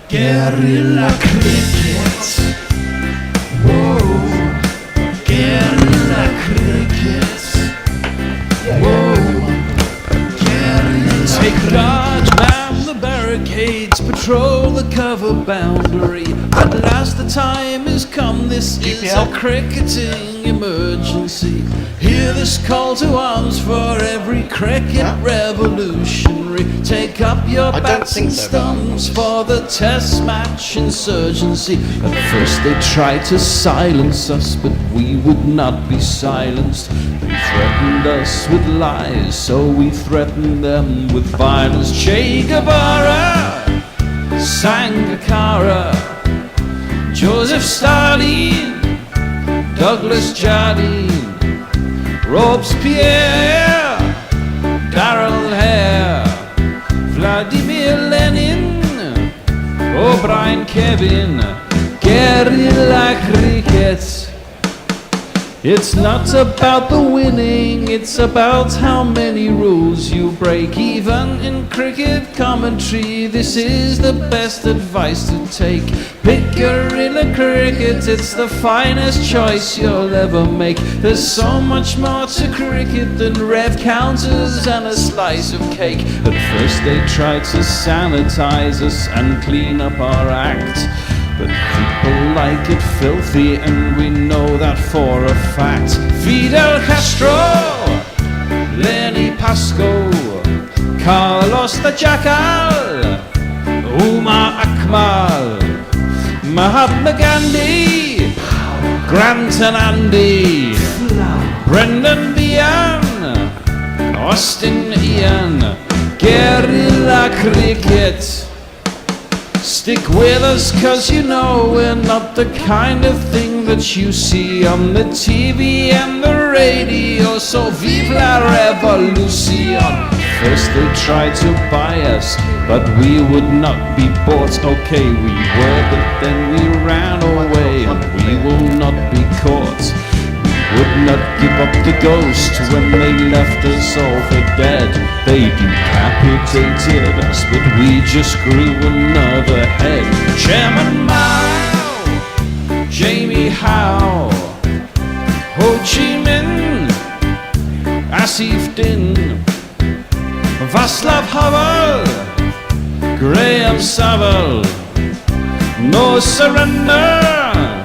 Guerrilla cricket. Whoa. Guerrilla cricket. Whoa. Guerrilla. Take guard, man the barricades, patrol the cover boundary. At last the time has come, this is a cricketing emergency. Hear this call to arms for every cricket revolutionary. Take up your bats and stumps for the test match insurgency. At first they tried to silence us, but we would not be silenced. They threatened us with lies, so we threatened them with violence. Che Guevara, Sangakkara, Joseph Stalin, Douglas Jardine, Robespierre, Darrell Hare, Vladimir Lenin, O'Brien Kevin. Guerrilla cricket. It's not about the winning, it's about how many rules you break. Even in cricket commentary, this is the best advice to take. Pick guerrilla cricket, it's the finest choice you'll ever make. There's so much more to cricket than rev counters and a slice of cake. At first they tried to sanitize us and clean up our act, but people like it filthy, and we know that for a fact. Fidel Castro, Lenny Pascoe, Carlos the Jackal, Umar Akmal, Mahatma Gandhi, Grant and Andy, Brendan Behan, Austin Ian. Guerrilla cricket. Stick with us, cause you know we're not the kind of thing that you see on the TV and the radio. So vive la revolution. First they tried to buy us, but we would not be bought. Okay, we were, but then we ran away, and we will not be caught. We would not give up the ghost when they left us all for dead. They decapitated us, but we just grew another head. Chairman Mao, Jamie Howe, Ho Chi Minh, Asif Din, Václav Havel, Graham Saville, No Surrender,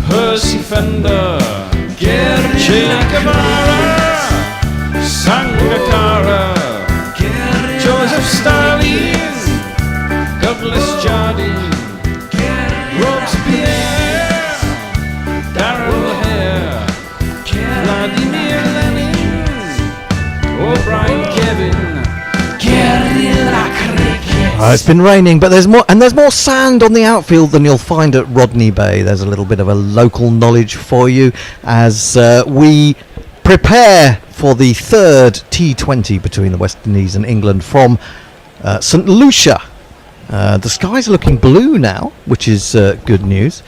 Percy Fender, Che Guevara, Sangakkara, Joseph Stalin, Douglas Jardine, Robespierre, Darrell Hare, Vladimir Lenin, O'Brien Kevin. Guerrilla cricket. It's been raining, but there's more sand on the outfield than you'll find at Rodney Bay. There's a little bit of a local knowledge for you as we prepare for the third T20 between the West Indies and England from St Lucia. The skies are looking blue now, which is good news.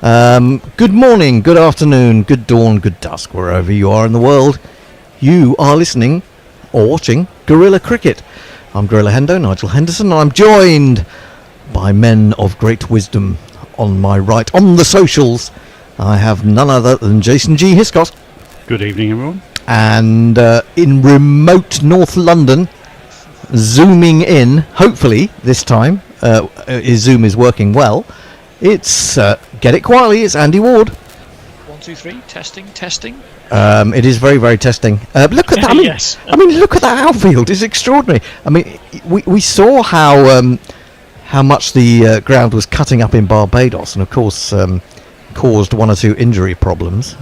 Good morning, good afternoon, good dawn, good dusk, wherever you are in the world. You are listening or watching Guerrilla Cricket. I'm Gorilla Hendo, Nigel Henderson, and I'm joined by men of great wisdom on my right. On the socials, I have none other than Jason G. Hiscott. Good evening, everyone. And in remote North London, zooming in, hopefully this time, his Zoom is working well. It's, get it quietly, it's Andy Ward. 1, 2, 3, testing. It is very, very testing. Look at that! Yes. I mean, look at that outfield. It's extraordinary. I mean, we saw how much the ground was cutting up in Barbados, and of course caused one or two injury problems.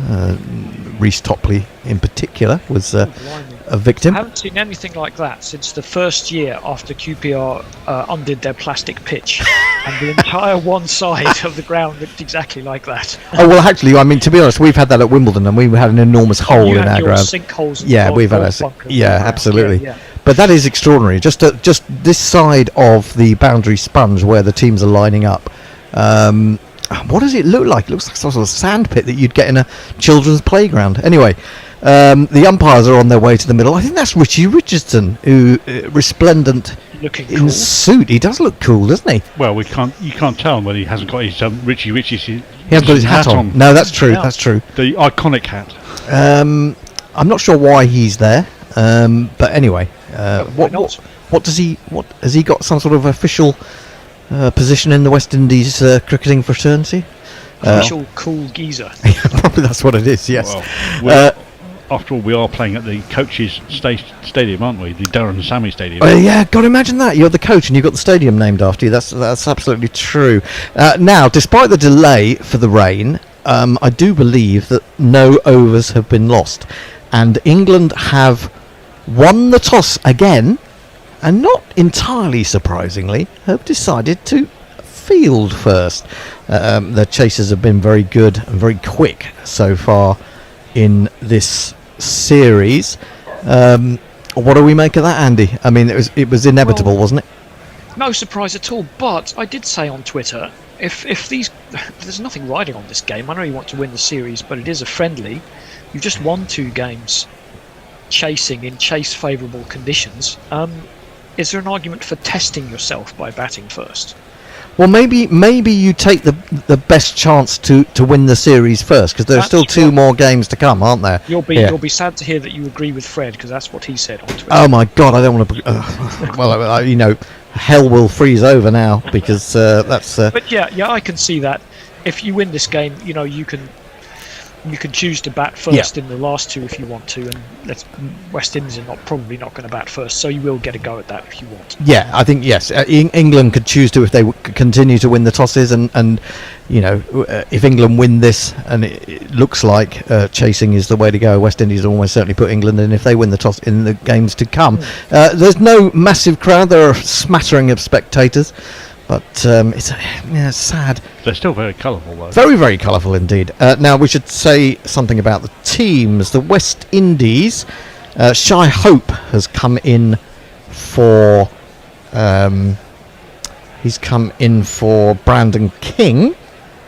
Reece Topley, in particular, was a victim. I haven't seen anything like that since the first year after QPR undid their plastic pitch, and the entire one side of the ground looked exactly like that. Oh well, actually, I mean, to be honest, we've had that at Wimbledon, and we had an enormous hole in our ground. Sinkholes. Yeah, we've had absolutely. Yeah. But that is extraordinary. Just this side of the boundary sponge where the teams are lining up. What does it look like? It looks like some sort of sand pit that you'd get in a children's playground. Anyway, the umpires are on their way to the middle. I think that's Richie Richardson, who resplendent Looking in cool. suit. He does look cool, doesn't he? Well, you can't tell when he hasn't got his Richie. He hasn't got his hat on. No, that's true. Yeah. That's true. The iconic hat. I'm not sure why he's there, but anyway, Why not? what does he? What has he got? Some sort of official position in the West Indies cricketing fraternity? Official cool geezer. Probably that's what it is. Yes. Well, after all, we are playing at the coaches' stadium, aren't we? The Darren and Sammy Stadium. Yeah, God, imagine that. You're the coach and you've got the stadium named after you. That's absolutely true. Now, despite the delay for the rain, I do believe that no overs have been lost. And England have won the toss again, and not entirely surprisingly, have decided to field first. The chasers have been very good and very quick so far in this series. What do we make of that, Andy? I mean, it was inevitable, Well, wasn't it? No surprise at all. But I did say on Twitter, if there's nothing riding on this game. I know you want to win the series, but it is a friendly. You've just won 2 games, chasing in chase favourable conditions. Is there an argument for testing yourself by batting first? Well, maybe you take the best chance to win the series first, because there's That's still 2 right. more games to come, aren't there? You'll be Yeah. sad to hear that you agree with Fred, because that's what he said on Twitter. Oh my God, I don't want to. Well, hell will freeze over now because that's. But yeah, I can see that. If you win this game, you can choose to bat first in the last 2 if you want to, and West Indies are probably not going to bat first, so you will get a go at that if you want. Yeah, I think yes. England could choose to if they continue to win the tosses, and if England win this, and it looks like chasing is the way to go. West Indies will almost certainly put England in if they win the toss in the games to come. There's no massive crowd. There are a smattering of spectators, but it's sad. They're still very colourful, though. Very, very colourful indeed. Now we should say something about the teams. The West Indies, Shy Hope has come in for. He's come in for Brandon King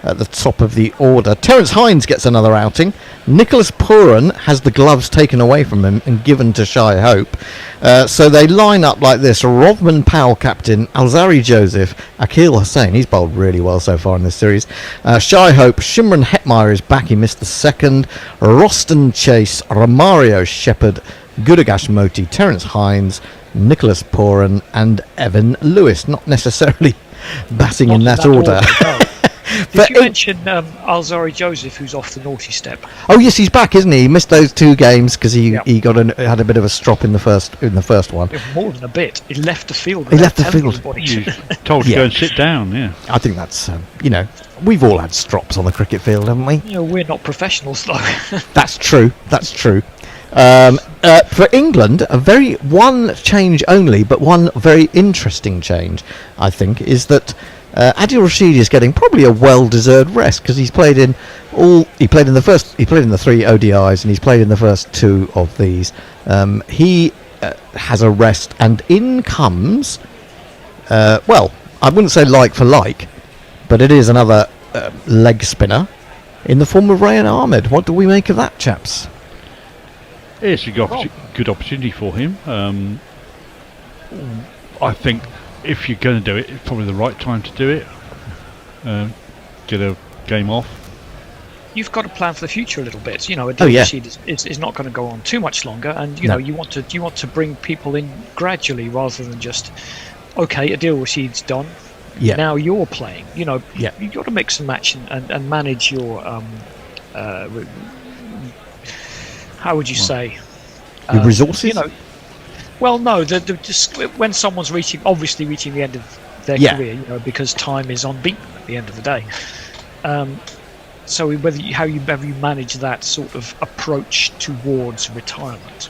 at the top of the order. Terence Hines gets another outing. Nicholas Pooran has the gloves taken away from him and given to Shy Hope. So they line up like this. Rodman Powell captain, Alzari Joseph, Akhil Hussain, he's bowled really well so far in this series. Shy Hope, Shimron Hetmeyer is back, he missed the second. Roston Chase, Romario Shepherd, Guragash Moti, Terence Hines, Nicholas Pooran and Evan Lewis. Not necessarily batting in that order. No. Did you mention Alzari Joseph, who's off the naughty step? Oh yes, he's back, isn't he? He missed those 2 games because he Yep. had a bit of a strop in the first one. More than a bit. He left the field. He left the without telling field. anybody. You told to Yeah. go and sit down, yeah. I think that's we've all had strops on the cricket field, haven't we? We're not professionals, though. That's true. That's true. For England, one change only, but one very interesting change, I think, is that Adil Rashid is getting probably a well-deserved rest because he's played in the 3 ODIs and he's played in the first 2 of these. He has a rest, and in comes, I wouldn't say like for like, but it is another leg spinner in the form of Rayan Ahmed. What do we make of that, chaps? It's a good opportunity for him. I think if you're going to do it, it's probably the right time to do it. Get a game off. You've got to plan for the future a little bit. Adil Oh, yeah. Rashid is not going to go on too much longer, and No. you want to bring people in gradually rather than just, okay, Adil Rashid's done. Yeah. Now you're playing. Yeah. You've got to mix and match and manage your how would you say? Your resources? Well, no. Just when someone's reaching the end of their Yeah. career, because time is unbeaten at the end of the day. So how you manage that sort of approach towards retirement.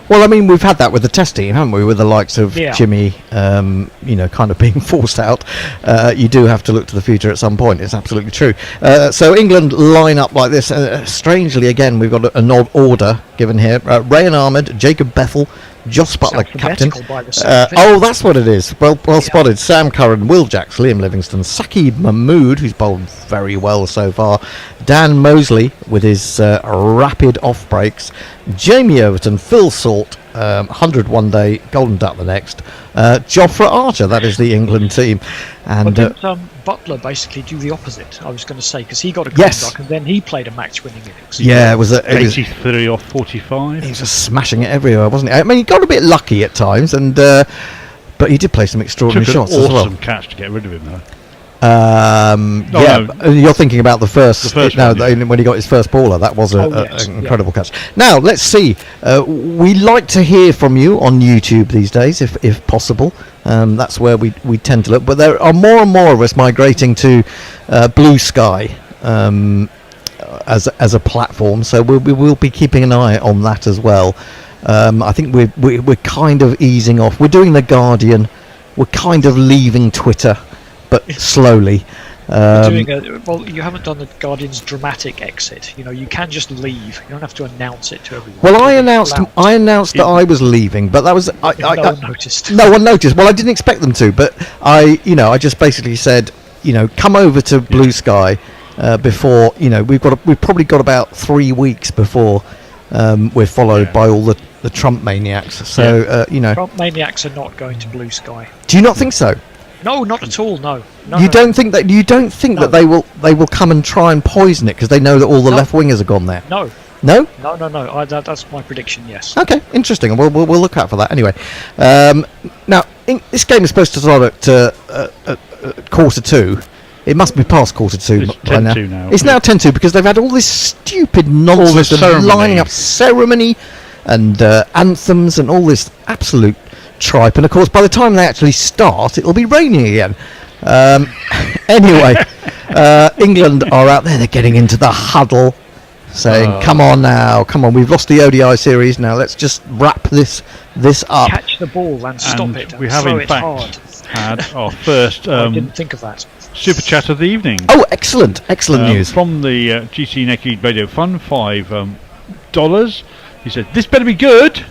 Well, I mean, we've had that with the test team, haven't we? With the likes of Yeah. Jimmy, kind of being forced out. You do have to look to the future at some point. It's absolutely true. So England line up like this. Strangely, again, we've got an odd order given here. Rayan Ahmed, Jacob Bethel, Joss Butler, It's captain. alphabetical by the sound of it. Oh, that's what it is. Well spotted. Sam Curran, Will Jacks, Liam Livingston, Saqib Mahmood, who's bowled very well so far, Dan Mosley with his rapid off breaks, Jamie Overton, Phil Salt, 100 one day, Golden Duck the next, Jofra Archer, that is the England team. And But didn't Butler basically do the opposite, I was going to say, because he got a Yes. Golden Duck and then he played a match-winning innings. yeah, it was 83 off 45. he was just smashing it everywhere, wasn't he? I mean, he got a bit lucky at times, and but he did play some extraordinary Took an shots as well. awesome catch to get rid of him, though. Yeah, no. you're thinking about the first one, yeah. when he got his first baller. That was Yes, an incredible catch. Now, let's see. We like to hear from you on YouTube these days, if possible. That's where we tend to look. But there are more and more of us migrating to Blue Sky as a platform. So we will be keeping an eye on that as well. I think we're kind of easing off. We're doing The Guardian. We're kind of leaving Twitter, but slowly. Well, you haven't done the Guardian's dramatic exit. You can just leave. You don't have to announce it to everyone. Well, I Loud. announced that I was leaving, but that was No one noticed. No one noticed. Well, I didn't expect them to, but I just basically said, come over to Blue Sky before. We've probably got about 3 weeks before we're followed by all the Trump maniacs. So Trump maniacs are not going to Blue Sky. do you not think so? No, not at all. No. You don't think that No. that they will come and try and poison it because they know that all the No. left wingers have gone there? No. No? No. That's my prediction. Yes. Okay, interesting. We'll look out for that anyway. Now, this game is supposed to start at 1:45. It must be past 1:45 It's by now. 10:02 now. It's now 10:02 because they've had all this stupid nonsense this of ceremony. lining up ceremony and anthems and all this absolute tripe. And of course, by the time they actually start, it'll be raining again. Anyway, England are out there. They're getting into the huddle, saying, "Come on now, come on. We've lost the ODI series. Now let's just wrap this up." Catch the ball and stop And it. And we have, throw in it fact, hard. had our first I didn't think of that. super chat of the evening. Oh, excellent news. From the GC Neki Radio Fund, $5. He said, "This better be good,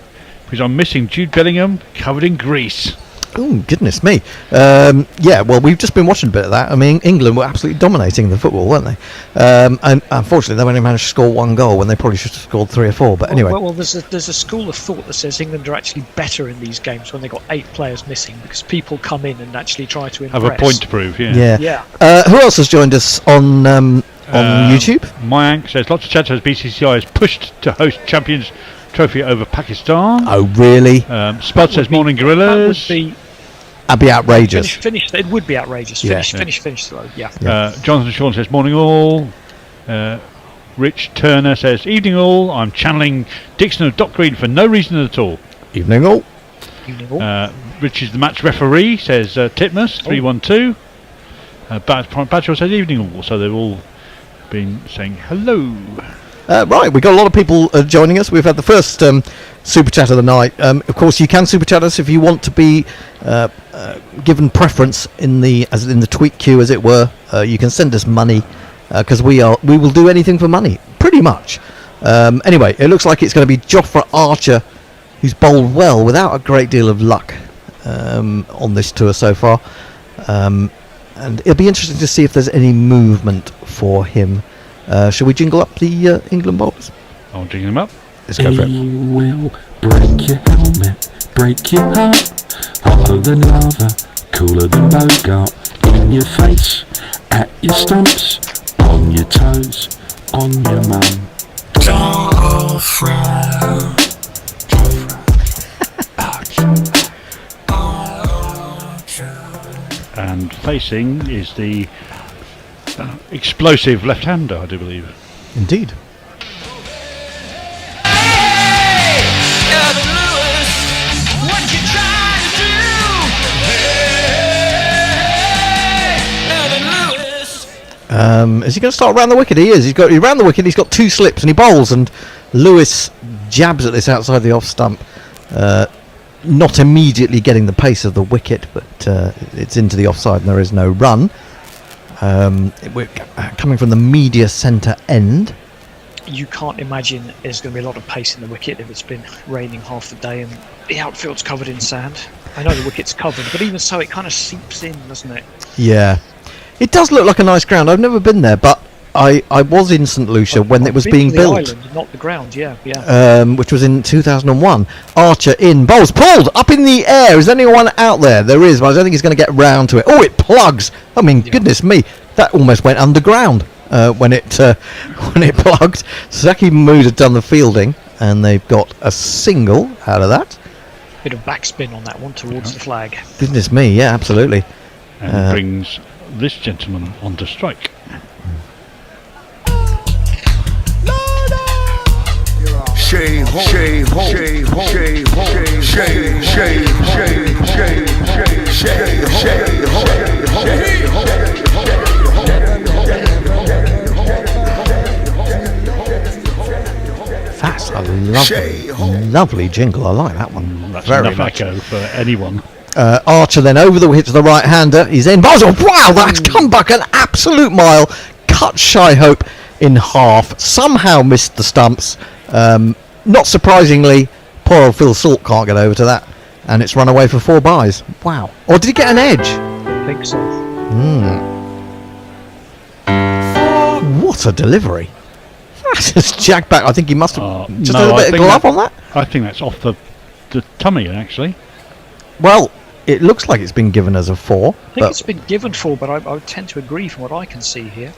because I'm missing Jude Bellingham covered in grease." Oh, goodness me. Yeah, well, we've just been watching a bit of that. I mean, England were absolutely dominating the football, weren't they? And unfortunately, they only managed to score one goal when they probably should have scored 3 or 4. But anyway. Well, there's a school of thought that says England are actually better in these games when they've got 8 players missing because people come in and actually try to impress. Have a point to prove, yeah. Yeah. Who else has joined us on YouTube? Mayank says, "Lots of chat as BCCI is pushed to host Champions Trophy over Pakistan." Oh, really? Spud says, "Morning Gorillas." That'd be outrageous. Finish. It would be outrageous. Yeah. Finish though. Yeah. Jonathan Sean says, "Morning all." Rich Turner says, "Evening all. I'm channeling Dixon of Dock Green for no reason at all." Evening all. Evening all. Rich is the match referee, says Titmus 312. Badger says, "Evening all." So they've all been saying hello. Right, we've got a lot of people joining us. We've had the first super chat of the night. Of course, you can super chat us if you want to be given preference in the tweet queue, as it were. You can send us money because we will do anything for money, pretty much. Anyway, it looks like it's going to be Jofra Archer, who's bowled well without a great deal of luck on this tour so far, and it'll be interesting to see if there's any movement for him. Shall we jingle up the England bowlers? I'll jingle them up. Let's go for it. He will break your helmet, break your heart. Hotter than lava, cooler than Bogart. In your face, at your stumps, on your toes, on your mum. And facing is the explosive left-hander, I do believe. Indeed. Is he going to start around the wicket? He is. He's around the wicket. He's got 2 slips and he bowls. And Lewis jabs at this outside the off stump, not immediately getting the pace of the wicket, but it's into the offside and there is no run. We're coming from the media centre end. you can't imagine there's going to be a lot of pace in the wicket if it's been raining half the day and the outfield's covered in sand. I know the wicket's covered, but even so, it kind of seeps in, doesn't it? Yeah. It does look like a nice ground. I've never been there, but I was in St Lucia when it was being the built. Island, not the ground, yeah. Which was in 2001. Archer in, bowls pulled, up in the air. Is anyone out there? There is, but I don't think he's going to get round to it. Oh, it plugs. I mean, goodness me, that almost went underground when it plugged. Saki Mahmood had done the fielding, and they've got a single out of that. Bit of backspin on that one towards the flag. Goodness me, yeah, absolutely. And brings this gentleman onto strike. Shave, shave, shave, shave, shave, shave, shave, shave, shave, That's a lovely jingle. I like that one. That's very enough much. echo for anyone. Archer then over the wicket to the right-hander. He's in. Bowls. Wow, that's come back an absolute mile. Cut Shy Hope in half. Somehow missed the stumps. Not surprisingly, poor old Phil Salt can't get over to that, and it's run away for 4 byes. Wow. Or did he get an edge? I think so. What a delivery. That's jacked back. I think he must have just no, a bit of glove on that. I think that's off the tummy, actually. Well, it looks like it's been given as a 4. I think it's been given 4, but I would tend to agree from what I can see here.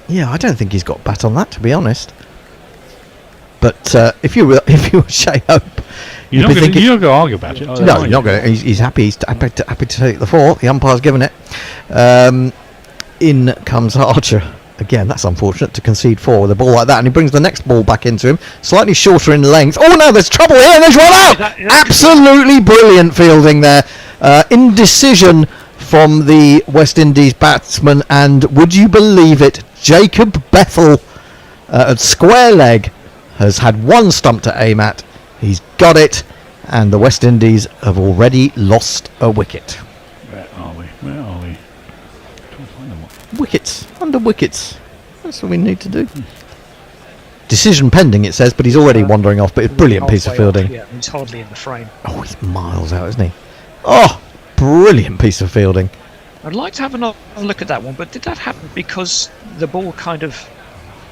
Yeah, I don't think he's got bat on that, to be honest. But if you were Shay Hope, you're not going to argue about it. No, you're not going to. He's happy. He's happy to take the 4. The umpire's given it. In comes Archer. Again, that's unfortunate to concede 4 with a ball like that, and he brings the next ball back into him, slightly shorter in length. Oh no, there's trouble here, and there's run out. Absolutely brilliant fielding there. Indecision from the West Indies batsman, and would you believe it, Jacob Bethel at square leg has had 1 stump to aim at. He's got it, and the West Indies have already lost a wicket. Where are we? Trying to find them. Wickets, under wickets. That's what we need to do. Decision pending, it says, but he's already wandering off. But it's a brilliant piece of fielding. Yeah, he's hardly in the frame. Oh, he's miles out, isn't he? Oh, brilliant piece of fielding. I'd like to have another look at that one, but did that happen because the ball kind of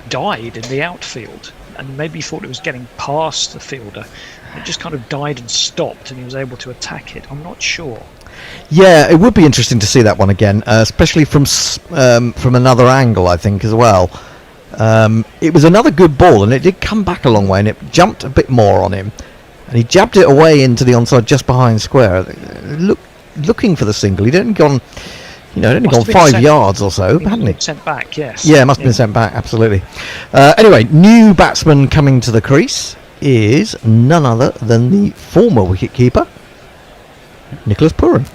died in the outfield? And maybe he thought it was getting past the fielder. It just kind of died and stopped, and he was able to attack it. I'm not sure. Yeah, it would be interesting to see that one again, especially from another angle, I think, as well. It was another good ball, and it did come back a long way, and it jumped a bit more on him. And he jabbed it away into the onside just behind square, looking for the single. He'd only gone... only gone 5 yards or so, hadn't he? Sent back, yes. Yeah, must have been sent back, absolutely. Anyway, new batsman coming to the crease is none other than the former wicketkeeper, Nicholas Pooran.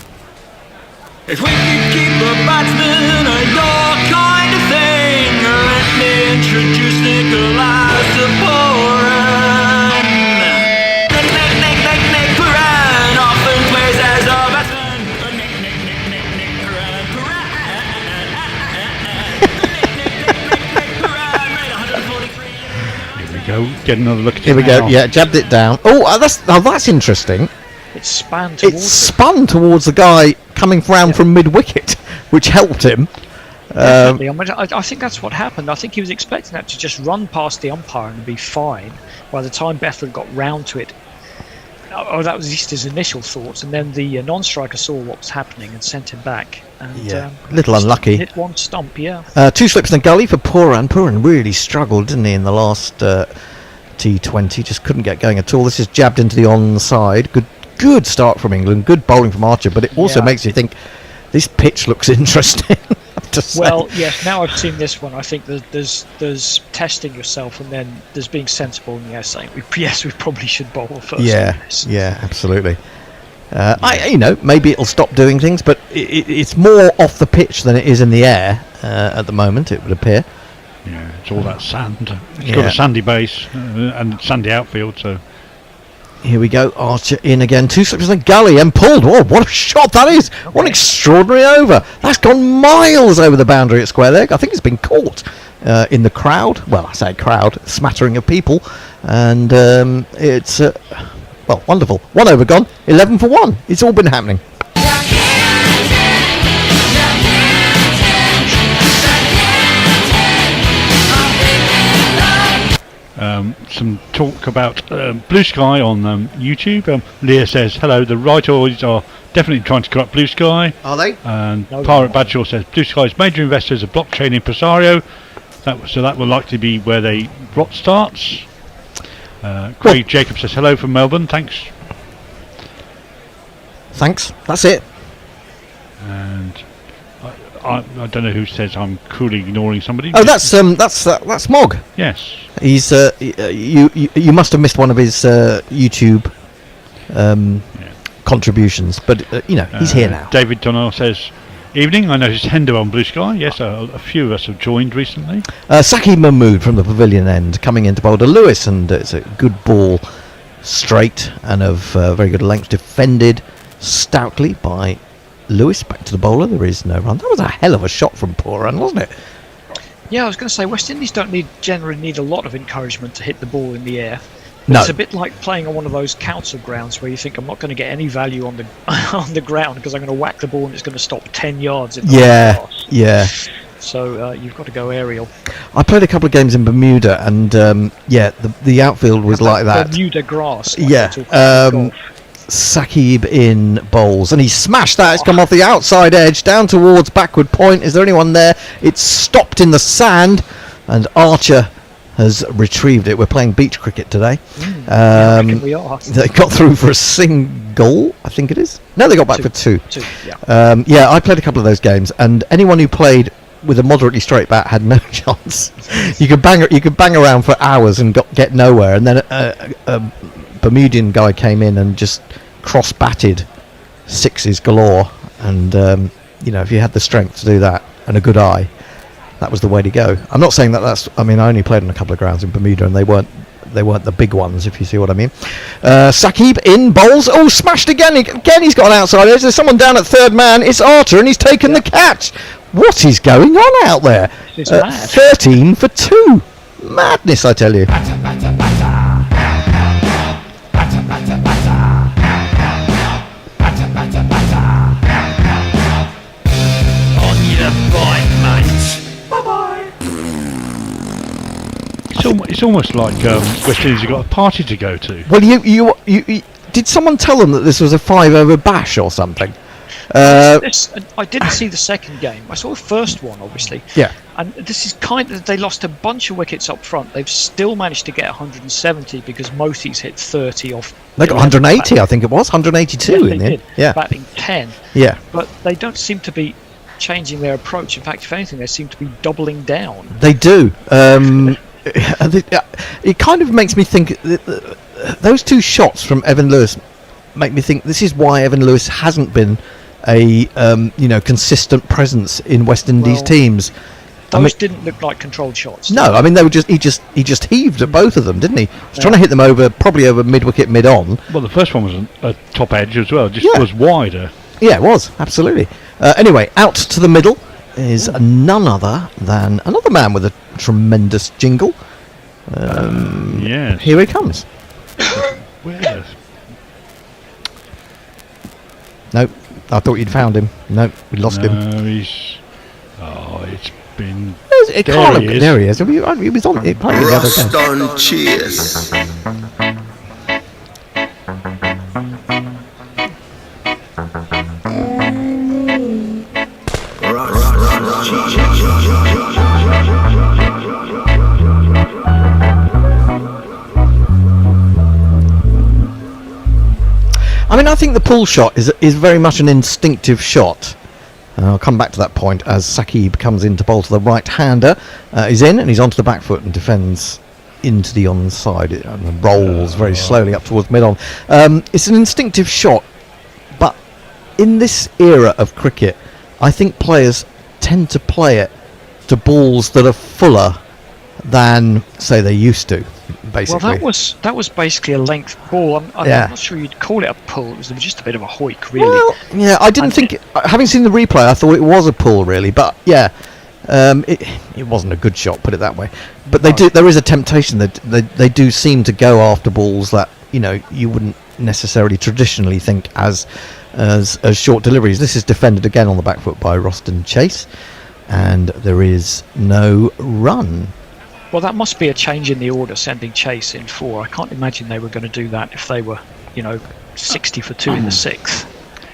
If we could keep a batsman or your kind of thing, let me introduce Nicholas Pooran. Nick Pooran often plays as a batsman. Nick Pooran made 143. Here we go. Get another look at it. Here we go. now. Yeah, jabbed it down. Oh, that's interesting. It spun It towards spun towards the guy coming round from mid-wicket, which helped him. Definitely. I think that's what happened. I think he was expecting that to just run past the umpire and be fine. By the time Bethel got round to it, that was just his initial thoughts, and then the non-striker saw what was happening and sent him back. And, little unlucky. Hit 1 stump, yeah. 2 slips in the gully for Pooran. Pooran really struggled, didn't he, in the last T20? Just couldn't get going at all. This is jabbed into the onside. Good start from England. Good bowling from Archer, but it also makes you think this pitch looks interesting. Well, yes. Now I've seen this one, I think there's testing yourself, and then there's being sensible, and saying we probably should bowl first. Yeah, absolutely. Maybe it'll stop doing things, but it's more off the pitch than it is in the air at the moment. It would appear. Yeah, it's all that sand. It's got a sandy base and sandy outfield, so. Here we go, Archer in again, 2 slips in the gully and pulled. Oh, what a shot that is! What an extraordinary over! That's gone miles over the boundary at square leg. I think it's been caught in the crowd. Well, I say crowd, smattering of people, and it's well, wonderful. 1 over gone, 11 for 1. It's all been happening. Some talk about Blue Sky on YouTube. Leah says, hello, the Rightoids are definitely trying to corrupt Blue Sky. Are they? And Pirate Badshaw says, Blue Sky's major investors are blockchain impresario. So that will likely be where they rot starts. Craig Jacob says, hello from Melbourne, thanks. Thanks, that's it. And I don't know who says I'm coolly ignoring somebody. Oh, that's Mog. Yes. He's you must have missed one of his YouTube contributions, but he's here now. David Donnell says, evening, I noticed Hendo on Blue Sky. Yes, a few of us have joined recently. Saki Mahmood from the pavilion end coming into Boulder Lewis, and it's a good ball straight and of very good length, defended stoutly by Lewis. Back to the bowler, there is no run. That was a hell of a shot from Pooran, wasn't it? Yeah, I was going to say West Indies don't generally need a lot of encouragement to hit the ball in the air. No. It's a bit like playing on one of those council grounds where you think I'm not going to get any value on the on the ground because I'm going to whack the ball and it's going to stop 10 yards. Yeah. So you've got to go aerial. I played a couple of games in Bermuda, and the outfield was like that. Bermuda grass. Sakib in bowls, and he smashed that. It's come off the outside edge down towards backward point. Is there anyone there? It's stopped in the sand, and Archer has retrieved it. We're playing beach cricket today. I reckon we are. They got through for a single, I think it is. No, they got back for two. Yeah. I played a couple of those games, and anyone who played with a moderately straight bat had no chance. You could bang around for hours and get nowhere, and then a Bermudian guy came in and just cross-batted sixes galore, and if you had the strength to do that and a good eye, that was the way to go. I'm not saying that's. I mean, I only played on a couple of grounds in Bermuda, and they weren't the big ones, if you see what I mean. Sakib in bowls. Oh, smashed again. Again, he's got an outside edge. There's someone down at third man. It's Archer, and he's taken the catch. What is going on out there? 13 for 2. Madness, I tell you. It's almost like West Indies have got a party to go to. Well, you did someone tell them that this was a 5 over bash or something? I didn't see the second game. I saw the first one, obviously. Yeah. And this is they lost a bunch of wickets up front. They've still managed to get 170 because Moti's hit 30 off. They got 180, I think it was 182 in the end. Yeah. Batting 10. Yeah. But they don't seem to be changing their approach. In fact, if anything, they seem to be doubling down. They do. It kind of makes me think those two shots from Evan Lewis make me think this is why Evan Lewis hasn't been a consistent presence in West Indies teams. Those didn't look like controlled shots. No, I mean they were he just heaved at both of them, didn't he? He was trying to hit them probably over mid-wicket, mid-on. Well, the first one was a top edge as well, was wider. Yeah, it was, absolutely. Anyway, out to the middle is none other than another man with a tremendous jingle. Yes. Here he comes. Where? Nope, I thought you'd found him. Nope, we lost him. It's been... There he is. He was on it. Ruston Cheers. I mean, I think the pull shot is very much an instinctive shot. I'll come back to that point as Sakib comes in to bowl to the right-hander. He's in and he's onto the back foot and defends into the onside and rolls very slowly up towards mid-on. It's an instinctive shot, but in this era of cricket, I think players tend to play it to balls that are fuller than, say, they used to, basically. Well, that was basically a length ball. I'm not sure you'd call it a pull. It was just a bit of a hoik, really. Well, yeah, I didn't think... having seen the replay, I thought it was a pull, really. But, yeah, It wasn't a good shot, put it that way. But they do. There is a temptation that they do seem to go after balls that you wouldn't necessarily traditionally think as short deliveries. This is defended again on the back foot by Roston Chase, and there is no run. Well, that must be a change in the order, sending Chase in 4. I can't imagine they were going to do that if they were, 60 for 2 in the 6th.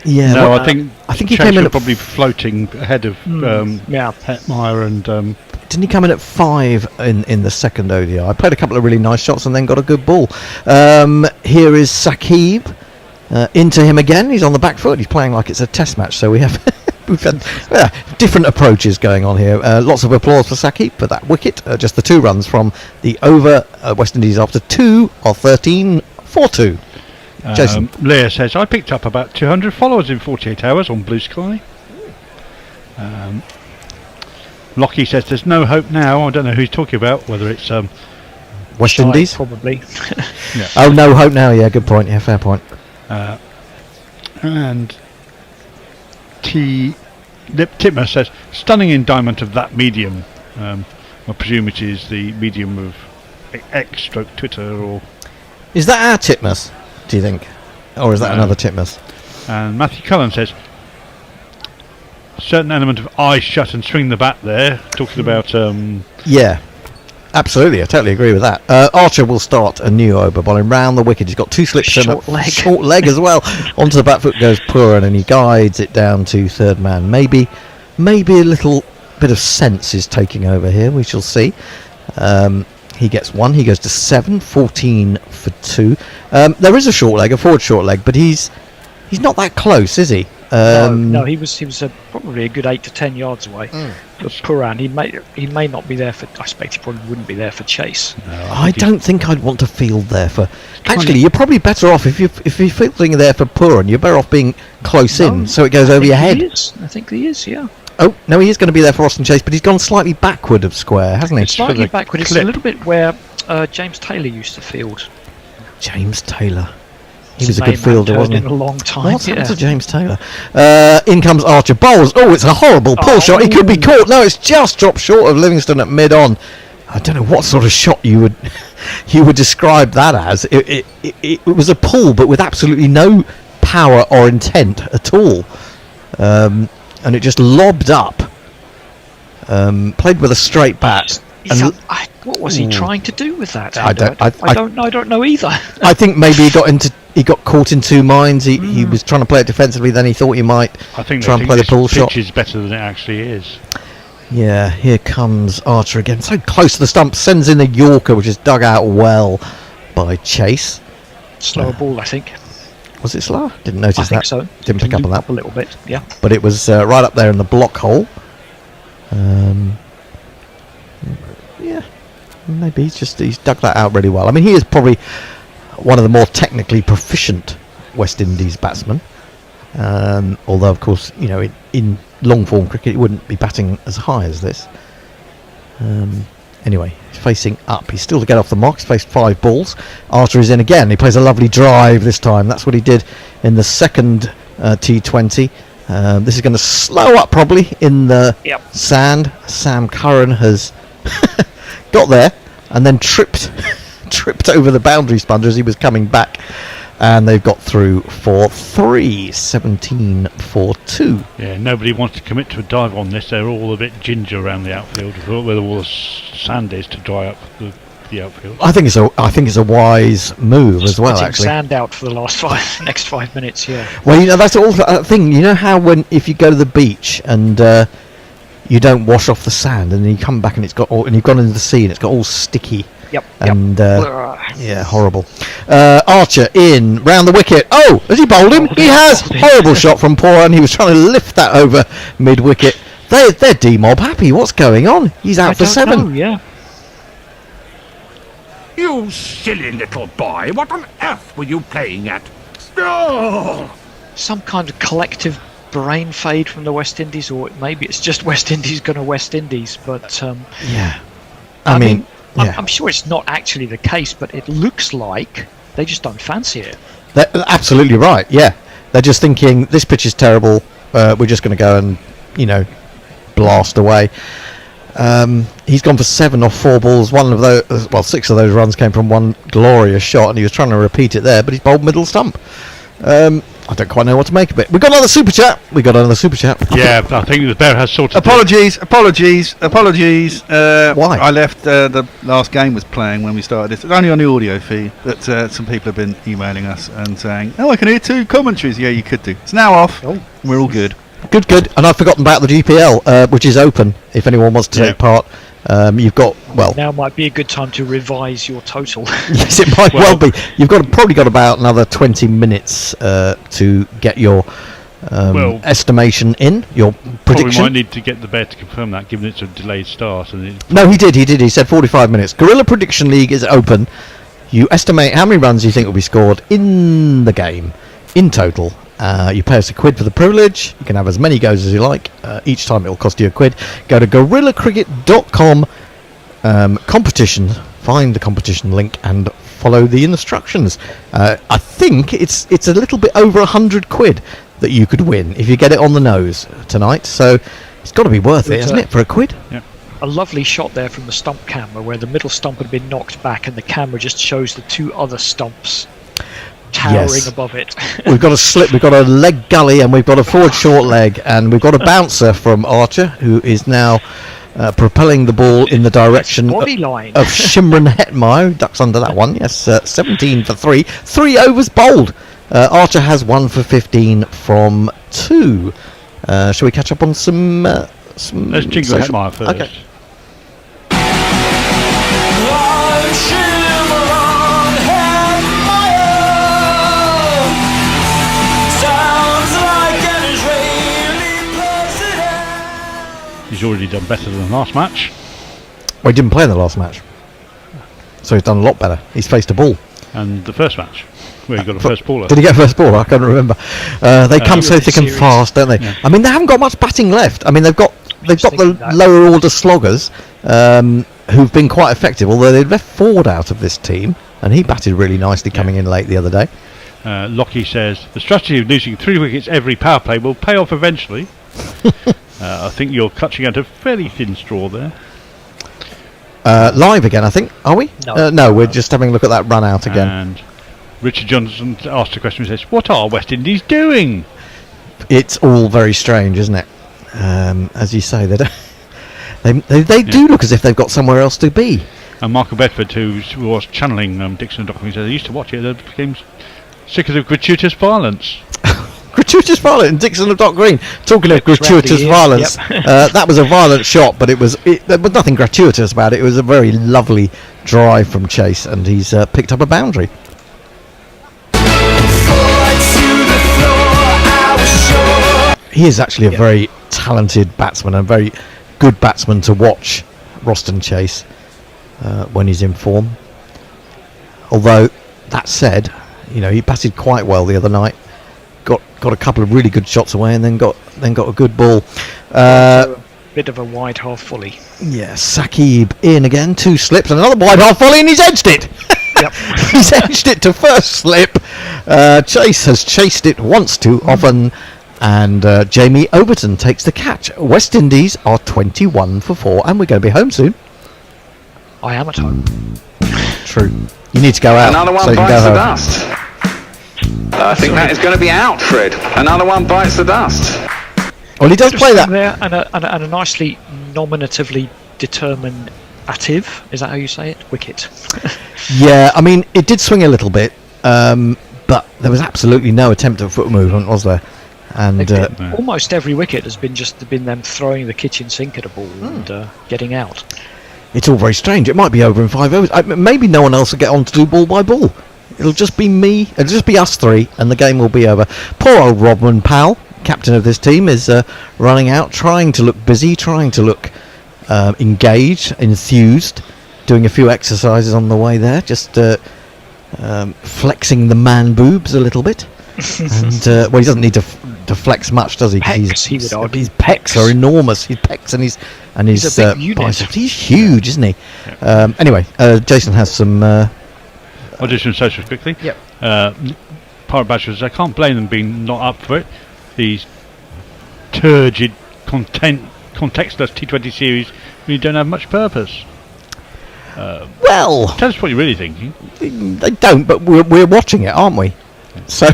Yeah, no, well, I think he came in at probably floating ahead of Hetmeyer and. Didn't he come in at 5 in the second ODI? I played a couple of really nice shots and then got a good ball. Here is Saqib. Into him again. He's on the back foot. He's playing like it's a test match. So we've had different approaches going on here. Lots of applause for Saqib for that wicket. Just the 2 runs from the over West Indies after 2 of 13 for 2. Jason. Leah says, I picked up about 200 followers in 48 hours on Blue Sky. Lockie says, there's no hope now. I don't know who he's talking about, whether it's West Indies? Probably. Yeah. Oh, no hope now. Yeah, good point. Yeah, fair point. And Titmer says, stunning indictment of that medium. I presume it is the medium of X stroke Twitter or... Is that our Titmus, do you think? Or is that another Titmus? And Matthew Cullen says, certain element of eyes shut and swing the bat there, talking about... Yeah, absolutely, I totally agree with that. Archer will start a new over bowling round the wicket. He's got 2 slips and a short leg as well. Onto the back foot goes Puran, and he guides it down to third man. Maybe a little bit of sense is taking over here, we shall see. He gets 1, he goes to 7, 14 for 2. There is a short leg, a forward short leg, but he's not that close, is he? No, he was probably a good 8 to 10 yards away. But Puran, he may not be there for. I expect he probably wouldn't be there for Chase. No, I don't think I'd want to field there for. Actually, you're probably better off if you're fielding there for Puran. You're better off being close in, so it goes over your head. I think he is. Yeah. Oh no, he is going to be there for Austin Chase, but he's gone slightly backward of square, hasn't he? Slightly backward. It's a little bit where James Taylor used to field. James Taylor. He was a good fielder, wasn't he? In a long time. What's happened to James Taylor? In comes Archer. Bowls. Oh, it's a horrible pull shot. He could be caught. No, it's just dropped short of Livingston at mid-on. I don't know what sort of shot you would describe that as. It was a pull, but with absolutely no power or intent at all. And it just lobbed up. Played with a straight bat. What was he trying to do with that? I don't know either. I think maybe he got caught in 2 minds. He was trying to play it defensively, then he thought he might try and play the pull shot. Pitch is better than it actually is. Yeah, here comes Archer again, so close to the stump, sends in a Yorker, which is dug out well by Chase. Slower ball, I think. Was it slower? Didn't notice that. I think so. Didn't pick up on that. A little bit, yeah. But it was right up there in the block hole. Yeah, maybe he's dug that out really well. I mean, he is probably one of the more technically proficient West Indies batsmen. Although, of course, in long form cricket, he wouldn't be batting as high as this. Anyway, he's facing up. He's still to get off the mark. He's faced 5 balls. Archer is in again. He plays a lovely drive this time. That's what he did in the second T20. This is going to slow up probably in the sand. Sam Curran has got there and then tripped over the boundary sponge as he was coming back, and they've got through for 3, 17 for 2. Yeah, nobody wants to commit to a dive on this. They're all a bit ginger around the outfield, where all the sand is to dry up the outfield. I think it's a wise move as well. Actually, sand out for the next 5 minutes. Yeah. Well, that's all that thing. You know how if you go to the beach and you don't wash off the sand, and then you come back and and you've gone into the sea and it's got all sticky. Yep. And yeah, horrible. Archer in round the wicket. Oh, has he bowled him? He has. Horrible shot from Puran. He was trying to lift that over mid wicket. They're D-mob happy. What's going on? He's out for 7. Know, yeah. You silly little boy! What on earth were you playing at? Oh! Some kind of collective brain fade from the West Indies, or maybe it's just West Indies going to West Indies. But yeah, I mean. I'm sure it's not actually the case, but it looks like they just don't fancy it. They're absolutely right, yeah. They're just thinking, this pitch is terrible, we're just going to go and, blast away. He's gone for 7 off 4 balls. 6 of those runs came from one glorious shot, and he was trying to repeat it there, but he's bowled middle stump. I don't quite know what to make of it. We got another super chat. Yeah, I think the bear has sorted. Apologies. Why? I left the last game was playing when we started this. It's only on the audio feed, but some people have been emailing us and saying, "Oh, I can hear 2 commentaries." Yeah, you could do. It's now off. Oh. We're all good. Good. And I've forgotten about the GPL, which is open if anyone wants to take part. You've got now might be a good time to revise your total. Yes, it might well be. You've probably got about another 20 minutes to get your estimation in, your prediction. Probably might need to get the bear to confirm that, given it's a delayed start. No, he did. He said 45 minutes. Gorilla Prediction League is open. You estimate how many runs you think will be scored in the game, in total. You pay us £1 for the privilege. You can have as many goes as you like. Each time it will cost you £1. Go to gorillacricket.com competition. Find the competition link and follow the instructions. I think it's a little bit over £100 that you could win if you get it on the nose tonight. So it's got to be worth it, isn't it, for £1? Yeah. A lovely shot there from the stump camera, where the middle stump had been knocked back, and the camera just shows the 2 other stumps towering above it. We've got a slip, we've got a leg gully, and we've got a forward short leg, and we've got a bouncer from Archer, who is now propelling the ball in the direction of Shimron Hetmeyer, who ducks under that one. Yes, 17 for 3. 3 overs bowled. Archer has 1 for 15 from 2. Shall we catch up on some Let's jingle Hetmeyer first. Okay. He's already done better than the last match. Well, he didn't play in the last match, so he's done a lot better. He's faced a ball. And the first match, where he got a first baller. Did he get a first baller? I can't remember. They come so thick and fast, don't they? Yeah. I mean, they haven't got much batting left. I mean, they've got the lower order sloggers who've been quite effective, although they've left Ford out of this team, and he batted really nicely coming in late the other day. Lockie says, the strategy of losing 3 wickets every power play will pay off eventually. I think you're clutching out a fairly thin straw there. Live again, I think. Are we? No, we're just having a look at that run out again. And Richard Johnson asked a question. He says, what are West Indies doing? It's all very strange, isn't it? As you say, they do look as if they've got somewhere else to be. And Michael Bedford, who was channeling Dixon and Docking, says, I used to watch it, they became sick of the gratuitous violence. Gratuitous violence in Dixon of Dock Green. Talking of gratuitous violence, that was a violent shot, but there was nothing gratuitous about it. It was a very lovely drive from Chase, and he's picked up a boundary. He is actually a very talented batsman, and a very good batsman to watch, Roston Chase, when he's in form. Although, that said, he batted quite well the other night. Got a couple of really good shots away, and then got a good ball. A bit of a wide half volley. Yeah, Saqib in again, 2 slips, and another wide half volley, and he's edged it. Yep. He's edged it to first slip. Chase has chased it once too often, and Jamie Overton takes the catch. West Indies are 21 for 4, and we're going to be home soon. I am at home. True. You need to go out. Another one so you can bites go the home. dust. I think that is going to be out, Fred. Another one bites the dust. Well, he does play that. There, and a nicely nominatively determinative, is that how you say it? Wicket. Yeah, I mean, it did swing a little bit, but there was absolutely no attempt at foot movement, was there? And almost every wicket has been them throwing the kitchen sink at a ball and getting out. It's all very strange. It might be over in 5 overs. Maybe no one else will get on to do ball by ball. It'll just be me. It'll just be us 3, and the game will be over. Poor old Rodman Powell, captain of this team, is running out, trying to look busy, trying to look engaged, enthused, doing a few exercises on the way there, just flexing the man boobs a little bit. And well, he doesn't need to flex much, does he? Pecs, he would argue. His pecs are enormous. His pecs and his He's a big unit. biceps. He's huge, isn't he? Yeah. Anyway, Jason has some. I'll do some socials quickly. Yep. Pirate Bachelors, I can't blame them being not up for it. These turgid, contextless T20 series You don't have much purpose. Well, Tell us what you're really thinking. they don't, but we're watching it, aren't we? So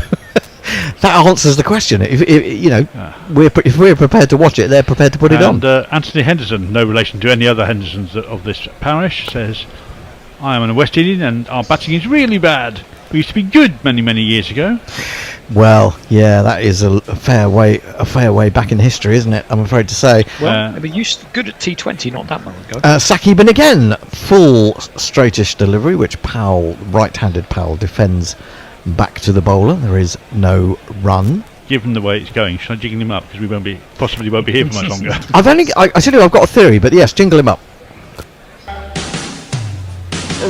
that answers the question. If we're prepared to watch it, they're prepared to put it on. Anthony Henderson, no relation to any other Hendersons of this parish, says, I am a West Indian and our batting is really bad. We used to be good many years ago. Well, yeah, that is a fair way back in history, isn't it? I'm afraid to say. Well, they were good at T20 not that long ago. Saki bin again, full straightish delivery, which right-handed Powell defends back to the bowler. There is no run. Given the way it's going, should I jingle him up because we possibly won't be here for much longer. I tell you, I've got a theory, but yes, jingle him up.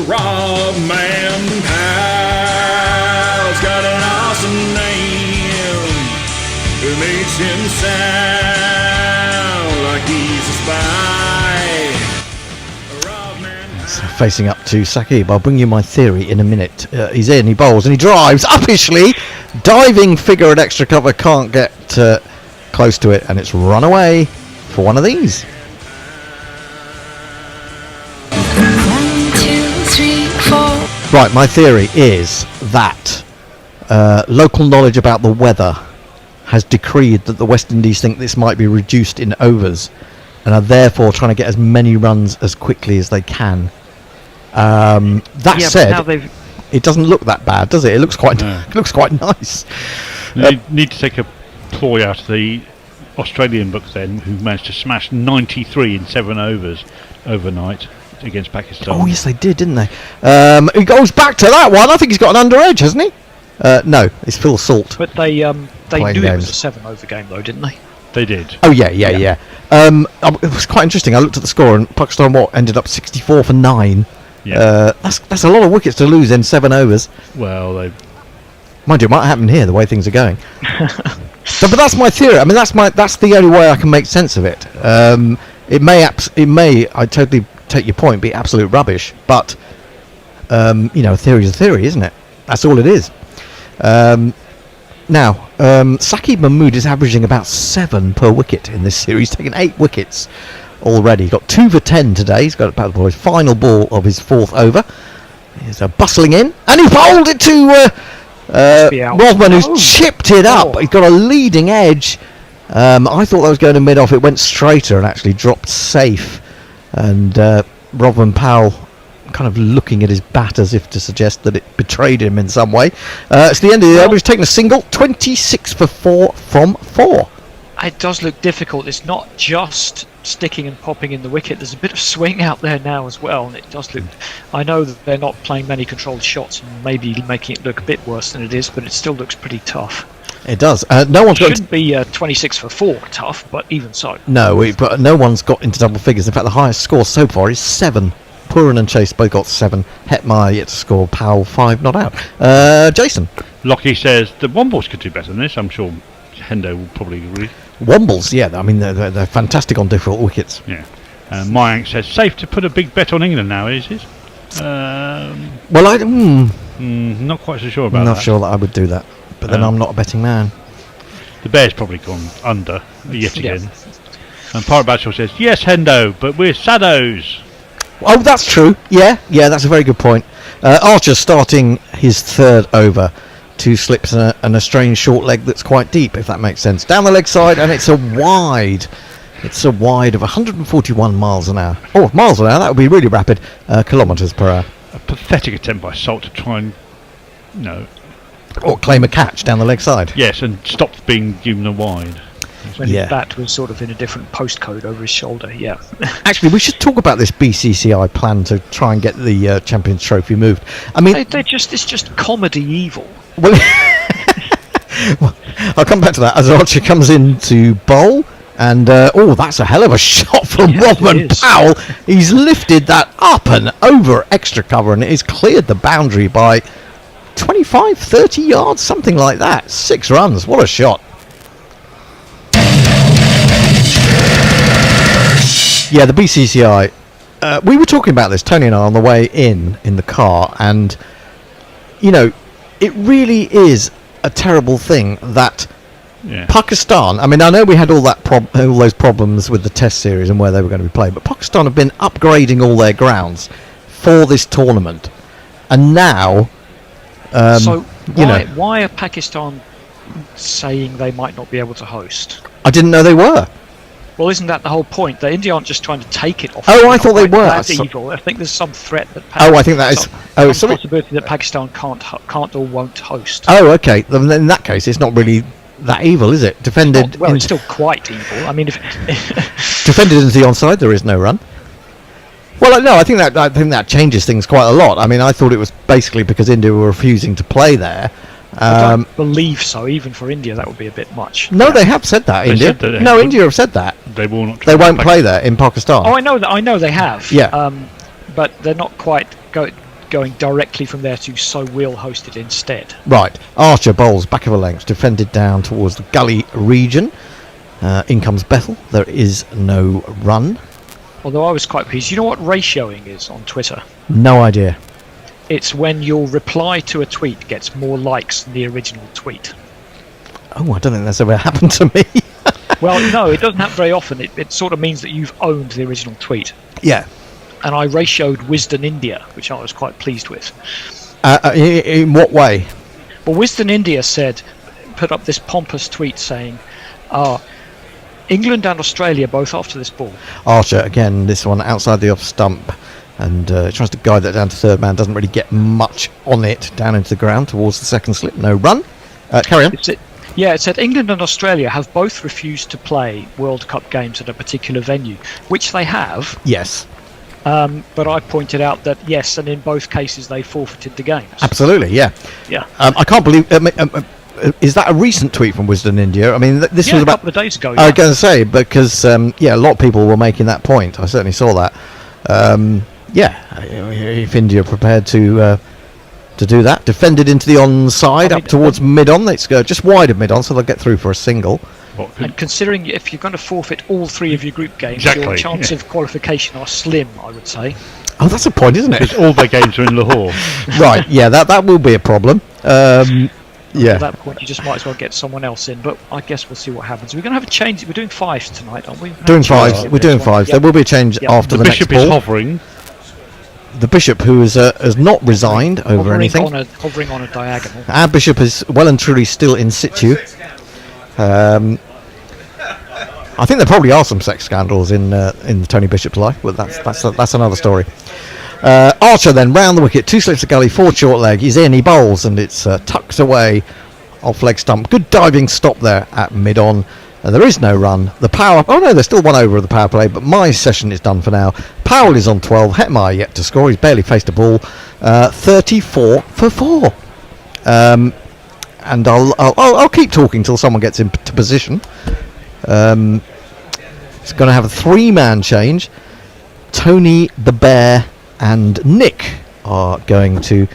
Rob Man Powell's got an awesome name. It makes him sound like he's a spy. Rob Man So facing up to Saqib, I'll bring you my theory in a minute. He's in, he bowls, and he drives uppishly. Diving figure at extra cover, can't get close to it, and it's run away for one of these. 1, 2, 3, 4. Right, my theory is that local knowledge about the weather has decreed that the West Indies think this might be reduced in overs and are therefore trying to get as many runs as quickly as they can. That said, it doesn't look that bad, does it? It looks quite nice. You need to take a ploy out of the Australian book then, who managed to smash 93 in 7 overs overnight against Pakistan. Oh yes, they did, didn't they? He goes back to that one. I think he's got an under edge, hasn't he? No, it's Phil Salt. But they knew Playing it games. was a 7-over game though, didn't they? They did. Oh yeah. It was quite interesting. I looked at the score, and Pakistan ended up 64 for 9. Yeah. That's a lot of wickets to lose in 7 overs. Well, Mind you, it might happen here the way things are going. But that's my theory. I mean, that's the only way I can make sense of it. It may. I totally take your point. Be absolute rubbish, but a theory is a theory, isn't it? That's all it is. Now, Saqib Mahmood is averaging about 7 per wicket in this series. He's taken 8 wickets already. Got 2 for 10 today. He's got about his final ball of his 4th over. He's bustling in, and he bowled it to Rodman, who's chipped it up. He's got a leading edge. I thought that was going to mid-off. It went straighter and actually dropped safe. And Rodman Powell kind of looking at his bat as if to suggest that it betrayed him in some way. It's the end of the over. He's taken a single, 26 for 4 from 4. It does look difficult. It's not just sticking and popping in the wicket. There's a bit of swing out there now as well, and it does look. I know that they're not playing many controlled shots and maybe making it look a bit worse than it is, but it still looks pretty tough. It does. No one's got. Shouldn't be 26 for 4 tough, but even so. No, but no one's got into double figures. In fact, the highest score so far is 7. Pooran and Chase both got 7. Hetmeyer yet to score. Powell 5 not out. Jason. Lockie says the Wombles could do better than this. I'm sure Hendo will probably agree. Wombles, yeah. I mean, they're fantastic on difficult wickets. Yeah. Mayank says safe to put a big bet on England now, is it? Well, not quite so sure about that. Not sure that I would do that. But then I'm not a betting man. The Bears probably gone under yet again. And Pirate Battle says, yes, Hendo, but we're saddos. Oh, that's true. Yeah, that's a very good point. Archer starting his 3rd over. 2 slips and a strange short leg that's quite deep, if that makes sense. Down the leg side, and it's a wide. It's a wide of 141 miles an hour. Oh, miles an hour, that would be really rapid. Kilometres per hour. A pathetic attempt by Salt to try and, or claim a catch down the leg side. Yes, and stop being given a wide. When his bat was sort of in a different postcode over his shoulder, yeah. Actually, we should talk about this BCCI plan to try and get the Champions Trophy moved. I mean, it's just comedy evil. Well, I'll come back to that as Archer comes in to bowl. And, that's a hell of a shot from Rodman Powell. He's lifted that up and over extra cover, and it has cleared the boundary by 25, 30 yards, something like that. 6 runs. What a shot. Yeah, the BCCI. We were talking about this, Tony and I, on the way in the car, and, it really is a terrible thing that Yeah. Pakistan. I mean, I know we had all those problems with the Test series and where they were going to be played, but Pakistan have been upgrading all their grounds for this tournament, and now, so why are Pakistan saying they might not be able to host? I didn't know they were. Well, isn't that the whole point? The India aren't just trying to take it off. Oh, I thought they were. That's evil. I think there's some threat that. I think that is. Some possibility that Pakistan can't or won't host. Oh, okay. Then in that case, it's not really that evil, is it? Defended. It's still quite evil. I mean, if defended into the onside, there is no run. Well, no, I think that changes things quite a lot. I mean, I thought it was basically because India were refusing to play there. I don't believe so. Even for India, that would be a bit much. No, they have said that. India. India have said that they will not. They won't play there in Pakistan. Oh, I know that. I know they have. Yeah. But they're not quite going directly from there to so we'll host it instead. Right. Archer bowls back of a length, defended down towards the gully region. In comes Bethel. There is no run. Although I was quite pleased. You know what ratioing is on Twitter? No idea. It's when your reply to a tweet gets more likes than the original tweet. Oh, I don't think that's ever happened to me. Well, no, it doesn't happen very often. It sort of means that you've owned the original tweet. Yeah. And I ratioed Wisdom India, which I was quite pleased with. In what way? Well, Wisdom India put up this pompous tweet saying, England and Australia both after this ball. Archer, again, this one outside the off stump. And tries to guide that down to third man. Doesn't really get much on it down into the ground towards the second slip. No run. Carry on. It said England and Australia have both refused to play World Cup games at a particular venue, which they have. Yes. But I pointed out that yes, and in both cases they forfeited the games. Absolutely, yeah. Yeah. I can't believe. Is that a recent tweet from Wisdom India? I mean, this was about a couple of days ago. I was going to say because a lot of people were making that point. I certainly saw that. If India are prepared to do that, defended into the onside up towards mid-on. It's just wide of mid-on, so they'll get through for a single. And considering if you're going to forfeit all three of your group games, your chance of qualification are slim, I would say. Oh, that's a point, isn't it? Because all their games are in Lahore. Right, yeah, that will be a problem. At that point, you just might as well get someone else in. But I guess we'll see what happens. We're going to have a change. We're doing fives tonight, aren't we? Doing fives. We're doing fives. There will be a change after the next ball. The bishop is hovering. The bishop, who has not resigned over anything. Hovering on a diagonal. Our bishop is well and truly still in situ. I think there probably are some sex scandals in Tony Bishop's life, but that's another story. Archer then round the wicket, 2 slips of gully, 4 short leg. He's in, he bowls, and it's tucked away off leg stump. Good diving stop there at mid-on. There is no run. The power... Oh no, there's still one over of the power play, but my session is done for now. Powell is on 12. Hetmeyer yet to score. He's barely faced a ball. 34 for 4. And I'll keep talking till someone gets into position. It's going to have a 3-man change. Tony, the Bear, and Nick are going to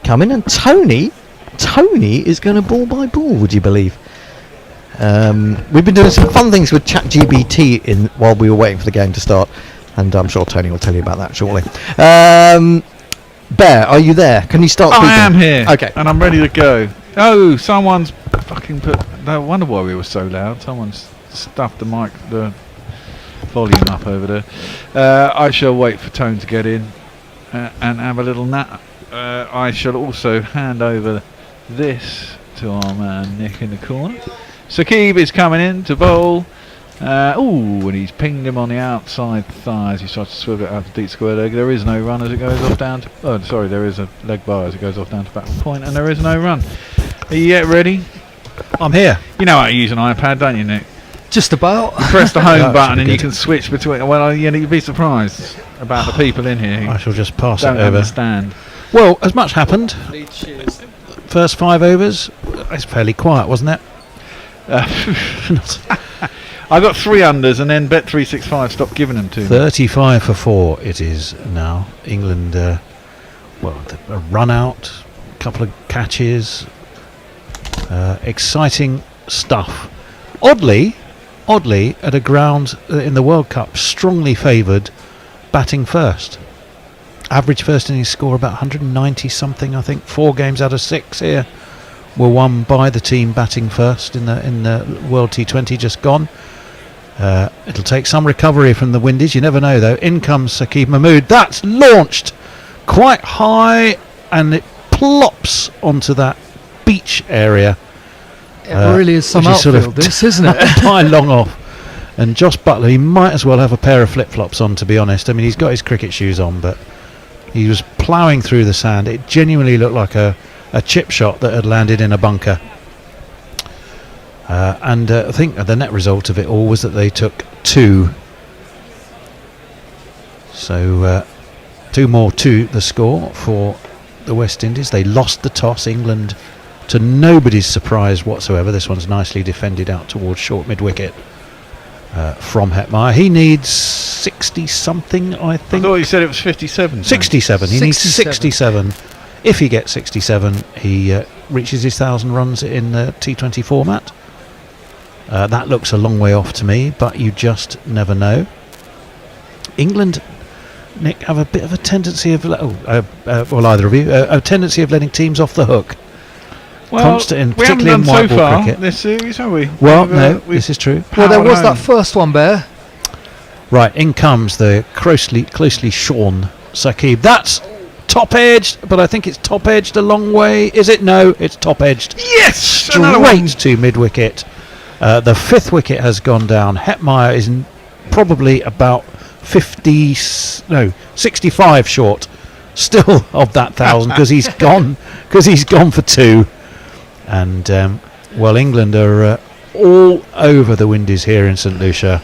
come in, and Tony is going to ball by ball. Would you believe? We've been doing some fun things with ChatGPT while we were waiting for the game to start, and I'm sure Tony will tell you about that shortly. Bear, are you there? Can you start speaking? I am here. Okay. And I'm ready to go. Oh, someone's fucking put... No wonder why we were so loud. Someone's stuffed the volume up over there. I shall wait for Tone to get in and have a little nap. I shall also hand over this to our man Nick in the corner. Saqib is coming in to bowl. And he's pinged him on the outside thigh as he starts to swivel it out to deep square leg. There is no run as it goes off down to... Oh, sorry, there is a leg bar as it goes off down to backward point, and there is no run. Are you yet ready? I'm here. You know how to use an iPad, don't you, Nick? Just about. You press the home button and you can switch between... Well, you'd be surprised about the people in here who I shall just pass don't it over. understand. Well, as much happened. First 5 overs, it's fairly quiet, wasn't it? I got 3 unders and then Bet365 stopped giving them to me. 35 for 4 it is now. England, a run out, a couple of catches, exciting stuff. Oddly, at a ground in the World Cup, strongly favoured batting first. Average first innings score about 190 something, I think. 4 games out of 6 here. were won by the team batting first in the World T20 just gone. It'll take some recovery from the Windies. You never know, though. In comes Saqib Mahmood. That's launched quite high, and it plops onto that beach area. It really is some which is outfield, this, isn't it? By long off. And Josh Butler, he might as well have a pair of flip-flops on, to be honest. I mean, he's got his cricket shoes on, but he was ploughing through the sand. It genuinely looked like a chip shot that had landed in a bunker. And I think the net result of it all was that they took 2. So 2 more to the score for the West Indies. They lost the toss. England, to nobody's surprise whatsoever. This one's nicely defended out towards short mid-wicket from Hetmeyer. He needs 60-something, I think. I thought you said it was 57. 67. He needs 67. If he gets 67, he reaches his 1,000 runs in the T20 format. That looks a long way off to me, but you just never know. England, Nick, have a bit of a tendency of, well, either of you, a tendency of letting teams off the hook. Well, we haven't done so far cricket. this series, have we? Well, no, this is true. Well, there was that first one, Bear. Right, in comes the closely shorn Saqib. That's top-edged, but I think it's top-edged a long way. Is it? No, it's top-edged. Yes! Straight to mid-wicket. The 5th wicket has gone down. Hetmeyer is probably about 65 short still of that 1,000 because he's gone for 2. And well, England are all over the Windies here in St Lucia,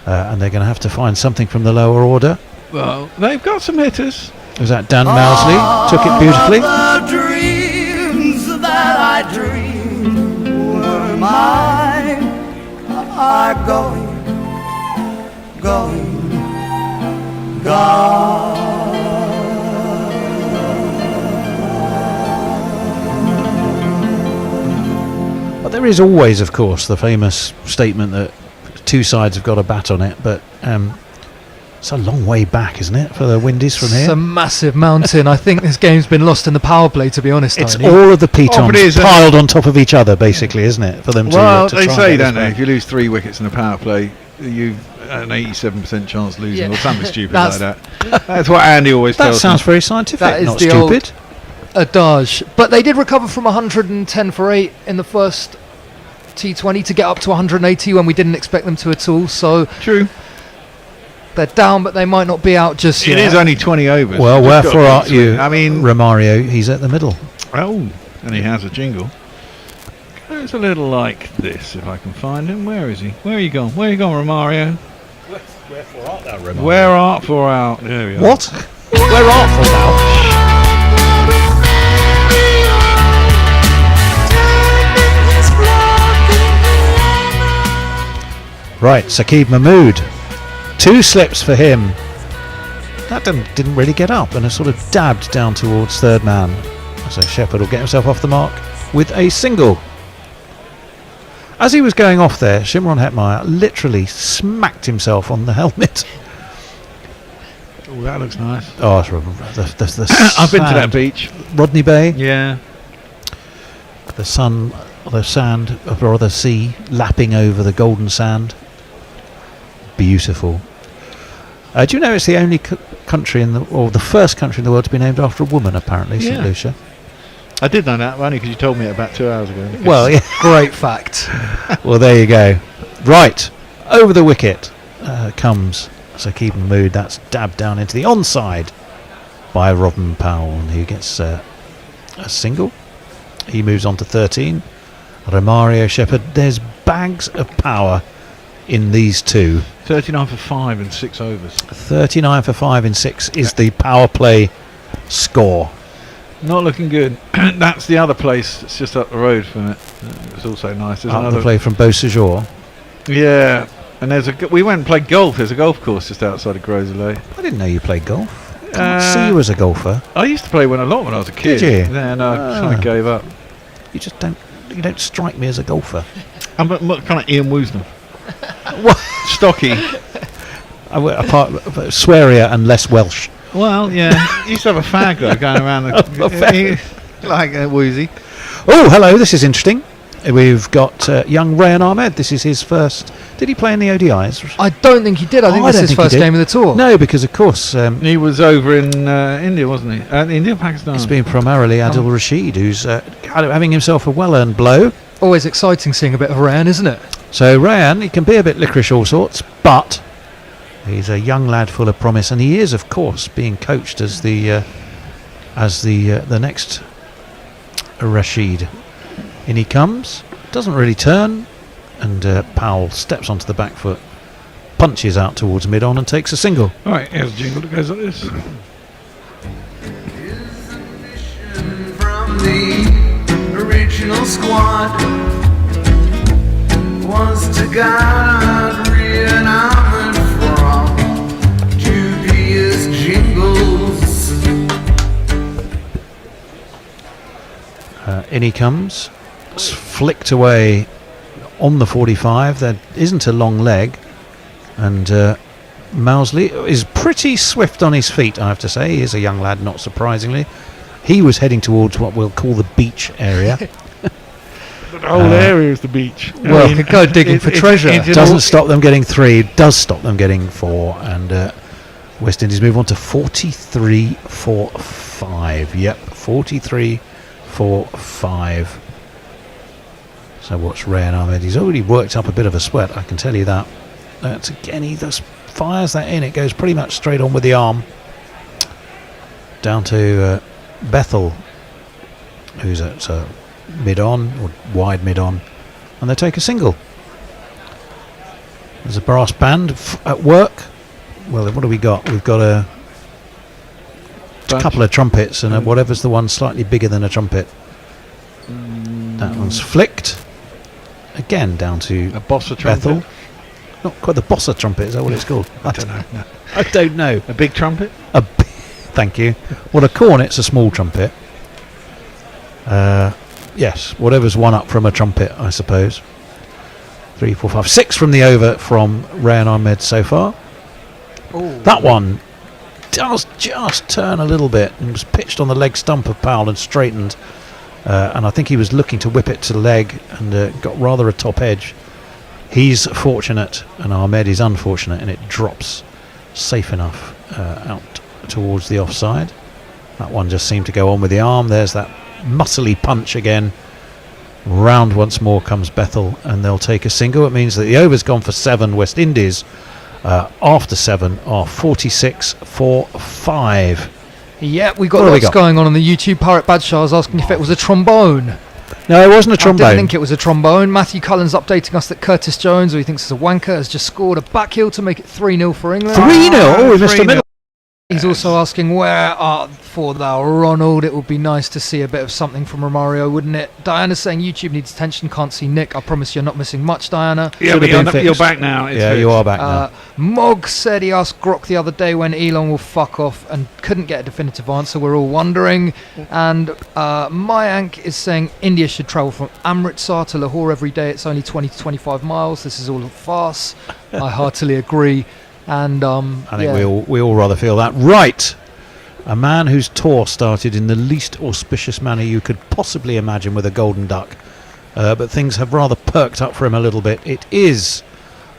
and they're going to have to find something from the lower order. Well, they've got some hitters. Was that Dan Mousley? Took it beautifully. The dreams that I dreamed were mine are going, gone. But there is always, of course, the famous statement that 2 sides have got a bat on it, but it's a long way back, isn't it, for the Windies from here? It's a massive mountain. I think this game's been lost in the power play, to be honest. It's Tony. all of the pitons piled on top of each other, basically, isn't it, for them to Well, to they try say, and get don't this they, back. if you lose 3 wickets in a power play, you've an 87% chance of losing, or something stupid like that. That's what Andy always tells me. That sounds very scientific, That is not the stupid. old adage. But they did recover from 110 for 8 in the first T20 to get up to 180 when we didn't expect them to at all. So true. They're down, but they might not be out just yet. It is only 20 overs. Well, wherefore art you? I mean, Romario, he's at the middle. Oh, and he has a jingle. Goes a little like this, if I can find him. Where is he? Where are you gone? Where are you gone, Romario? Wherefore art thou, Romario? Where art for out? There we are. What? Where art for thou? Right, Saqib Mahmood. 2 slips for him. That didn't really get up, and it sort of dabbed down towards third man. So Shepherd will get himself off the mark with a single. As he was going off there, Shimron Hetmeyer literally smacked himself on the helmet. Oh, that looks nice. Oh, it's the I've been to sand. that beach. Rodney Bay. Yeah. The sun, the sand, or the sea lapping over the golden sand. Beautiful. Do you know it's the only country or the first country in the world to be named after a woman, apparently, St Lucia? I did know that, only because you told me it about 2 hours ago. Well, yeah. Great fact. Well, there you go. Right, over the wicket comes Saqib Mahmood. That's dabbed down into the onside by Robin Powell, and he gets a single. He moves on to 13. Romario Shepherd. There's bags of power in these 2. 39 for 5 in 6 overs. 39 for 5 in 6 is the power play score. Not looking good. That's the other place. It's just up the road from it. It's also nice. There's Up another the play from Beau Séjour. Yeah, and we went and played golf. There's a golf course just outside of Gros. I didn't know you played golf. Can't see you as a golfer. I used to play a lot when I was a kid. Did you? Yeah, no, I kind of gave up. You just don't. You don't strike me as a golfer. I'm kind of Ian Woosnam. Stocky. Apart swearier and less Welsh. Well, yeah. He used to have a fag though going around like a woozy. Oh, hello, this is interesting. We've got young Rayan Ahmed. This is his first. Did he play in the ODIs? I don't think he did. I think this is his first game of the tour. No, because of course he was over in India, wasn't he? India, Pakistan. It's been primarily Adil Rashid, who's having himself a well-earned blow. Always exciting seeing a bit of Rayan, isn't it? So Rayan, he can be a bit licorice all sorts, but he's a young lad full of promise, and he is, of course, being coached as the next Rashid. In he comes, doesn't really turn, and Powell steps onto the back foot, punches out towards mid-on and takes a single. All right, here's a jingle that goes like this. From the original squad was to guard Rayan Ahmed from dubious jingles. In he comes, flicked away on the 45. There isn't a long leg, and Mousley is pretty swift on his feet, I have to say. He is a young lad, not surprisingly. He was heading towards what we'll call the beach area. The whole area is the beach. Well, you could go digging for treasure. Doesn't stop them getting 3, does stop them getting 4, and West Indies move on to 43-4-5. Yep, 43-4-5. So watch Rayan Ahmed. He's already worked up a bit of a sweat, I can tell you that. That's again, he just fires that in. It goes pretty much straight on with the arm. Down to Bethel, who's at mid-on, or wide mid-on, and they take a single. There's a brass band at work. Well, what do we got? We've got a couple of trumpets, and whatever's the one slightly bigger than a trumpet. That one's flicked. Again, down to a bossa Bethel. trumpet. Not quite the bossa trumpet, is that what it's called? I don't know. No. I don't know. A big trumpet? Thank you. Well, a cornet's a small trumpet. Yes, whatever's one up from a trumpet, I suppose. 3, 4, 5, 6 from the over from Rayan Ahmed so far. Ooh. That one does just turn a little bit and was pitched on the leg stump of Powell and straightened. And I think he was looking to whip it to leg and got rather a top edge. He's fortunate and Ahmed is unfortunate, and it drops safe enough out towards the offside. That one just seemed to go on with the arm. There's that muscly punch again. Round once more comes Bethel, and they'll take a single. It means that the over's gone for 7. West Indies after 7 are 46-4-5. Yeah, we got lots going on the YouTube. Pirate Badshaw was asking if it was a trombone. No, it wasn't a trombone. I didn't think it was a trombone. Matthew Cullen's updating us that Curtis Jones, who he thinks is a wanker, has just scored a back heel to make it 3-0 for England. 3-0? Oh, we missed a middle. He's also asking, where art for thou, Ronald? It would be nice to see a bit of something from Romario, wouldn't it? Diana's saying YouTube needs attention, can't see Nick. I promise you're not missing much, Diana. Yeah, but you're back now. Yeah, you are back now. Mog said he asked Grok the other day when Elon will fuck off and couldn't get a definitive answer. We're all wondering. And Mayank is saying India should travel from Amritsar to Lahore every day. It's only 20 to 25 miles. This is all a farce. I heartily agree. And I think we all rather feel that. Right, a man whose tour started in the least auspicious manner you could possibly imagine with a golden duck, but things have rather perked up for him a little bit. It is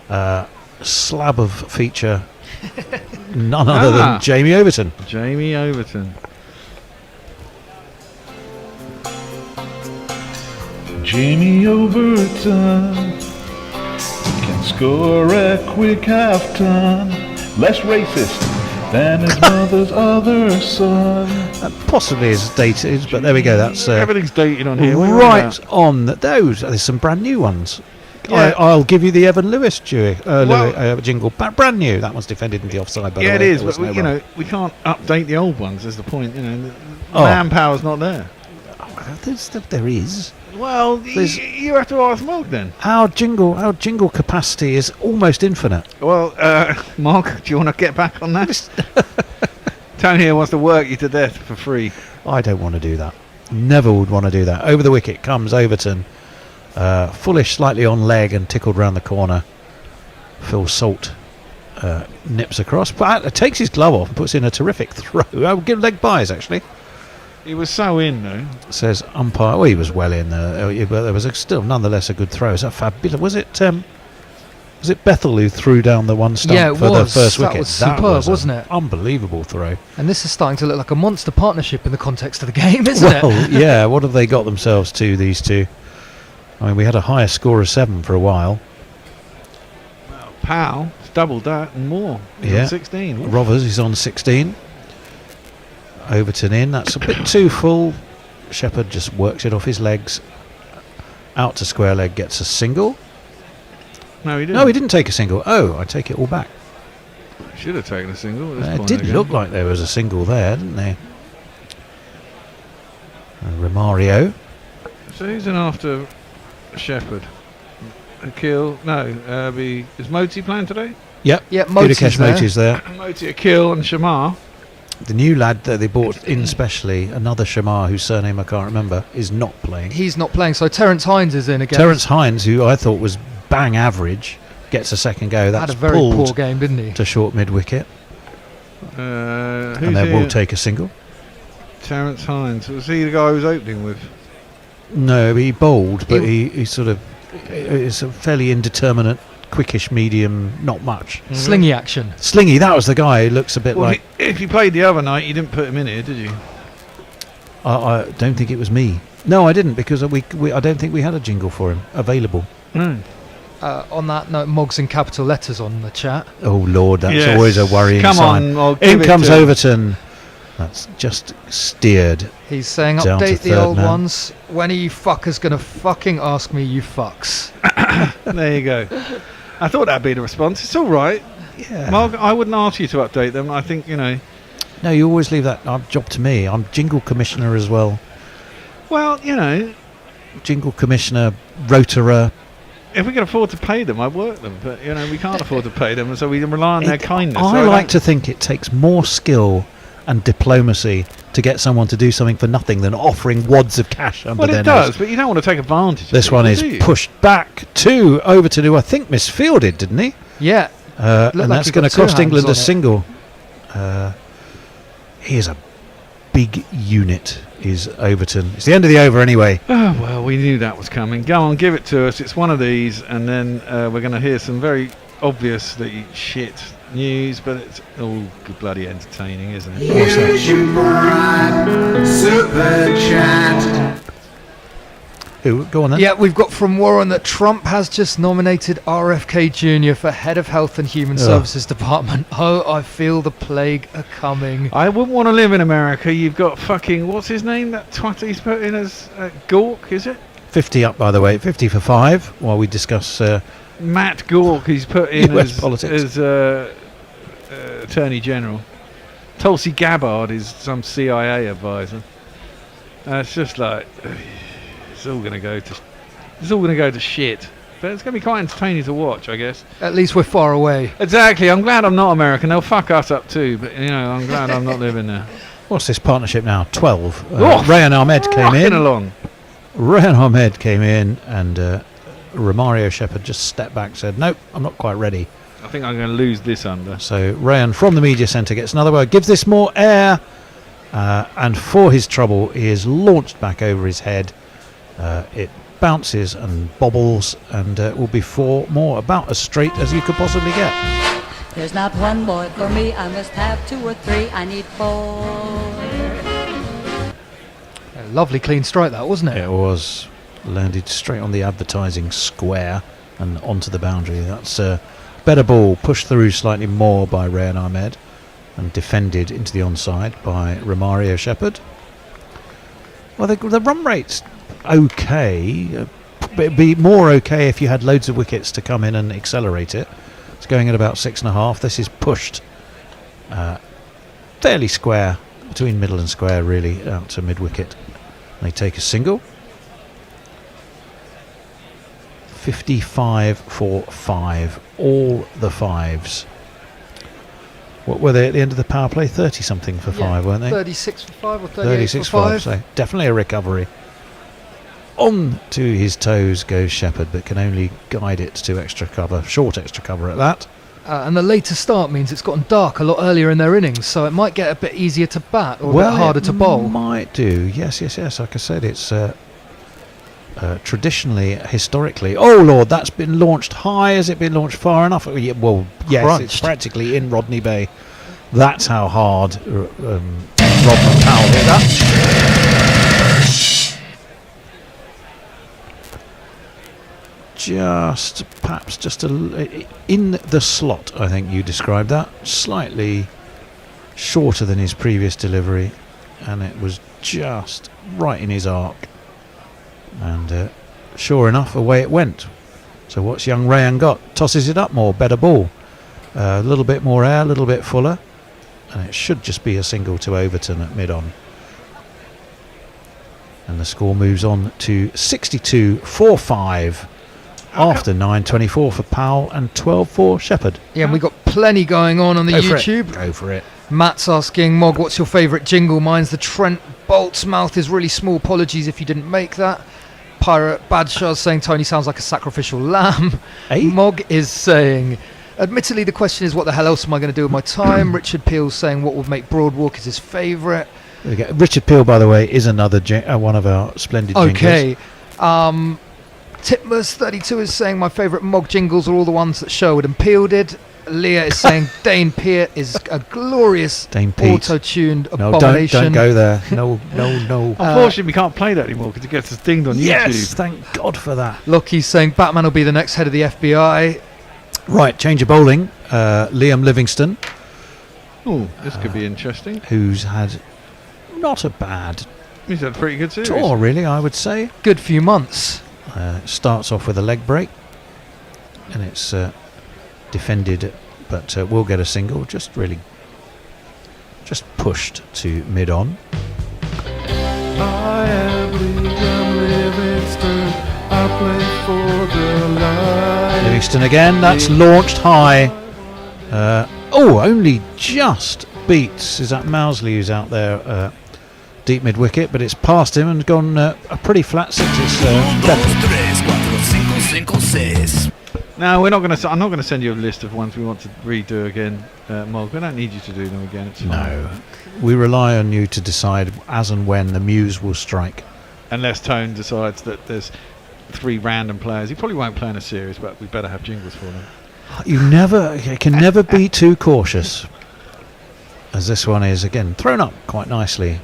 a slab of feature, none other than Jamie Overton. Jamie Overton. Jamie Overton can score a quick half-ton, less racist than his mother's other son. Possibly is dated, but there we go. That's everything's dated on here. Right on there's some brand new ones. Yeah. I'll give you the Evan Lewis jingle, brand new. That one's defended in the offside. By the way. It is, but we can't update the old ones. Is the point? Manpower's not there. There is. Well, you have to ask Mark then. Our jingle capacity is almost infinite. Well, Mark, do you want to get back on that? Tony here wants to work you to death for free. I don't want to do that. Never would want to do that. Over the wicket comes Overton. Fullish slightly on leg and tickled round the corner. Phil Salt nips across, but takes his glove off and puts in a terrific throw. I would give leg buys actually. He was so in though. Says umpire. Well, he was well in there, but there was still nonetheless a good throw. Is that fabulous? Was it Bethel who threw down the one stump Yeah, it for the was. first That wicket? was superb, wasn't it? Unbelievable throw. And this is starting to look like a monster partnership in the context of the game, isn't Well, it? yeah. What have they got themselves to, these two? I mean, we had a higher score of 7 for a while. Powell doubled that and more. He's on 16. Oof. Rovers is on 16. Overton in. That's a bit too full. Shepherd just works it off his legs. Out to square leg, gets a single. No, he didn't. No, he didn't take a single. Oh, I take it all back. Should have taken a single. At this It point did again. look like there was a single there, didn't they? Romario. So who's in after Shepherd? Akil? No, is Moti playing today? Yep. Yeah, Moti's Budakesh there. Moti's there. Moti, Akil, and Shamar. The new lad that they bought in specially, another Shamar whose surname I can't remember, is not playing. He's not playing, so Terence Hines is in again. Terence Hines, who I thought was bang average, gets a second go. Had That's a very pulled poor game, didn't he? to short mid wicket, Who's and then here? will take a single. Terence Hines. Was he the guy who was opening with? No, he bowled, but he sort of is a fairly indeterminate, quickish medium, not much. Slingy action. Slingy, that was the guy who looks a bit Well, like. if you played the other night, you didn't put him in here, did you? I don't think it was me. No, I didn't, because I don't think we had a jingle for him available. No. On that note, Moggs in capital letters on the chat. Oh Lord, that's Yes. always a worrying Come sign. on, Mog, In give it comes to him. Overton. That's just steered. He's saying, Down to update the third old man. ones. When are you fuckers going to fucking ask me, you fucks? There you go. I thought that'd be the response. It's all right. Yeah. Mark, I wouldn't ask you to update them. I think, No, you always leave that job to me. I'm jingle commissioner as well. Well, Jingle commissioner, rotorer. if we can afford to pay them, I'd work them. But, we can't afford to pay them, so we rely on their kindness. I like to think it takes more skill and diplomacy to get someone to do something for nothing than offering wads of cash under Well, their it does, nose. but you don't want to take advantage of This it, one do is you? pushed back to Overton, who I think misfielded, didn't he? Yeah. And like that's he going got to two cost hands England on a it. single. Here's a big unit, is Overton. It's the end of the over anyway. Oh, well, we knew that was coming. Go on, give it to us. It's one of these, and then we're going to hear some very obviously shit news, but it's all bloody entertaining, isn't it? Use your bright super chat. Who? Go on then. Yeah, we've got from Warren that Trump has just nominated RFK Jr. for head of Health and Human Services Department. Oh, I feel the plague a coming. I wouldn't want to live in America. You've got fucking, what's his name? That twat he's put in as Gork, is it? 50 up, by the way. 50 for 5, while we discuss... Matt Gork, he's put in US politics. as Attorney General. Tulsi Gabbard is some CIA advisor. It's just like... It's all going to go to shit. But it's going to be quite entertaining to watch, I guess. At least we're far away. Exactly. I'm glad I'm not American. They'll fuck us up too. But I'm glad I'm not living there. What's this partnership now? 12. Oh, Rayan Ahmed came in. Along. Rayan Ahmed came in, and Romario Shepherd just stepped back, said, "Nope, I'm not quite ready." I think I'm going to lose this under. So Rayan from the media centre gets another word, gives this more air, and for his trouble, he is launched back over his head. It bounces and bobbles, and will be 4 more, about as straight as you could possibly get. There's not one boy for me, I must have 2 or 3, I need 4. A lovely clean strike that, wasn't it? It was. Landed straight on the advertising square and onto the boundary. That's a better ball, pushed through slightly more by Rayan Ahmed and defended into the onside by Romario Shepherd. Well, the run rate's okay, but it'd be more okay if you had loads of wickets to come in and accelerate it. It's going at about 6.5. This is pushed fairly square, between middle and square really, out to mid-wicket. They take a single. 55 for 5, all the 5s. What were they at the end of the power play? 30 something for 5, weren't they? 36 for 5 or 38 36 for 5. So definitely a recovery. On to his toes goes Shepherd, but can only guide it to extra cover, short extra cover at that. And the later start means it's gotten dark a lot earlier in their innings, so it might get a bit easier to bat or a bit harder to bowl. Might do. Yes. Like I said, it's traditionally, historically. Oh Lord, that's been launched high. Has it been launched far enough? Well, yes, Crunched. it's practically in Rodney Bay. That's how hard Rodman Powell hit that. Perhaps just in the slot, I think you described that. Slightly shorter than his previous delivery, and it was just right in his arc. And sure enough, away it went. So what's young Rayan got? Tosses it up more, better ball. A little bit more air, a little bit fuller. And it should just be a single to Overton at mid-on. And the score moves on to 62-4-5 after 9:24 for Powell and 12 for Shepherd. Yeah, and we got plenty going on the YouTube. Go for it. Matt's asking, Mog, what's your favourite jingle? Mine's the Trent Bolt's mouth is really small. Apologies if you didn't make that. Pirate Badshah's saying Tony sounds like a sacrificial lamb. Mog is saying, admittedly, the question is what the hell else am I going to do with my time? Richard Peel's saying what would make Broadwalk is his favourite. There we go. Richard Peel, by the way, is another one of our splendid jingles. Okay. Titmus32 is saying my favourite Mog jingles are all the ones that Sherwood and Peel did. Leah is saying Dane Peart is a glorious auto-tuned abomination. Don't go there. No. Unfortunately, we can't play that anymore because it gets us dinged on YouTube. Yes, thank God for that. Lockie's saying Batman will be the next head of the FBI. Right, change of bowling. Liam Livingston. Oh, this could be interesting. Who's had not a bad He's had a pretty good series. tour, really, I would say. Good few months. Starts off with a leg break, and it's defended, but will get a single. Just pushed to mid-on. I am Liam Livingston. I play for the Lions. Livingston again. That's launched high. Only just beats. Is that Mousley who's out there? Deep mid wicket, but it's past him and gone a pretty flat six. It's No, we're not going to. I'm not going to send you a list of ones we want to redo again, Mog. We don't need you to do them again. It's fine. No, we rely on you to decide as and when the muse will strike. Unless Tone decides that there's 3 random players. He probably won't play in a series, but we better have jingles for them. You can never be too cautious, as this one is again thrown up quite nicely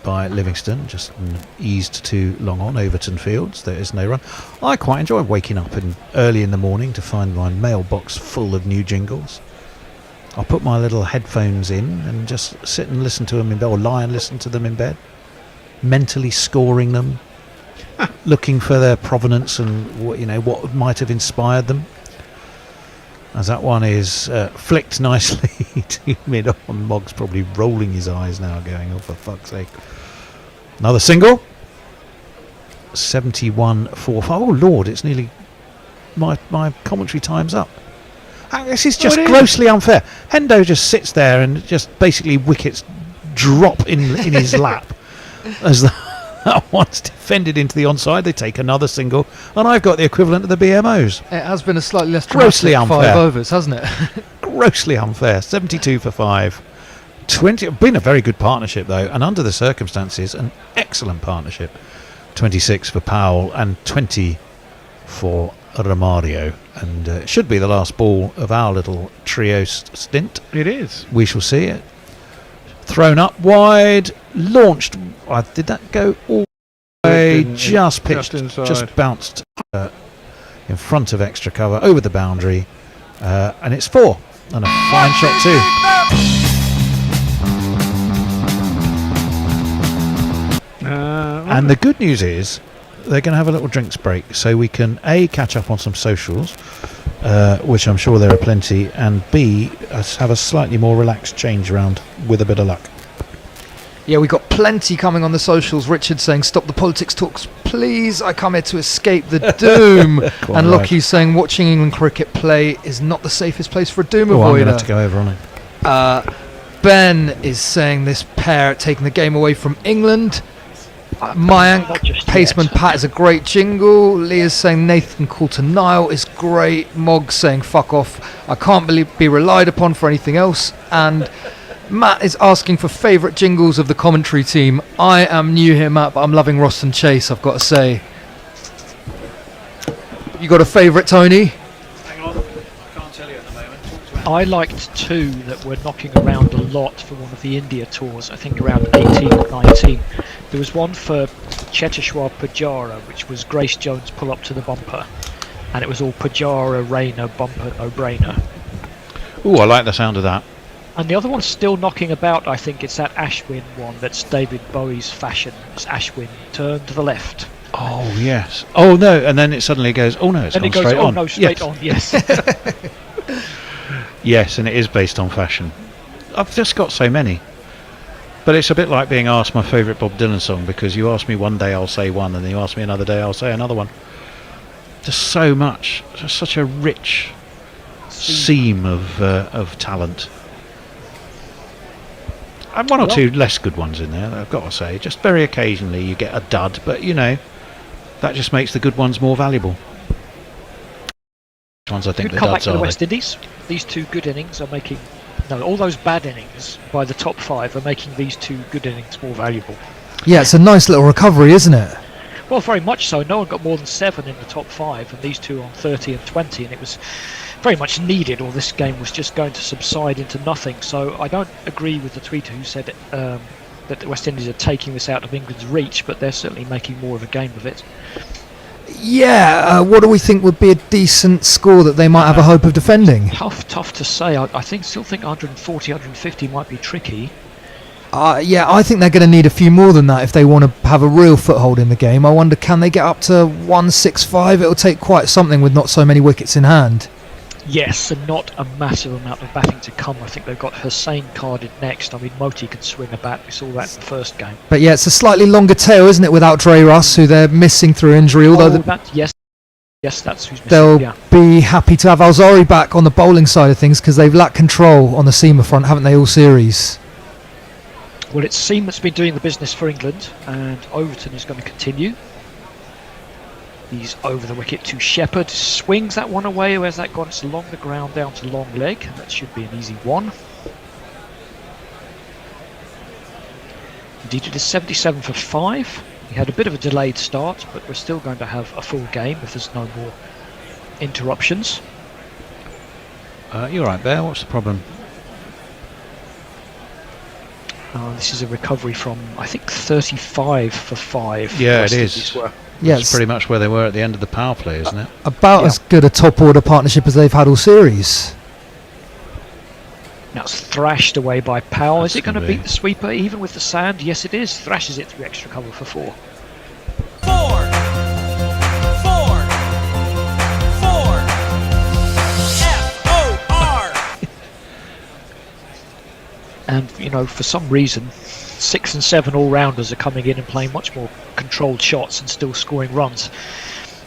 by Livingston, just eased too long on Overton Fields. There is no run. I quite enjoy waking up early in the morning to find my mailbox full of new jingles. I'll put my little headphones in and just sit and listen to them in bed, or lie and listen to them in bed, mentally scoring them, looking for their provenance and what might have inspired them. As that one is flicked nicely to mid-on. Mog's probably rolling his eyes now, going, oh, for fuck's sake. Another single. 71-4. Oh, Lord, it's nearly... My commentary time's up. This is just grossly unfair. Hendo just sits there and just basically wickets drop in his lap. As that one's defended into the onside, they take another single, and I've got the equivalent of the BMOs. It has been a slightly less grossly unfair. 5 overs, hasn't it? Grossly unfair. 72 for 5. 20. Been a very good partnership though, and under the circumstances, an excellent partnership. 26 for Powell and 20 for Romario, and it should be the last ball of our little trio stint. It is. We shall see it. Thrown up wide, launched. Did that go all the way? Just pitched, just bounced in front of extra cover over the boundary, and it's 4, and a fine shot too. And the good news is they're going to have a little drinks break, so we can A, catch up on some socials, which I'm sure there are plenty, and B, have a slightly more relaxed change round with a bit of luck. Yeah, we got plenty coming on the socials. Richard saying, stop the politics talks, please. I come here to escape the doom. And Lockie's saying, watching England cricket play is not the safest place for a doom avoider. I'm going to have to go over on it. Ben is saying this pair taking the game away from England. Mayank, Not just Paceman yet. Pat is a great jingle. Leah's saying Nathan Coulter Nile is great. Mog's saying fuck off. I can't be relied upon for anything else. And Matt is asking for favourite jingles of the commentary team. I am new here, Matt, but I'm loving Ross and Chase, I've got to say. You got a favourite, Tony? Hang on, I can't tell you at the moment. I liked two that were knocking around a lot for one of the India tours, I think around 18 or 19. There was one for Cheteshwar Pujara, which was Grace Jones pull up to the bumper. And it was all Pujara, Rayner, bumper, no-brainer. Ooh, I like the sound of that. And the other one's still knocking about, I think it's that Ashwin one that's David Bowie's fashion. It's Ashwin, turn to the left. Oh, yes. Oh, no, and then it suddenly goes, oh, no, it's And gone it goes, straight oh on. no, straight Yes. on, yes. Yes, and it is based on fashion. I've just got so many. But it's a bit like being asked my favourite Bob Dylan song, because you ask me one day I'll say one, and then you ask me another day I'll say another one. Just so much, just such a rich seam of talent. And one or two less good ones in there, I've got to say. Just very occasionally you get a dud, but you know, that just makes the good ones more valuable. Ones I think Good the comeback duds to the are. West Indies. These two good innings are making... No, all those bad innings by the top five are making these two good innings more valuable. Yeah, it's a nice little recovery, isn't it? Well, very much so. No one got more than 7 in the top 5, and these two on 30 and 20, and it was very much needed, or this game was just going to subside into nothing. So I don't agree with the tweeter who said that the West Indies are taking this out of England's reach, but they're certainly making more of a game of it. Yeah, what do we think would be a decent score that they might have a hope of defending? Tough to say. I still think 140, 150 might be tricky. Yeah, I think they're going to need a few more than that if they want to have a real foothold in the game. I wonder, can they get up to 165? It'll take quite something with not so many wickets in hand. Yes, and not a massive amount of batting to come. I think they've got Hussain carded next. I mean, Moti can swing a bat. We saw that in the first game. But yeah, it's a slightly longer tail, isn't it, without Dre Russ, who they're missing through injury. Although yes, that's who's missing. they'll Yeah. be happy to have Alzari back on the bowling side of things because they've lacked control on the seamer front, haven't they, all series? Well, it's Seam that's been doing the business for England, and Overton is going to continue. He's over the wicket to Shepherd, swings that one away. Where's that gone? It's along the ground down to long leg. That should be an easy one. Indeed, it is 77 for 5. He had a bit of a delayed start, but we're still going to have a full game if there's no more interruptions. You're right there, what's the problem? This is a recovery from, I think, 35 for 5. Yeah, West it Indies is. were. Yeah, It's pretty much where they were at the end of the power play, isn't it? About as good a top order partnership as they've had all series. Now it's thrashed away by Powell. That's Is it going to gonna be- beat the sweeper even with the sand? Yes, it is. Thrashes it through extra cover for 4. And, you know, for some reason, 6 and 7 all-rounders are coming in and playing much more controlled shots and still scoring runs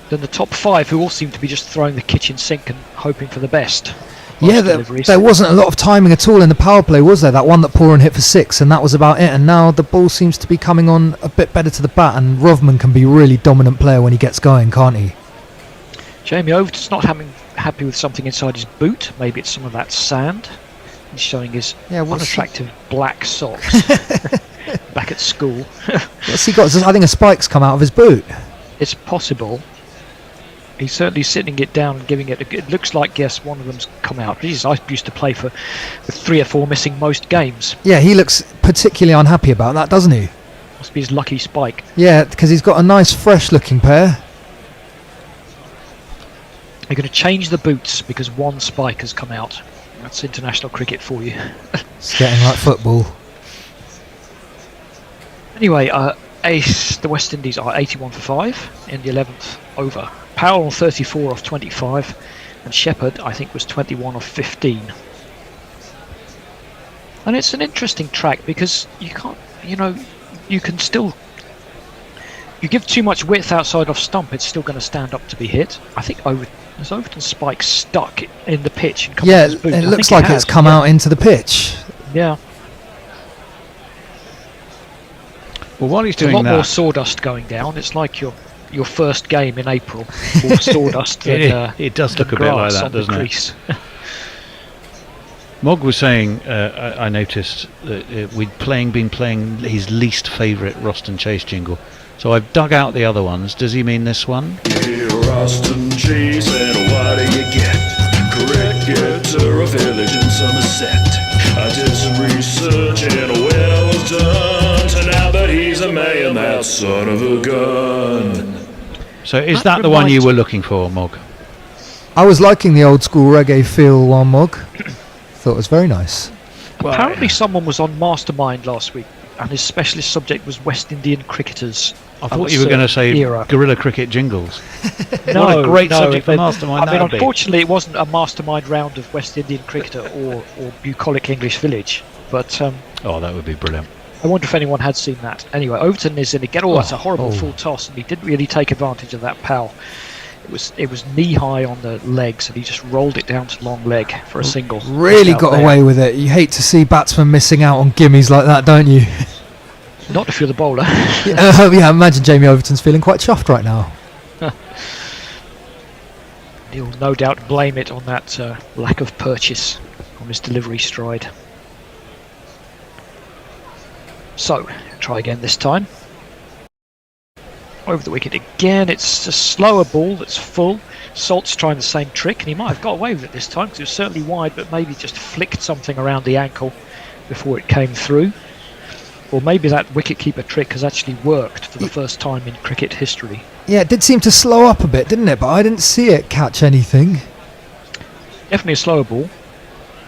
than the top 5, who all seem to be just throwing the kitchen sink and hoping for the best. Yeah, there wasn't a lot of timing at all in the power play, was there? That one that Pooran hit for 6, and that was about it. And now the ball seems to be coming on a bit better to the bat, and Rovman can be a really dominant player when he gets going, can't he? Jamie Overton's not happy with something inside his boot. Maybe it's some of that sand. He's showing his unattractive black socks back at school. What's he got? I think a spike's come out of his boot. It's possible. He's certainly sitting it down and giving it it looks like, yes, one of them's come out. Jesus, I used to play with 3 or 4 missing most games. Yeah, he looks particularly unhappy about that, doesn't he? Must be his lucky spike. Yeah, because he's got a nice fresh looking pair. They're going to change the boots because one spike has come out. That's international cricket for you. It's getting like football. Anyway, the West Indies are 81 for 5 in the 11th over. Powell on 34 off 25, and Shepherd, I think, was 21 off 15. And it's an interesting track because you can't, you know, you can still, you give too much width outside off stump, it's still going to stand up to be hit. I think Overton's spike stuck in the pitch and come Yeah, off his boot. it I looks think like it's come out into the pitch. Yeah. Well, while he's There's a doing lot more that, sawdust going down. It's like your first game in April. More sawdust than it does look a than bit like grass that, on the doesn't it? crease. Mog was saying, I noticed that we'd been playing his least favourite Roston Chase jingle. So I've dug out the other ones. Does he mean this one? Hey, Roston Chase, and what do you get? Cricketer, a village in Somerset. I did some research and well was done. So now that he's a man, that son of a gun. So is that the one you were looking for, Mog? I was liking the old school reggae feel one, Mog. Thought it was very nice. Apparently someone was on Mastermind last week and his specialist subject was West Indian cricketers. I thought you were going to say guerrilla cricket jingles. No, what a great no, subject for Mastermind. I mean, unfortunately, it wasn't a Mastermind round of West Indian cricketer or bucolic English village. But oh, that would be brilliant. I wonder if anyone had seen that. Anyway, Overton is in again. Oh, that's a horrible full toss, and he didn't really take advantage of that pow. It was knee high on the legs, and he just rolled it down to long leg for a single. Really got away with it. You hate to see batsmen missing out on gimmies like that, don't you? Not if you're the bowler. Yeah, imagine Jamie Overton's feeling quite chuffed right now. He'll no doubt blame it on that lack of purchase on his delivery stride. So, try again this time. Over the wicket again. It's a slower ball that's full. Salt's trying the same trick, and he might have got away with it this time because it was certainly wide, but maybe just flicked something around the ankle before it came through. Or maybe that wicketkeeper trick has actually worked for the first time in cricket history. Yeah, it did seem to slow up a bit, didn't it? But I didn't see it catch anything. Definitely a slower ball.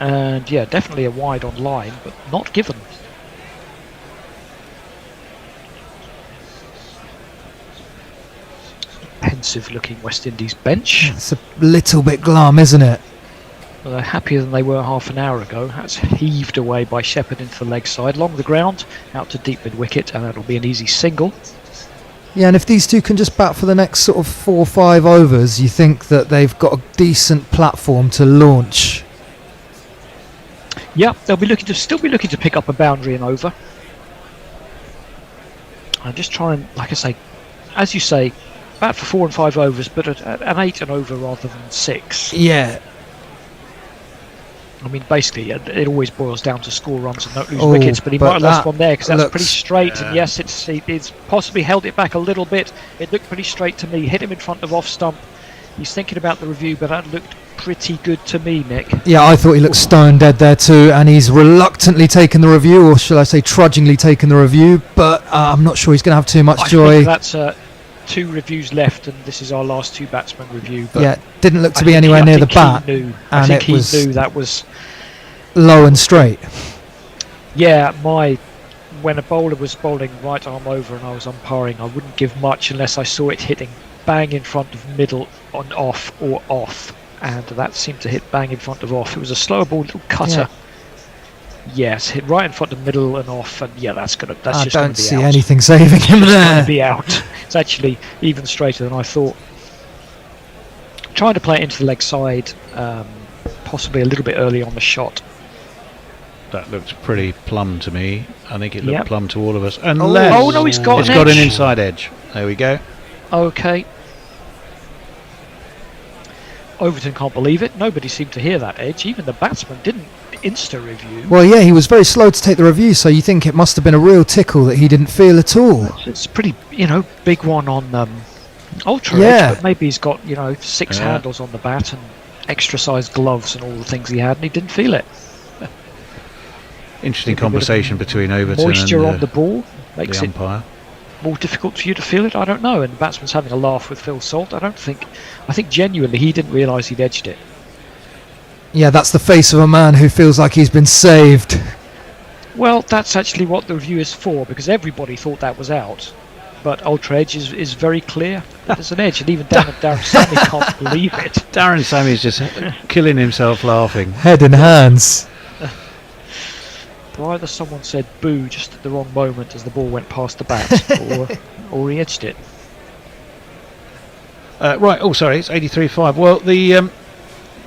And yeah, definitely a wide on line, but not given. Pensive looking West Indies bench. It's a little bit glum, isn't it? Well, they're happier than they were half an hour ago. That's heaved away by Shepherd into the leg side, along the ground, out to deep mid wicket, and that'll be an easy single. Yeah, and if these two can just bat for the next sort of 4 or 5 overs, you think that they've got a decent platform to launch. Yeah, they'll be still be looking to pick up a boundary and over. I'm just trying, like I say, as you say, bat for 4 and 5 overs, but at an 8 and over rather than 6. Yeah. I mean, basically, it always boils down to score runs and not lose wickets, but he might have lost one there because that's pretty straight. And yes, it's possibly held it back a little bit. It looked pretty straight to me. Hit him in front of off stump. He's thinking about the review, but that looked pretty good to me, Nick. Yeah, I thought he looked stone dead there too, and he's reluctantly taken the review, or shall I say trudgingly taken the review, but I'm not sure he's going to have too much joy. I think that's 2 reviews left, and this is our last 2 batsman review. But yeah, didn't look to be anywhere near the bat, I think he knew that was low and straight. Yeah, when a bowler was bowling right arm over and I was umpiring, I wouldn't give much unless I saw it hitting bang in front of middle on off or off, and that seemed to hit bang in front of off. It was a slower ball, little cutter. Yes, hit right in front of middle and off, and yeah, that's just going to be out. I don't see anything saving him there. It's going to be out. It's actually even straighter than I thought. Trying to play it into the leg side, possibly a little bit early on the shot. That looked pretty plumb to me. I think it looked plumb to all of us. Unless no, he's got an inside edge. There we go. Okay. Overton can't believe it. Nobody seemed to hear that edge. Even the batsman didn't insta-review. Well, yeah, he was very slow to take the review, so you think it must have been a real tickle that he didn't feel at all. It's a pretty, big one on ultra edge, but maybe he's got, 6 handles on the bat and extra-sized gloves and all the things he had, and he didn't feel it. Interesting conversation between Overton moisture and on the ball makes the umpire. More difficult for you to feel it. I don't know. And the batsman's having a laugh with Phil Salt. I think genuinely he didn't realise he'd edged it. Yeah, that's the face of a man who feels like he's been saved. Well, that's actually what the review is for, because everybody thought that was out. But ultra edge is very clear. There's an edge, and even Darren Sammy can't believe it. Darren Sammy's just killing himself laughing. Head in hands. Either someone said boo just at the wrong moment as the ball went past the bat, or he edged it. Right, sorry, it's 83.5. Well, the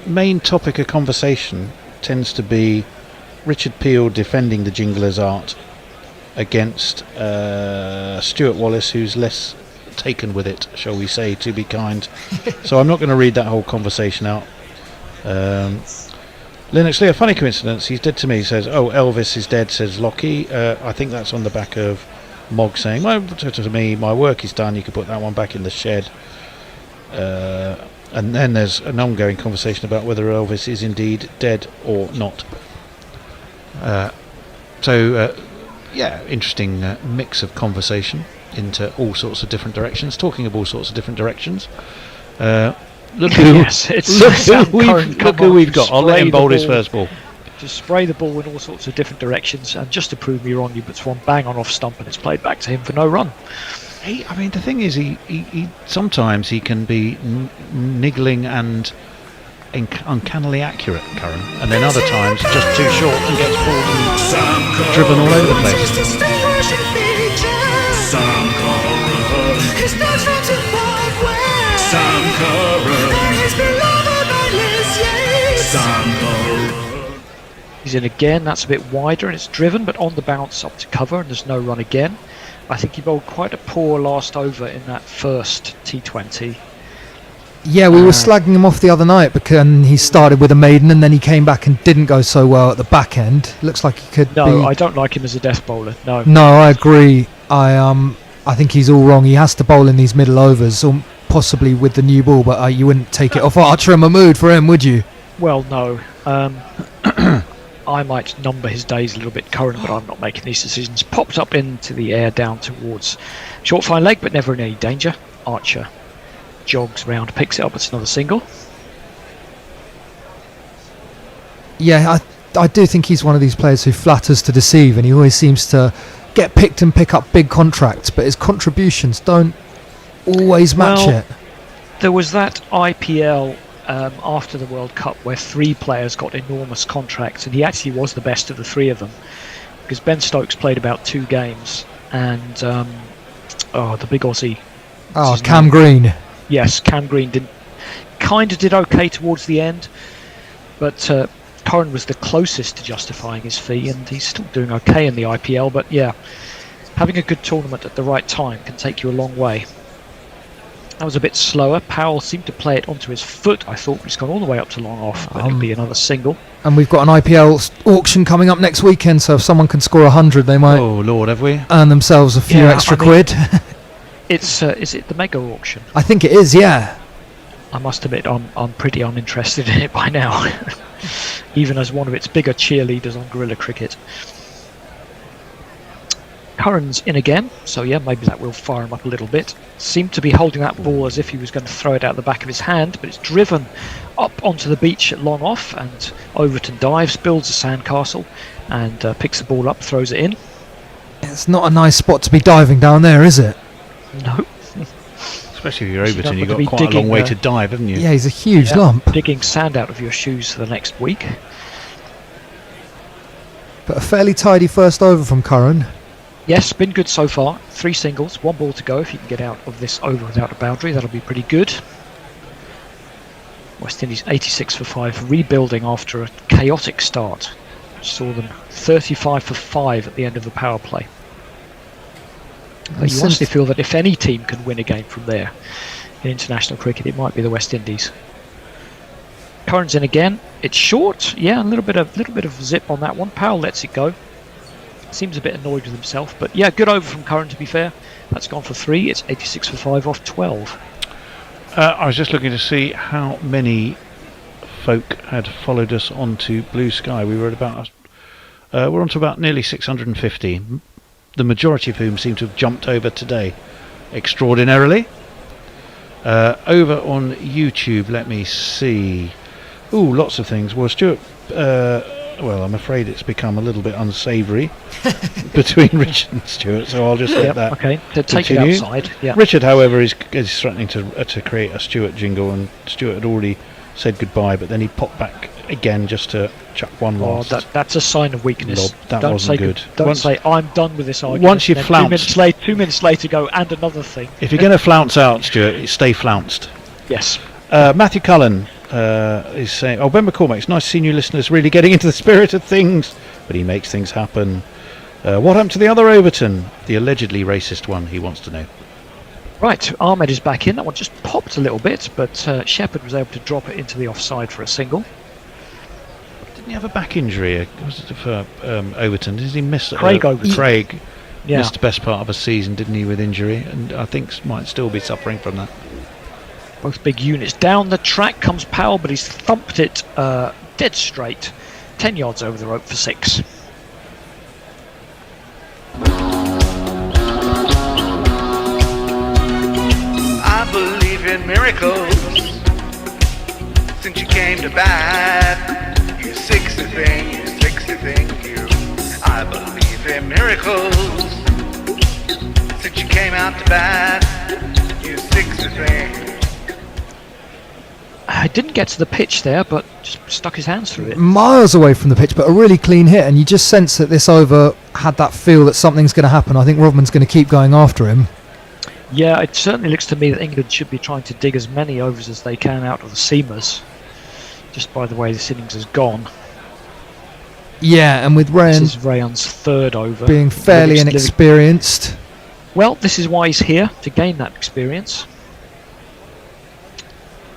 main topic of conversation tends to be Richard Peel defending the jingler's art against Stuart Wallace, who's less taken with it, shall we say, to be kind. So I'm not going to read that whole conversation out. Linux Lee, a funny coincidence, he's dead to me. He says, oh, Elvis is dead, says Lockie. I think that's on the back of Mog saying, well, to me, my work is done, you could put that one back in the shed. And then there's an ongoing conversation about whether Elvis is indeed dead or not. Yeah, interesting mix of conversation into all sorts of different directions. Talking of all sorts of different directions, look who we've got. I'll let him bowl his first ball. Just spray the ball in all sorts of different directions, and just to prove me wrong, you put one bang on off stump, and it's played back to him for no run. I mean, the thing is, he sometimes he can be niggling and uncannily accurate, Curran, and then other times just too short and gets pulled and driven all over the place. He's in again, that's a bit wider and it's driven, but on the bounce up to cover, and there's no run again. I think he bowled quite a poor last over in that first T20. Yeah, we were slagging him off the other night because he started with a maiden and then he came back and didn't go so well at the back end. Looks like he could be... No, I don't like him as a death bowler, no. No, I agree. I think he's all wrong. He has to bowl in these middle overs, or possibly with the new ball, but you wouldn't take it off Archer and Mahmood for him, would you? Well, no. I might number his days a little bit current, but I'm not making these decisions. Popped up into the air down towards short fine leg, but never in any danger. Archer jogs round, picks it up, it's another single. Yeah, I do think he's one of these players who flatters to deceive, and he always seems to get picked and pick up big contracts, but his contributions don't always match it. There was that IPL after the World Cup where 3 players got enormous contracts, and he actually was the best of the 3 of them, because Ben Stokes played about 2 games, and the big Aussie, Cam Green. Yes, Cam Green did okay towards the end, but Corrin was the closest to justifying his fee, and he's still doing okay in the IPL. But yeah, having a good tournament at the right time can take you a long way. That was a bit slower. Powell seemed to play it onto his foot, I thought, but he's gone all the way up to long off, but it'll be another single. And we've got an IPL auction coming up next weekend, so if someone can score 100, they might have we earn themselves a few extra quid. It's is it the mega auction? I think it is, yeah. I must admit, I'm pretty uninterested in it by now, even as one of its bigger cheerleaders on Guerrilla Cricket. Curran's in again, so yeah, maybe that will fire him up a little bit. Seemed to be holding that ball as if he was going to throw it out the back of his hand, but it's driven up onto the beach at long off, and Overton dives, builds a sandcastle, and picks the ball up, throws it in. It's not a nice spot to be diving down there, is it? No. Especially if you're Overton, you've got quite a long way to dive, haven't you? Yeah, he's a huge lump. Digging sand out of your shoes for the next week. But a fairly tidy first over from Curran. Yes, been good so far. 3 singles, 1 ball to go. If you can get out of this over without a boundary, that'll be pretty good. West Indies 86 for 5, rebuilding after a chaotic start, which saw them 35 for 5 at the end of the power play. But you honestly feel that if any team can win a game from there in international cricket, it might be the West Indies. Curran's in again. It's short, yeah, a little bit of zip on that one. Powell lets it go. Seems a bit annoyed with himself, but yeah, good over from Curran, to be fair. That's gone for 3. It's 86 for 5 off 12. I was just looking to see how many folk had followed us onto Blue Sky. We're on to about nearly 650. The majority of whom seem to have jumped over today, extraordinarily. Over on YouTube, let me see. Ooh, lots of things. Well, Stuart. Well, I'm afraid it's become a little bit unsavoury between Richard and Stuart, so I'll just let that okay, so take continue. it outside. Yeah. Richard, however, is threatening to create a Stuart jingle, and Stuart had already said goodbye, but then he popped back again just to chuck one last. That's a sign of weakness. That wasn't good. Don't say I'm done with this argument. Once you flounce, 2 minutes later, go and another thing. If you're going to flounce out, Stuart, stay flounced. Yes. Matthew Cullen is saying, Ben McCormack, it's nice to see new listeners really getting into the spirit of things, but he makes things happen. What happened to the other Overton? The allegedly racist one, he wants to know. Right, Ahmed is back in. That one just popped a little bit, but Shepherd was able to drop it into the offside for a single. Didn't he have a back injury? Was it for Overton? Did he miss Craig Overton? Craig Yeah. missed the best part of a season, didn't he, with injury? And I think might still be suffering from that. Both big units. Down the track comes Powell, but he's thumped it dead straight. 10 yards over the rope for 6. I believe in miracles. Since you came to bat, you 60 thing, you 60 thing, you. I believe in miracles. Since you came out to bat, you 60 thing. I didn't get to the pitch there, but just stuck his hands through it. Miles away from the pitch, but a really clean hit, and you just sense that this over had that feel that something's going to happen. I think Rodman's going to keep going after him. Yeah, it certainly looks to me that England should be trying to dig as many overs as they can out of the seamers, just by the way this innings has gone. Yeah, and with Rayan This is Rayan's 3rd over. being fairly inexperienced. Well, this is why he's here, to gain that experience.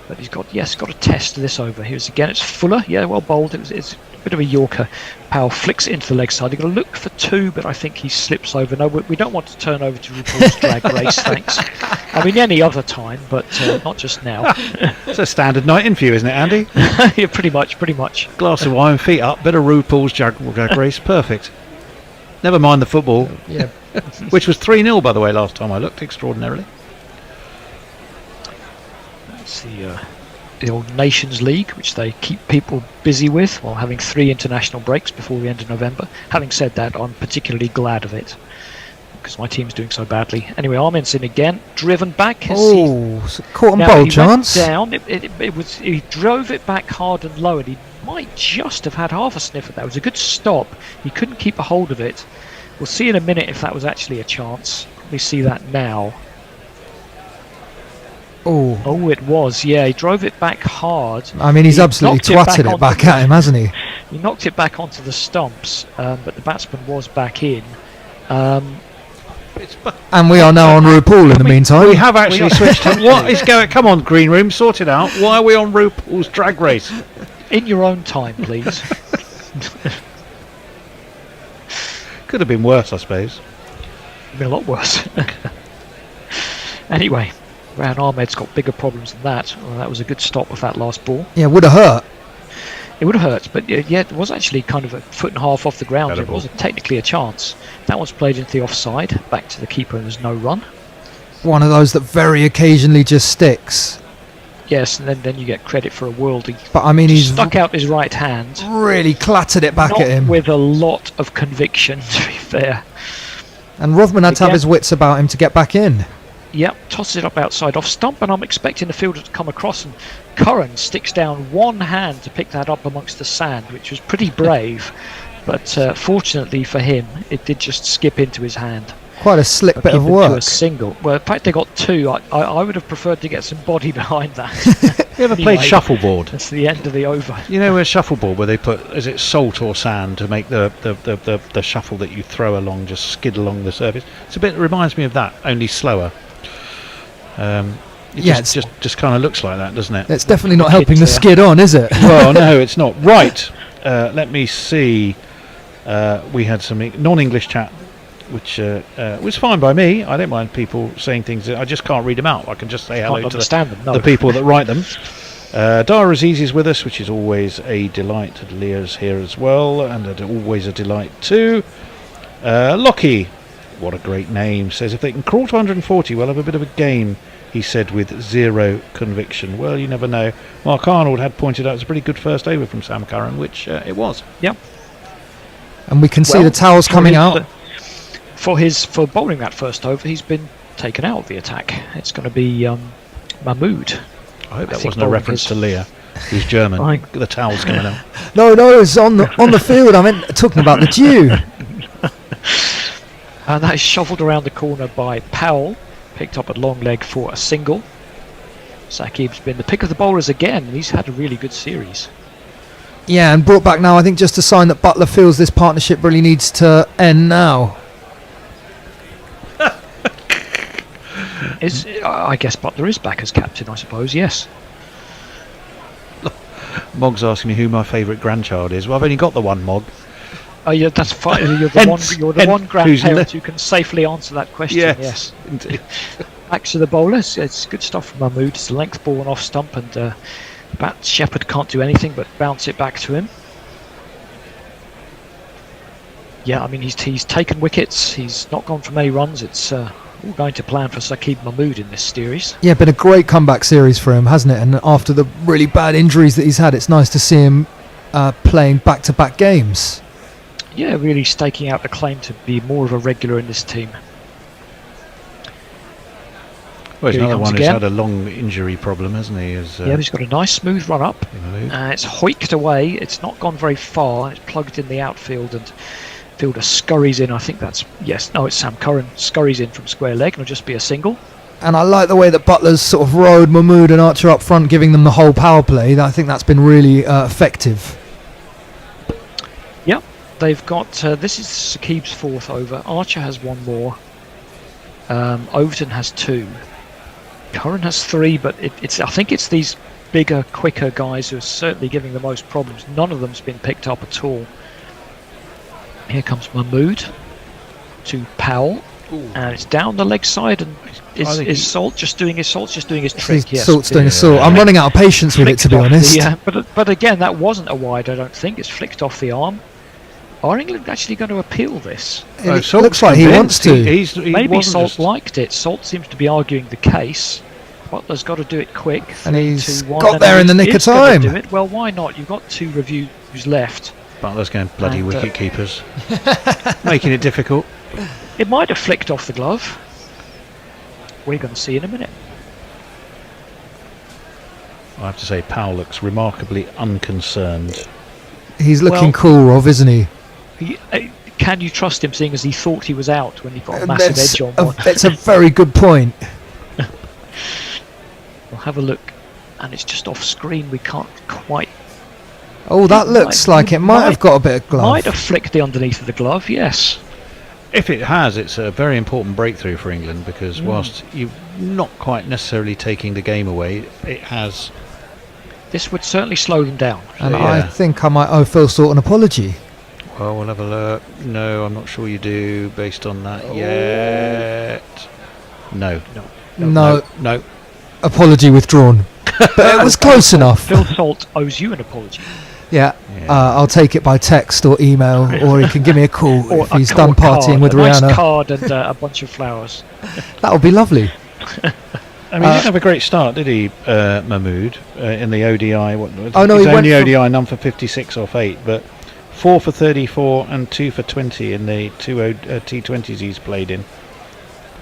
But he's got a test this over. Here's again, it's Fuller. Yeah, well bowled. It's a bit of a Yorker. Powell flicks it into the leg side. They're going to look for 2, but I think he slips over. No, we don't want to turn over to RuPaul's Drag Race, thanks. I mean, any other time, but not just now. It's a standard night in for you, isn't it, Andy? Yeah, pretty much. Glass of wine, feet up, bit of RuPaul's Drag Race, perfect. Never mind the football. Yeah. Which was 3-0, by the way, last time I looked, extraordinarily. That's the old Nations League, which they keep people busy with while having 3 international breaks before the end of November. Having said that, I'm particularly glad of it because my team's doing so badly. Anyway, Armin's in again, driven back. Caught and Now, bowl he chance. went down. He drove it back hard and low, and he might just have had half a sniff at that. It was a good stop. He couldn't keep a hold of it. We'll see in a minute if that was actually a chance. We see that now. Oh, it was. Yeah, he drove it back hard. I mean, he's He absolutely knocked twatted it back at him, hasn't he? He knocked it back onto the stumps, but the batsman was back in. And we are now on RuPaul in the meantime. We have actually switched to what is going. Come on, Green Room, sort it out. Why are we on RuPaul's Drag Race? In your own time, please. Could have been worse, I suppose. Could have been a lot worse. Anyway, Ryan Ahmed's got bigger problems than that. Well, that was a good stop with that last ball. Yeah, would have hurt. It would have hurt, but yeah, it was actually kind of a foot and a half off the ground. It wasn't technically a chance. That one's played into the offside, back to the keeper, and there's no run. One of those that very occasionally just sticks. Yes, and then you get credit for a worldie. But I mean, he's stuck out his right hand. Really clattered it back Not at him. with a lot of conviction, to be fair. And Rothman had to have his wits about him to get back in. Yep, tosses it up outside off stump, and I'm expecting the fielder to come across, and Curran sticks down one hand to pick that up amongst the sand, which was pretty brave. But fortunately for him, it did just skip into his hand. Quite a slick bit of To work. a single. Well, in fact, they got 2. I would have preferred to get some body behind that. You ever played shuffleboard? That's the end of the over. You know, a shuffleboard where they put, is it salt or sand to make the shuffle that you throw along just skid along the surface? It's a bit, it reminds me of that, only slower. Just kind of looks like that, doesn't it? It's definitely not helping the skid on, is it? Well, no, it's not. Right, let me see. We had some non-English chat, which was fine by me. I don't mind people saying things. I just can't read them out. I can just say hello to the people that write them. Dara Azizi is with us, which is always a delight. Leah's here as well, and always a delight too. Lockie, what a great name, says if they can crawl to 140, we'll have a bit of a game, he said with zero conviction. Well, you never know. Mark Arnold had pointed out it's a pretty good first over from Sam Curran, which it was. Yep. And we can see the towels coming out. For bowling that first over, he's been taken out of the attack. It's going to be Mahmood. I hope that wasn't a reference to Leah, who's German. The towel's coming out. No, it's on the field. I meant talking about the dew. And that is shuffled around the corner by Powell, picked up at long leg for a single. Saqib's been the pick of the bowlers again, and he's had a really good series. Yeah, and brought back now, I think just a sign that Butler feels this partnership really needs to end now. I guess Butler is back as captain, I suppose, yes. Mog's asking me who my favourite grandchild is. Well, I've only got the one, Mog. Oh, yeah, that's fine. You're the one grandparent who can safely answer that question, yes. Indeed. Back to the bowlers. It's good stuff from Mahmood. It's a length ball and off stump, and Shepherd can't do anything but bounce it back to him. Yeah, I mean, he's taken wickets. He's not gone for many runs. It's all going to plan for Saqib Mahmood in this series. Yeah, been a great comeback series for him, hasn't it? And after the really bad injuries that he's had, it's nice to see him playing back-to-back games. Yeah, really staking out the claim to be more of a regular in this team. Well, he's Here he another comes one who's again. had a long injury problem, hasn't he? Yeah, he's got a nice smooth run up. It's hoiked away. It's not gone very far. It's plugged in the outfield, and fielder scurries in. I think that's it's Sam Curran scurries in from square leg, and it'll just be a single. And I like the way that Butler's sort of rode Mahmood and Archer up front, giving them the whole power play. I think that's been really effective. Yep, they've got. This is Saqib's fourth over. Archer has one more. Overton has two. Curran has three, but I think it's these bigger, quicker guys who are certainly giving the most problems. None of them's been picked up at all. Here comes Mahmood to Powell, and it's down the leg side, and is Salt just doing his trick? Yes, Salt's doing a salt. I'm running out of patience with it, to be honest. But again, that wasn't a wide. I don't think it's flicked off the arm. Are England actually going to appeal this? It looks like he wants to. Maybe Salt liked it. Salt seems to be arguing the case. Butler's got to do it quick. And he's 3, 2, 1, got there in the nick of time. Do it. Well, why not? You've got two reviews left. Butler's going bloody wicket keepers, making it difficult. It might have flicked off the glove. We're going to see in a minute. I have to say, Powell looks remarkably unconcerned. He's looking cool, Rob, isn't he? Can you trust him, seeing as he thought he was out when he got a massive edge on one? That's a very good point. We'll have a look, and it's just off screen. We can't quite. Oh, that looks like it might have got a bit of glove. Might have flicked the underneath of the glove, yes. If it has, it's a very important breakthrough for England, because whilst you're not quite necessarily taking the game away, it has. This would certainly slow them down. And I think I might owe Phil Salt an apology. Well, we'll have a look. No, I'm not sure you do, based on that yet. No. Apology withdrawn. But it was close enough. Phil Salt owes you an apology. Yeah. I'll take it by text or email, or he can give me a call if he's done partying with Rihanna. A nice card and a bunch of flowers. That would be lovely. I mean, he didn't have a great start, did he, Mahmood, in the ODI? Oh no, he went only ODI, none for 56 off 8, but 4 for 34 and 2 for 20 in the two T20s he's played in.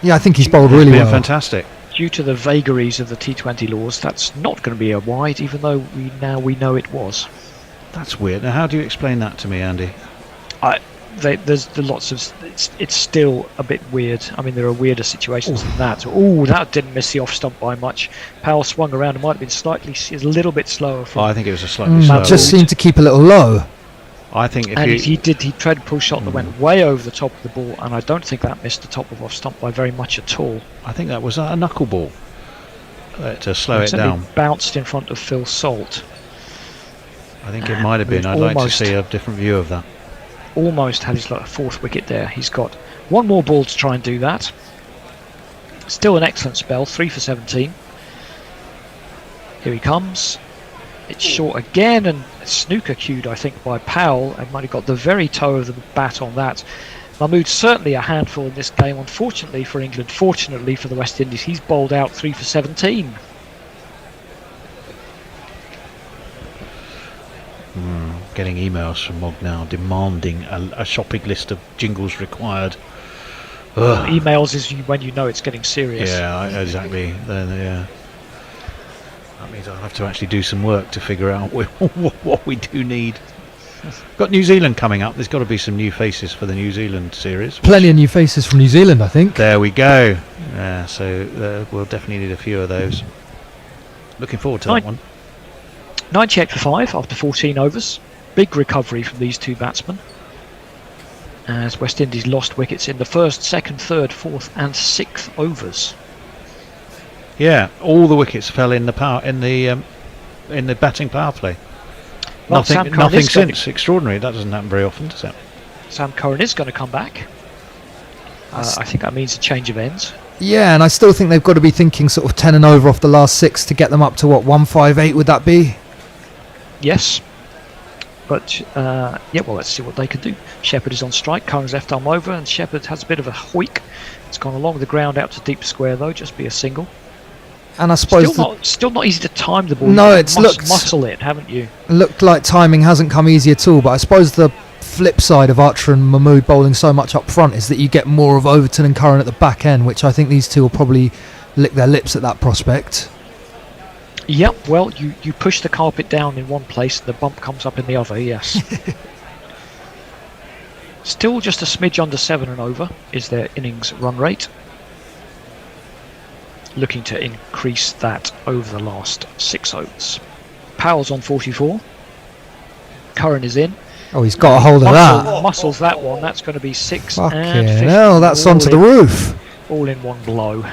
Yeah, I think he's bowled really well. Fantastic. Due to the vagaries of the T20 laws, that's not going to be a wide, even though we know it was. That's weird. Now, how do you explain that to me, Andy? There's lots of. It's still a bit weird. I mean, there are weirder situations than that. Oh, that didn't miss the off stump by much. Powell swung around. It might have been a little bit slower. I think it was a slightly slower. Just seemed to keep a little low. I think he tried a pull shot that went way over the top of the ball, and I don't think that missed the top of off stump by very much at all. I think that was a knuckleball to slow it down. Bounced in front of Phil Salt. I think it might have been. I'd like to see a different view of that. Almost had his fourth wicket there. He's got one more ball to try and do that. Still an excellent spell, 3 for 17. Here he comes. It's short again, and snooker cued, I think, by Powell. And might have got the very toe of the bat on that. Mahmood's certainly a handful in this game. Unfortunately for England, fortunately for the West Indies, he's bowled out 3 for 17. Getting emails from Mog now demanding a shopping list of jingles required. Emails is when you know it's getting serious. Yeah, exactly. That means I'll have to actually do some work to figure out what we do need. Got New Zealand coming up. There's got to be some new faces for the New Zealand series. Plenty of new faces from New Zealand, I think. There we go. So we'll definitely need a few of those. Looking forward to that one. 98 for 5 after 14 overs. big recovery from these two batsmen, as West Indies lost wickets in the first, second, third, fourth and sixth overs. Yeah, all the wickets fell in the batting power play. Well, nothing since. Extraordinary. That doesn't happen very often, does it? Sam Curran is going to come back. I think that means a change of ends. Yeah, and I still think they've got to be thinking sort of 10 and over off the last 6 to get them up to what, 158 would that be? Yes. But, well, let's see what they can do. Shepherd is on strike, Curran's left arm over, and Shepherd has a bit of a hoik. It's gone along the ground out to deep square, though, just be a single. And I suppose still not easy to time the ball. No, it's muscle it, haven't you? Looked like timing hasn't come easy at all, but I suppose the flip side of Archer and Mahmood bowling so much up front is that you get more of Overton and Curran at the back end, which I think these two will probably lick their lips at that prospect. Yep, well, you push the carpet down in one place and the bump comes up in the other, yes. Still just a smidge under 7 and over is their innings run rate. Looking to increase that over the last 6 overs. Powell's on 44. Curran is in. Oh, he's got a hold of that. Muscles that one. That's going to be 6 Fucking and 50. hell, that's onto the roof. All in one blow.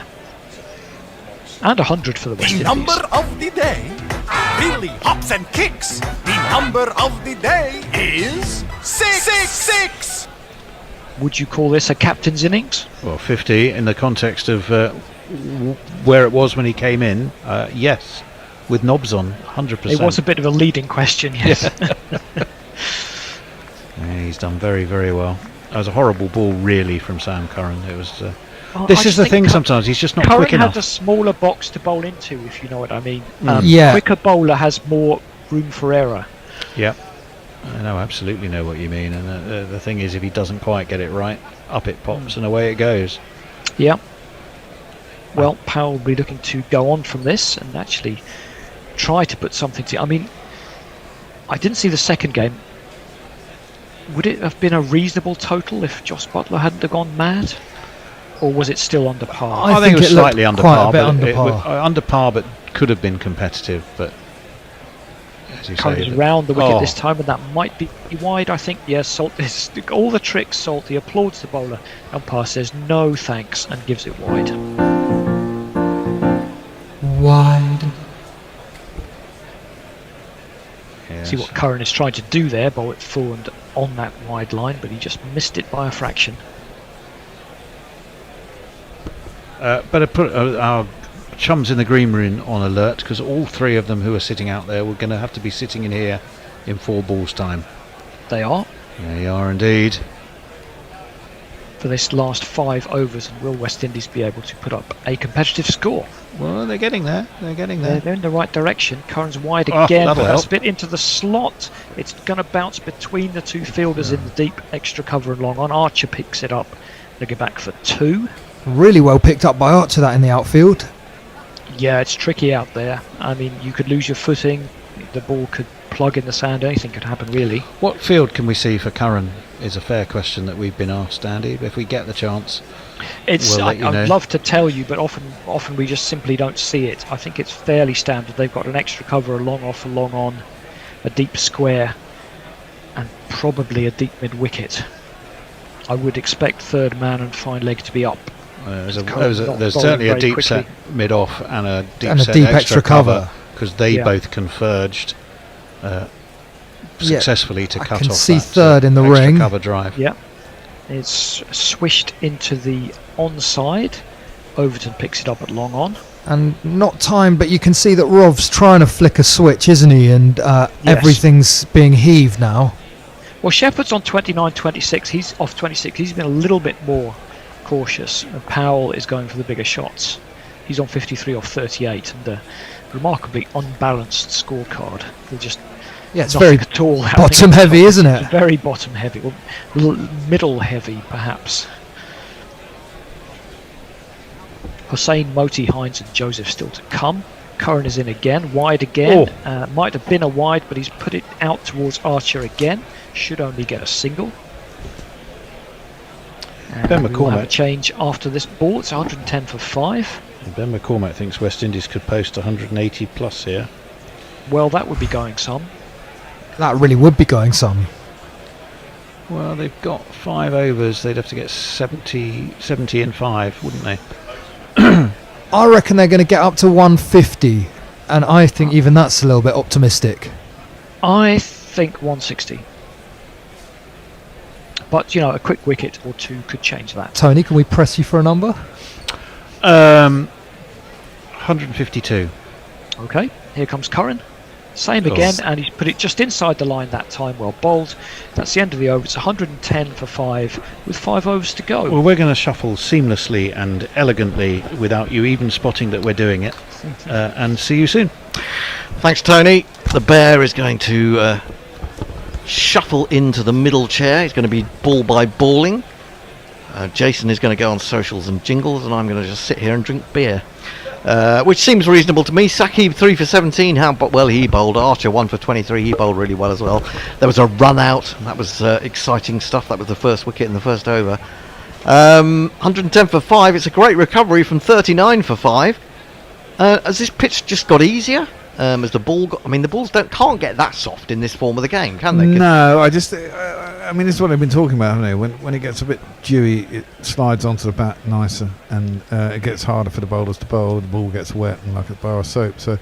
And 100 for the West Indies. The number of the day really hops and kicks. The number of the day is 666. Would you call this a captain's innings? Well, 50 in the context of where it was when he came in, yes, with knobs on, 100%. It was a bit of a leading question, yes. Yeah, he's done very, very well. That was a horrible ball, really, from Sam Curran. It was. Well, this is the thing. Sometimes he's just not quick enough. Curran has a smaller box to bowl into, if you know what I mean. Yeah. Quicker bowler has more room for error. Yep. I know, absolutely know what you mean. And the thing is, if he doesn't quite get it right, up it pops and away it goes. Yeah. Well, Powell will be looking to go on from this and actually try to put something to. I mean, I didn't see the second game. Would it have been a reasonable total if Joss Buttler hadn't have gone mad? Or was it still under par? I think it was slightly under par. Under par, but could have been competitive. But as you say, round the wicket this time, and that might be wide. I think. Yes, all the tricks. Salty applauds the bowler. Umpire says no thanks and gives it wide. Wide. Yes. See what Curran is trying to do there, bowl it full and on that wide line, but he just missed it by a fraction. But I put our chums in the green room on alert, because all 3 of them who are sitting out there were going to have to be sitting in here in 4 balls time. They are. They are indeed. For this last 5 overs, and will West Indies be able to put up a competitive score? Well, they're getting there. They're getting there. They're in the right direction. Curran's wide again, but that's a help. bit into the slot. It's going to bounce between the 2 fielders in the deep, extra cover and long on. Archer picks it up. Looking back for 2. Really well picked up by Archer, that in the outfield. Yeah, it's tricky out there. I mean, you could lose your footing. The ball could plug in the sand. Anything could happen, really. What field can we see for Curran is a fair question that we've been asked, Andy. If we get the chance, we'll let you know. I'd love to tell you, but often we just simply don't see it. I think it's fairly standard. They've got an extra cover, a long off, a long on, a deep square, and probably a deep mid wicket. I would expect third man and fine leg to be up. There's certainly a deep set mid off and a deep set deep extra cover, because they both converged successfully to cut off. I can see third in the extra ring. Cover drive. Yeah, it's swished into the onside. Overton picks it up at long on. And not timed, but you can see that Rov's trying to flick a switch, isn't he? And everything's being heaved now. Well, Shepherd's on 29-26. He's off 26. He's been a little bit more cautious. And Powell is going for the bigger shots. He's on 53 off 38, and a remarkably unbalanced scorecard. They're just it's very at all bottom heavy, isn't it? Very bottom heavy, well, middle heavy perhaps. Hussain, Moti, Hines and Joseph still to come. Curran is in again, wide again. Might have been a wide, but he's put it out towards Archer again. Should only get a single. Ben We'll have a McCormack. change after this ball. It's 110 for 5. Ben McCormack thinks West Indies could post 180 plus here. Well, that would be going some. That really would be going some. Well, they've got 5 overs. They'd have to get 70 in 5, wouldn't they? I reckon they're going to get up to 150, and I think even that's a little bit optimistic. I think 160. But, you know, a quick wicket or two could change that. Tony, can we press you for a number? 152. Okay, here comes Curran. Same again, and he's put it just inside the line that time. Well bowled. That's the end of the over. It's 110 for 5 with 5 overs to go. Well, we're going to shuffle seamlessly and elegantly without you even spotting that we're doing it. And see you soon. Thanks, Tony. The bear is going to shuffle into the middle chair. He's going to be ball by balling. Jason is going to go on socials and jingles, and I'm going to just sit here and drink beer. Which seems reasonable to me. Saqib 3 for 17, how well he bowled. Archer 1 for 23, he bowled really well as well. There was a run out, that was exciting stuff. That was the first wicket in the first over. 110 for 5, it's a great recovery from 39 for 5. Has this pitch just got easier? As the ball got, I mean, the balls can't get that soft in this form of the game, can they? No, I just, I mean, this is what I've been talking about, haven't I? When it gets a bit dewy, it slides onto the bat nicer, and it gets harder for the bowlers to bowl. The ball gets wet and like a bar of soap. So,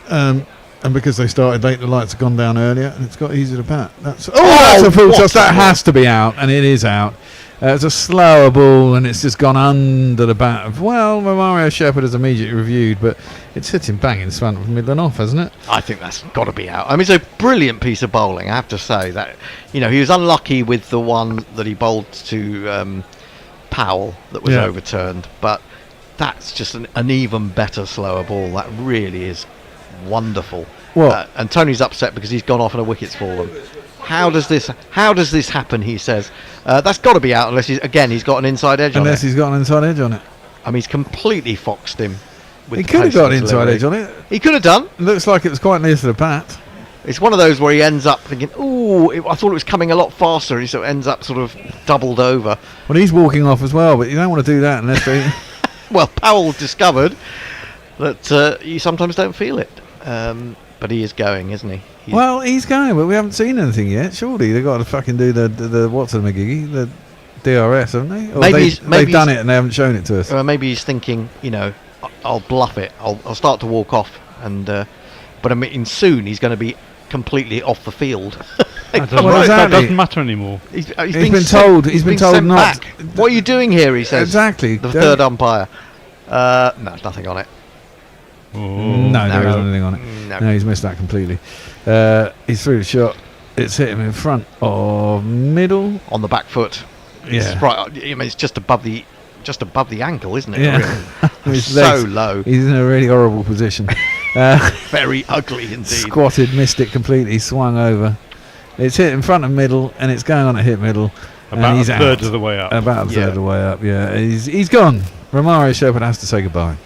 and because they started late, the lights have gone down earlier, and it's got easier to bat. That's that's a full toss. That has to be out, and it is out. It's a slower ball, and it's just gone under the bat of, well, Mario Shepherd has immediately reviewed, but it's hit him bang in front of middle and off, hasn't it? I think that's got to be out. I mean, it's a brilliant piece of bowling, I have to say. That, you know, he was unlucky with the one that he bowled to Powell that was overturned, but that's just an even better slower ball. That really is wonderful. Well, and Tony's upset because he's gone off and a wicket's fallen. How does this happen, he says. That's got to be out unless he's got an inside edge on it. Unless he's got an inside edge on it. I mean, he's completely foxed him. He could have got an inside edge on it. He could have done. It looks like it was quite near to the bat. It's one of those where he ends up thinking, ooh, I thought it was coming a lot faster, and he sort of ends up sort of doubled over. Well, he's walking off as well, but you don't want to do that unless they... Well, Powell discovered that you sometimes don't feel it. But he is going, isn't he? He's going, but we haven't seen anything yet. Surely they've got to fucking do the what's a McGiggy, the DRS, haven't they? Or they've done it and they haven't shown it to us. Maybe he's thinking, you know, I'll bluff it. I'll start to walk off, and but I mean, soon he's going to be completely off the field. That doesn't matter anymore. He's been told not. Back. What are you doing here? He says. Exactly. The third umpire. No, nothing on it. No, there isn't anything on it. No, he's missed that completely. He's through the shot. It's hit him in front of middle on the back foot. Yeah, right. I mean, it's just above the ankle, isn't it? Yeah, really? So low. He's in a really horrible position. Very ugly indeed. Squatted, missed it completely, swung over. It's hit in front of middle, and it's going on to hit middle. About he's a third of the way up. About a third of the way up. Yeah, he's gone. Romario Shepherd has to say goodbye.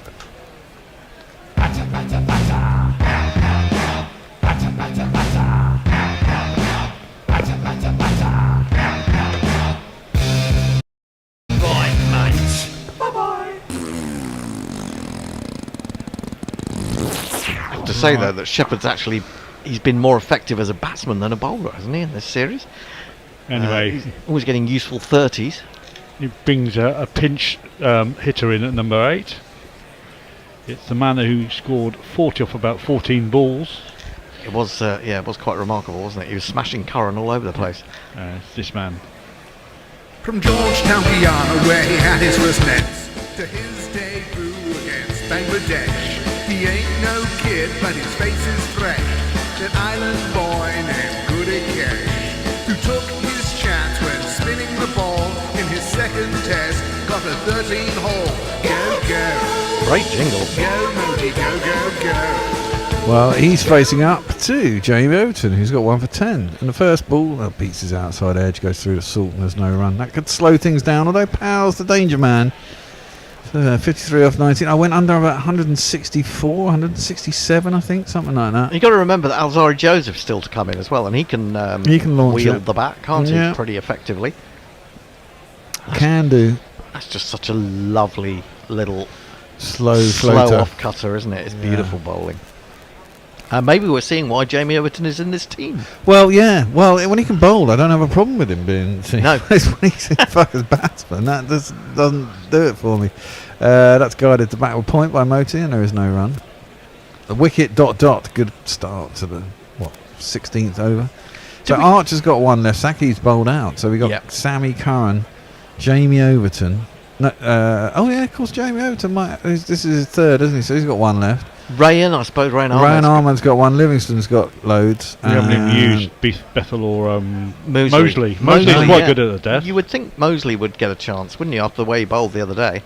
To say though that Shepherd's he's been more effective as a batsman than a bowler, hasn't he, in this series? Anyway, he's always getting useful 30s. He brings a pinch hitter in at number 8. It's the man who scored 40 off about 14 balls. It was quite remarkable, wasn't it? He was smashing Curran all over the place. It's this man. From Georgetown, Guyana, where he had his first nets, to his debut against Bangladesh. He ain't no kid, but his face is fresh. An island boy named Goody Cash, who took his chance when spinning the ball in his second test, got a 13-hole. Go, go. Great jingle. Go, Modi, go, go, go. Well, he's facing up to Jamie Overton, who's got 1 for 10. And the first ball beats his outside edge, goes through the salt, and there's no run. That could slow things down, although Powell's the danger man. 53 off 19. I went under about 164, 167, I think, something like that. You've got to remember that Alzari Joseph's still to come in as well, and he can launch wield the bat, can't he, pretty effectively. Can do. That's just such a lovely little slow off cutter, isn't it? It's beautiful bowling. Maybe we're seeing why Jamie Overton is in this team. Well, yeah. Well, when he can bowl, I don't have a problem with him being. No, it's when he's a fucker's batsman. That just doesn't do it for me. That's guided to backward point by Moti, and there is no run. The wicket ... Good start to the 16th over. So Archer's got one left. Saki's bowled out. So we got Sammy Curran, Jamie Overton. No, of course, Jamie Overton might. This is his third, isn't he? So he's got one left. Rayan, I suppose Rayan Arman's got one. Livingston's got loads. We haven't even used Bethel or Mosley. Mosley's quite good at the death. You would think Mosley would get a chance, wouldn't you, after the way he bowled the other day?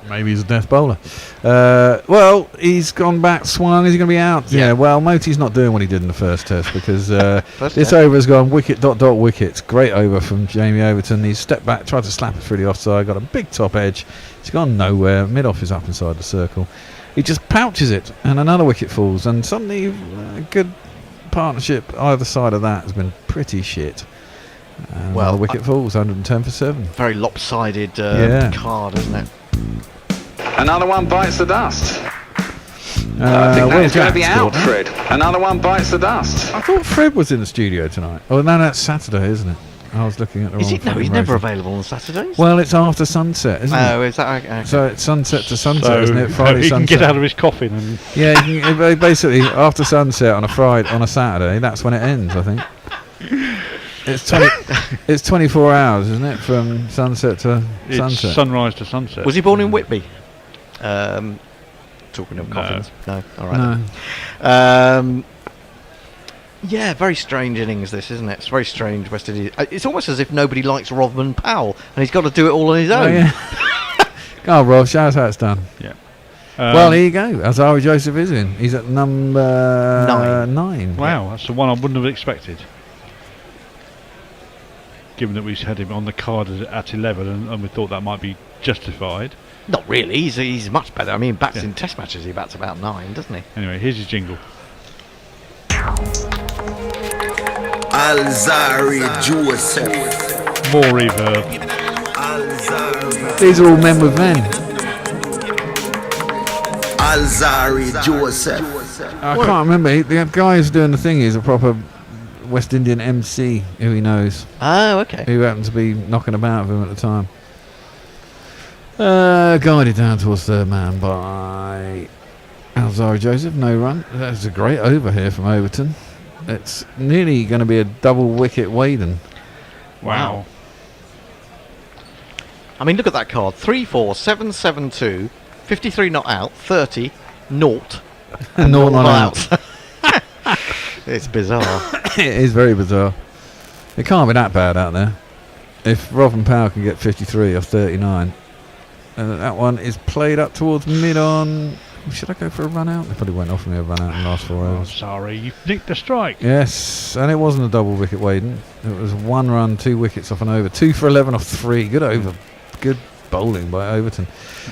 Maybe he's a death bowler. Well, he's gone back, swung. Is he going to be out? Yeah. Well, Moti's not doing what he did in the first test because this over has gone wicket ... Wickets. Great over from Jamie Overton. He's stepped back, tried to slap it through the offside, got a big top edge. It's gone nowhere. Mid-off is up inside the circle. He just pouches it, and another wicket falls. And suddenly, a good partnership either side of that has been pretty shit. Well, the wicket falls, 110 for 7. Very lopsided card, isn't it? Another one bites the dust. I think that is going to be out, Fred. Another one bites the dust. I thought Fred was in the studio tonight. Oh, no, that's Saturday, isn't it? I was looking at the wrong. No, he's never available on Saturdays. Well, it's after sunset, isn't it? Oh, is that okay? So it's sunset to sunset, isn't it? Friday he sunset. can get out of his coffin and. Yeah, you can, basically after sunset on a Saturday. That's when it ends, I think. It's 24 hours, isn't it, from sunset to sunset? Sunrise to sunset. Was he born in Whitby? Talking of coffins. No. All right. No. Yeah, very strange innings this, isn't it? It's very strange West Indies. It's almost as if nobody likes Rodman Powell and he's got to do it all on his own. Oh, yeah. Go on, Rob, show us how it's done. Yeah. Well, here you go. Azari Joseph is in. He's at number 9. Wow, that's the one I wouldn't have expected. Given that we had him on the card at 11 and we thought that might be justified. Not really. He's much better. I mean, bats in test matches, he bats about 9, doesn't he? Anyway, here's his jingle. Alzari Joseph. More reverb. These are all men with men. Alzari Joseph. I can't remember. The guy who's doing the thing is a proper West Indian MC who he knows. Oh, okay. Who happened to be knocking about with him at the time. Guided down towards third man by Alzari Joseph. No run. That's a great over here from Overton. It's nearly going to be a double wicket Waden. Wow. I mean, look at that card. 3-4, 7-7-2, 53 not out, 30, naught. And naught not out. It's bizarre. It is very bizarre. It can't be that bad out there. If Robin Powell can get 53 off 39, that one is played up towards mid-on. Should I go for a run out? They probably won't offer me a run out in the last 4 overs. Sorry, you nicked the strike. Yes, and it wasn't a double wicket Waden. It was 1 run, 2 wickets off an over. 2 for 11 off 3. Good over. Good bowling by Overton.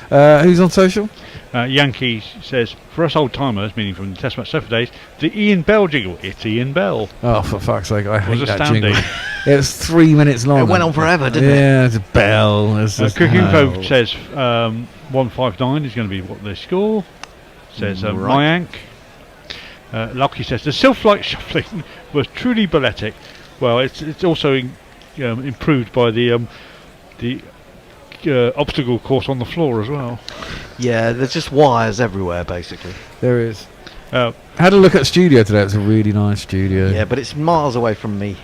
Who's on social? Yankee says, for us old timers, meaning from the Test Match Surfer days, the Ian Bell jingle. It's Ian Bell. Oh, for fuck's sake, I hate that astounding. jingle. It was 3 minutes long. It went on forever, didn't it? Yeah, it's a bell. Quick Info says 159 is going to be what they score. Says Mayank. Lucky says the self-light shuffling was truly balletic. Well, it's also improved by the obstacle course on the floor as well. Yeah, there's just wires everywhere, basically. There is. Had a look at the studio today. It's a really nice studio. Yeah, but it's miles away from me.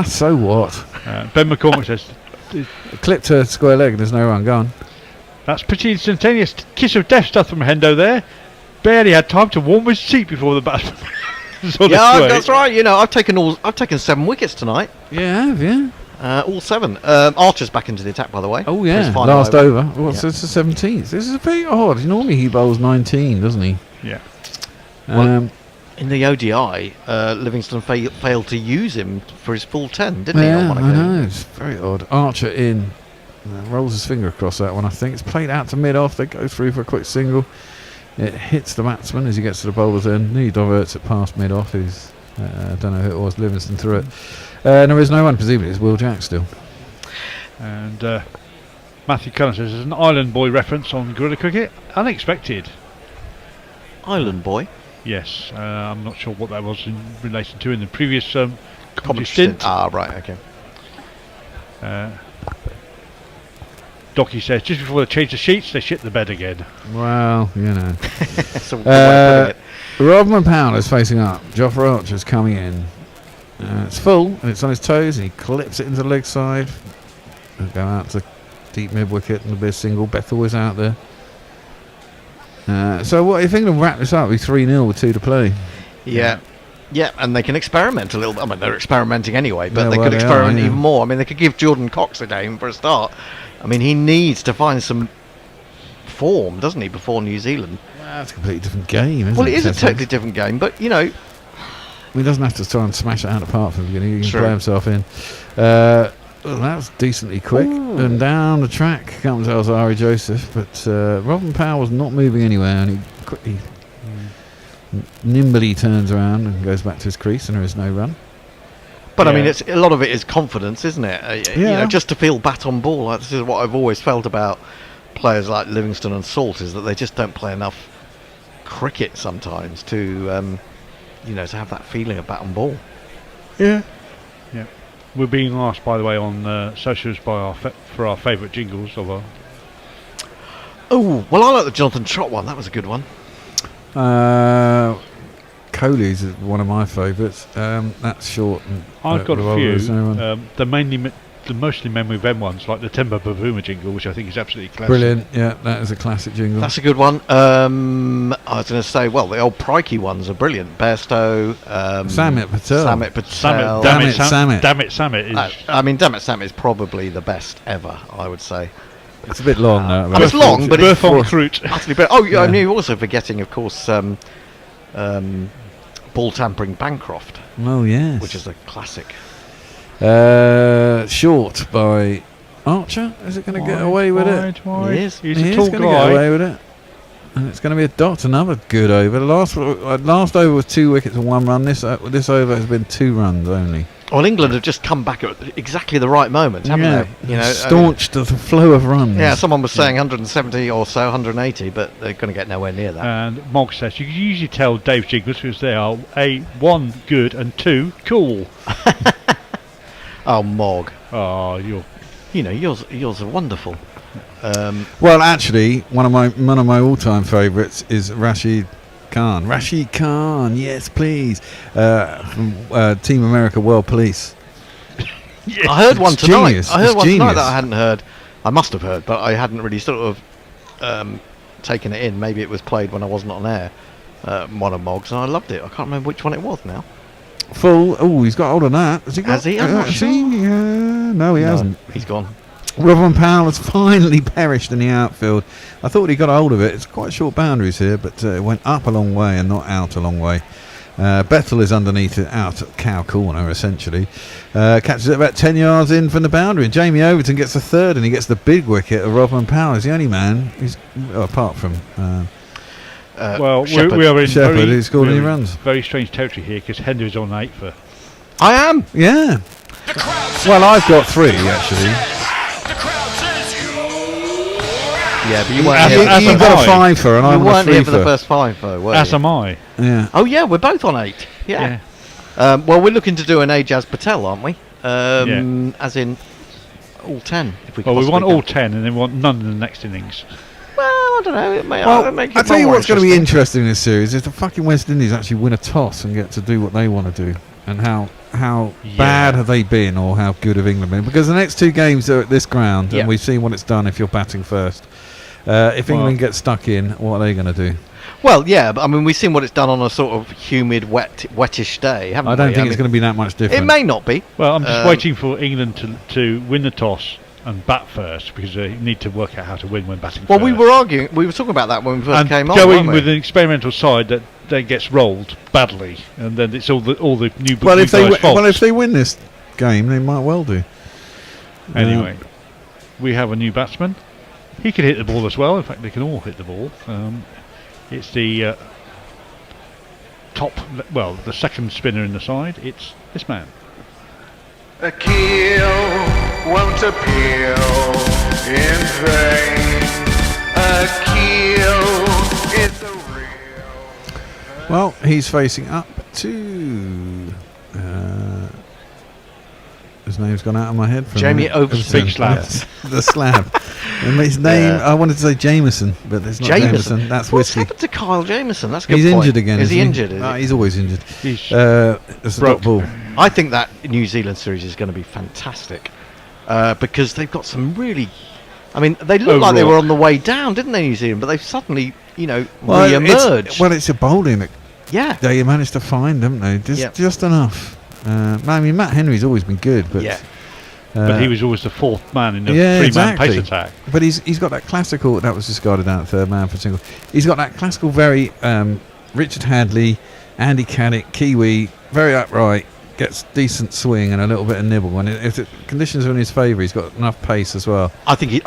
So what? Ben McCormick says... Clipped her square leg and there's no run. Go on. That's pretty instantaneous kiss of death stuff from Hendo there. Barely had time to warm his seat before the batsman. Yeah, that's right. You know, I've taken 7 wickets tonight. Yeah, have you? All 7. Archer's back into the attack, by the way. Oh yeah, last over. Well, so it's the 17th. This is a bit odd. Normally he bowls 19, doesn't he? Yeah. Well, in the ODI, Livingston failed to use him for his full 10, didn't he? Yeah, I know. It's very odd. Archer in. Rolls his finger across that one, I think. It's played out to mid-off. They go through for a quick single. It hits the batsman as he gets to the bowler's end. He diverts it past mid-off. I don't know who it was. Livingston threw it. There is no one. Presumably it's Will Jack still. And Matthew Cullen says there's an Island Boy reference on Guerrilla Cricket. Unexpected. Island Boy? Yes, I'm not sure what that was in relation to in the previous commentary stint. Right, okay. Docky says, just before they change the sheets, they shit the bed again. Well, you know. That's a good way of putting it. Rodman Powell is facing up. Jofra Archer's coming in. It's full, and it's on his toes, and he clips it into the leg side. It'll go out to deep mid-wicket, and there'll be a single. Bethel is out there. So what if England wrap this up? It'll be 3-0 with 2 to play. Yeah, and they can experiment a little bit. I mean, they're experimenting anyway, but Yeah, they well, could they experiment are, yeah. even more. I mean, they could give Jordan Cox a game for a start. I mean, he needs to find some form, doesn't he, before New Zealand? That's a completely different game, isn't it? Well, it is a totally different game, but, you know... He doesn't have to try and smash it out apart from the beginning. He can True. play himself in. Well, that was decently quick. And down the track comes Alzari Joseph, but Robin Powell was not moving anywhere, and he quickly, nimbly turns around and goes back to his crease, and there is no run. But I mean, it's a lot of it is confidence, isn't it? You know, just to feel bat on ball. Like, this is what I've always felt about players like Livingston and Salt, is that they just don't play enough cricket sometimes to, you know, to have that feeling of bat on ball. Yeah. We're being asked, by the way, on socials by for our favourite jingles of our. Oh, well, I like the Jonathan Trott one. That was a good one. Coley's is one of my favourites. That's short. And, I've got a few. No The mostly memory them ones, like the Timber Bavuma jingle, which I think is absolutely classic. Brilliant. Yeah, that is a classic jingle. That's a good one. I was going to say, well, the old Prikey ones are brilliant. Bairstow, Samit Patel. Samit Patel. Damn it, Samit. Damn it, Samit is. I mean, Damn it, Samit is probably the best ever, I would say. It's a bit long, though. I mean, it's long, but it's Fruit. utterly brilliant. Oh, yeah, I mean, you're also forgetting, of course, ball tampering Bancroft. Oh, yes. Which is a classic. Short by Archer. Is it going to get away with it? Wide. He is. He's He a is tall going to get guy. away with it. And it's going to be a dot. Another good over. The last over was 2 wickets and 1 run. This over has been 2 runs only. Well, England have just come back at exactly the right moment, haven't they? You know, staunched the flow of runs. Yeah, someone was saying 170 or so, 180, but they're going to get nowhere near that. And Mog says you can usually tell Dave jingles because they are one good and 2 cool. Oh, Mog. Oh, yours are wonderful. Well, actually, one of my all-time favourites is Rashid Khan. Rashid Khan, yes, please. From Team America World Police. Yes. I heard one It's tonight. genius. I heard It's one tonight genius. that I hadn't heard. I must have heard, but I hadn't really sort of taken it in. Maybe it was played when I wasn't on air. One of Mog's, and I loved it. I can't remember which one it was now. Full. Oh, he's got hold of that. Has he? Has he? I'm not has sure. he? No, he hasn't. He's gone. Robin Powell has finally perished in the outfield. I thought he got hold of it. It's quite short boundaries here, but it went up a long way and not out a long way. Bethel is underneath it, out at cow corner, essentially. Catches it about 10 yards in from the boundary, and Jamie Overton gets the third, and he gets the big wicket of Robin Powell. He's the only man, apart from... well, Shepherd. we are in Shepherd, who scored any runs. very strange territory here because Henry's on 8 for. I am. Yeah. Well, I've got 3, actually. Yeah, but you weren't here. As You've am got I. a 5 for, and You I'm weren't a 3 here for the first 5, though, were As you? am I. Yeah. Oh, yeah, we're both on 8. Yeah. Well, we're looking to do an Ajaz Patel, aren't we? As in all 10. If we Well, we want possibly all can. 10 and then we want none in the next innings. Well, I don't know. It may make it I'll tell you more what's going to be interesting in this series is the fucking West Indies actually win a toss and get to do what they want to do, and how bad have they been or how good have England been, because the next 2 games are at this ground and we've seen what it's done if you're batting first. If England gets stuck in, what are they going to do? Well, yeah, but I mean, we've seen what it's done on a sort of humid, wettish day, haven't we? I don't think it's going to be that much different. It may not be. Well, I'm just waiting for England to win the toss and bat first, because they need to work out how to win when batting Well, first. we were talking about that when we first and came on, going weren't we? with an experimental side that then gets rolled badly, and then it's all the new Well, new if they guys' faults. if they win this game, they might well do. Anyway, we have a new batsman. He can hit the ball as well. In fact, they can all hit the ball. It's the the second spinner in the side. It's this man. A keel won't appeal in vain. A keel is a real. Well, he's facing up to. His name's gone out of my head. Jamie Overton. Big Slab. Yes, the Slab. And his name, I wanted to say Jameson, but it's not Jameson. That's What's whiskey. happened to Kyle Jameson? That's a good He's point. injured again. Is he isn't injured? Is he? He's always injured. He's It's a dot ball. I think that New Zealand series is going to be fantastic because they've got some really. I mean, they looked like they were on the way down, didn't they, New Zealand? But they've suddenly, re-emerged. It's your bowling that they managed to find, haven't they? Just enough. I mean, Matt Henry's always been good, but but he was always the fourth man in the three-man pace attack. But he's got that classical. That was discarded out third man for single. He's got that classical, very Richard Hadley, Andy Caddick, Kiwi, very upright, gets decent swing and a little bit of nibble. And if the conditions are in his favour, he's got enough pace as well. I think.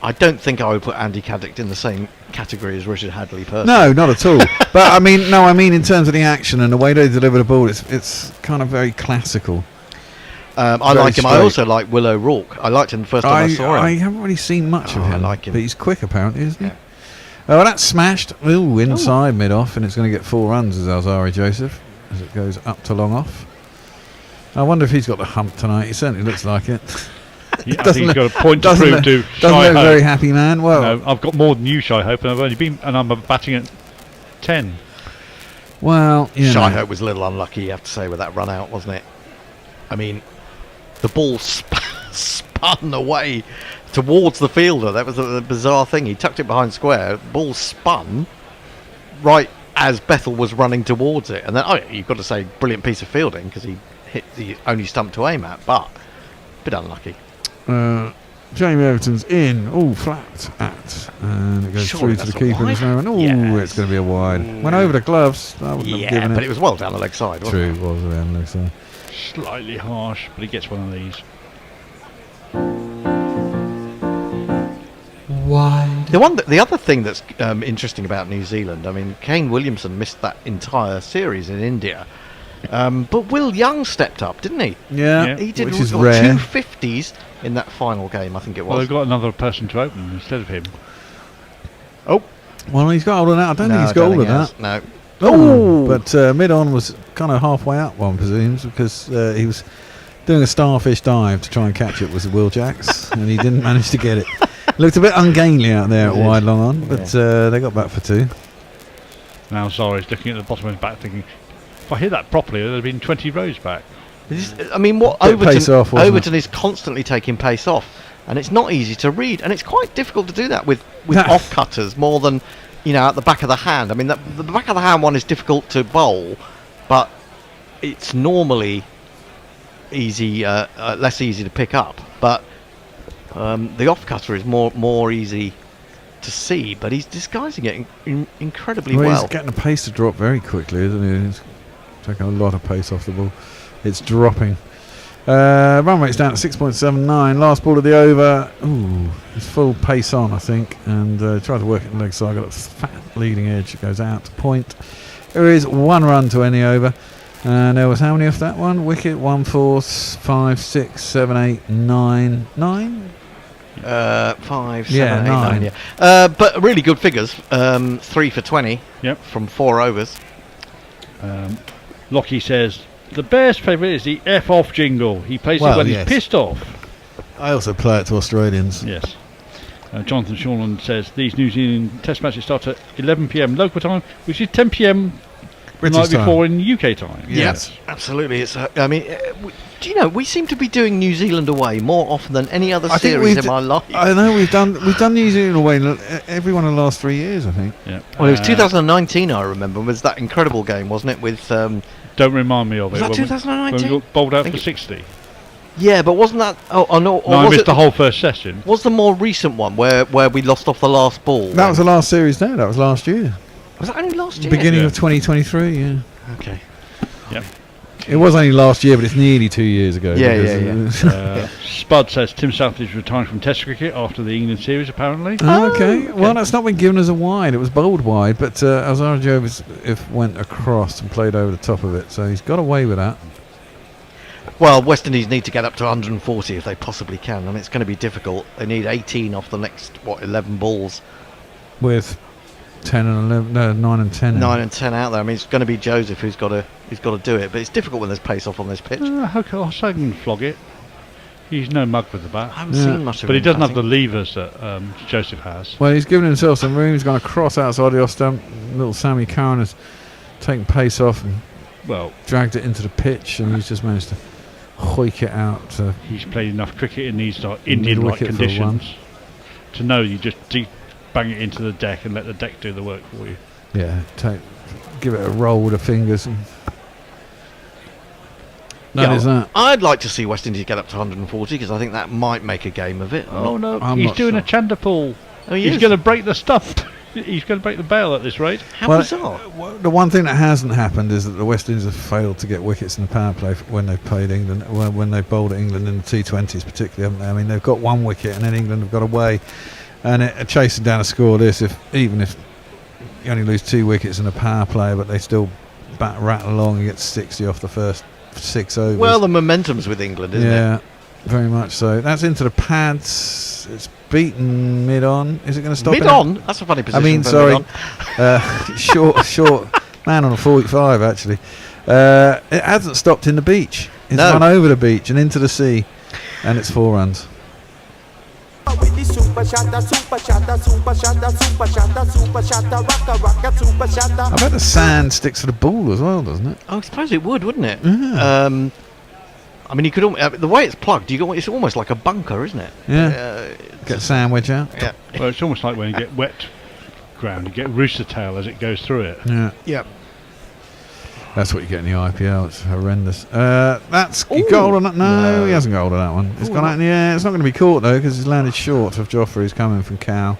I don't think I would put Andy Caddick in the same category as Richard Hadley personally. No, not at all. But I mean in terms of the action and the way they deliver the ball, it's kind of very classical. I like him. Straight. I also like Will O'Rourke. I liked him the first time I saw him. I haven't really seen much of him. I like him. But he's quick apparently, isn't he? Oh, that's smashed. Ooh, inside mid-off, and it's going to get 4 runs as Alzari Joseph as it goes up to long off. I wonder if he's got the hump tonight. He certainly looks like it. Yeah, I think he's got a point to prove to Shy Doesn't look Hope. very happy man. Well, no, I've got more than you, Shy Hope, and I'm batting at 10. Well, Shy Hope was a little unlucky, you have to say, with that run out, wasn't it? I mean, the ball spun away towards the fielder. That was a bizarre thing. He tucked it behind square. Ball spun right as Bethel was running towards it, and then you've got to say brilliant piece of fielding because he hit the only stump to aim at, but a bit unlucky. Jamie Everton's in. Oh, flapped at, and it goes through to the keeper. And it's going to be a wide. Went over the gloves. I wouldn't have given it. But it was well down the leg side. Wasn't True, it was down the leg side. Slightly harsh, but he gets one of these. Wide. The other thing that's interesting about New Zealand, I mean, Kane Williamson missed that entire series in India, but Will Young stepped up, didn't he? Yeah, he did. Which is rare. 2 50s in that final game, I think it was. Well, they've got another person to open instead of him. Oh, well, he's got all of that. I don't think he's got all of that. No. Oh, but mid-on was kind of halfway up, one presumes, because he was doing a starfish dive to try and catch it. Was Will Jacks, and he didn't manage to get it. Looked a bit ungainly out there at wide long on, but they got back for 2. Now Zari's looking at the bottom of his bat, thinking, if I hit that properly, there'd have been 20 rows back. I mean, what Overton is constantly taking pace off, and it's not easy to read, and it's quite difficult to do that with off cutters more than at the back of the hand. I mean, the back of the hand one is difficult to bowl, but it's normally easy, less easy to pick up. But the off cutter is more easy to see, but he's disguising it incredibly well. He's getting the pace to drop very quickly, isn't he? He's taking a lot of pace off the ball. It's dropping. Run rate's down at 6.79. Last ball of the over. Ooh, it's full pace on, I think, and tried to work it in the leg side. Got a fat leading edge. It goes out to point. There is 1 run to any over. And there was how many off that one? Wicket 1, 4, 5, 6, 7, 8, 9. 9? 5, 7, 8, 9. But really good figures. 3 for 20 from 4 overs. Lockie says the best favourite is the F off jingle. He plays it when he's pissed off. I also play it to Australians. Yes. Jonathan Shortland says these New Zealand Test matches start at 11 p.m. local time, which is 10 p.m. the night before in UK time. Yes, absolutely. It's. I mean, do you know we seem to be doing New Zealand away more often than any other series in my life. I know we've done New Zealand away every one of the last 3 years, I think. Yeah. Well, it was 2019. I remember was that incredible game, wasn't it? With don't remind me of was it. Was that 2019? When we got bowled out for 60. Yeah, but wasn't that? Oh no! No, I missed the whole first session. Was the more recent one where we lost off the last ball? That was the last series. No, that was last year. Was that only last year? Beginning of 2023. Yeah. Okay. Yep. It was only last year, but it's nearly 2 years ago. Yeah. Spud says Tim Southey is retiring from Test cricket after the England series, apparently. Okay. Well, that's not been given as a wide. It was bowled wide, but Alzari Joseph went across and played over the top of it, so he's got away with that. Well, West Indies need to get up to 140 if they possibly can, and it's going to be difficult. They need 18 off the next 11 balls. With 10 and 11, no, 9 and 10. 9 and 10 out there. I mean, it's going to be Joseph who's got to do it, but it's difficult when there's pace off on this pitch. I can flog it. He's no mug with the bat. I haven't seen much of but him, he doesn't I have the levers that Joseph has. Well, he's given himself some room. He's gone across outside the off stump. Little Sammy Curran has taken pace off and dragged it into the pitch, and he's just managed to hoik it out. He's played enough cricket in these Indian-like conditions to know you just bang it into the deck and let the deck do the work for you. Yeah, give it a roll with the fingers. And that is that. I'd like to see West Indies get up to 140 because I think that might make a game of it. Oh no, he's doing a Chanderpool. Oh, he's going to break the stump. He's going to break the bail at this rate. How bizarre. The one thing that hasn't happened is that the West Indies have failed to get wickets in the power play when they've played England, when they've bowled at England in the T20s particularly, haven't they? I mean, they've got one wicket and then England have got away. And chasing down a score this, even if you only lose 2 wickets in a power play, but they still rattle along and get 60 off the first 6 overs. Well, the momentum's with England, isn't it? Yeah, very much so. That's into the pads. It's beaten mid-on. Is it going to stop mid-on? That's a funny position. I mean, sorry. Short man on a 45, actually. It hasn't stopped in the beach. It's gone over the beach and into the sea, and it's 4 runs. I bet the sand sticks to the ball as well, doesn't it? Oh, I suppose it would, wouldn't it? Yeah. I mean, you could the way it's plugged, it's almost like a bunker, isn't it? Yeah. Get a sandwich out. Yeah. Well, it's almost like when you get wet ground, you get rooster tail as it goes through it. Yeah. Yep. That's what you get in the IPL. It's horrendous. That's he got hold of that. No, he hasn't got hold of that one. It's gone out in the air. It's not going to be caught though because he's landed short of Joffrey. He's coming from Cow.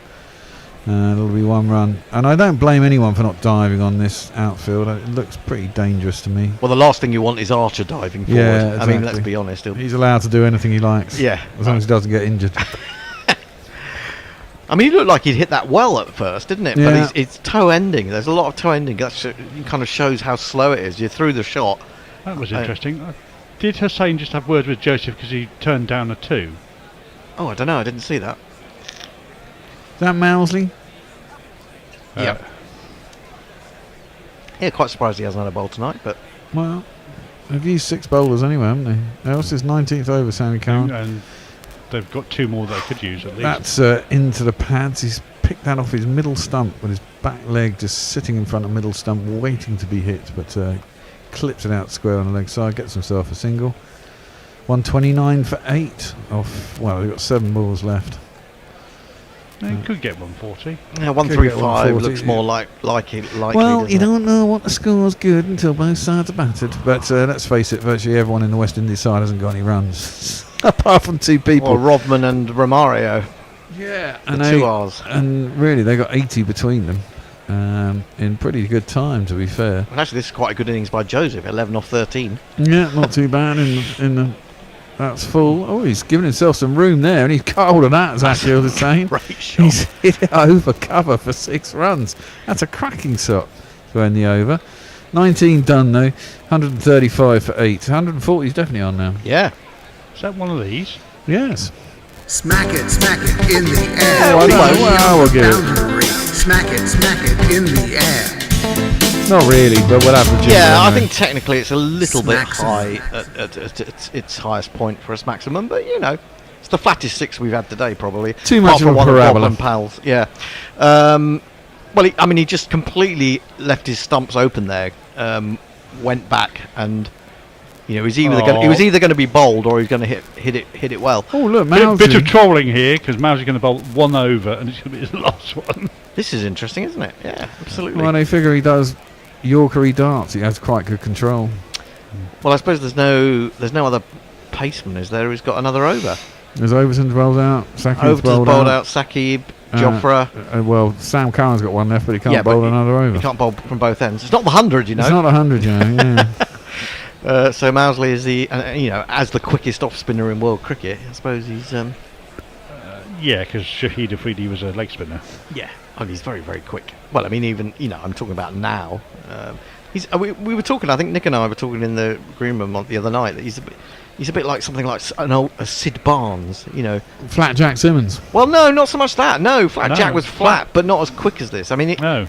It'll be 1 run. And I don't blame anyone for not diving on this outfield. It looks pretty dangerous to me. Well, the last thing you want is Archer diving forward. Yeah, exactly. I mean, let's be honest. He's allowed to do anything he likes. Yeah. As long as he doesn't get injured. I mean, he looked like he'd hit that well at first, didn't it? Yeah. But it's toe ending. There's a lot of toe ending. That kind of shows how slow it is. You're through the shot. That was interesting. Did Hussain just have words with Joseph because he turned down a 2? Oh, I don't know. I didn't see that. Is that Mousley? Yeah. Yeah, quite surprised he hasn't had a bowl tonight, but... Well, they've used 6 bowlers anyway, haven't they? That was his 19th over, Sammy Curran. And they've got 2 more they could use at least. That's into the pads. He's picked that off his middle stump with his back leg just sitting in front of middle stump waiting to be hit, but clips it out square on the leg side, gets himself a single. 129 for 8 off. Well, they've got 7 balls left. They could get 140. Yeah, 135 looks more likely. Well, you don't know what the score's good until both sides are battered. But let's face it, virtually everyone in the West Indies side hasn't got any runs. Apart from 2 people. Or Rodman and Romario. Yeah. And 2 R's. And really, they got 80 between them. In pretty good time, to be fair. Well, actually, this is quite a good innings by Joseph, 11 off 13. Yeah, not too bad in the... That's full. Oh, he's given himself some room there, and he's got hold of that, as Ashfield is saying. Great shot. He's hit it over cover for 6 runs. That's a cracking shot to end the over. 19 done, though. 135 for 8. 140 is definitely on now. Yeah. Is that one of these? Yes. Smack it in the air. Yeah, well, we'll give it. Smack it in the air. Not really, but we'll have the jingle. Yeah, I think technically it's a little bit high at its highest point for us maximum, but you know, it's the flattest 6 we've had today, probably. Too much of a parabola. And pals, yeah. Well, he just completely left his stumps open there. Went back, and he was either going to be bowled or he was going to hit it well. Oh look, bit of trolling here because Mousley's going to bowl 1 over, and it's going to be his last one. This is interesting, isn't it? Yeah, absolutely. Well, they figure he does Yorkery darts. He has quite good control. Well, I suppose there's no other paceman, is there? Who's got another over? There's Overton's bowled out. Sakib's bowled out. Sakib, Jofra. Well, Sam Curran's got one left, but he can't bowl another over. He can't bowl from both ends. It's not the 100, you know. It's not the 100, you know. Yeah. So Mousley is as the quickest off spinner in world cricket. I suppose he's. Yeah, because Shahid Afridi was a leg spinner. Yeah. Oh, he's very, very quick. Well, I mean, even I'm talking about now. We were talking. I think Nick and I were talking in the green room the other night that he's He's a bit like something like a Sid Barnes, you know. Flat Jack Simmons. Well, no, not so much that. No, Flat Jack was flat. flat, but not as quick as this. I mean, No.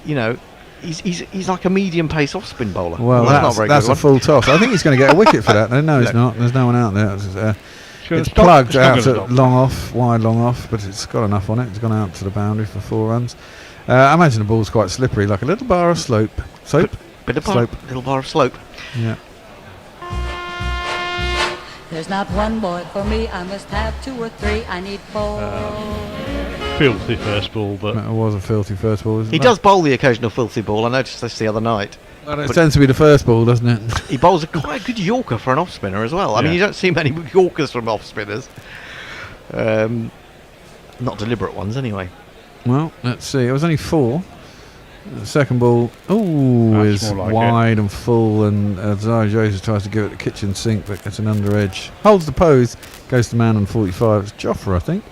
You know, he's like a medium pace off spin bowler. Well, that's not very that's good a full toss. I think he's going to get a wicket for that. No, he's not. There's no one out there. It's plugged out to long off, wide long off, but it's got enough on it. It's gone out to the boundary for 4 runs. I imagine the ball's quite slippery, like a little bar of slope. Little bar of slope. Yeah. There's not one boy for me, I must have 2 or 3, I need 4. Filthy first ball, but It was a filthy first ball, isn't He it? does bowl the occasional filthy ball. I noticed this the other night. Well, it tends to be the first ball, doesn't it? He bowls quite a good Yorker for an off spinner as well. I mean, you don't see many Yorkers from off spinners. Not deliberate ones, anyway. Well, let's see. It was only 4. The second ball, is more like wide and full, and Zara Joseph tries to give it the kitchen sink, but gets an under edge. Holds the pose, goes to man on 45. It's Jofra, I think,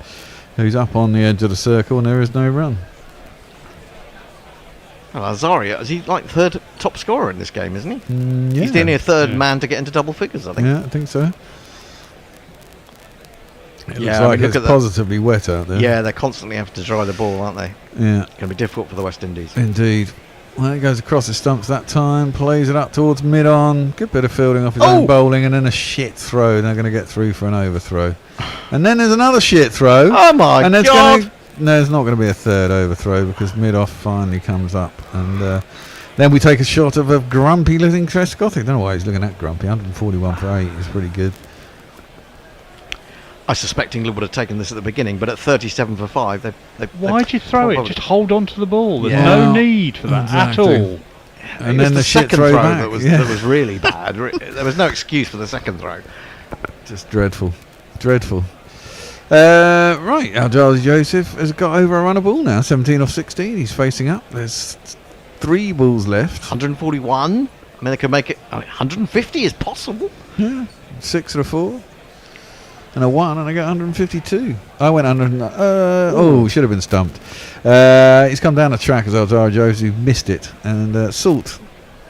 who's up on the edge of the circle, and there is no run. Well, Azaria, is he like third top scorer in this game, isn't he? Yeah. He's the only third man to get into double figures, I think. Yeah, I think so. It looks I like mean, it's positively wet out there. Yeah, they constantly have to dry the ball, aren't they? Yeah. It's going to be difficult for the West Indies. Indeed. Well, he goes across the stumps that time, plays it up towards mid-on. Good bit of fielding off his own bowling, and then a shit throw. They're going to get through for an overthrow. And then there's another shit throw. Oh, my and God! There's not going to be a third overthrow because mid-off finally comes up. And then we take a shot of a grumpy looking Chris Gothic. Don't know why he's looking at grumpy. 141 for 8 is pretty good. I suspect England would have taken this at the beginning, but at 37 for 5, why'd you throw it? Just hold on to the ball. There's Yeah. no need for that Exactly. at all. And It then was the shit second throw throw back. that was really bad. There was no excuse for the second throw. Just dreadful. Right, Aljazi Joseph has got over a run of ball now. 17 off 16. He's facing up. There's 3 balls left. 141. I mean, they could make it. 150 is possible. Yeah. 6 and a 4. And a 1, and I got 152. I went under. Should have been stumped. He's come down the track as Aljazi Joseph, missed it. And Salt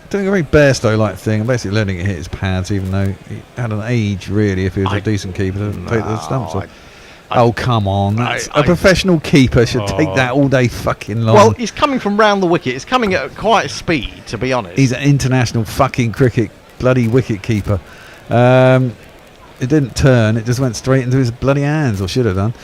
doing a very Bairstow-like thing, and basically letting it hit his pads, even though he had an age, really, if he was a decent keeper, to take the stumps off. Oh, come on. That's a professional keeper should take that all day fucking long. Well, he's coming from round the wicket. It's coming at quite a speed, to be honest. He's an international fucking cricket bloody wicket keeper. It didn't turn, it just went straight into his bloody hands, or should have done.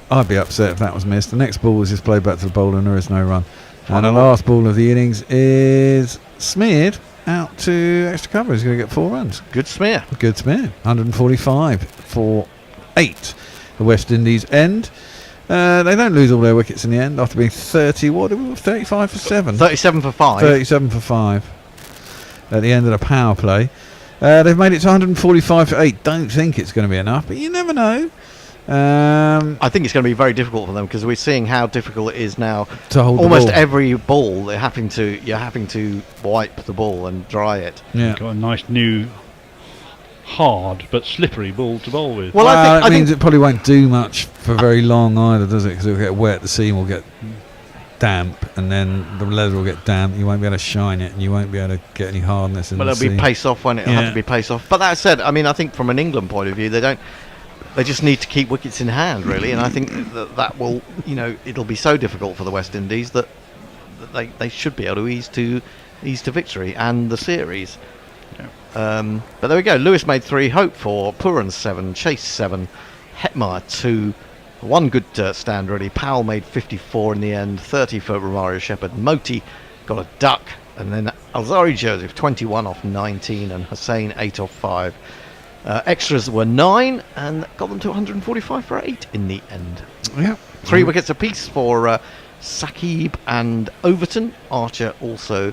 I'd be upset if that was missed. The next ball was just played back to the bowler, and there is no run. And the last ball of the innings is smeared out to extra cover. He's going to get 4 runs. Good smear. 145 for 8. The West Indies end. They don't lose all their wickets in the end after being 35 for 7. 37 for 5. 37 for 5 at the end of the power play. They've made it to 145 for 8. Don't think it's going to be enough, but you never know. I think it's going to be very difficult for them because we're seeing how difficult it is now to hold almost the ball. every ball. You're having to wipe the ball and dry it. Yeah, got a nice new hard but slippery ball to bowl with. Well, I think it probably won't do much for very long either, does it? Because it'll get wet, the seam will get damp, and then the leather will get damp. You won't be able to shine it, and you won't be able to get any hardness in But the it'll be seam. pace off when it'll have to be pace off. But that said, I mean, I think from an England point of view, they just need to keep wickets in hand, really, and I think that will, it'll be so difficult for the West Indies that they should be able to ease to victory and the series. But there we go. Lewis made 3, Hope 4, Puran 7, Chase 7, Hetmeyer 2. One good stand, really. Powell made 54 in the end, 30 for Romario Shepherd. Moti got a duck, and then Alzari Joseph 21 off 19, and Hussain 8 off 5. Extras were 9, and got them to 145 for 8 in the end. Yeah. 3 wickets apiece for Saqib and Overton. Archer also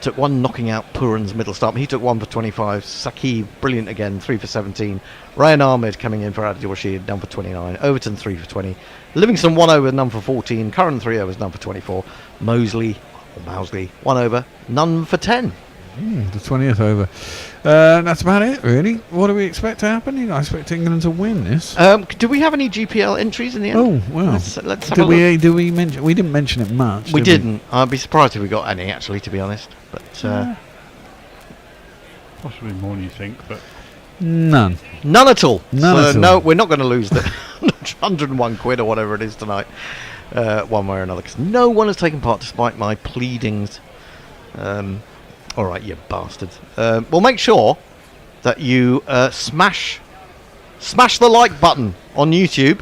took 1, knocking out Puran's middle stump. He took 1 for 25. Saqib, brilliant again, 3 for 17. Ryan Ahmed coming in for Adil Rashid, none for 29. Overton 3 for 20. Livingston 1 over, none for 14. Curran 3 overs, none for 24. Mousley 1 over, none for 10. The 20th over. That's about it, really. What do we expect to happen? I expect England to win this. Do we have any GPL entries in the end? Oh, well. Let's have a look. Did we mention? We didn't mention it much. We didn't. I'd be surprised if we got any, actually, to be honest. But possibly more than you think, but None. None at all. None at all. No, we're not going to lose the 101 quid or whatever it is tonight, one way or another, because no one has taken part despite my pleadings. All right, you bastards. Well, make sure that you smash the like button on YouTube.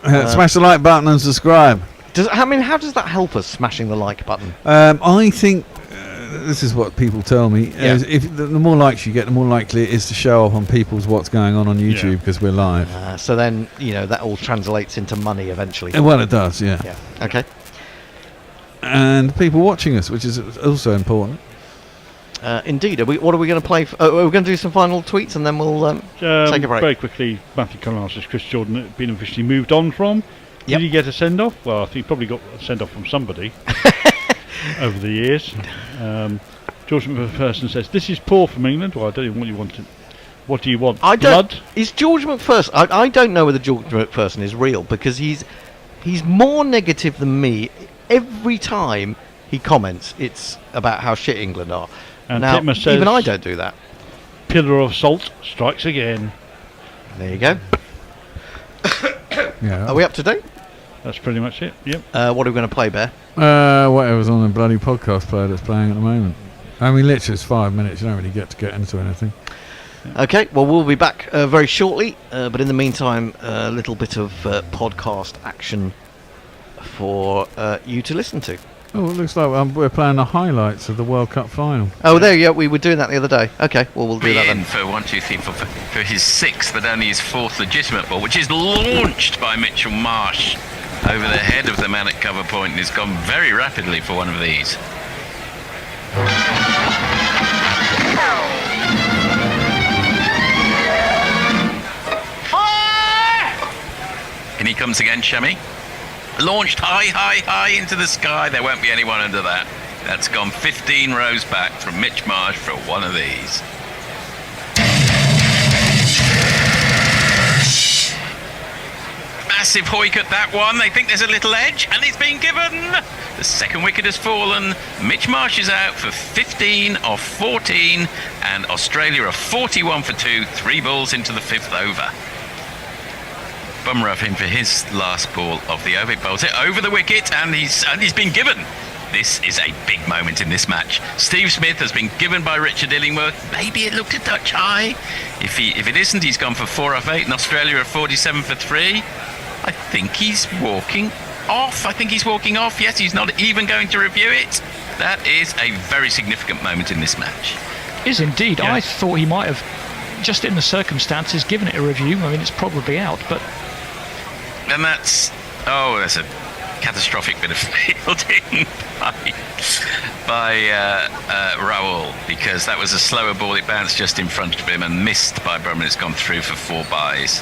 Smash the like button and subscribe. How does that help us, smashing the like button? I think this is what people tell me. If the more likes you get, the more likely it is to show up on people's what's going on YouTube because we're live. So then, that all translates into money eventually. Well, it does, yeah. Okay. And people watching us, which is also important. Indeed. What are we going to play? We're going to do some final tweets and then we'll take a break. Very quickly, Matthew Collins says Chris Jordan had been officially moved on from. Did he get a send-off? Well, I think he probably got a send-off from somebody over the years. George McPherson says, this is poor from England. Well, I don't even what you want. What do you want? Blood? Is George McPherson... I don't know whether George McPherson is real, because he's more negative than me. Every time he comments, it's about how shit England are. And now, Titmus says, even I don't do that. Pillar of salt strikes again. There you go. Yeah. Are we up to date? That's pretty much it. Yep. What are we going to play, Bear? Whatever's on the bloody podcast player that's playing at the moment. I mean, literally, it's 5 minutes. You don't really get into anything. Okay, well, we'll be back very shortly. But in the meantime, a little bit of podcast action for you to listen to. Oh, it looks like we're playing the highlights of the World Cup final. Oh, there, yeah, we were doing that the other day. Okay, well, we'll do that then. For 1, 2, 3, 4, for his 6th, but only his 4th legitimate ball, which is launched by Mitchell Marsh over the head of the man at cover point, and has gone very rapidly for one of these. In he comes again, Shami. Launched high into the sky. There won't be anyone under that. That's gone 15 rows back from Mitch Marsh for one of these. Massive hoik at that one. They think there's a little edge, and it's been given. The second wicket has fallen. Mitch Marsh is out for 15 of 14, and Australia are 41 for 2. 3 balls into the 5th over. Bummer of him for his last ball of the over. Bowls it over the wicket, and he's been given. This is a big moment in this match. Steve Smith has been given by Richard Illingworth. Maybe it looked a touch high. If it isn't, he's gone for 4 off 8, and Australia are 47 for 3. I think he's walking off. Yes, he's not even going to review it. That is a very significant moment in this match. Is indeed. Yeah. I thought he might have, just in the circumstances, given it a review. I mean, it's probably out, but... And that's a catastrophic bit of fielding by Raoul, because that was a slower ball. It bounced just in front of him and missed by Brumman. It's gone through for 4 byes.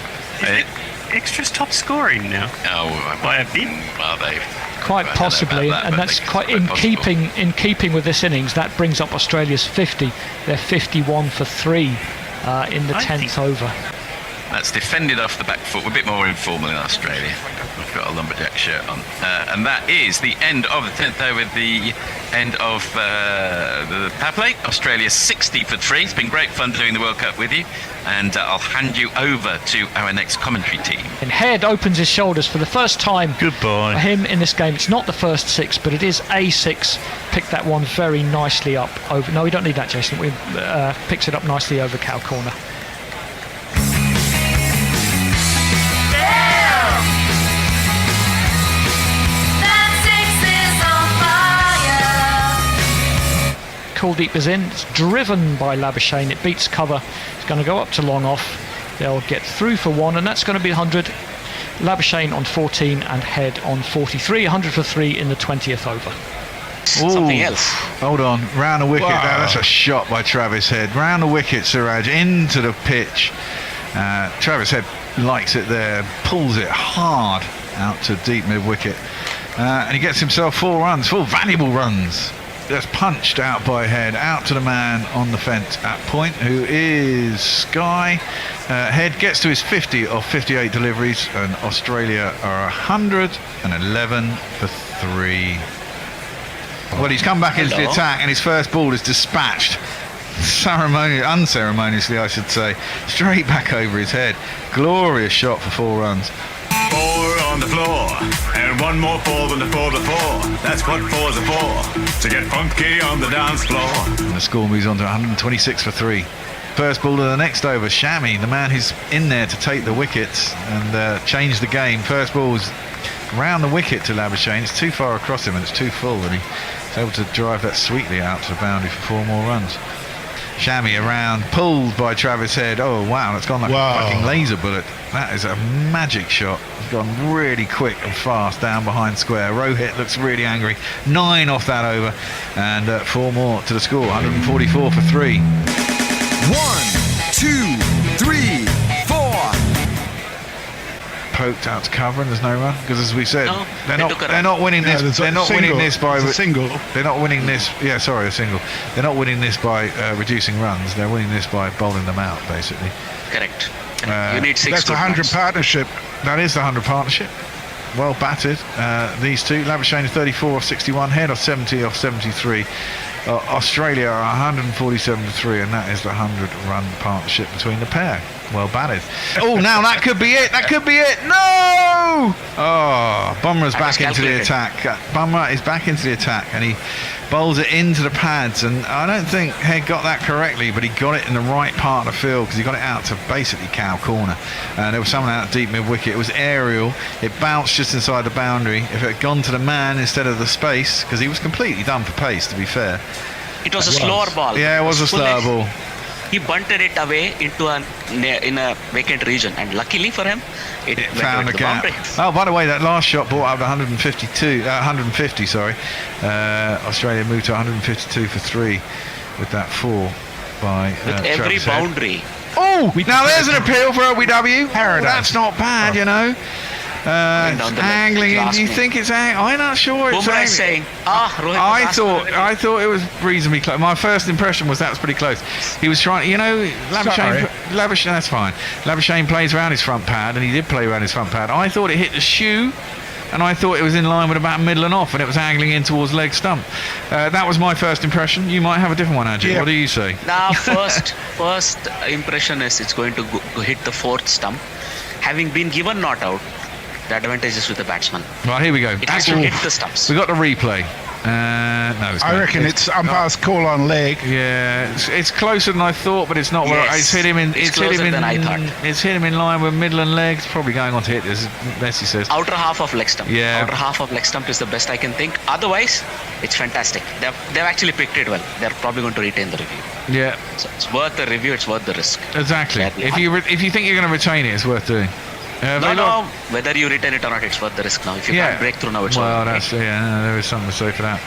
Extra's top scoring now. Oh, by a bit. Well, they quite possibly, and that's quite in keeping with this innings. That brings up Australia's 50. They're 51 for 3 in the 10th over. That's defended off the back foot. We're a bit more informal in Australia. We've got a lumberjack shirt on. And that is the end of the 10th over, the end of the power play. Australia 60 for 3. It's been great fun doing the World Cup with you. And I'll hand you over to our next commentary team. And Head opens his shoulders for the first time. Goodbye. For him in this game. It's not the first 6, but it is a 6. Picked that one very nicely up over. No, we don't need that, Jason. We picks it up nicely over cow corner. Kuldeep is in. It's driven by Labuschagne. It beats cover. It's going to go up to long off. They'll get through for 1, and that's going to be 100. Labuschagne on 14 and Head on 43. 100 for 3 in the 20th over. Ooh. Something else. Hold on. Round the wicket. Wow. That's a shot by Travis Head. Round the wicket, Siraj, into the pitch. Travis Head likes it there. Pulls it hard out to deep mid-wicket. And he gets himself 4 runs. 4 valuable runs. Just punched out by Head, out to the man on the fence at point, who is Sky. Head gets to his 50 of 58 deliveries, and Australia are 111 for 3. Well, he's come back into the attack, and his first ball is dispatched unceremoniously I should say, straight back over his head. Glorious shot for 4 runs. 4 on the floor, and 1 more 4 than the 4 before. That's what 4s are for, to get funky on the dance floor. And the score moves on to 126 for 3. First ball of the next over, Shami, the man who's in there to take the wickets and change the game. First ball's round the wicket to Labuschagne. It's too far across him and it's too full, and he's able to drive that sweetly out to the boundary for 4 more runs. Shami around, pulled by Travis Head. Oh wow, that's gone like a fucking laser bullet. That is a magic shot. It's gone really quick and fast down behind square. Rohit looks really angry. 9 off that over, and 4 more to the score. 144 for 3. 1, 2, 3, 4. Poked out to cover, and there's no run because, as we said, they're not winning this. They're not winning this by a single. They're not winning this. Yeah, sorry, a single. They're not winning this by reducing runs. They're winning this by bowling them out, basically. Correct. You need 6. That's a 100 partnership. That is the 100 partnership. Well batted, these two. Labuschagne 34 off 61, Head off 70 off 73. Australia are 147 to 3, and that is the 100-run partnership between the pair. Well batted. Oh, now that could be it. That could be it. No! Oh, Bumrah's back into the attack. Bumrah is back into the attack, and he bowls it into the pads. And I don't think Head got that correctly, but he got it in the right part of the field because he got it out to basically cow corner. And there was someone out deep mid wicket. It was aerial. It bounced just inside the boundary. If it had gone to the man instead of the space, because he was completely done for pace, to be fair. It was a slower ball. Yeah, it was a slower ball. He bunted it away into in a vacant region, and luckily for him, it found a gap. Oh, by the way, that last shot brought up 150. Sorry, Australia moved to 152 for 3 with that 4 by with every Travis boundary. Head. Oh, now there's an appeal for LBW. That's not bad, you know. Angling, do you think it's I'm not sure it's angling. Saying, I thought it was reasonably close. My first impression was that was pretty close. He was trying, you know, Labuschagne, that's fine. Labuschagne plays around his front pad, and he did play around his front pad. I thought it hit the shoe, and I thought it was in line with about middle and off, and it was angling in towards leg stump. That was my first impression. You might have a different one, Ajit. Yeah. What do you say? Now, first impression is it's going to hit the 4th stump. Having been given not out, the advantage is with the batsman. Right, here we go. It has to hit the stumps. We got the replay. No, it's I reckon it's umpire's call on leg. Yeah, it's closer than I thought, but it's not. Yes. It's hit him in. It's hit him in. It's hit him in line with middle and legs. Probably going on to hit, as Messi says. Outer half of leg stump. Yeah. Outer half of leg stump is the best I can think. Otherwise, it's fantastic. They've actually picked it well. They're probably going to retain the review. Yeah. So it's worth the review. It's worth the risk. Exactly. If you think you're going to retain it, it's worth doing. No, whether you retain it or not, it's worth the risk now. If you can't break through now, it's well, that's there is something to say for that.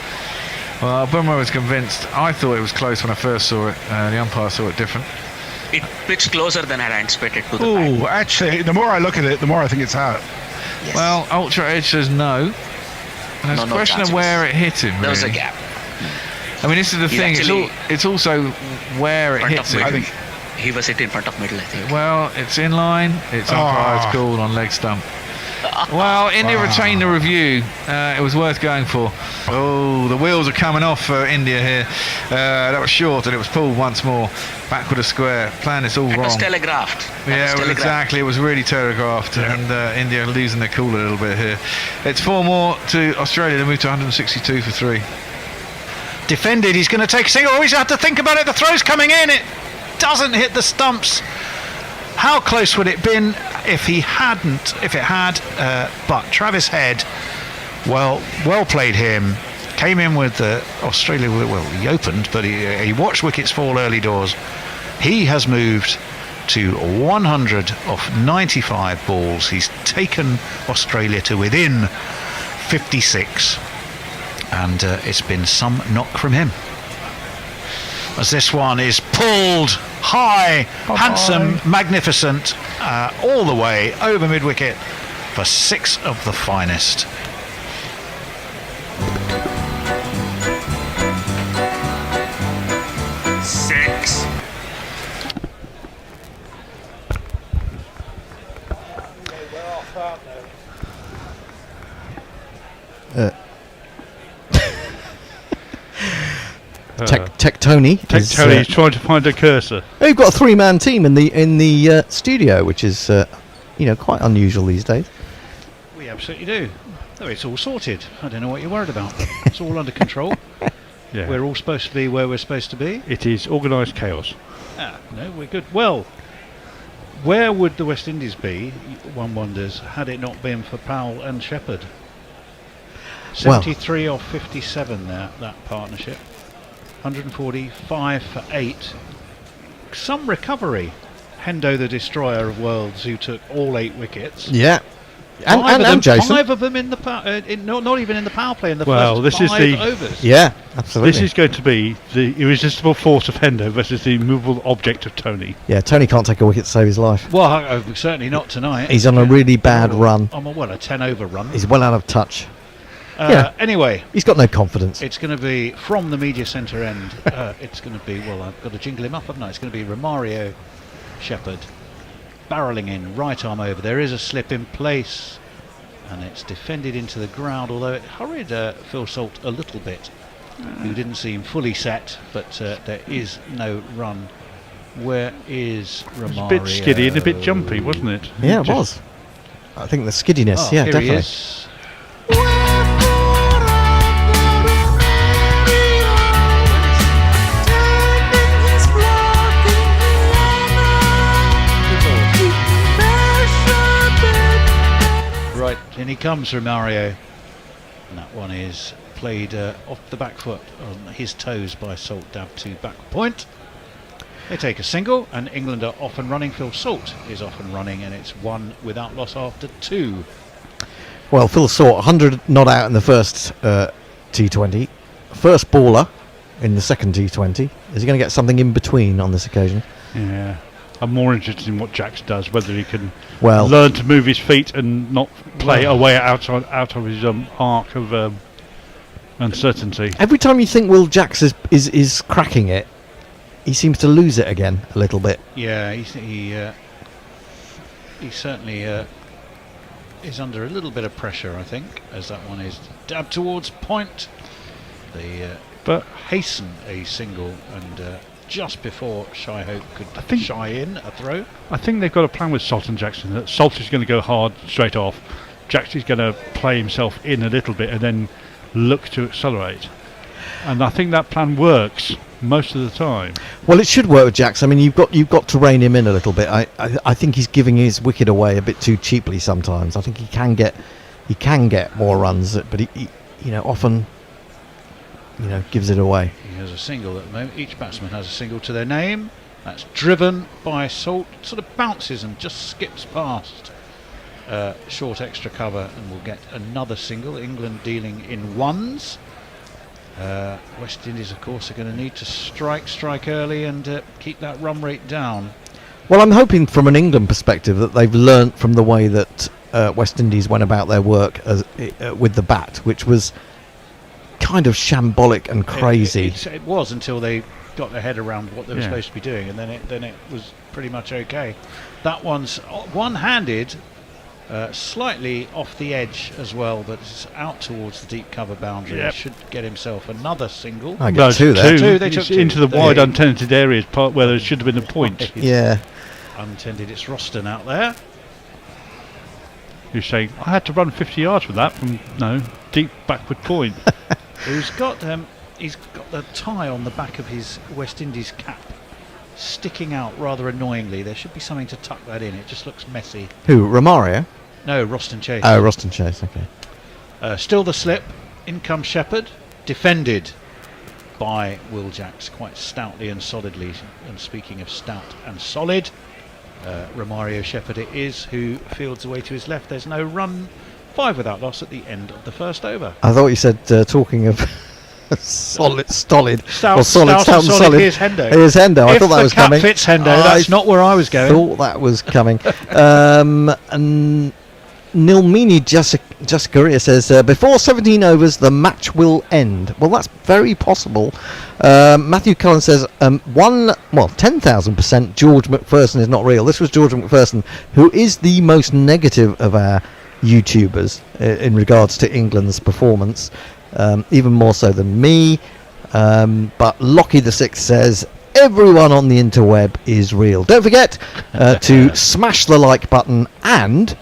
Well, Bumrah was convinced. I thought it was close when I first saw it. The umpire saw it different. It pitched closer than I had anticipated to the Oh, actually, the more I look at it, the more I think it's out. Yes. Well, Ultra Edge says no. And it's a question of where it hit him. There was a gap. I mean, this is the thing. It's also where it hits him. I think he was hit in front of middle, I think. Well, it's in line. It's umpire's call on leg stump. Well, India retained the review. It was worth going for. Oh, the wheels are coming off for India here. That was short, and it was pulled once more. Back with a square. Plan is all wrong. It was telegraphed. Exactly. It was really telegraphed, and India losing their cool a little bit here. It's 4 more to Australia. They move to 162 for 3. Defended. He's going to take a single. Always have to think about it. The throw's coming in. It doesn't hit the stumps. How close would it been if he hadn't? If it had, but Travis Head, well played him. Came in with Australia. Well, he opened, but he watched wickets fall early doors. He has moved to 100 off 95 balls. He's taken Australia to within 56, and it's been some knock from him. As this one is pulled high, handsome, magnificent, all the way over mid-wicket for 6 of the finest. Tony. He's trying to find a cursor. We've got a 3-man team in the studio, which is quite unusual these days. We absolutely do. Oh, it's all sorted. I don't know what you're worried about. It's all under control. Yeah. We're all supposed to be where we're supposed to be. It is organised chaos. No, we're good. Well, where would the West Indies be, one wonders, had it not been for Powell and Shepherd? 73 off 57 there, that partnership. 145 for 8. Some recovery. Hendo the Destroyer of Worlds, who took all 8 wickets. Yeah. And Jason. 5 of them in the not even in the power play in the first 5 overs. Yeah, absolutely. This is going to be the irresistible force of Hendo versus the immovable object of Tony. Yeah, Tony can't take a wicket to save his life. Well, certainly not tonight. He's on a really bad run. On a 10-over run. He's well out of touch. Anyway, he's got no confidence. It's going to be from the media centre end. It's going to be, I've got to jingle him up, haven't I? It's going to be Romario Shepherd barrelling in, right arm over. There is a slip in place, and it's defended into the ground, although it hurried Phil Salt a little bit, who didn't seem fully set, but there is no run. Where is Romario? It was a bit skiddy and a bit jumpy, wasn't it? Yeah, it was. I think the skiddiness, here definitely. He is. Right, in he comes, Romario. And that one is played off the back foot on his toes by Salt, dab to back point. They take a single, and England are off and running. Phil Salt is off and running, and it's 1 without loss after 2. Well, Phil Salt, 100 not out in the first T20. First baller in the second T20. Is he going to get something in between on this occasion? Yeah. I'm more interested in what Jax does, whether he can learn to move his feet and not play away out of his arc of uncertainty. Every time you think Will Jax is cracking it, he seems to lose it again a little bit. Yeah, he certainly is under a little bit of pressure, I think, as that one is dabbed towards point. But hasten a single and. Just before Shy Hope could shy in a throw. I think they've got a plan with Salt and Jackson. That Salt is going to go hard straight off. Jackson's going to play himself in a little bit and then look to accelerate. And I think that plan works most of the time. Well, it should work with Jax. I mean, you've got to rein him in a little bit. I think he's giving his wicket away a bit too cheaply sometimes. I think he can get more runs, but he often gives it away. He has a single at the moment. Each batsman has a single to their name. That's driven by Salt. Sort of bounces and just skips past short extra cover, and we'll get another single. England dealing in ones. West Indies, of course, are going to need to strike early and keep that run rate down. Well, I'm hoping from an England perspective that they've learnt from the way that West Indies went about their work with the bat, which was kind of shambolic and crazy. It was until they got their head around what they were supposed to be doing, and then it was pretty much okay. That one's one-handed, slightly off the edge as well, but it's out towards the deep cover boundary. He should get himself another single. I got two there. Two. They took two. Into the wide untenanted areas, part where there should have been a point. Yeah. Untended. It's Roston out there. You're saying I had to run 50 yards with that from deep backward point. He's got the tie on the back of his West Indies cap sticking out rather annoyingly. There should be something to tuck that in. It just looks messy. Who, Romario? No, Roston Chase. Oh, Roston Chase, okay. Still the slip. In comes Shepherd. Defended by Will Jax quite stoutly and solidly. And speaking of stout and solid, Romario Shepherd it is, who fields away to his left. There's no run. 5 without loss at the end of the first over. I thought you said, talking of solid. Stout and solid. Here's Hendo. Here's Hendo. I thought that was coming. If the cap fits Hendo, that's not where I was going. Thought that was coming. And Nilmini Jaskaria says, before 17 overs, the match will end. Well, that's very possible. Matthew Cullen says, 10,000% George McPherson is not real. This was George McPherson, who is the most negative of our YouTubers in regards to England's performance, even more so than me. But Lockie the Sixth says everyone on the interweb is real. Don't forget to smash the like button and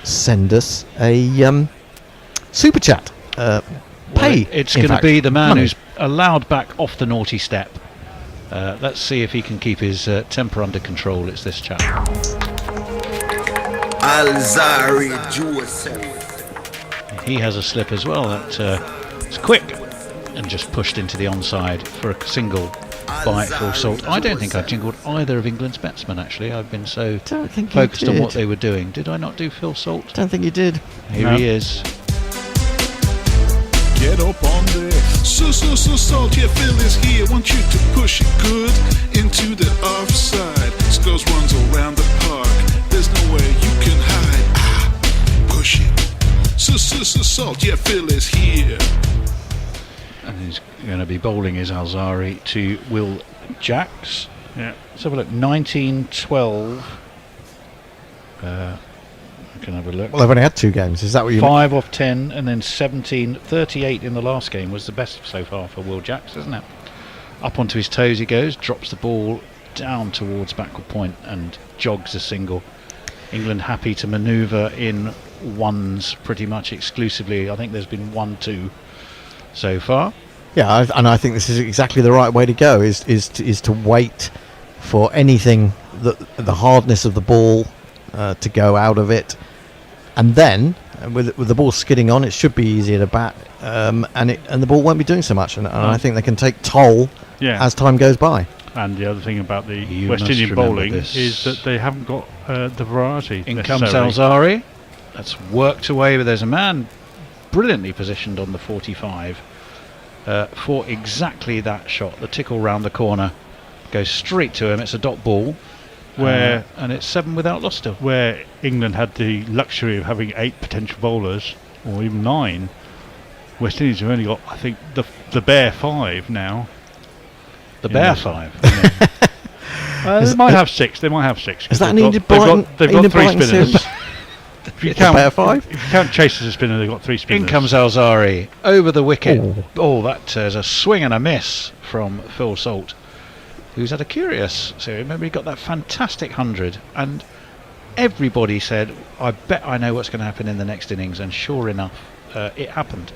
send us a super chat. It's going to be the man who's allowed back off the naughty step. Let's see if he can keep his temper under control. It's this chap. Alzari Joseph. He has a slip as well. It's quick and just pushed into the onside for a single by Phil Salt. I don't think I jingled either of England's batsmen, actually. I've been so focused on what they were doing. Did I not do Phil Salt? Don't think you did. Here he is. Get up on there. So salt, yeah, Phil is here. Want you to push it good into the offside. Scores runs around the park. There's no way you can hide. Push it. So salt, yeah, Phil is here. And he's going to be bowling his Alzari to Will Jacks. Yeah. Let's have a look. 19-12. I can have a look. Well, they've only had 2 games. Is that what you 5 off 10, and then 17-38 in the last game was the best so far for Will Jacks, isn't it? Up onto his toes he goes, drops the ball down towards backward point and jogs a single. England happy to manoeuvre in ones pretty much exclusively. I think there's been 1-2 so far. Yeah, and I think this is exactly the right way to go. Is to wait for anything that the hardness of the ball to go out of it, and then with the ball skidding on, it should be easier to bat, and the ball won't be doing so much. And I think they can take toll as time goes by. And the other thing about the West Indian bowling is that they haven't got the variety. In comes Alzari. That's worked away, but there's a man brilliantly positioned on the 45 for exactly that shot. The tickle round the corner goes straight to him. It's a dot ball. And it's 7 without loss still. Where England had the luxury of having 8 potential bowlers, or even 9, West Indies have only got, I think, the bare 5 now. The bare 5? They might have 6. They might have 6. Is that an they've got 3 spinners. If you count Chase as a spinner, they've got 3 spinners. In comes Alzari over the wicket. Oh, that is a swing and a miss from Phil Salt, who's had a curious series. Remember, he got that fantastic 100, and everybody said, I bet I know what's going to happen in the next innings, and sure enough, it happened.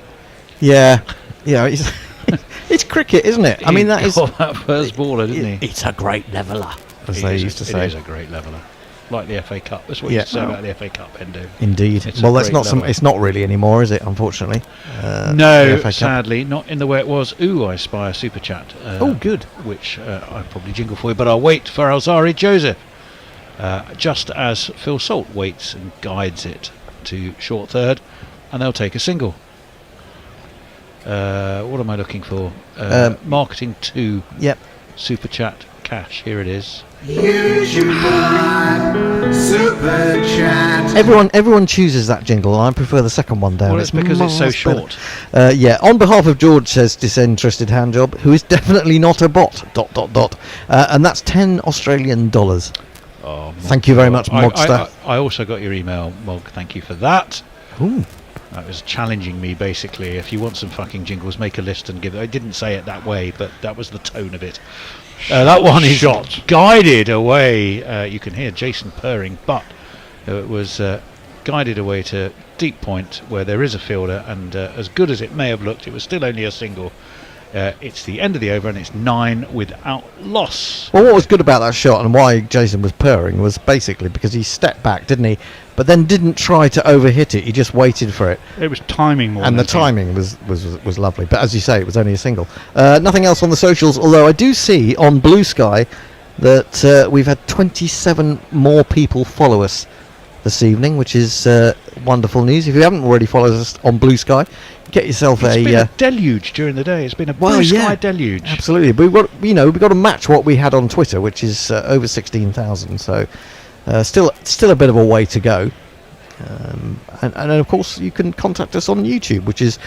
Yeah, it's cricket, isn't it? I mean, that is that first baller, didn't he? It's a great leveller, as they used to say. It is a great leveler, like the FA Cup. That's what you used to say about the FA Cup, Endo. Indeed. Well, that's not it's not really anymore, is it? Unfortunately. No, sadly, not in the way it was. Ooh, I spy a super chat. Oh, good. Which I'll probably jingle for you, but I'll wait for Alzari Joseph. Just as Phil Salt waits and guides it to short third, and they'll take a single. What am I looking for? Marketing 2. Yep. Super chat cash. Here it is. Use your mind, super chat. Everyone chooses that jingle. I prefer the second one down. Well, it's because it's so short. Yeah. On behalf of George, says disinterested handjob, who is definitely not a bot. ... And that's $10 Australian. Oh, thank you very much, Mogster. I also got your email, Mog. Thank you for that. Ooh. That was challenging me, basically. If you want some fucking jingles, make a list and give it. I didn't say it that way, but that was the tone of it. That one is guided away. You can hear Jason purring, but it was guided away to deep point where there is a fielder, and as good as it may have looked, it was still only a single. It's the end of the over, and it's 9 without loss. Well, what was good about that shot and why Jason was purring was basically because he stepped back, didn't he? But then didn't try to overhit it. He just waited for it. It was timing more. And the timing was lovely. But as you say, it was only a single. Nothing else on the socials, although I do see on Blue Sky that we've had 27 more people follow us this evening, which is wonderful news. If you haven't already followed us on Blue Sky, get yourself It's been a deluge during the day. It's been a Blue Sky deluge. Absolutely. But we've got to match what we had on Twitter, which is over 16,000. So still a bit of a way to go. And of course you can contact us on YouTube, which is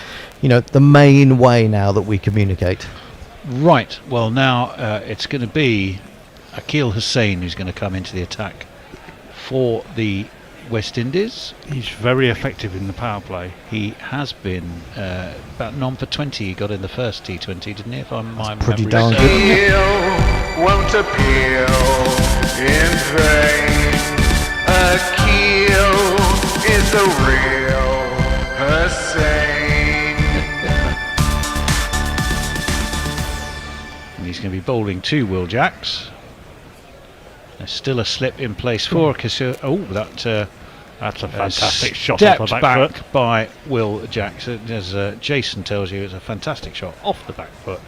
the main way now that we communicate. Right. Well, now it's going to be Akil Hussain who's going to come into the attack for the West Indies. He's very effective in the power play. He has been about none for 20. He got in the first T20, didn't he? If I'm pretty darn good. Won't appeal in vain. A keel is a real Hussein. And he's going to be bowling 2 Will Jacks. There's still a slip in place for Kasur. Oh, that's a fantastic shot off the back foot by Will Jacks. As Jason tells you, it's a fantastic shot off the back foot.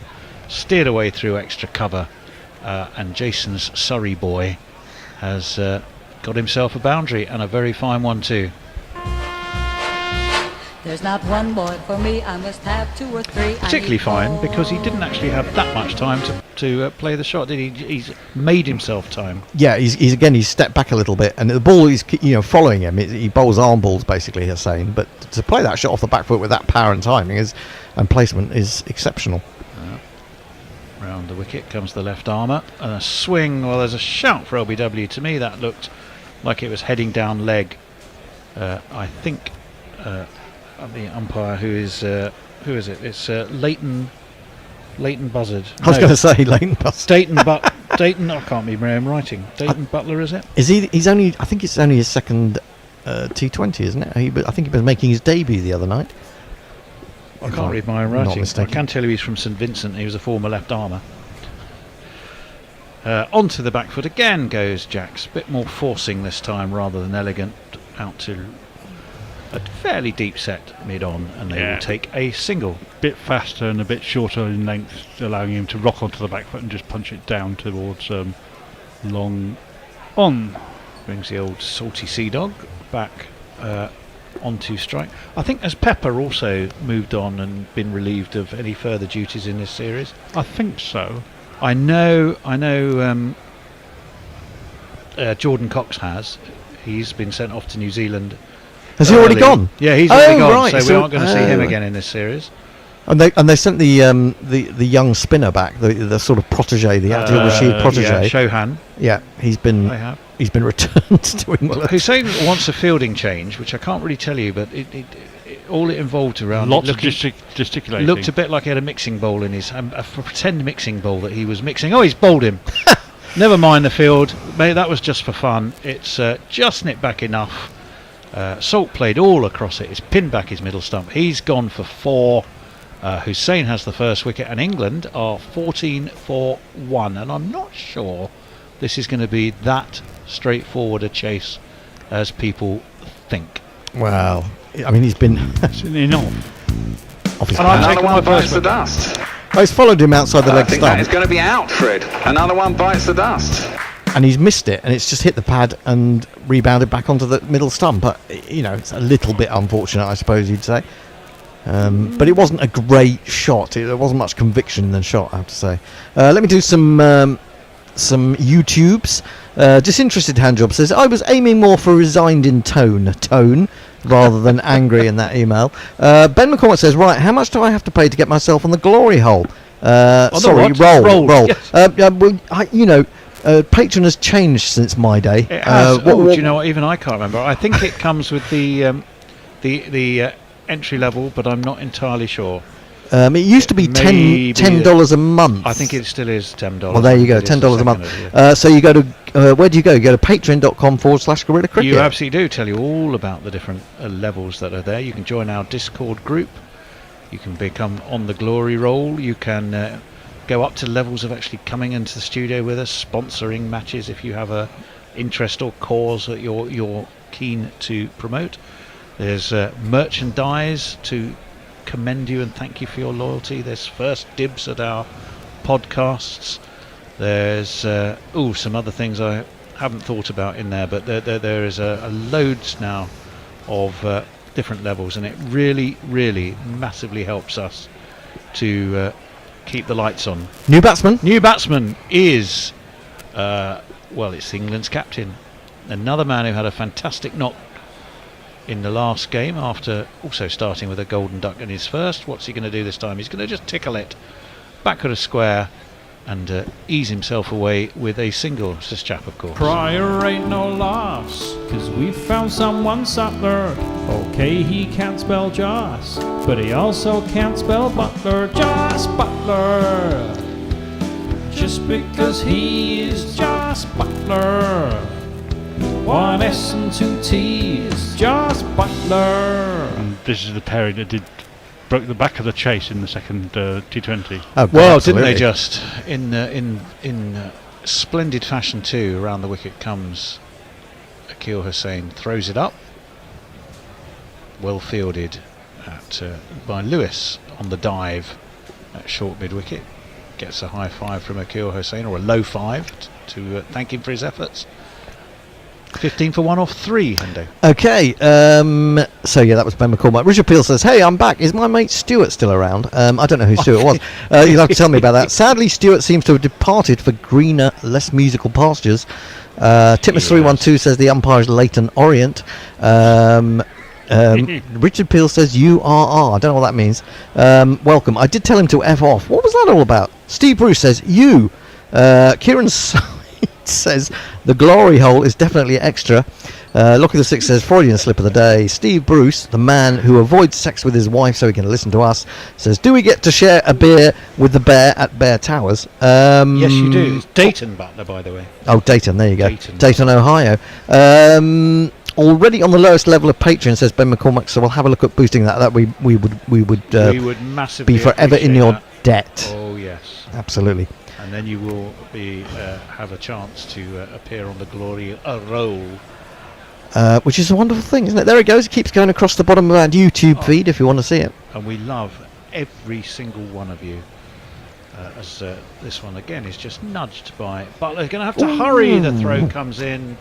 Steered away through extra cover, and Jason's Surrey boy has got himself a boundary, and a very fine one too. There's not one boy for me, I must have 2 or 3. Particularly fine because he didn't actually have that much time to play the shot, did he? He's made himself time. Yeah, he's stepped back a little bit, and the ball is following him. He bowls arm balls basically, Hussein, but to play that shot off the back foot with that power and timing and placement is exceptional. Round the wicket comes the left armour, and a swing. Well, there's a shout for LBW. To me, that looked like it was heading down leg. I think the umpire, who is it? It's Leighton Buzzard. I was going to say Leighton Buzzard. Dayton. I can't remember him writing. Dayton Butler, is it? Is he? He's only. I think it's only his second T20, isn't it? I think he was making his debut the other night. I can't read my own writing. I can tell you he's from St Vincent. He was a former left armour. Onto the back foot again goes Jacks. A bit more forcing this time rather than elegant. Out to a fairly deep set mid-on, and they will take a single. Bit faster and a bit shorter in length, allowing him to rock onto the back foot and just punch it down towards long on. Brings the old salty sea dog back onto strike. I think has Pepper also moved on and been relieved of any further duties in this series? I think so. I know Jordan Cox has. He's been sent off to New Zealand. Has he already gone? Yeah, he's already gone. Right. So we aren't going to see him again in this series. And they sent the young spinner back, the sort of protege, the Adil Rashid protege. Yeah, Shohan. Yeah, he's been returned to England. Well, Hussein wants a fielding change, which I can't really tell you, but all it involved around lots of gesticulating. Looked a bit like he had a mixing bowl in his a pretend mixing bowl that he was mixing. Oh, he's bowled him. Never mind the field, mate. That was just for fun. It's just nipped back enough. Salt played all across it. It's pinned back his middle stump. He's gone for 4. Hussein has the first wicket, and England are 14 for 1. And I'm not sure this is going to be that straightforward a chase as people think. Well, I mean, he's been off his Another one bites the dust. Oh, he's followed him outside the leg I think stump. that is going to be out, Fred. Another one bites the dust. And he's missed it, and it's just hit the pad and rebounded back onto the middle stump. But it's a little bit unfortunate, I suppose you'd say. But it wasn't a great shot. There wasn't much conviction in the shot, I have to say. Let me do some YouTubes. Disinterested Handjob says, I was aiming more for resigned in tone rather than angry in that email. Ben McCormick says, right, how much do I have to pay to get myself on the glory hole? Roll. Yes. Patreon has changed since my day. It has. Do you know what? Even I can't remember. I think it comes with the entry level, but I'm not entirely sure. It used to be $10 a month. I think it still is $10. Well, there you go, $10 a month. So you go to where do you go? You go to patreon.com/Gorilla Cricket. You absolutely do. Tell you all about the different levels that are there. You can join our Discord group. You can become on the glory roll. You can go up to levels of actually coming into the studio with us, sponsoring matches if you have a interest or cause that you're keen to promote. There's merchandise to commend you and thank you for your loyalty. There's first dibs at our podcasts. There's some other things I haven't thought about in there, but there is a loads now of different levels, and it really, really massively helps us to keep the lights on. New batsman is it's England's captain, another man who had a fantastic knock in the last game after also starting with a golden duck in his first. What's he going to do this time? He's going to just tickle it back at a square, and ease himself away with a single. It's this chap, of course. Pryor ain't no laughs, 'cause we found someone Sutler. Okay, he can't spell Joss, but he also can't spell Butler. Joss Butler. Just because he is Joss Butler. One S and 2 T's, Joss Butler. And this is the pairing that broke the back of the chase in the second T20. Oh, Well, absolutely. didn't they just in splendid fashion too? Around the wicket comes Akil Hussain, throws it up, well fielded by Lewis on the dive at short mid wicket. Gets a high five from Akil Hussain, or a low five, to thank him for his efforts. 15 for 1 off 3, Hendo. Okay, so yeah, that was Ben McCormack. Richard Peel says, "Hey, I'm back. Is my mate Stuart still around?" I don't know who Stuart was. You'll have to tell me about that. Sadly, Stuart seems to have departed for greener, less musical pastures. Titmus312 says the umpire is Leighton Orient. Richard Peel says URR. I don't know what that means. Welcome. I did tell him to F off. What was that all about? Steve Bruce says you. Kieran says the glory hole is definitely extra. Lockie the Six says Freudian slip of the day. Steve Bruce, the man who avoids sex with his wife so he can listen to us, says, do we get to share a beer with the bear at Bear Towers? Yes, you do. It's Dayton Butler, by the way. Oh, Dayton, there you go. Dayton. Ohio. Already on the lowest level of Patreon, says Ben McCormack, so we'll have a look at boosting that. That we would massively be forever in your debt. Oh yes, absolutely. And then you will be have a chance to appear on the glory roll. Which is a wonderful thing, isn't it? There it goes. It keeps going across the bottom of our YouTube feed if you want to see it. And we love every single one of you. As this one again is just nudged by Butler's going to have to hurry. The throw comes in.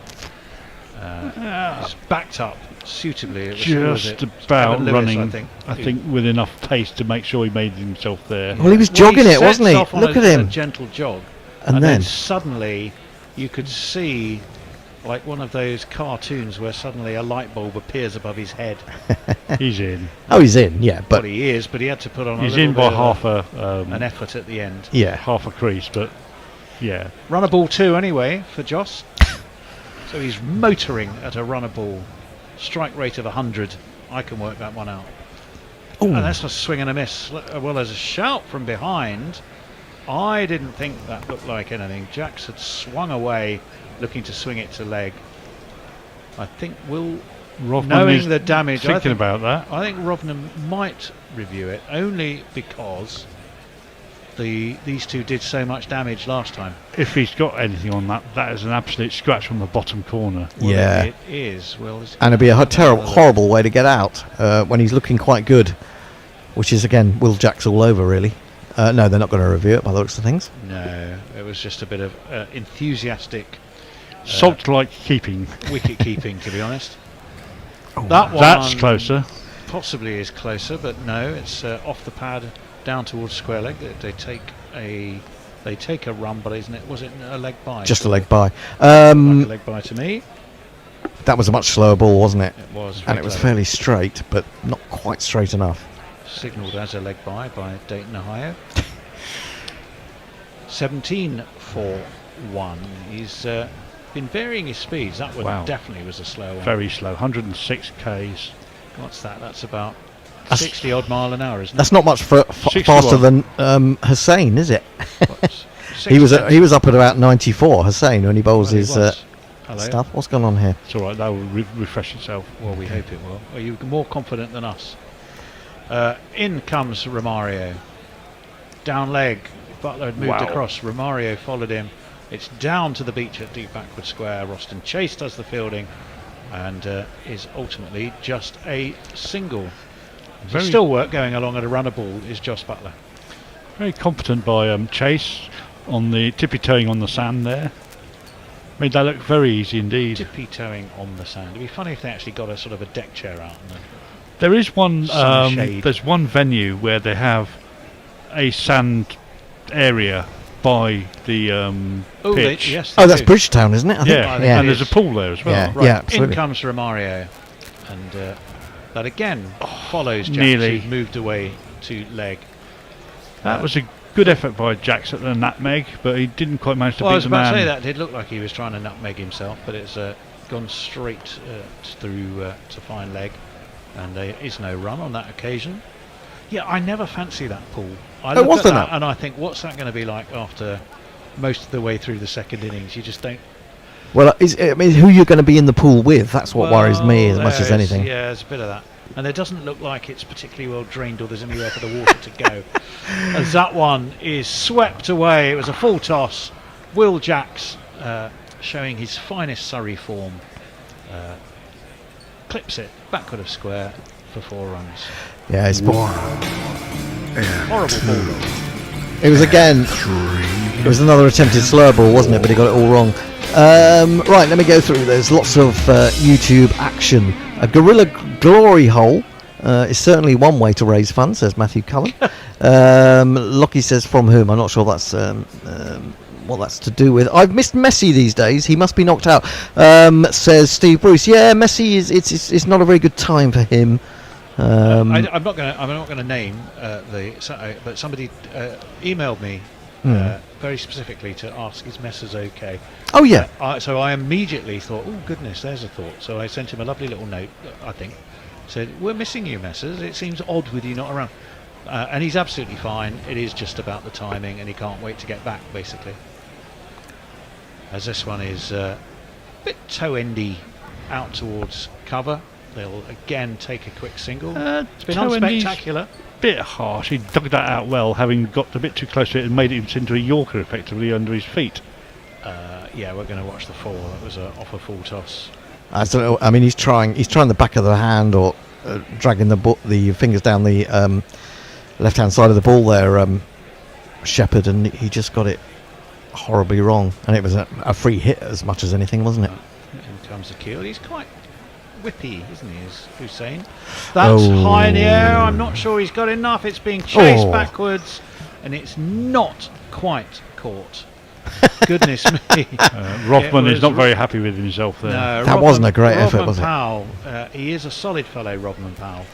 It's backed up suitably. It was, just about Lewis, running, I think, with enough pace to make sure he made himself there. Well, he was jogging it, wasn't he? Look at him. A gentle jog, and then suddenly you could see, like one of those cartoons where suddenly a light bulb appears above his head. He's in. Oh, he's in. Yeah, but well, he is. But he had to put on. He's a little in by bit half an effort at the end. Yeah, half a crease, but yeah. Runner ball 2 anyway for Joss. So he's motoring at a runner ball. Strike rate of 100. I can work that one out. Ooh. And that's a swing and a miss. Well, there's a shout from behind. I didn't think that looked like anything. Jax had swung away, looking to swing it to leg. I think knowing the damage, thinking about that. I think Rovnam might review it, only because these two did so much damage last time. If he's got anything on that, that is an absolute scratch from the bottom corner. Well, yeah, it is. Well, and it'd be a terrible, horrible way to get out when he's looking quite good, which is again Will Jacks all over really. No, they're not going to review it by the looks of things. No, it was just a bit of enthusiastic salt-like keeping, wicket keeping, to be honest. That's closer. Possibly is closer, but no, it's off the pad. Down towards square leg. They take a run, but was it a leg by? Just a leg by. Like a leg by to me. That was a much slower ball, wasn't it? It was, and it was fairly straight, but not quite straight enough. Signalled as a leg by Dayton, Ohio. 17 for 1. He's been varying his speeds. That one definitely was a slow one. Very slow. 106 Ks. What's that? That's about 60 odd mile an hour, isn't it? That's not much faster than Hussain, is it? he was up at about 94. Hussain when he bowls his stuff. What's going on here? It's all right. That will refresh itself. Well, we hope it will. Are you more confident than us? In comes Romario. Down leg. Butler had moved across. Romario followed him. It's down to the beach at deep backward square. Roston Chase does the fielding and is ultimately just a single. Still work going along at a runner ball is Joss Butler. Very competent by Chase on the tippy-toeing on the sand there. Made that look very easy indeed. Tippy-toeing on the sand. It'd be funny if they actually got a sort of a deck chair out. There is one. There's one venue where they have a sand area by the pitch. That's Bridgetown, isn't it? I think. Yeah, and there's a pool there as well. Yeah, right. Absolutely. In comes Romario, and that again follows Jack, nearly who's moved away to leg. That was a Good effort by Jax at the nutmeg, but he didn't quite manage to Well, I beat was the about man. to say that did look like he was trying to nutmeg himself, but it's gone straight through to fine leg, and there is no run on that occasion. Yeah, I never fancy that pool. I look was at there that not? and I think, what's that going to be like after most of the way through the second innings? You just don't. Well, I mean, who you're going to be in the pool with? That's what worries me as much as there is- anything. Yeah, there's a bit of that. And there doesn't look like it's particularly well drained or there's anywhere for the water to go. As that one is swept away. It was a full toss. Will Jacks, showing his finest Surrey form, clips it backward of square for 4 runs. Yeah, it's Horrible ball. It was again. It was another attempted slur ball, wasn't it? But he got it all wrong. Right, let me go through. There's lots of YouTube action. A gorilla glory hole is certainly one way to raise funds, says Matthew Cullen. Lockie says from whom? I'm not sure that's what that's to do with. I've missed Messi these days. He must be knocked out. Says Steve Bruce. Yeah, Messi is. It's not a very good time for him. I'm not going to name but somebody emailed me very specifically to ask is Messers okay. Oh yeah. So I immediately thought, oh goodness, there's a thought. So I sent him a lovely little note. I think said, we're missing you, Messers. It seems odd with you not around. And he's absolutely fine. It is just about the timing, and he can't wait to get back, basically. As this one is a bit toe-endy out towards cover. They'll again take a quick single. It's been unspectacular. Bit harsh. He dug that out well, having got a bit too close to it and made it into a Yorker effectively under his feet. Yeah, we're going to watch the fall. That was off a full toss. I don't know. I mean, he's trying the back of the hand or dragging the fingers down the left-hand side of the ball there, Shepherd, and he just got it horribly wrong. And it was a free hit as much as anything, wasn't it? In terms of keel, he's quite whippy, isn't he, is Hussein? That's high in the air. I'm not sure he's got enough. It's being chased backwards, and it's not quite caught. Goodness me. Rothman is not very happy with himself there. No, that wasn't a great effort, was it? Powell, he is a solid fellow, Rodman Powell.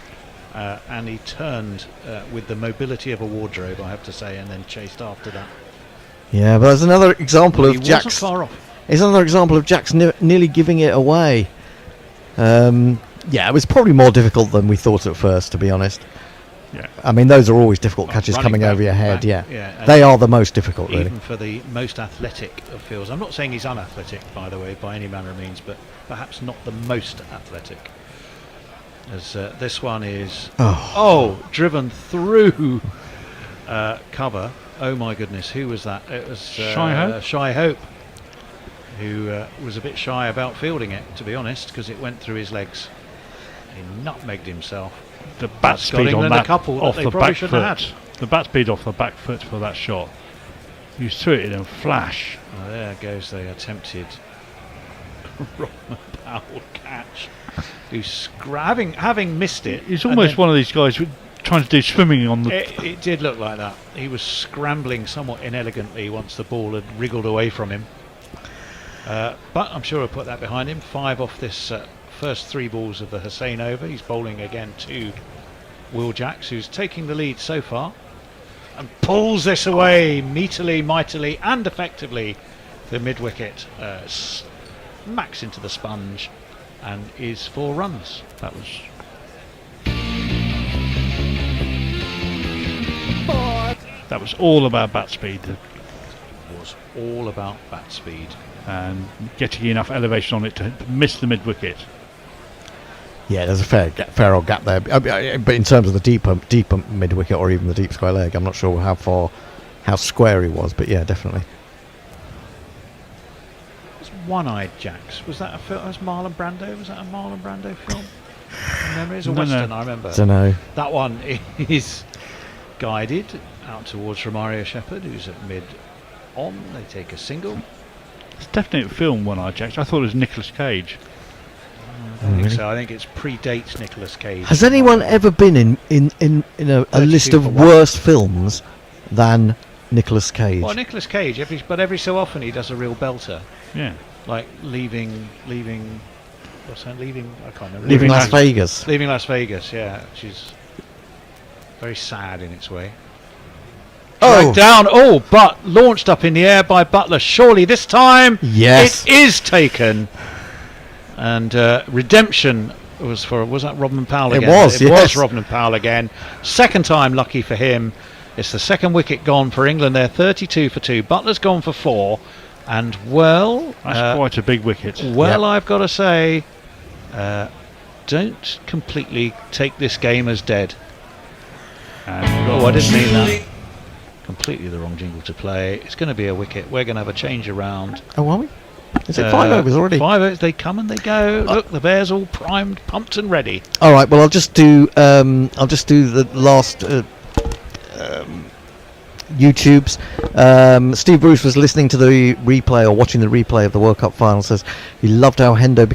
And he turned with the mobility of a wardrobe, I have to say, and then chased after that. Yeah, but there's another example of Jack's. Wasn't far off. It's another example of Jack's nearly giving it away. Yeah, it was probably more difficult than we thought at first, to be honest. Yeah. I mean, those are always difficult catches coming over your head. Yeah, they are the most difficult, really. Even for the most athletic of fields. I'm not saying he's unathletic, by the way, by any manner of means, but perhaps not the most athletic. As this one is driven through cover. Oh my goodness, who was that? It was Shy Hope, who was a bit shy about fielding it, to be honest, because it went through his legs. He nutmegged himself. The bat speed on that off the back foot. The bat speed off the back foot for that shot. You threw it in a flash. Oh, there goes the attempted Rodman Powell catch. Who's having missed it. He's almost one of these guys trying to do swimming on the. It did look like that. He was scrambling somewhat inelegantly once the ball had wriggled away from him. But I'm sure he'll put that behind him. 5 off this first 3 balls of the Hussein over. He's bowling again to Will Jacks, who's taking the lead so far, and pulls this away meatily, mightily, and effectively. The mid-wicket smacks into the sponge and is 4 runs. That was. That was all about bat speed. It was all about bat speed. And getting enough elevation on it to miss the mid-wicket. Yeah, there's a fair old gap there. But in terms of the deeper mid-wicket or even the deep square leg, I'm not sure how square he was. But yeah, definitely. Was One-Eyed Jacks? Was that a film? Was Marlon Brando? Was that a Marlon Brando film? Remember, it's a western. I remember. Don't know. That one is guided out towards Romario Shepherd, who's at mid-on. They take a single. It's definitely a film, One-Eyed Jacks. I thought it was Nicolas Cage. I don't think so. I think it predates Nicolas Cage. Has anyone ever been in a list of worse films than Nicolas Cage? Well, Nicolas Cage, every so often he does a real belter. Yeah. Like leaving. What's that? Leaving. I can't remember. Leaving Las Vegas. Leaving Las Vegas. Yeah, which is very sad in its way. Dragged down. But launched up in the air by Butler. Surely this time Yes. it is taken. And redemption was that Robin Powell It again? was, It yes. was Robin Powell again. Second time lucky for him. It's the second wicket gone for England. They're 32 for 2. Butler's gone for 4. And that's quite a big wicket. Well, I've got to say, don't completely take this game as dead. And, I didn't mean that. Completely the wrong jingle to play. It's going to be a wicket. We're going to have a change around. Oh, are we? Is it 5 overs already? 5 overs. They come and they go. Look, the Bears all primed, pumped, and ready. All right. Well, I'll just do the last YouTubes. Steve Bruce was listening to the replay or watching the replay of the World Cup final. Says he loved how Hendo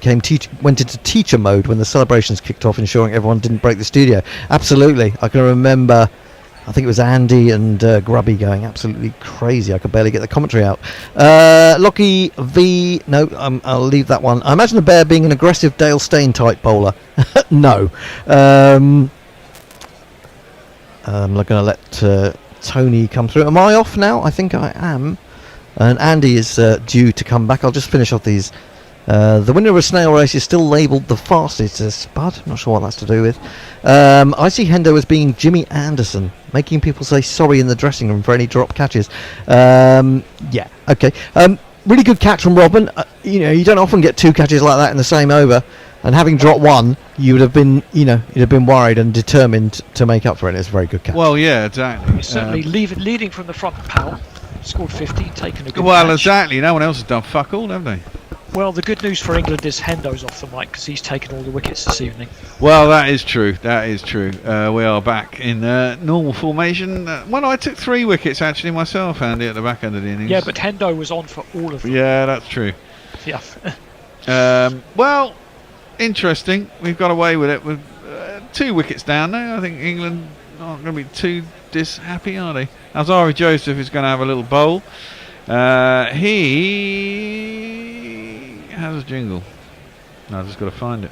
went into teacher mode when the celebrations kicked off, ensuring everyone didn't break the studio. Absolutely, I can remember. I think it was Andy and Grubby going absolutely crazy. I could barely get the commentary out. Lockie V. No, I'll leave that one. I imagine the Bear being an aggressive Dale Steyn type bowler. No. I'm not going to let Tony come through. Am I off now? I think I am. And Andy is due to come back. I'll just finish off these. The winner of a snail race is still labelled the fastest, says Spud. I'm not sure what that's to do with. I see Hendo as being Jimmy Anderson, making people say sorry in the dressing room for any drop catches. Yeah, okay. Really good catch from Robin. You don't often get 2 catches like that in the same over. And having dropped 1, you would have been, you'd have been worried and determined to make up for it. It's a very good catch. Well, yeah, exactly. Certainly leading from the front, Powell. Scored 50, taken a good Well, catch. exactly. No one else has done fuck all, have they? Well, the good news for England is Hendo's off the mic because he's taken all the wickets this evening. Well, that is true. That is true. We are back in normal formation. Well, I took 3 wickets actually myself, Andy, at the back end of the innings. Yeah, but Hendo was on for all of them. Yeah, that's true. Yeah. Well, interesting. We've got away with it with 2 wickets down now. I think England aren't going to be too happy, are they? Alzari Joseph is going to have a little bowl. He has a jingle. I've just got to find it.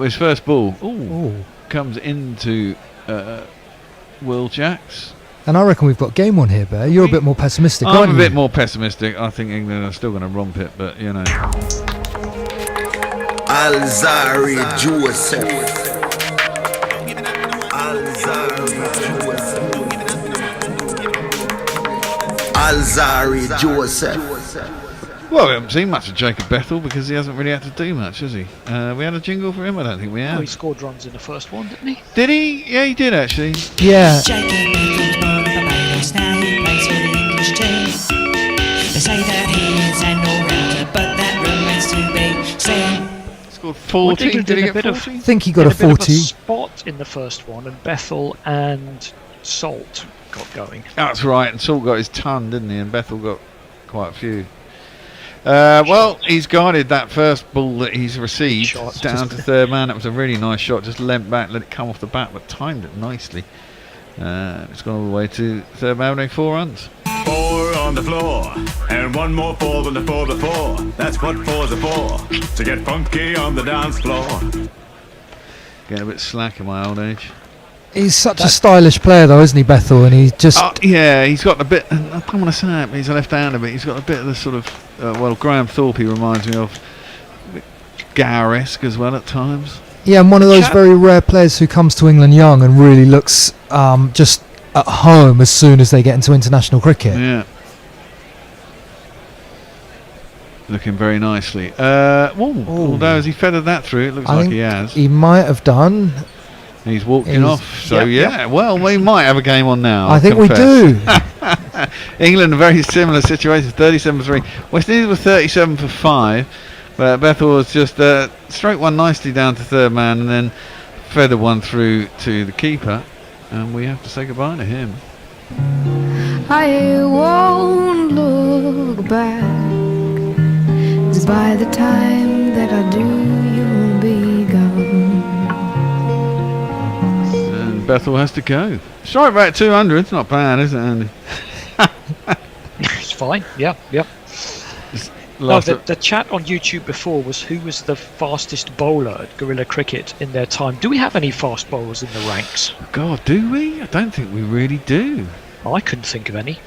His first ball comes into Will Jacks. And I reckon we've got game on here, Bear. You're a bit more pessimistic, I'm aren't a you? bit more pessimistic. I think England are still going to romp it, but you know. Alzari Joseph. Alzari Joseph. Well, we haven't seen much of Jacob Bethel because he hasn't really had to do much, has he? We had a jingle for him? I don't think we have. Oh, he scored runs in the first one, didn't he? Did he? Yeah, he did actually. Yeah. Jacob Bethel's born in Barbados, now he plays for the English team. They say that he's an all-rounder, but that remains to be seen. Scored 40. Did he get 40? I think he got a 40. Bit of a spot in the first one, and Bethel and Salt got going. That's right, and Salt got his ton, didn't he? And Bethel got quite a few. Well, he's guarded that first ball that he's received down to third man. That was a really nice shot. Just leant back, let it come off the bat, but timed it nicely. It's gone all the way to third man, winning 4 runs. 4 on the floor, and 1 more 4 than the 4 before. That's what 4's are for, to get funky on the dance floor. Getting a bit slack in my old age. He's such a stylish player, though, isn't he, Bethel? And he just... yeah, he's got a bit... I don't want to say it, but he's a left-hander, but he's got a bit of the sort of... Graham Thorpe he reminds me of. A bit Gower-esque as well at times. Yeah, and one of those very rare players who comes to England young and really looks just at home as soon as they get into international cricket. Yeah. Looking very nicely. Although as he feathered that through, it looks like he has. He might have done. He's walking off. So well, we might have a game on now. I think we do. England, a very similar situation, 37 for 3. West Indies were 37 for 5. But Bethel was just stroked one nicely down to third man and then feathered one through to the keeper. And we have to say goodbye to him. I won't look back, 'cause by the time that I do, you'll be gone. And Bethel has to go. Strike rate 200, it's not bad, is it, Andy? It's fine, yeah. No, the chat on YouTube before was who was the fastest bowler at guerrilla cricket in their time. Do we have any fast bowlers in the ranks? God, do we? I don't think we really do. I couldn't think of any.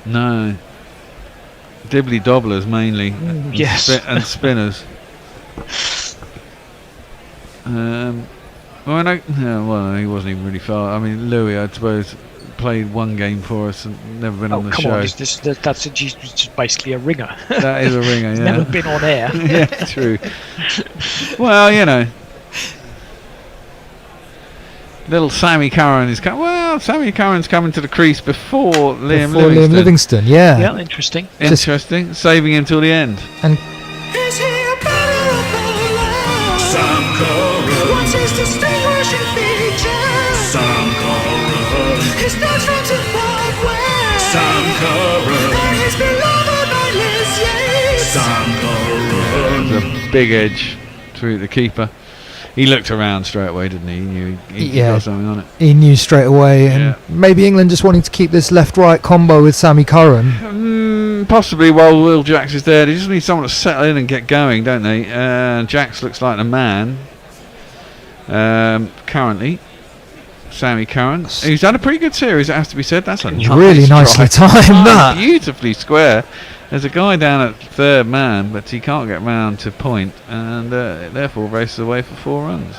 No. Dibbly dobblers mainly. And yes. And spinners. Well, he wasn't even really far. I mean, Louis, I suppose, played one game for us and never been on the come show. on, that's just basically a ringer. That is a ringer, He's yeah. never been on air. Yeah, true. Well, you know. Little Sammy Curran is coming. Well, Sammy Curran's coming to the crease before Liam Livingston, yeah. Yeah, interesting. Interesting. Saving him till the end. And Sam Curran. What's his distinguishing feature? Sam Curran. His notes from to five where? Sam Curran. And he's beloved by Liz Yates. Sam Curran. There's a big edge through the keeper. He looked around straight away, didn't he? He knew he got something on it. He knew straight away, and maybe England just wanting to keep this left-right combo with Sammy Curran. Possibly while Will Jacks is there. They just need someone to settle in and get going, don't they? Jacks looks like the man. Currently, Sammy Curran, who's had a pretty good series, it has to be said. That's a really nicely timed. That beautifully square. There's a guy down at third man, but he can't get round to point, and therefore races away for 4 runs.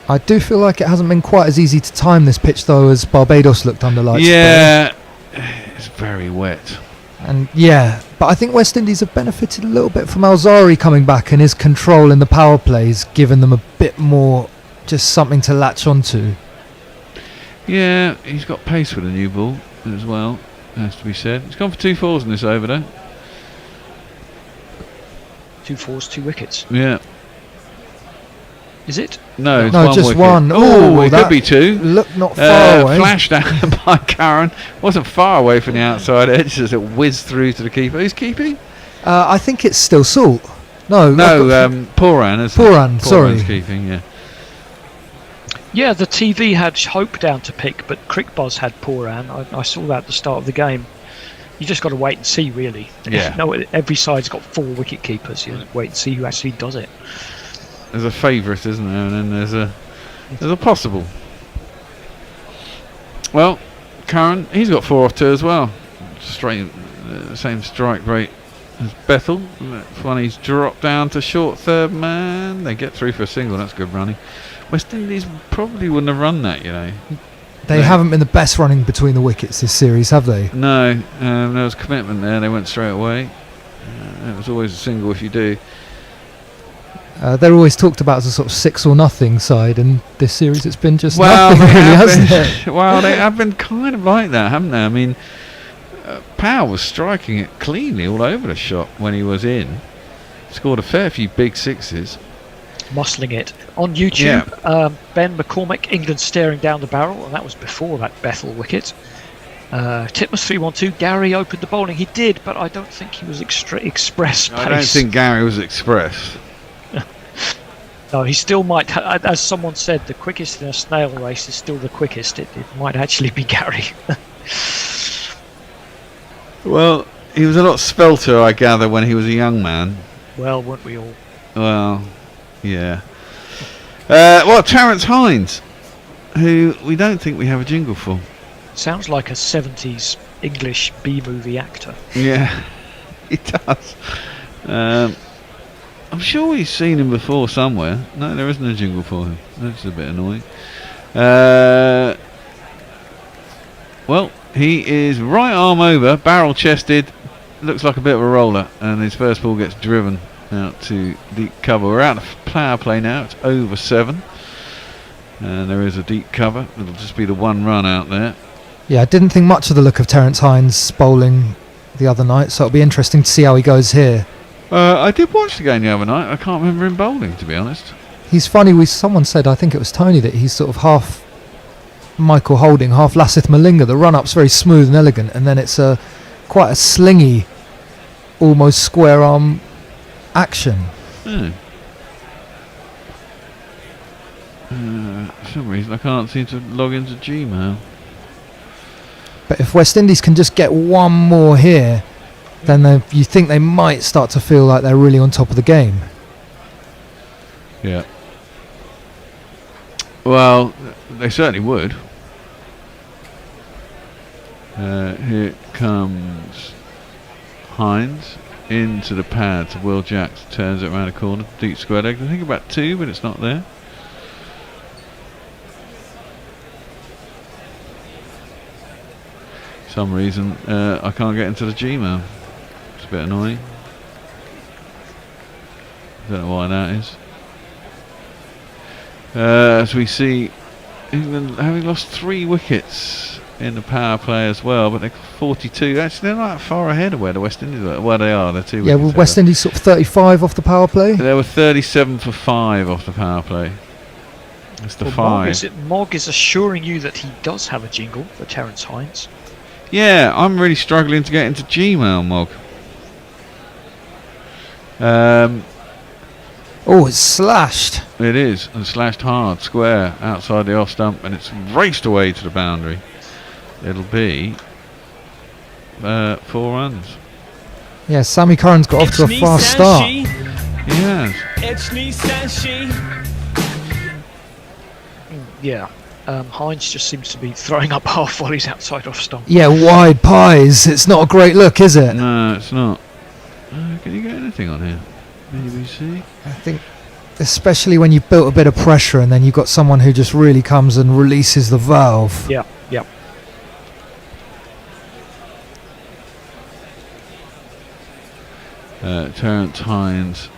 I do feel like it hasn't been quite as easy to time this pitch though as Barbados looked under lights. Yeah, it's very wet. And but I think West Indies have benefited a little bit from Alzari coming back, and his control in the power plays given them a bit more, just something to latch onto. Yeah, he's got pace with a new ball as well, has to be said. He's gone for 2 fours in this over though. 2 fours, 2 wickets. Yeah. Is it? No, it's no, one just wicket. one. Oh, it could be 2. Look, not far away. Flashed out by Curran. Wasn't far away from the outside edge as it whizzed through to the keeper. Who's keeping? I think it's still Salt. No, Pooran. Pooran, sorry. Keeping, yeah. Yeah, the TV had Hope down to pick, but Crickbuzz had Pooran. I saw that at the start of the game. You just got to wait and see, really. Yeah. No, every side's got 4 wicket keepers. You just wait and see who actually does it. There's a favourite, isn't there? And then there's a possible. Well, Curran, he's got 4 off 2 as well. Straight, same strike rate as Bethel. That's when he's dropped down to short third man. They get through for a single. That's good running. West Indies probably wouldn't have run that, you know. They haven't been the best running between the wickets this series, have they? No, there was commitment there. They went straight away. It was always a single if you do. They're always talked about as a sort of 6 or nothing side, and this series it's been just nothing, really, hasn't it? Well, they have been kind of like that, haven't they? I mean, Powell was striking it cleanly all over the shop when he was in. Scored a fair few big sixes. Muscling it. On YouTube, Ben McCormick, England staring down the barrel, and that was before that Bethel wicket. Titmus 3-1-2, Gary opened the bowling. He did, but I don't think he was express pace. I don't think Gary was express. No, he still might, as someone said, the quickest in a snail race is still the quickest. It might actually be Gary. Well, he was a lot spelter, I gather, when he was a young man. Well, weren't we all? Well, yeah. Well, Terence Hines, who we don't think we have a jingle for. Sounds like a 70s English B-movie actor. Yeah, he does. I'm sure we've seen him before somewhere. No, there isn't a jingle for him. That's a bit annoying. Well, he is right arm over, barrel chested, looks like a bit of a roller, and his first ball gets driven out to deep cover. We're out of power play now. It's over 7, and there is a deep cover. It'll just be the 1 run out there. Yeah, I didn't think much of the look of Terence Hines bowling the other night, so it'll be interesting to see how he goes here. I did watch the game the other night. I can't remember him bowling, to be honest. He's funny. Someone said, I think it was Tony, that he's sort of half Michael Holding, half Lasith Malinga. The run-up's very smooth and elegant, and then it's quite a slingy, almost square arm action. For some reason I can't seem to log into Gmail. But if West Indies can just get 1 more here, then you think they might start to feel like they're really on top of the game. Yeah. Well, they certainly would. Here comes Hines into the pad to Will Jacks, turns it around the corner, deep square leg. I think about 2, but it's not there. Some reason I can't get into the Gmail. It's a bit annoying. Don't know why that is. As we see England having lost 3 wickets in the power play as well, but they're 42. Actually, they're not that far ahead of where the West Indies are. Well, they are. They're 2 wickets. Yeah, well, West Indies sort of 35 off the power play. They were 37 for 5 off the power play. It's the 5. Mog is assuring you that he does have a jingle for Terence Hines. Yeah, I'm really struggling to get into Gmail, Mog. Oh, it's slashed. It is, and slashed hard, square, outside the off stump, and it's raced away to the boundary. It'll be 4 runs. Yeah, Sammy Curran's got off to a fast start. Yes. Yeah. Hines just seems to be throwing up half volleys outside off stump. Yeah, wide pies. It's not a great look, is it? No, it's not. Can you get anything on here? BBC? I think, especially when you've built a bit of pressure and then you've got someone who just really comes and releases the valve. Yeah, yeah. Terence Hines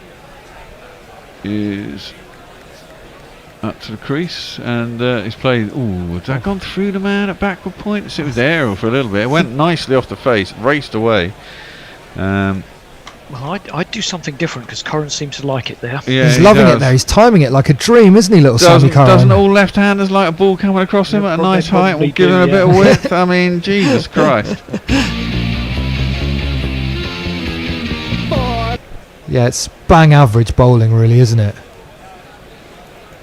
is up to the crease and he's played. Ooh, has that gone through the man at backward point? It was there for a little bit. It went nicely off the face, raced away. Well, I'd do something different because Curran seems to like it there. Yeah, he's loving it there. He's timing it like a dream, isn't he, little Sammy Curran? Doesn't all left-handers like a ball coming across him at a nice height and give him a bit of width? I mean, Jesus Christ. Yeah, it's bang average bowling, really, isn't it?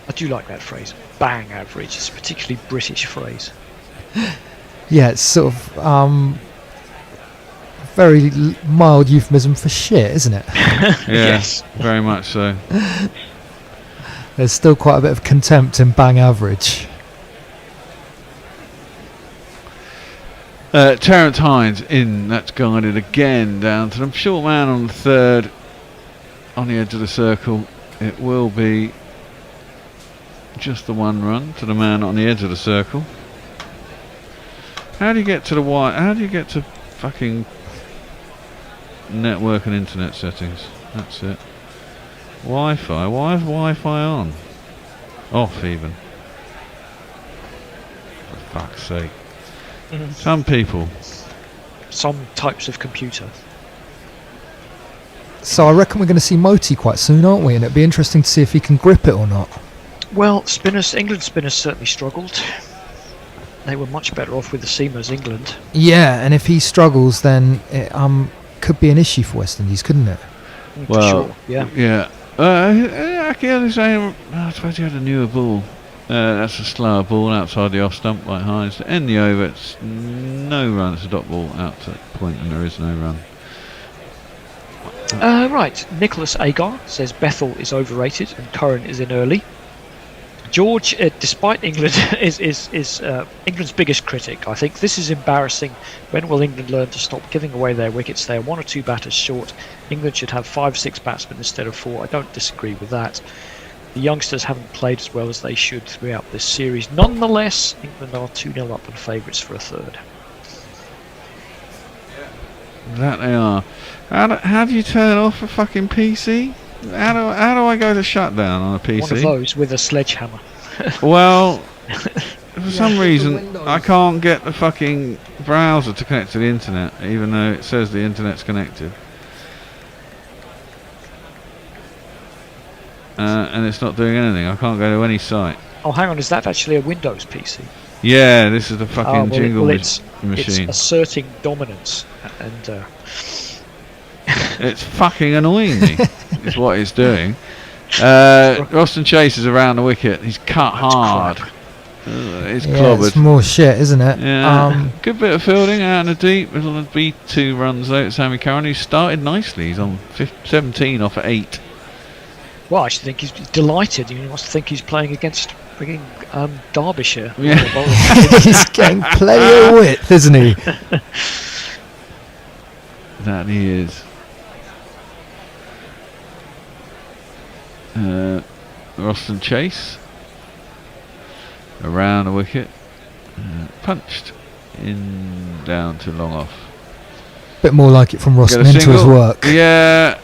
I do like that phrase, bang average. It's a particularly British phrase. Yeah, it's sort of very mild euphemism for shit, isn't it? Yeah, yes, very much so. There's still quite a bit of contempt in bang average. Terence Hines in, that's guided again down to the short man on the 3rd, on the edge of the circle. It will be just the 1 run to the man on the edge of the circle. How do you get to the wire? How do you get to fucking network and internet settings? That's it. Wi-Fi. Why is Wi-Fi on? Off even. For fuck's sake. Some people. Some types of computer. So I reckon we're going to see Moti quite soon, aren't we? And it'd be interesting to see if he can grip it or not. Well, England spinners certainly struggled. They were much better off with the seamers, England. Yeah, and if he struggles, then it could be an issue for West Indies, couldn't it? Well, sure, yeah. Yeah. I suppose he had a newer ball. That's a slower ball outside the off stump like Hines. To end the over, it's no run. It's a dot ball out to the point, and there is no run. Right, Nicholas Agar says Bethel is overrated and Curran is in early. George, despite England, is England's biggest critic. I think this is embarrassing. When will England learn to stop giving away their wickets? They are 1 or 2 batters short. England should have 5 or 6 batsmen instead of 4. I don't disagree with that. The youngsters haven't played as well as they should throughout this series. Nonetheless, England are 2-0 up and favourites for a 3rd. That they are. How do you turn off a fucking PC? How do I go to shutdown on a PC? One of those with a sledgehammer. Well, for some reason I can't get the fucking browser to connect to the internet, even though it says the internet's connected. And it's not doing anything. I can't go to any site. Oh, hang on, is that actually a Windows PC? Yeah, this is the fucking jingle it's machine. It's asserting dominance, and it's fucking annoying me. Is what it's doing. Roston Chase is around the wicket. He's cut hard. It's clobbered. It's more shit, isn't it? Yeah. Good bit of fielding out in the deep. It'll be 2 runs out. Sammy Curran, who started nicely. He's on 17 off at 8. Well, I actually think he's delighted. He wants to think he's playing against frigging Derbyshire. Yeah. He's getting plenty of width, isn't he? That he is. Roston Chase around the wicket, punched in down to long off. Bit more like it from Roston Get a into his single. work. Yeah.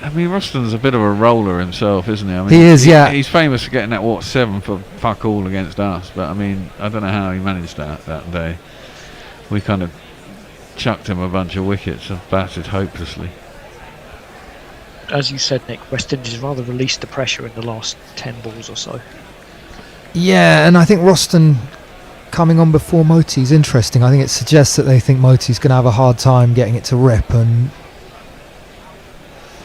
I mean, Roston's a bit of a roller himself, isn't he? I mean, He is, yeah. He's famous for getting that 7 for fuck all against us, but I mean, I don't know how he managed that day. We kind of chucked him a bunch of wickets and batted hopelessly. As you said, Nick, West Indies rather released the pressure in the last 10 balls or so. Yeah, and I think Roston coming on before Moti's interesting. I think it suggests that they think Moti's going to have a hard time getting it to rip, and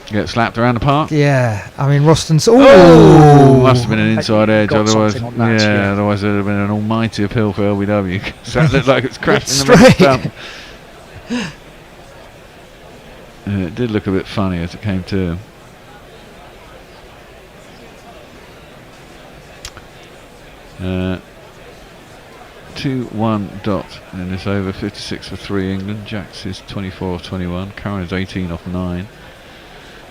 get slapped around the park. Yeah, I mean Roston's. Oh, must have been an inside edge. Got Otherwise, something on that, yeah. Otherwise it would have been an almighty appeal for LBW. So it looked like it's crashed in the Straight. middle stump. It did look a bit funny as it came to. 2-1 dot in this over. 56 for 3 England. Jacks is 24 off 21. Curran is 18 off 9.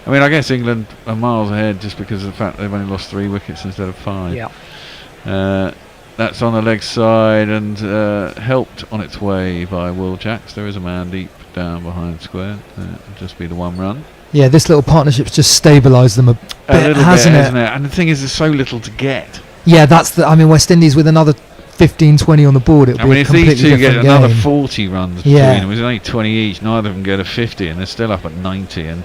I mean, I guess England are miles ahead just because of the fact they've only lost 3 wickets instead of 5. Yeah. That's on the leg side and helped on its way by Will Jacks. There is a man deep down behind square. It'll just be the 1 run. Yeah, this little partnership's just stabilised them a bit, hasn't it? Isn't it? And the thing is, there's so little to get. Yeah, that's the. I mean, West Indies with another 15-20 on the board, it'll I be mean, a if completely these two get different another game. 40 runs between Yeah. them, it's only 20 each. Neither of them get a 50, and they're still up at 90. And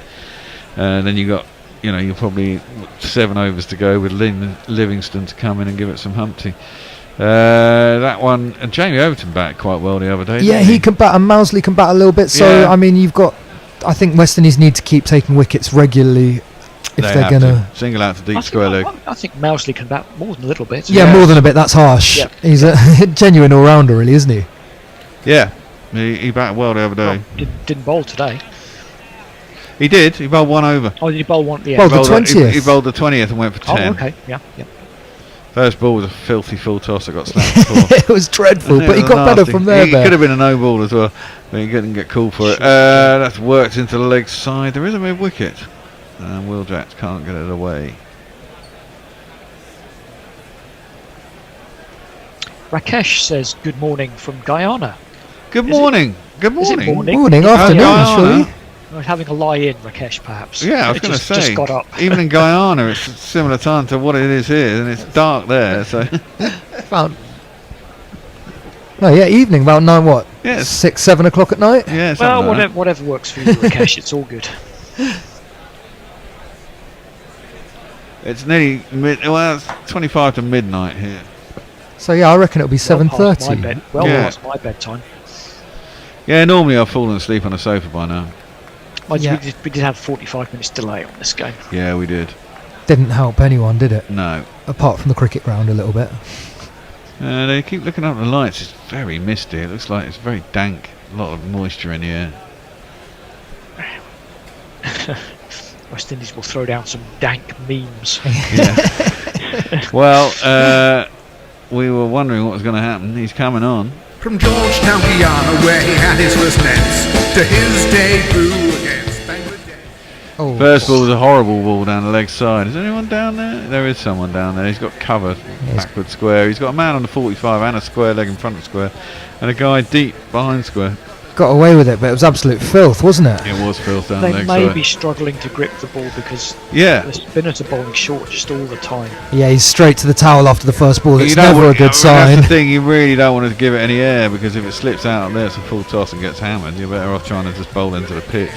then you got, you're probably 7 overs to go with Livingston to come in and give it some Humpty. That one, and Jamie Overton batted quite well the other day. Yeah, didn't he can bat, and Mousley can bat a little bit. So Yeah. I mean, you've got. I think West Indies need to keep taking wickets regularly if They they're have going to. Single out to deep square leg. I think Mousley can bat more than a little bit. Yeah, more than a bit. That's harsh. Yeah. He's a genuine all-rounder, really, isn't he? Yeah, he batted well the other day. Didn't bowl today. He did. He bowled 1 over. Oh, did he bowl one? Yeah. Bowled the He 20th. bowled the 20th and went for 10. Oh, okay. Yeah. First ball was a filthy full toss that got slapped for. It was dreadful, but he It was got better nasty. from there. He could have been a no ball as well, but he didn't get called for it. That's worked into the leg side. There is a mid wicket, and Will Jacks can't get it away. Rakesh says good morning from Guyana. Good morning. Good Is it morning. morning? Morning, afternoon, Guyana. surely. We're having a lie-in, Rakesh, perhaps. Yeah, I was It going to say. just got up. Even in Guyana, it's a similar time to what it is here, and it's dark there. So About. No, yeah, evening, about 9, what? Yes. 6, 7 o'clock at night? yeah. Well, something like that. whatever works for you, Rakesh. It's all good. It's nearly well, it's 25 to midnight here. So, yeah, I reckon it'll be Well past my 7:30. bed- Well Yeah. past my bedtime. Yeah, normally I've fallen asleep on the sofa by now. Mind you, Yeah. we did have 45 minutes delay on this game. Yeah, we did. Didn't help anyone, did it? No. Apart from the cricket ground a little bit. They keep looking up the lights. It's very misty. It looks like it's very dank. A lot of moisture in the air. West Indies will throw down some dank memes. Yeah. Well, we were wondering what was going to happen. He's coming on. From Georgetown, Guyana, where he had his first nets, to his debut against Bangladesh. Oh, First ball was a horrible ball down the leg side. Is anyone down there? There is someone down there. He's got cover backward square. He's got a man on the 45 and a square leg in front of square, and a guy deep behind square. got away with it, but it was absolute filth, wasn't it? It was filth down the They leg may side. be struggling to grip the ball because Yeah. the spinners are bowling short just all the time. Yeah, he's straight to the towel after the first ball. It's You don't never a want- good That's sign. the thing, you really don't want to give it any air, because if it slips out there, it's a full toss and gets hammered. You're better off trying to just bowl into the pitch.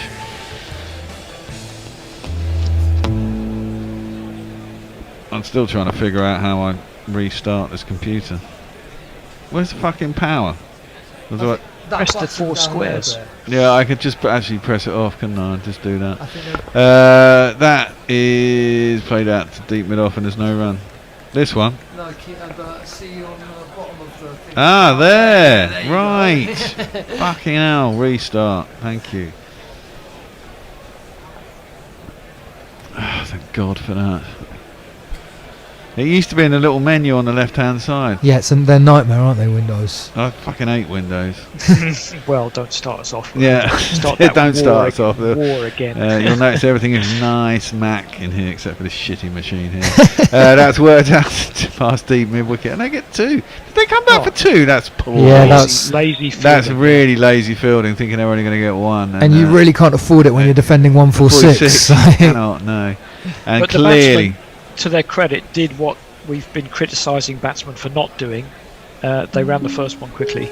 I'm still trying to figure out how I restart this computer. Where's the fucking power? Was I- Press the 4 squares. Yeah, I could just actually press it off, couldn't I? Just do that. That is played out to deep mid off and there's no run. This one. No, see you on the bottom of the thing. Ah, there. Right. Fucking hell. Restart. Thank you. Thank God for that. It used to be in the little menu on the left-hand side. Yeah, they're nightmare, aren't they, Windows? I fucking hate Windows. Well, don't start us off. Yeah, don't start us off. War again. You'll notice everything is nice Mac in here, except for this shitty machine here. That's worked out past deep mid-wicket, and they get 2. Did they come back for 2? That's poor. Yeah, that's lazy fielding. That's really lazy fielding, thinking they're only going to get 1. And you really can't afford it when you're defending 146. You cannot, no. And but clearly, to their credit, did what we've been criticising batsmen for not doing. They ran the first one quickly.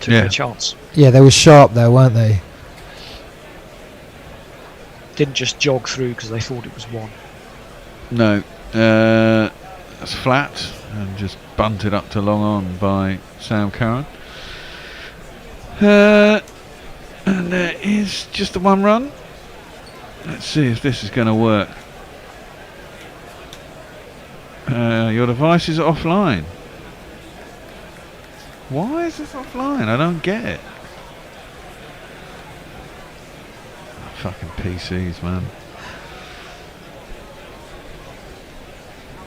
Took their chance. Yeah, they were sharp there, weren't they? Didn't just jog through because they thought it was 1. No. That's flat and just bunted up to long on by Sam Curran. And there is just the 1 run. Let's see if this is going to work. Your device is offline. Why is this offline? I don't get it. Fucking PCs, man.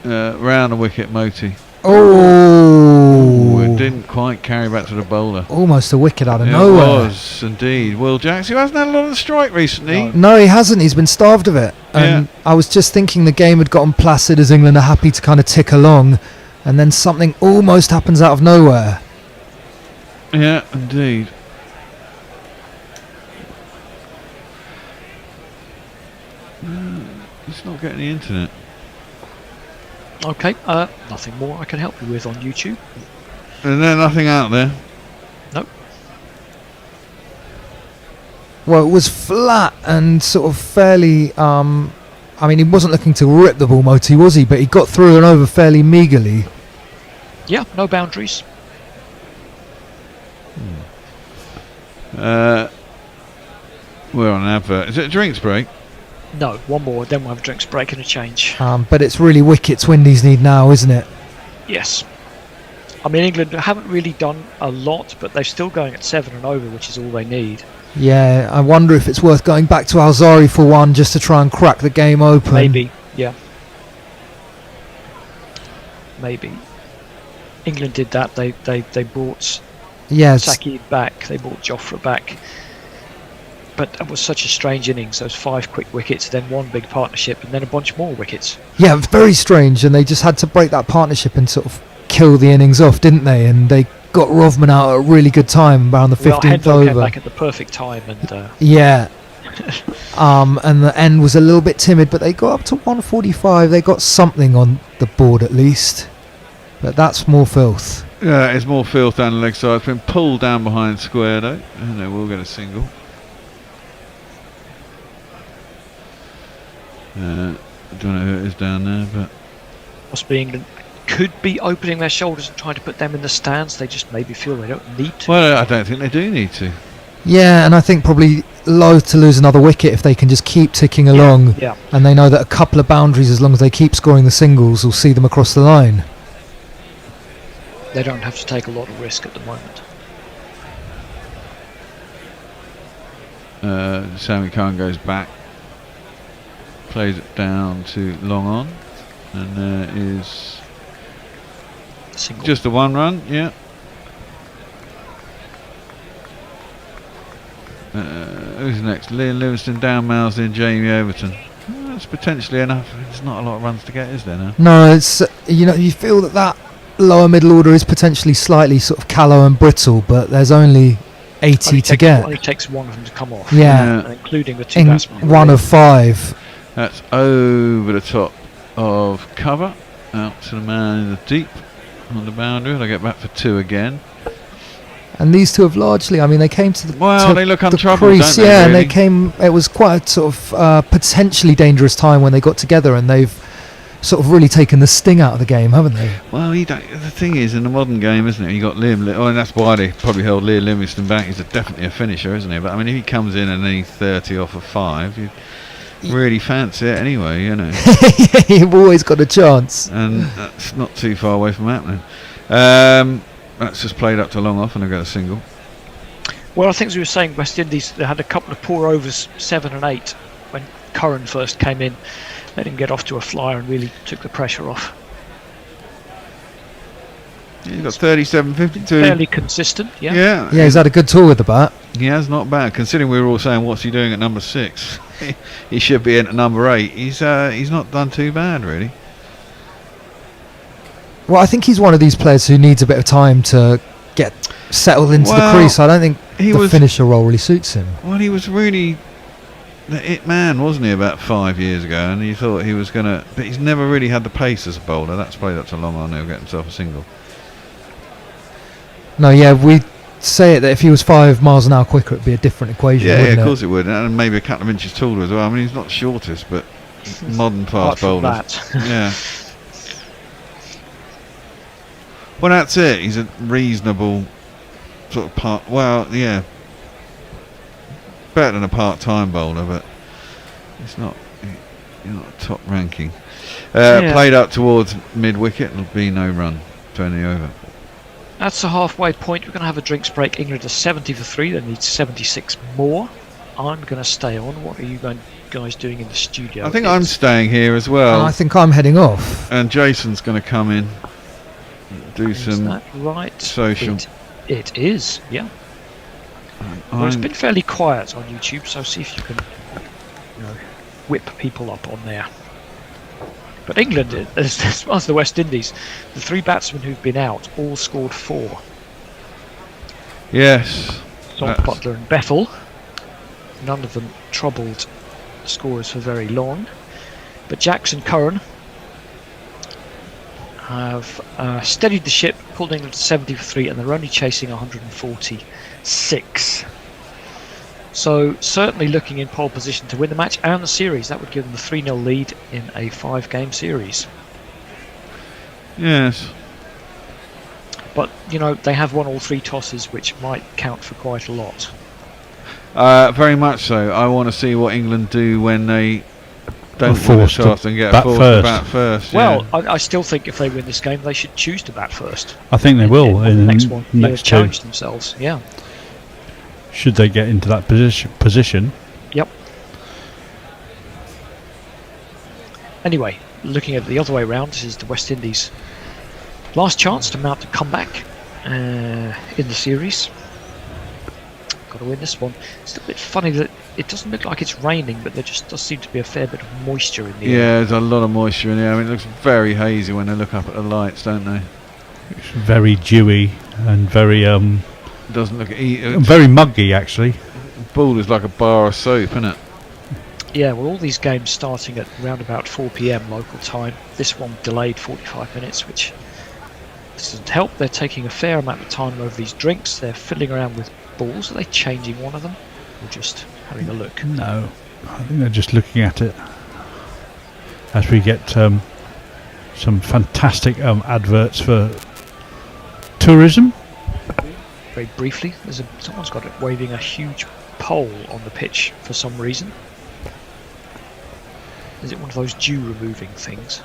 Round the wicket, Moti. Oh! It didn't quite carry back to the bowler. Almost a wicket out of It nowhere. was indeed. Will Jacks, who hasn't had a lot of strike recently. No, he hasn't. He's been starved of it. And I was just thinking the game had gotten placid as England are happy to kind of tick along, and then something almost happens out of nowhere. Yeah, indeed. It's not getting the internet. Okay, nothing more I can help you with on YouTube. Is there nothing out there? Nope. Well, it was flat and sort of fairly. I mean, he wasn't looking to rip the ball, Moti, was he? But he got through and over fairly meagerly. Yeah, no boundaries. We're on an advert. Is it a drinks break? No, 1 more, then we'll have a drinks break and a change. But it's really wickets Windies need now, isn't it? Yes. I mean, England haven't really done a lot, but they're still going at 7 and over, which is all they need. Yeah, I wonder if it's worth going back to Alzari for 1 just to try and crack the game open. Maybe, yeah. Maybe. England did that. They brought Saki back. They brought Jofra back. But that was such a strange innings. Those 5 quick wickets, then 1 big partnership, and then a bunch more wickets. Yeah, very strange, and they just had to break that partnership and sort of kill the innings off, didn't they? And they got Rovman out at a really good time around the 15th over. Came back at the perfect time, and yeah. And the end was a little bit timid, but they got up to 145. They got something on the board at least, but that's more filth. Yeah, it's more filth down the leg side. It's been pulled down behind square though, and they will get a single. I don't know who it is down there, but must be England. Could be opening their shoulders and trying to put them in the stands. They just maybe feel they don't need to. Well, I don't think they do need to. Yeah, and I think probably loath to lose another wicket if they can just keep ticking along. Yeah. And they know that a couple of boundaries, as long as they keep scoring the singles, will see them across the line. They don't have to take a lot of risk at the moment. Sammy Khan goes back, plays it down to long on, and there is single. Just the 1 run, yeah. Who's next? Liam Livingston, down Mousley and Jamie Overton. That's potentially enough. There's not a lot of runs to get, is there now? No, it's you feel that lower middle order is potentially slightly sort of callow and brittle, but there's only 80 to get. It only takes 1 of them to come off. Yeah. Including the 2 batsmen. 1 of 5. That's over the top of cover, out to the man in the deep on the boundary. They get back for 2 again. And these 2 have largely, I mean, they came to the they look the untroubled, crease, don't they, yeah, really? and they came. It was quite a sort of potentially dangerous time when they got together, and they've sort of really taken the sting out of the game, haven't they? Well, the thing is, in the modern game, isn't it? You got Liam. And that's why they probably held Liam Livingston back. He's definitely a finisher, isn't he? But I mean, if he comes in and needs 30 off of 5, you really fancy it anyway, you know. You've always got a chance, and that's not too far away from happening. That's just played up to long off, and they've got a single. Well, I think as we were saying, West Indies, they had a couple of poor overs, 7 and 8, when Curran first came in, let him get off to a flyer and really took the pressure off. He's got 37.52. Fairly consistent, yeah. Yeah, he's had a good tour with the bat. He has, not bad. Considering we were all saying, what's he doing at number 6? He should be in at number 8. He's not done too bad, really. Well, I think he's one of these players who needs a bit of time to get settled into the crease. I don't think the finisher role really suits him. Well, he was really the it man, wasn't he, about 5 years ago? And you thought he was going to... But he's never really had the pace as a bowler. That's probably a long on. He'll get himself a single. No, yeah, we say it that if he was 5 miles an hour quicker, it'd be a different equation. Yeah, wouldn't of course it would, and maybe a couple of inches taller as well. I mean, he's not the shortest, but modern fast bowlers. Yeah. Well, that's it. He's a reasonable sort of part. Well, yeah, better than a part-time bowler, but it's not. He's not a top ranking. Played up towards mid-wicket. There'll be no run to any over. That's the halfway point. We're going to have a drinks break. England are 70 for 3. They need 76 more. I'm going to stay on. What are you guys doing in the studio? I think I'm staying here as well. And I think I'm heading off. And Jason's going to come in, do some social. It is, yeah. Well, it's been fairly quiet on YouTube, so see if you can whip people up on there. But England, as well as the West Indies, the 3 batsmen who've been out all scored 4. Yes. Salt, Butler and Bethel. None of them troubled scorers for very long. But Jackson, Curran have steadied the ship, pulled England to 70 for 3, and they're only chasing 146. So certainly looking in pole position to win the match and the series. That would give them the 3-0 lead in a 5-game series. Yes. But, they have won all 3 tosses, which might count for quite a lot. Very much so. I want to see what England do when they don't win a toss and get forced to bat first. Well, I still think if they win this game, they should choose to bat first. I think they will in the next one. Challenge themselves, yeah. Should they get into that position? Yep. Anyway, looking at it the other way around, this is the West Indies' last chance to mount a comeback in the series. Got to win this one. It's a bit funny that it doesn't look like it's raining, but there just does seem to be a fair bit of moisture in the air. Yeah, there's a lot of moisture in the air. I mean, it looks very hazy when they look up at the lights, don't they? It's very dewy and very doesn't look very muggy, actually. Ball is like a bar of soap, isn't it? Yeah, well, all these games starting at around about 4 p.m. local time. This one delayed 45 minutes, which doesn't help. They're taking a fair amount of time over these drinks. They're fiddling around with balls. Are they changing one of them, or just having a look? No, I think they're just looking at it. As we get some fantastic adverts for tourism. Very briefly, someone's got it waving a huge pole on the pitch for some reason. Is it one of those dew removing things?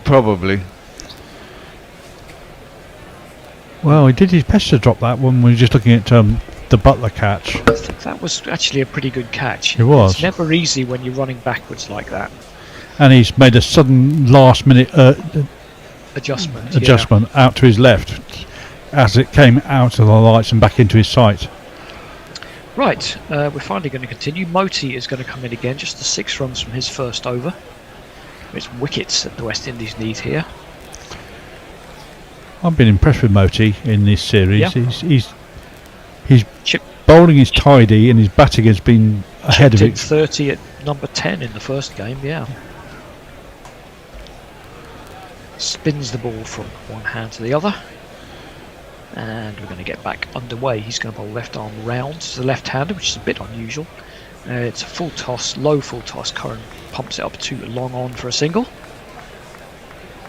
Probably. Well, he did his best to drop that when we were just looking at the Butler catch. I think that was actually a pretty good catch. It was. It's never easy when you're running backwards like that. And he's made a sudden last-minute adjustment out to his left as it came out of the lights and back into his sight. Right, we're finally going to continue. Moti is going to come in again, just the 6 runs from his first over. It's wickets that the West Indies need here. I've been impressed with Moti in this series. Yeah. His bowling is tidy and his batting has been ahead of it. 30 at number 10 in the first game, yeah. Spins the ball from one hand to the other. And we're going to get back underway. He's going to bowl left arm round to the left-hander, which is a bit unusual. It's a full toss, low full toss. Curran pumps it up to long on for a single.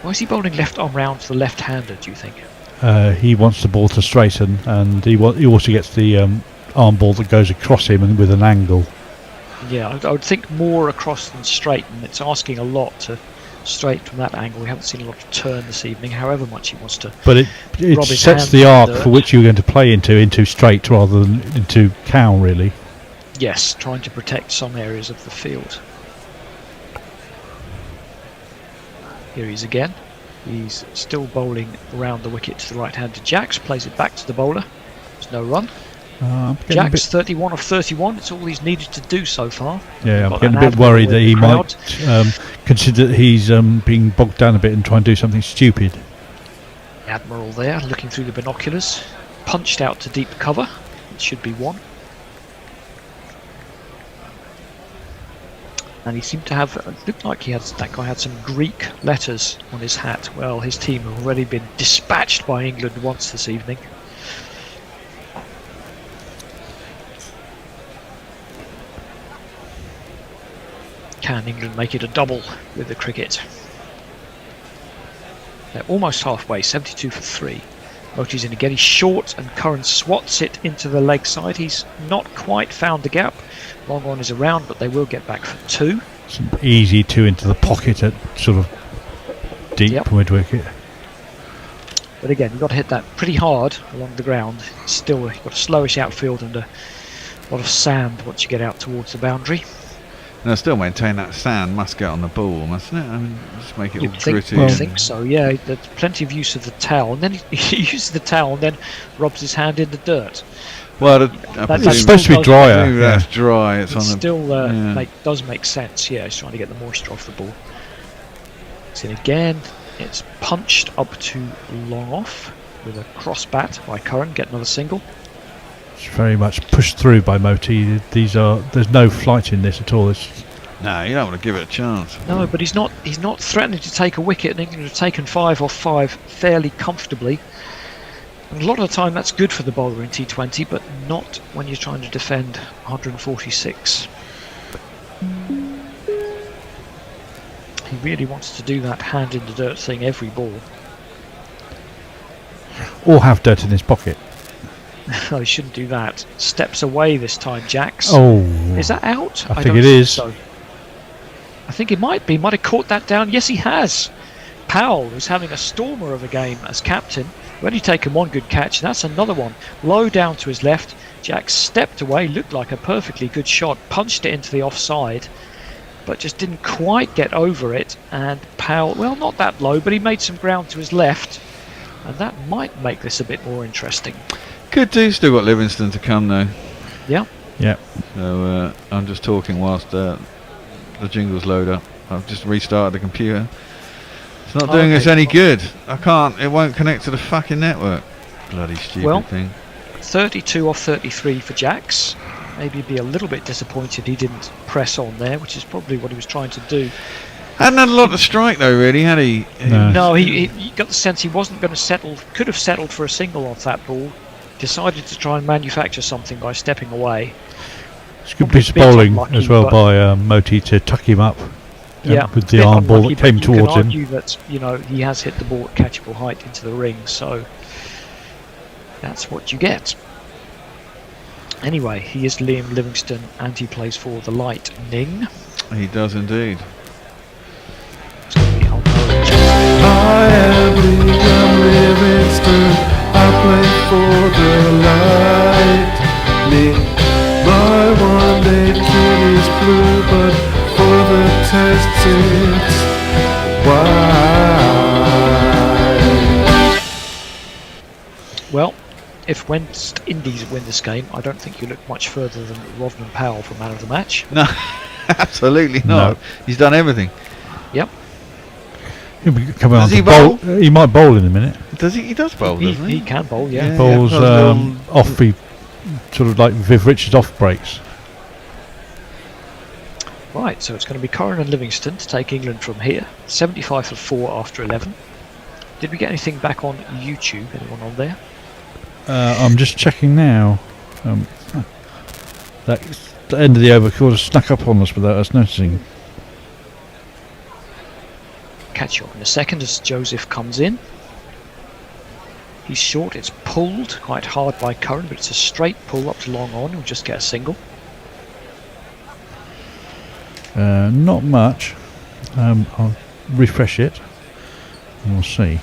Why is he bowling left arm round to the left-hander, do you think? He wants the ball to straighten, and he also gets the arm ball that goes across him and with an angle. Yeah, I would think more across than straight, and it's asking a lot to straight from that angle. We haven't seen a lot of turn this evening, however much he wants to. But it sets the arc for which you're going to play into straight rather than into cow, really. Yes, trying to protect some areas of the field. Here he is again. He's still bowling around the wicket to the right-handed Jacks. Plays it back to the bowler. There's no run. Jacks 31 of 31. It's all he's needed to do so far. Yeah, I'm getting a bit worried that he might consider that he's being bogged down a bit and try and do something stupid. Admiral there, looking through the binoculars. Punched out to deep cover. It should be one. And he seemed to have, it looked like that guy had some Greek letters on his hat. Well, his team have already been dispatched by England once this evening. Can England make it a double with the cricket? They're almost halfway, 72 for 3. Moti's in again, he's short and Curran swats it into the leg side. He's not quite found the gap. Long on is around, but they will get back for 2. Some easy 2 into the pocket at sort of deep mid wicket. But again, you've got to hit that pretty hard along the ground. Still, you've got a slowish outfield and a lot of sand once you get out towards the boundary. And I still maintain that sand must get on the ball, mustn't it? I mean, just make it all gritty. I think so, yeah. There's plenty of use of the towel. And then he uses the towel and then rubs his hand in the dirt. Well, it's supposed to be drier. That's dry. It's it on still does make sense, yeah. He's trying to get the moisture off the ball. It's in again. It's punched up to long off with a cross bat by Curran. Get another single. It's very much pushed through by Moti. There's no flight in this at all. No, you don't want to give it a chance. No, but he's not threatening to take a wicket, and England have taken 5 off 5 fairly comfortably. And a lot of the time that's good for the bowler in T20, but not when you're trying to defend 146. He really wants to do that hand in the dirt thing every ball. Or have dirt in his pocket. No, he shouldn't do that. Steps away this time, Jacks. Oh. Is that out? I think it is. So. I think it might be. Might have caught that down. Yes, he has. Powell, who's having a stormer of a game as captain, only taken one good catch. That's another one. Low down to his left. Jacks stepped away. Looked like a perfectly good shot. Punched it into the offside, but just didn't quite get over it. And Powell, well, not that low, but he made some ground to his left. And that might make this a bit more interesting. Could do. Still got Livingston to come though. Yeah. Yeah. So I'm just talking whilst the jingles load up. I've just restarted the computer. It's not doing us any good. I can't. It won't connect to the fucking network. Bloody stupid thing. 32 off 33 for Jacks. Maybe he'd be a little bit disappointed he didn't press on there, which is probably what he was trying to do. Hadn't had a lot to strike though, really, had he? No, he got the sense he wasn't going to settle. Could have settled for a single off that ball. Decided to try and manufacture something by stepping away. It's good piece of bowling as well by Moti to tuck him up. With the arm ball that came towards him. You can argue that he has hit the ball at catchable height into the ring, so that's what you get. Anyway, he is Liam Livingston and he plays for the Lightning. He does indeed. I am Liam Livingston. I play for the Lightning. My one-day kit is blue, but for the tests it's white. Well, if West Indies win this game, I don't think you look much further than Rodman Powell for man of the match. No, absolutely not. No. He's done everything. Yep. He'll be coming on to bowl. He might bowl in a minute. Does he? He does bowl, doesn't he? He can bowl, yeah. He bowls off. He sort of like Viv Richards off breaks. Right, so it's going to be Curran and Livingston to take England from here. 75 for 4 after 11. Did we get anything back on YouTube? Anyone on there? I'm just checking now. That the end of the over sort of snuck up on us without us noticing. Catch you up in a second as Joseph comes in. He's short, it's pulled quite hard by Curran, but it's a straight pull up to long on. He'll just get a single. Not much. I'll refresh it and we'll see.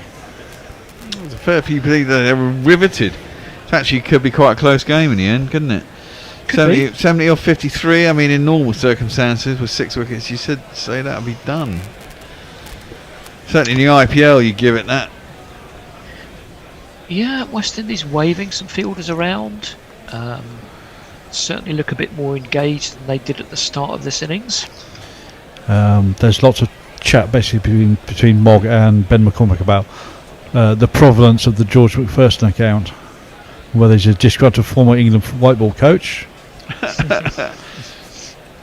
There's a fair few people that are riveted. It actually could be quite a close game in the end, couldn't it? 70 or 53. I mean, in normal circumstances, with 6 wickets, you say that'll be done. Certainly in the IPL, you give it that. Yeah, West Indies waving some fielders around. Certainly look a bit more engaged than they did at the start of this innings. There's lots of chat basically between Mogg and Ben McCormick about the provenance of the George McPherson account, whether he's a disgruntled former England white ball coach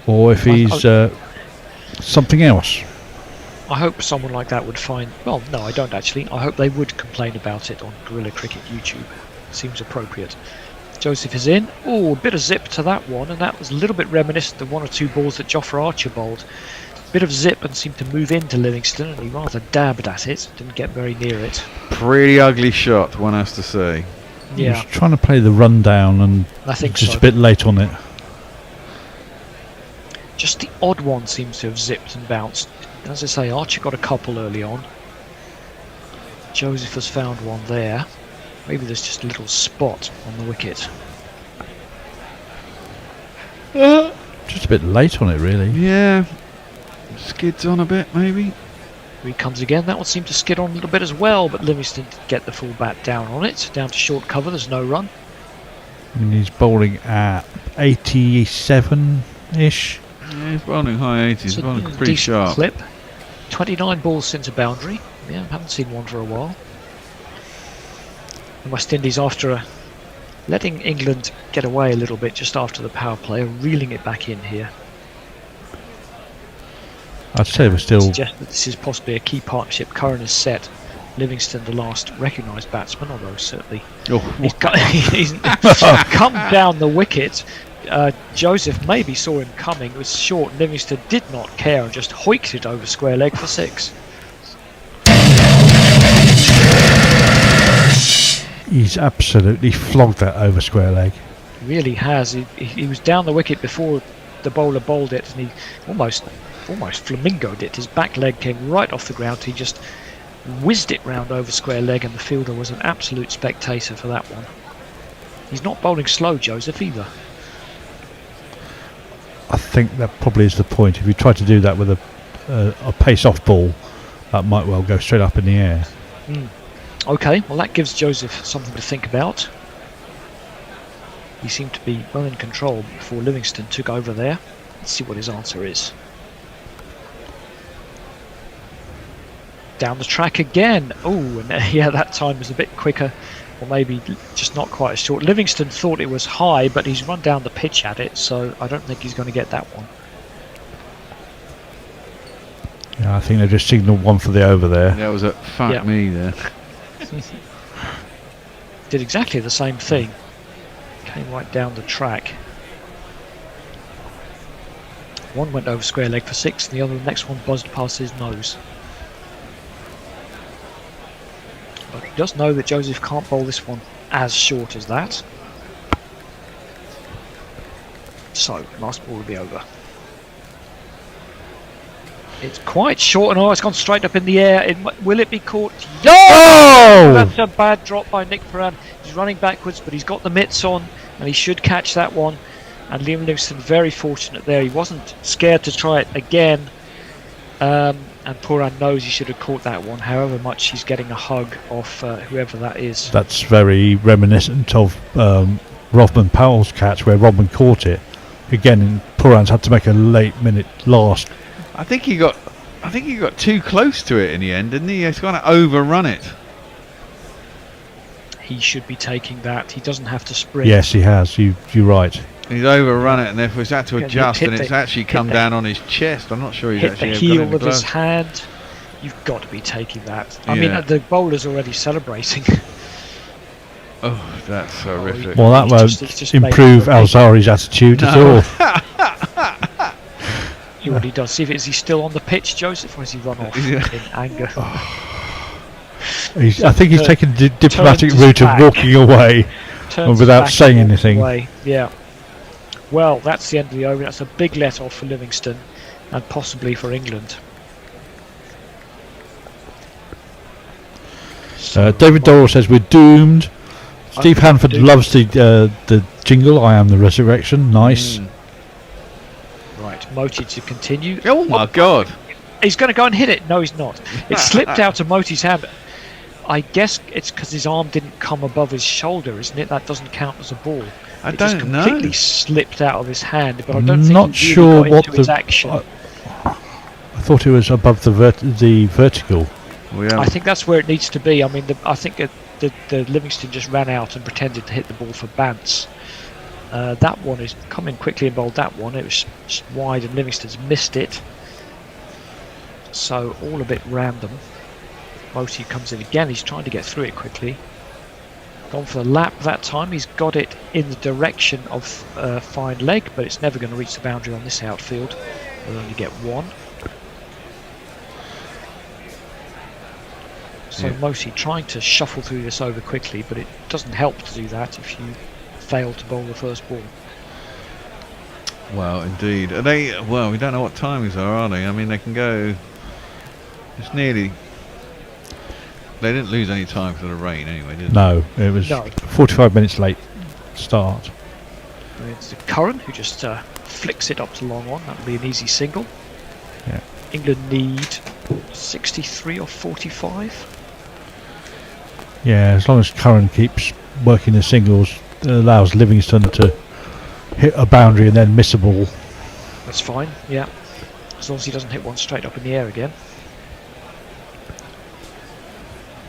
or if he's something else. I hope someone like that would find... Well, no, I don't actually. I hope they would complain about it on Guerrilla Cricket YouTube. Seems appropriate. Joseph is in. Oh, a bit of zip to that one, and that was a little bit reminiscent of 1 or 2 balls that Jofra Archer bowled. Bit of zip and seemed to move into Livingston, and he rather dabbed at it. Didn't get very near it. Pretty ugly shot, one has to say. He was trying to play the rundown and I think just so. a bit late on it. Just the odd one seems to have zipped and bounced. As I say, Archer got a couple early on. Joseph has found one there. Maybe there's just a little spot on the wicket. Just a bit late on it, really. Yeah. Skids on a bit, maybe. Here he comes again. That one seemed to skid on a little bit as well, but Livingston did get the full bat down on it. Down to short cover, there's no run. And he's bowling at 87-ish. Yeah, he's bowling high 80s, It's a bowling pretty decent sharp. clip. 29 balls since a boundary. Yeah, haven't seen one for a while. And West Indies, after letting England get away a little bit just after the power play, are reeling it back in here. I'd say we're still... Suggest that this is possibly a key partnership. Curran is set. Livingston, the last recognised batsman, although certainly he's come down the wicket. Joseph maybe saw him coming. It was short. Livingston did not care and just hoiked it over square leg for 6. He's absolutely flogged that over square leg. He really has. He was down the wicket before the bowler bowled it, and he almost flamingoed it. His back leg came right off the ground. He just whizzed it round over square leg, and the fielder was an absolute spectator for that one. He's not bowling slow, Joseph, either. I think that probably is the point. If you try to do that with a pace-off ball, that might well go straight up in the air. Okay, well that gives Joseph something to think about. He seemed to be well in control before Livingston took over there. Let's see what his answer is. Down the track again. Oh, and yeah, that time was a bit quicker, or maybe just not quite as short. Livingston thought it was high, but he's run down the pitch at it, so I don't think he's going to get that one. Yeah, I think they just signalled one for the over there. That was a fuck me there. Did exactly the same thing. Came right down the track. One went over square leg for 6, and the next one buzzed past his nose. But he does know that Joseph can't bowl this one as short as that. So, last ball will be over. It's quite short, and it's gone straight up in the air. Will it be caught? Oh! That's a bad drop by Nick Perrin. He's running backwards, but he's got the mitts on, and he should catch that one. And Liam Livingston very fortunate there. He wasn't scared to try it again. And Puran knows he should have caught that one, however much he's getting a hug off whoever that is. That's very reminiscent of Rodman Powell's catch, where Rodman caught it. Again, Puran's had to make a late minute last. I think he got too close to it in the end, didn't he? He's going to overrun it. He should be taking that. He doesn't have to sprint. Yes, he has. You're right. He's overrun it, and therefore he's had to adjust, and it's actually come down on his chest. I'm not sure he's actually hit the heel with his hand. You've got to be taking that. I mean, the bowler's already celebrating. Oh, that's horrific. Well, that won't improve Alzari's attitude at all. See what he does. See if is he still on the pitch, Joseph, or has he run off in anger? I think he's taken the diplomatic route of walking away without saying anything. Yeah. Well, that's the end of the over. That's a big let-off for Livingston and possibly for England. David Dorrell says we're doomed. Steve Hanford loves the jingle, I am the resurrection. Nice. Right, Moti to continue. Oh my God. He's going to go and hit it. No, he's not. It slipped out of Moti's hand. I guess it's because his arm didn't come above his shoulder, isn't it? That doesn't count as a ball. I It just don't know. completely slipped out of his hand, but I don't think Not he really sure got what into his action. I thought it was above the vertical. I think that's where it needs to be. I mean, I think the Livingston just ran out and pretended to hit the ball for Bants. That one is coming quickly and bowled that one. It was just wide and Livingston's missed it. So all a bit random. Moti comes in again. He's trying to get through it quickly. Gone for the lap that time. He's got it in the direction of fine leg, but it's never going to reach the boundary on this outfield. We'll only get one. So Moti trying to shuffle through this over quickly, but it doesn't help to do that if you fail to bowl the first ball. Well, indeed. Are they? Well, we don't know what timings are they? I mean, they can go. It's nearly. They didn't lose any time because of the rain, anyway, did they? No, it was 45 minutes late start. And it's Curran who just flicks it up to long on. That'll be an easy single. Yeah. England need 63 or 45. Yeah, as long as Curran keeps working the singles, it allows Livingston to hit a boundary and then miss a ball. That's fine, yeah. As long as he doesn't hit one straight up in the air again.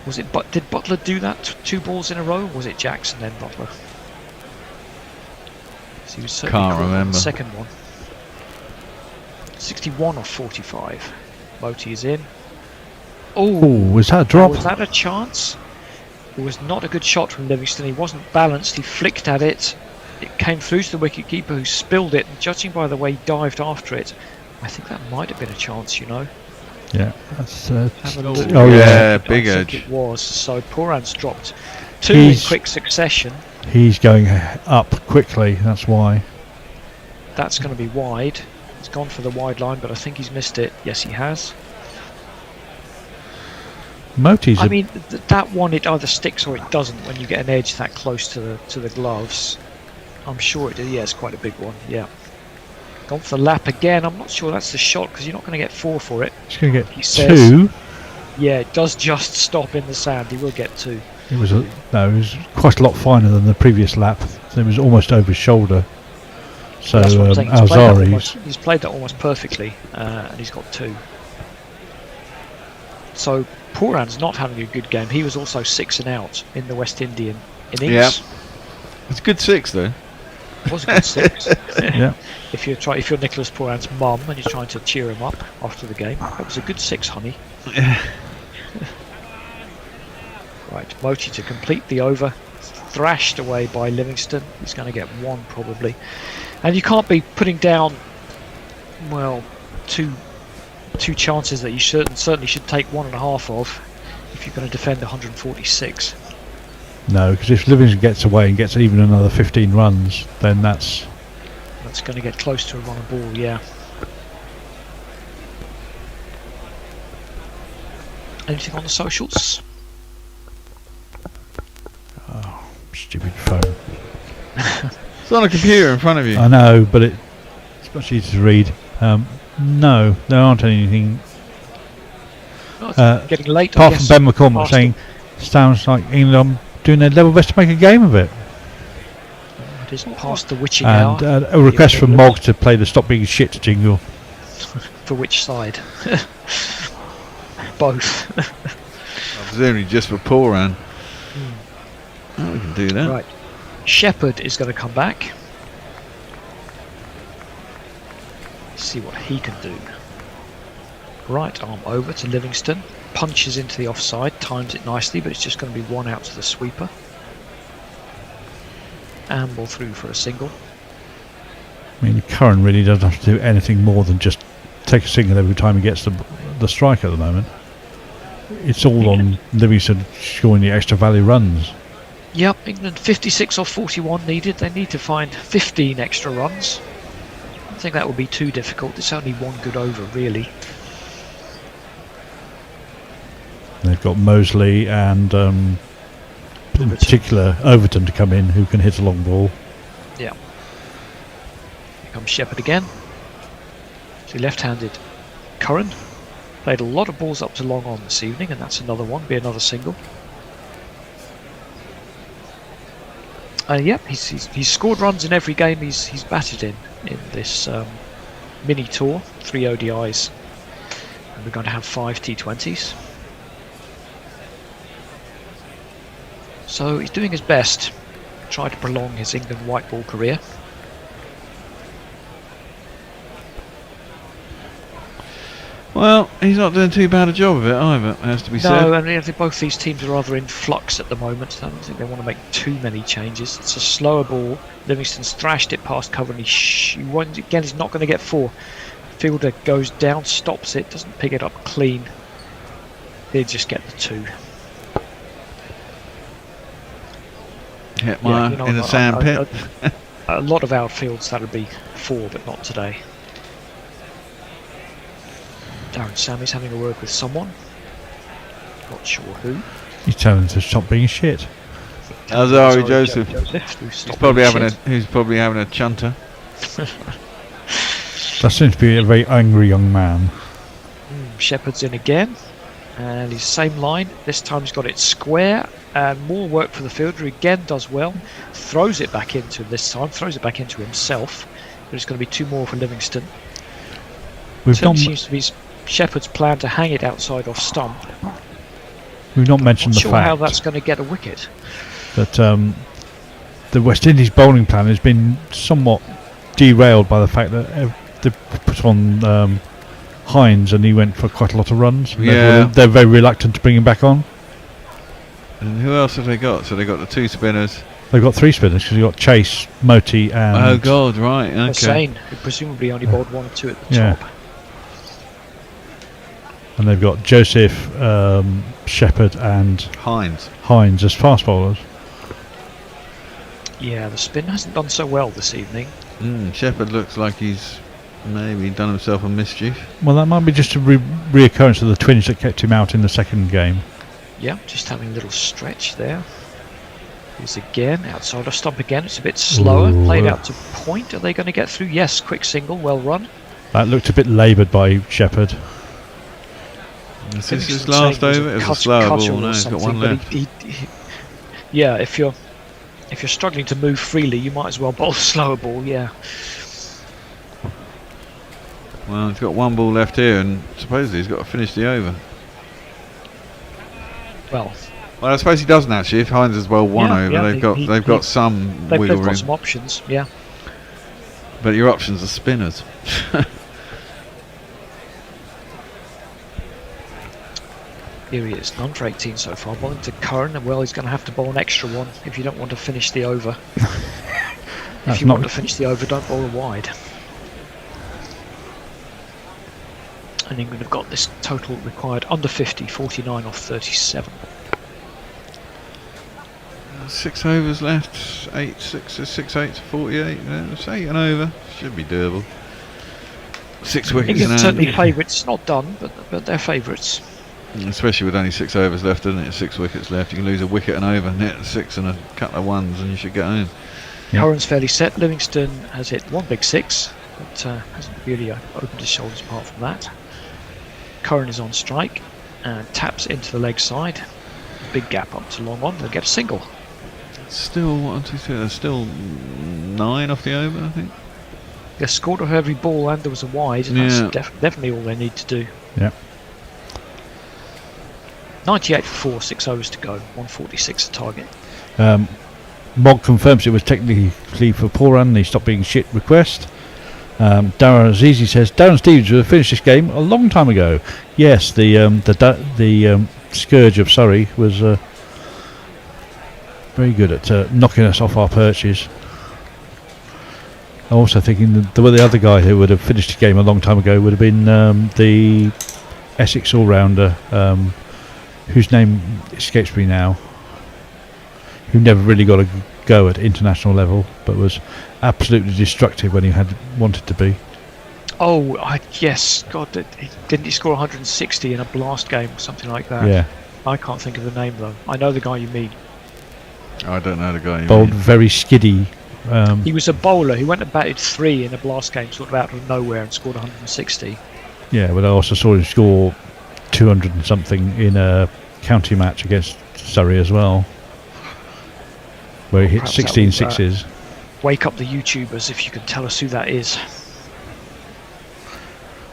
Was it? Did Butler do that 2 balls in a row? Or was it Jackson then Butler? So he was certainly Can't caught on remember. the second one. 61 or 45. Moti is in. Oh, was that a drop? Was that a chance? It was not a good shot from Livingston. He wasn't balanced. He flicked at it. It came through to the wicketkeeper who spilled it. And judging by the way he dived after it, I think that might have been a chance, you know. Yeah, that's. Have a look. Oh yeah, big I edge. think it was. So Poran's dropped 2 in quick succession. He's going up quickly, that's why. That's going to be wide. He's gone for the wide line, but I think he's missed it. Yes, he has. Moti's. I mean, that one it either sticks or it doesn't when you get an edge that close to the gloves. I'm sure it did. Yeah, it's quite a big one. Yeah. Gone for the lap again. I'm not sure that's the shot because you're not going to get 4 for it. He's going to get He says, 2. Yeah, it does just stop in the sand. He will get 2. It was quite a lot finer than the previous lap. It was almost over his shoulder. So That's what I'm saying. Alzari's. He's played that almost perfectly, and he's got 2. So Poran's not having a good game. He was also 6 and out in the West Indian innings. Yeah, it's a good 6 though. It was a good 6. Yeah. If you're Nicholas Poran's mum and you're trying to cheer him up after the game, that was a good 6, honey. Right, Moti to complete the over, thrashed away by Livingston. He's going to get 1 probably, and you can't be putting down, well, two chances that you certainly should take 1.5 of if you're going to defend 146. No, because if Livingston gets away and gets even another 15 runs, then that's going to get close to a run of ball. Yeah. Anything on the socials? Oh, stupid phone. It's on a computer in front of you. I know, but it's much easier to read. No, there aren't anything. Oh, it's getting late. Apart from Ben McCormick saying, sounds like England doing their level best to make a game of it. It is past the witching hour. And a request from Mog to play the Stop Being Shit jingle. For which side? Both. Presumably just for Poran. Oh, we can do that. Right. Shepherd is going to come back. See what he can do. Right arm over to Livingston. Punches into the offside. Times it nicely, but it's just going to be 1 out to the sweeper. Amble through for a single. I mean, Curran really doesn't have to do anything more than just take a single every time he gets the strike at the moment. It's all on Livingston scoring the extra value runs. Yep, England 56 or 41 needed. They need to find 15 extra runs. I don't think that would be too difficult. It's only 1 good over, really. They've got Mosley and in particular Overton to come in, who can hit a long ball. Yeah. Here comes Shepherd again. See, left-handed Curran. Played a lot of balls up to long on this evening, and that's another one, be another single. Yep, he's scored runs in every game he's batted in this mini tour. 3 ODIs, and we're going to have 5 T20s. So he's doing his best to try to prolong his England white ball career. Well, he's not doing too bad a job of it either, has to be said. No, and I think both these teams are rather in flux at the moment. I don't think they want to make too many changes. It's a slower ball. Livingston's thrashed it past cover, and again, he's not going to get 4. Fielder goes down, stops it, doesn't pick it up clean. They just get the 2. Hit in the sand pit. A lot of outfields that'll be 4, but not today. Darren Sammy's having a word with someone. Not sure who. He's telling them to stop being shit. Azari Joseph. He's probably having a chunter. That seems to be a very angry young man. Shepherd's in again, and he's same line. This time he's got it square, and more work for the fielder. Again, does well. Throws it back into him this time. Throws it back into himself. But it's going to be 2 more for Livingston. Seems to be Shepherd's plan to hang it outside off stump. We've not mentioned the fact. Not sure how that's going to get a wicket. That the West Indies bowling plan has been somewhat derailed by the fact that they put on Hines, and he went for quite a lot of runs. Yeah. They're very reluctant to bring him back on. And who else have they got? So they got the 2 spinners. They've got 3 spinners because you've got Chase, Moti, and... Oh God, right, okay. Hussain, who presumably only bowled 1 or 2 at the top. And they've got Joseph, Shepherd, and Hines as fast bowlers. Yeah, the spin hasn't done so well this evening. Shepherd looks like he's maybe done himself a mischief. Well, that might be just a reoccurrence of the twinge that kept him out in the second game. Yeah, just having a little stretch there. He's again outside of stump again. It's a bit slower. Ooh. Played out to point. Are they going to get through? Yes, quick single, well run. That looked a bit laboured by Shepherd. Is this his last over? It was a slower ball. No, he's got 1 left. Yeah, if you're struggling to move freely, you might as well bowl a slower ball. Yeah. Well, he's got 1 ball left here, and supposedly he's got to finish the over. Well, I suppose he doesn't actually. If Hines has well 1 over, they've got some wiggle room. They've got some options. Yeah. But your options are spinners. Here he is, none for 18 so far. Bowling to Curran, and well, he's going to have to bowl an extra 1 if you don't want to finish the over. If you want to finish the over, don't bowl a wide. And England have got this total required under 50, 49 off 37. 6 overs left, 6 8 to 48. It's 8 and over. Should be doable. 6 wickets. England certainly favourites, not done, but they're favourites. Especially with only 6 overs left, isn't it? 6 wickets left. You can lose a wicket and over, hit 6 and a couple of 1s, and you should get home. Yep. Curran's fairly set. Livingston has hit 1 big 6, but hasn't really opened his shoulders apart from that. Curran is on strike and taps into the leg side. Big gap up to long on. They'll get a single. Still 1, 2, 3. There's still 9 off the over, I think. They scored off every ball, and there was a wide, and that's definitely all they need to do. Yeah. 98 for 4, 6 overs to go, 146 the target. Mog confirms it was technically for poor run. He stopped being shit request. Darren Azizi says Darren Stevens would have finished this game a long time ago. Yes, the Scourge of Surrey was very good at knocking us off our perches. I'm also thinking the other guy who would have finished the game a long time ago would have been the Essex all-rounder, whose name escapes me now, who never really got a go at international level, but was absolutely destructive when he wanted to be. Oh, yes, God, didn't he score 160 in a blast game or something like that? Yeah. I can't think of the name though. I know the guy you mean. I don't know the guy. you Bowled mean. very skiddy. He was a bowler who went and batted 3 in a blast game, sort of out of nowhere, and scored 160. Yeah, but I also saw him score 200 and something in a county match against Surrey as well, where he hit Perhaps 16 that will, sixes. Wake up the YouTubers if you can tell us who that is.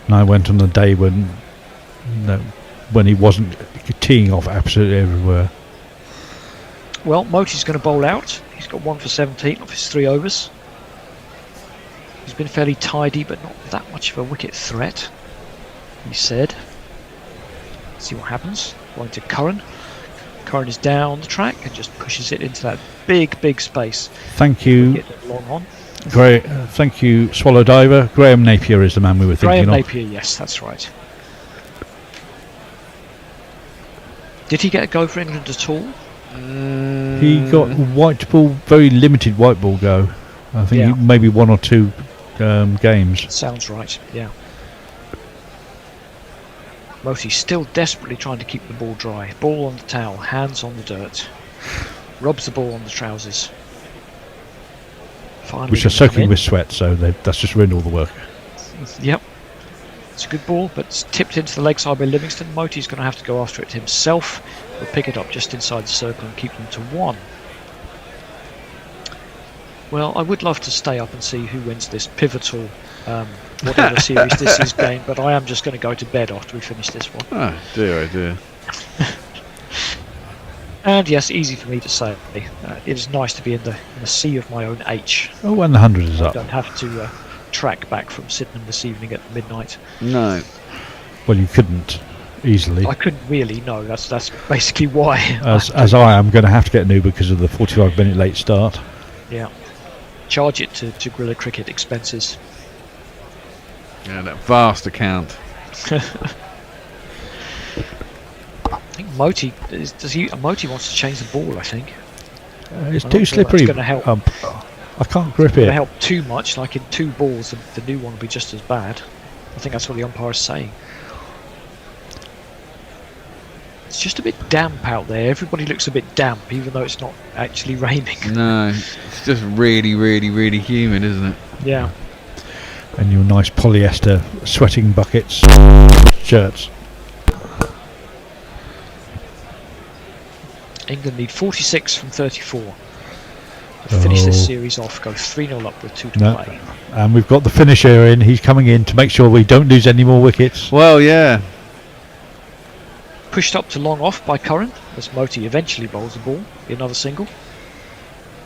And I went on the day when he wasn't teeing off absolutely everywhere. Well, Moti's going to bowl out. He's got 1 for 17 off his 3 overs. He's been fairly tidy, but not that much of a wicket threat, he said. Let's see what happens. Going to Curran. Curran is down the track and just pushes it into that big space. Thank you. Get it long on. Great. Thank you, Swallow Diver. Graham Napier is the man we were thinking Graham of. Napier, yes, that's right. Did he get a go for England at all? He got white ball, very limited white ball go. I think maybe 1 or 2 games. Sounds right, yeah. Moti's still desperately trying to keep the ball dry. Ball on the towel, hands on the dirt. Rubs the ball on the trousers. Finally Which are gonna come soaking in. with sweat, so that's just ruined all the work. Yep. It's a good ball, but it's tipped into the leg side by Livingston. Moti's going to have to go after it himself. He'll pick it up just inside the circle and keep them to 1. Well, I would love to stay up and see who wins this pivotal, whatever series this is game, but I am just going to go to bed after we finish this one. Oh dear. And yes, easy for me to say. It is nice to be in the sea of my own H. Oh, and the 100 is I up. don't have to track back from Sydenham this evening at midnight. No. Well, you couldn't easily. I couldn't really, no. That's basically why. As I am going to have to get new because of the 45-minute late start. Yeah. Charge it to Guerrilla Cricket expenses. Yeah, that vast account. I think Moti Moti wants to change the ball. I think It's I'm too not sure slippery. That's going to help. I can't grip Going to it. help too much. Like in 2 balls, the new one will be just as bad. I think that's what the umpire is saying. It's just a bit damp out there. Everybody looks a bit damp, even though it's not actually raining. No, it's just really humid, isn't it? Yeah. And your nice polyester sweating buckets shirts. England need 46 from 34 to finish this series off. Go 3-0 up with 2 to play. And we've got the finisher in. He's coming in to make sure we don't lose any more wickets. Well, yeah. Pushed up to long off by Curran as Moti eventually bowls the ball. Be another single.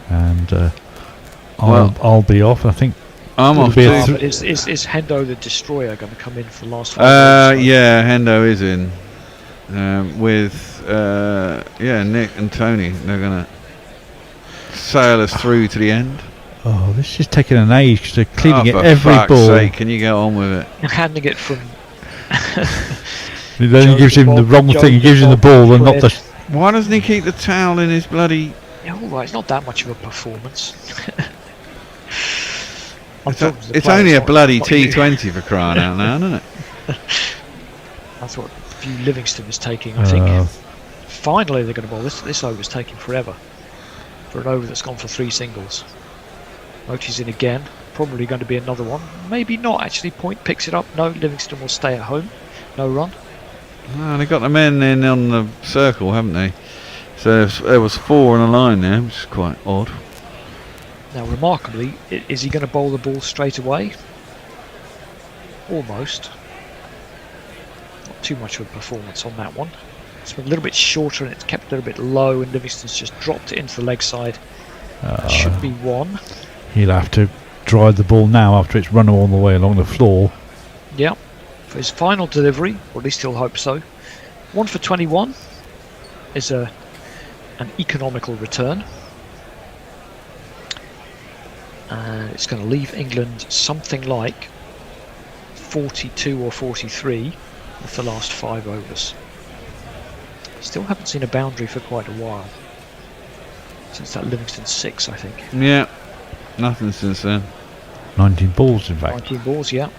And I'll be off. I think. I'm it'll off be too. a But is Hendo the Destroyer going to come in for the last 5 overs? Yeah, Hendo is in. With Nick and Tony. They're going to sail us through to the end. Oh, this is taking an age because they're cleaning it for every fuck's ball. sake, can you get on with it? Handing it from. Then he gives him the wrong thing. He gives him the ball and not the. Why doesn't he keep the towel in his bloody... Yeah, all right, it's not that much of a performance. It's only a bloody T20 for crying out loud, isn't it? That's what view Livingston is taking, I think. Finally they're going to bowl. This over's taking forever. For an over that's gone for 3 singles. Moti's in again. Probably going to be another one. Maybe not actually. Point picks it up. No, Livingston will stay at home. No run. Oh, they got the men in on the circle, haven't they? So there was 4 on a line there, which is quite odd. Now, remarkably, is he going to bowl the ball straight away? Almost. Not too much of a performance on that one. It's been a little bit shorter and it's kept a little bit low, and Livingston's just dropped it into the leg side. That should be 1. He'll have to drive the ball now after it's run all the way along the floor. Yep. For his final delivery, or at least he'll hope so. 1 for 21 is an economical return. And it's going to leave England something like 42 or 43 with the last 5 overs. Still haven't seen a boundary for quite a while. Since that Livingston 6, I think. Yeah, nothing since then. 19 balls, in fact. 19 balls, yeah.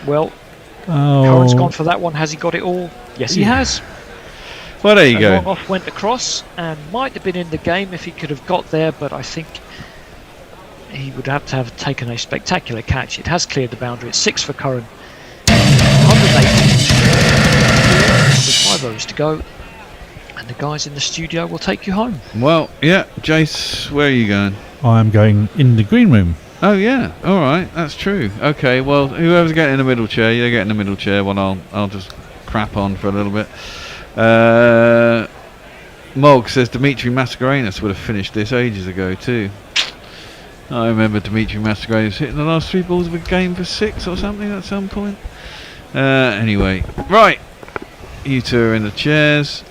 Well, Curran's gone for that one. Has he got it all? Yes, he has. Well, there you A go. long off went across and might have been in the game if he could have got there, but I think he would have to have taken a spectacular catch. It has cleared the boundary. It's 6 for Curran. 180 with 5 overs to go, and the guys in the studio will take you home. Well, yeah, Jace, where are you going? I'm going in the green room. Oh yeah, all right, that's true. Okay, well, whoever's getting in the middle chair, you get in the middle chair. Well, I'll just crap on for a little bit. Mog says Dimitri Mascarenhas would have finished this ages ago too. I remember Dimitri Mascarenhas hitting the last 3 balls of a game for 6 or something at some point. Anyway, right, you two are in the chairs.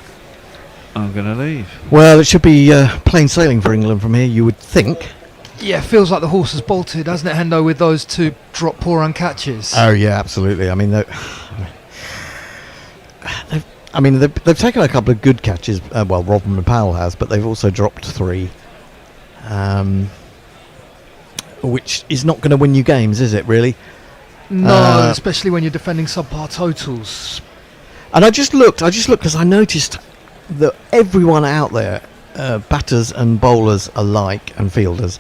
I'm going to leave. Well, it should be plain sailing for England from here, you would think. Yeah, feels like the horse has bolted, hasn't it, Hendo, with those 2 drop poor run catches? Oh yeah, absolutely. I mean, they've taken a couple of good catches. Well, Rodman and Powell has, but they've also dropped 3, which is not going to win you games, is it? Really? No, especially when you're defending subpar totals. And I just looked because I noticed that everyone out there, batters and bowlers alike and fielders,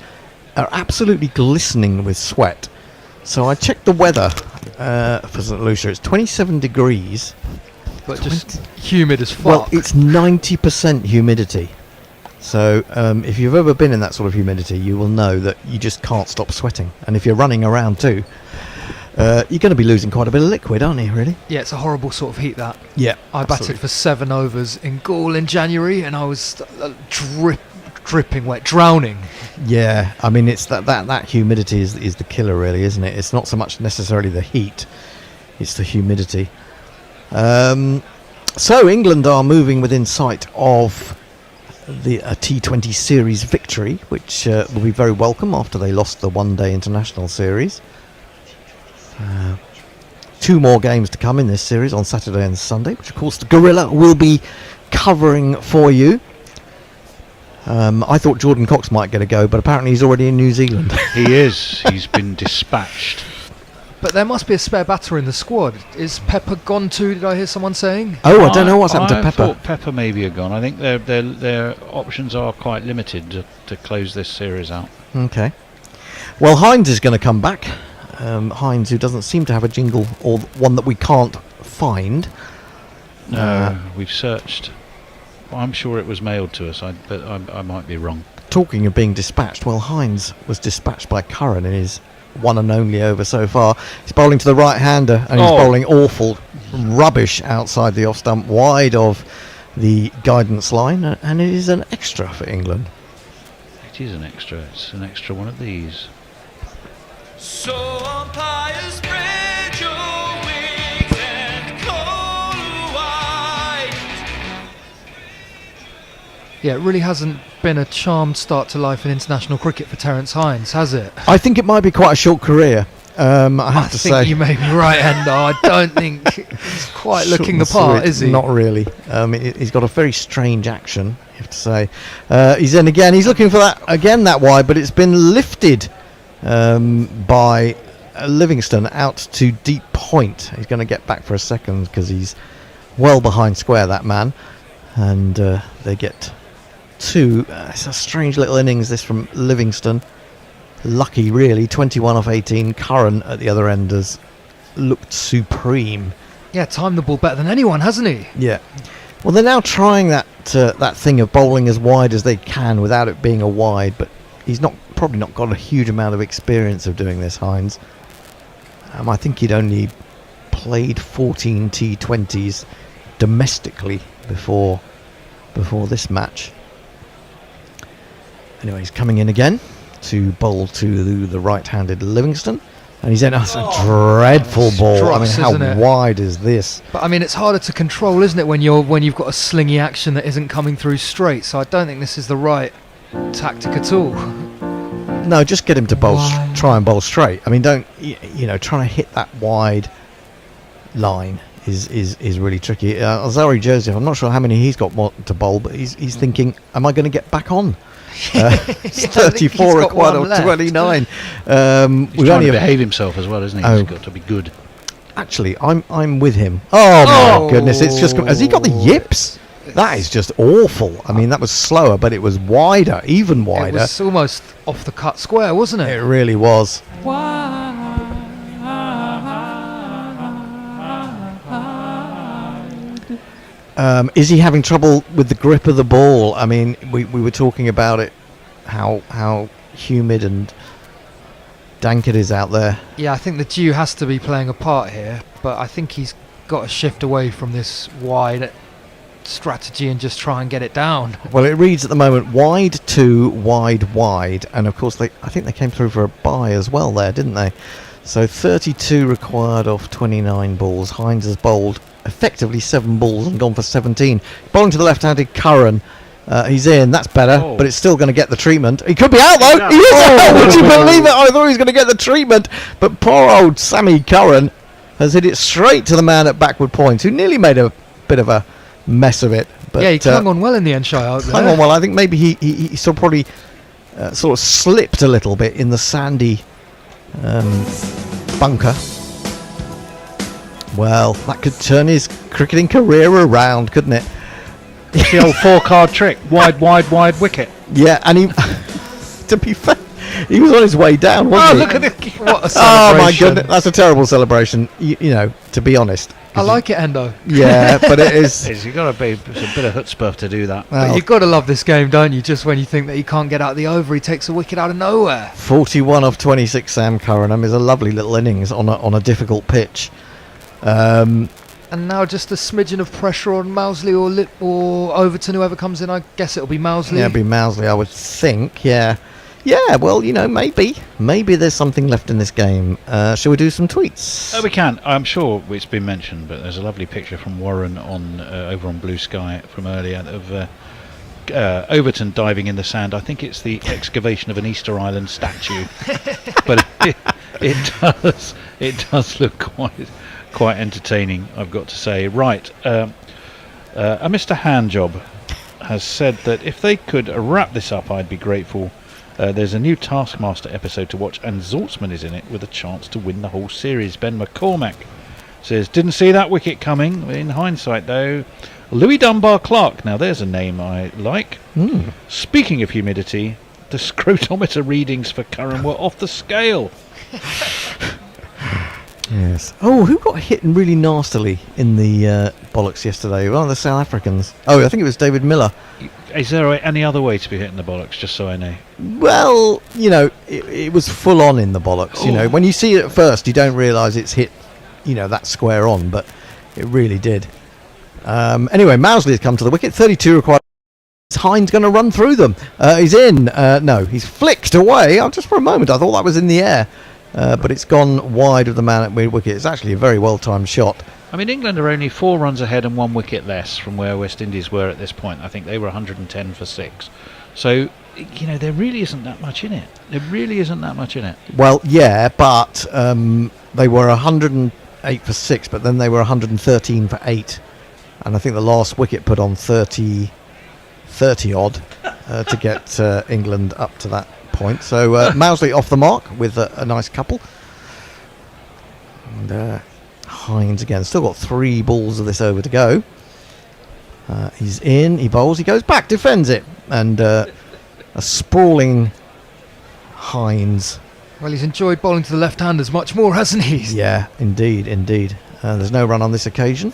are absolutely glistening with sweat. So I checked the weather for St Lucia. It's 27 degrees. But just humid as fuck. Well, it's 90% humidity. So if you've ever been in that sort of humidity, you will know that you just can't stop sweating. And if you're running around too, you're going to be losing quite a bit of liquid, aren't you, really? Yeah, it's a horrible sort of heat, that. Yeah, I batted for 7 overs in Gaul in January, and I was dripping wet, drowning. Yeah, I mean, it's that humidity is the killer, really, isn't it? It's not so much necessarily the heat, it's the humidity. So England are moving within sight of the T20 series victory, which will be very welcome after they lost the one-day international series. 2 more games to come in this series on Saturday and Sunday, which of course the Gorilla will be covering for you. I thought Jordan Cox might get a go, but apparently he's already in New Zealand. He is. He's been dispatched. But there must be a spare batter in the squad. Is Pepper gone too, did I hear someone saying? Oh, I don't know what's happened to I Pepper. thought Pepper maybe had gone. I think their options are quite limited to close this series out. Okay. Well, Hines is going to come back. Hines, who doesn't seem to have a jingle, or one that we can't find. No, we've searched. Well, I'm sure it was mailed to us, but I might be wrong. Talking of being dispatched, well, Hines was dispatched by Curran in his one and only over so far. He's bowling to the right-hander, and he's bowling awful rubbish outside the off-stump, wide of the guidance line, and it is an extra for England. It is an extra. It's an extra one of these. So umpire, spread your wings and call wide. Yeah, it really hasn't been a charmed start to life in international cricket for Terence Hines, has it? I think it might be quite a short career. I have to say. I think you may be right, Endo. I don't think he's quite looking the part, is he? Not really. He's got a very strange action, you have to say. He's in again. He's looking for that wide, but it's been lifted by Livingston out to deep point. He's going to get back for a second because he's well behind square, that man. And they get 2. It's a strange little innings, this, from Livingston. Lucky, really. 21 off 18. Curran at the other end has looked supreme. Yeah, timed the ball better than anyone, hasn't he? Yeah. Well, they're now trying that thing of bowling as wide as they can without it being a wide, but he's probably not got a huge amount of experience of doing this, Hines. I think he'd only played 14 T20s domestically before this match. Anyway, he's coming in again to bowl to the right-handed Livingston, and he's in a dreadful ball. I mean, how wide is this? But I mean, it's harder to control, isn't it, when you've got a slingy action that isn't coming through straight? So I don't think this is the right tactic at all. No, just get him to bowl. Try and bowl straight. I mean, don't trying to hit that wide line is really tricky. Alzari Joseph, I'm not sure how many he's got more to bowl, but he's thinking, am I going to get back on? It's 34 required of 29. He's trying to behave himself as well, isn't he? He's got to be good. Actually, I'm with him. Oh my goodness! It's just has he got the yips? That is just awful. I mean, that was slower, but it was wider, even wider. It was almost off the cut square, wasn't it? It really was. Is he having trouble with the grip of the ball? I mean, we were talking about it, how humid and dank it is out there. Yeah, I think the dew has to be playing a part here, but I think he's got to shift away from this wide strategy and just try and get it down. Well, it reads at the moment wide 2, wide, and of course I think they came through for a bye as well there, didn't they? So 32 required off 29 balls. Hines has bowled effectively 7 balls and gone for 17. Bowling to the left-handed Curran. He's in, that's better, but it's still going to get the treatment. He could be out though! He is out! Would you believe it? I thought he was going to get the treatment, but poor old Sammy Curran has hit it straight to the man at backward points, who nearly made a bit of a mess of it. But yeah, he clung on well in the end, Shai. Clung on well. I think maybe he sort of probably sort of slipped a little bit in the sandy bunker. Well, that could turn his cricketing career around, couldn't it? It's the old 4-card trick. Wide wicket. Yeah, and he, to be fair, he was on his way down, wasn't he? Look at it. What a celebration. Oh my goodness, that's a terrible celebration. You know, to be honest. I like it, Endo. Yeah, but it is. You've got to be a bit of chutzpah to do that. Well, But you've got to love this game, don't you? Just when you think that he can't get out of the over, he takes a wicket out of nowhere. 41 off 26, Sam Curran is a lovely little innings on a difficult pitch. And now just a smidgen of pressure on Mousley or Overton, whoever comes in. I guess it'll be Mousley. Yeah, it'll be Mousley, I would think. Yeah. Yeah, well, you know, maybe there's something left in this game. Shall we do some tweets? We can. I'm sure it's been mentioned, but there's a lovely picture from Warren on over on Blue Sky from earlier of Overton diving in the sand. I think it's the excavation of an Easter Island statue, but it does look quite entertaining, I've got to say. Right, a Mr. Handjob has said that if they could wrap this up, I'd be grateful. There's a new Taskmaster episode to watch, and Zaltzman is in it with a chance to win the whole series. Ben McCormack says, didn't see that wicket coming. In hindsight, though, Louis Dunbar Clark. Now, there's a name I like. Speaking of humidity, the scrotometer readings for Curran were off the scale. Yes. Oh, who got hit really nastily in the bollocks yesterday? One of the South Africans. Oh, I think it was David Miller. Is there any other way to be hitting the bollocks, just so I know? Well, you know, it was full on in the bollocks. You know, when you see it at first, you don't realise it's hit, you know, that square on, but it really did. Anyway, Mousley has come to the wicket. 32 required. Is Hines going to run through them? He's in. No, he's flicked away. Just for a moment, I thought that was in the air. But it's gone wide of the man at mid-wicket. It's actually a very well-timed shot. I mean, England are only 4 runs ahead and 1 wicket less from where West Indies were at this point. I think they were 110 for 6. So, you know, there really isn't that much in it. There really isn't that much in it. Well, yeah, but they were 108 for 6, but then they were 113 for 8. And I think the last wicket put on 30 odd to get England up to that point. So Mousley off the mark with a nice couple. And Hines again, still got 3 balls of this over to go. He's in, he bowls, he goes back, defends it, and a sprawling Hines. Well, he's enjoyed bowling to the left-handers much more, hasn't he? Yeah, indeed. There's no run on this occasion.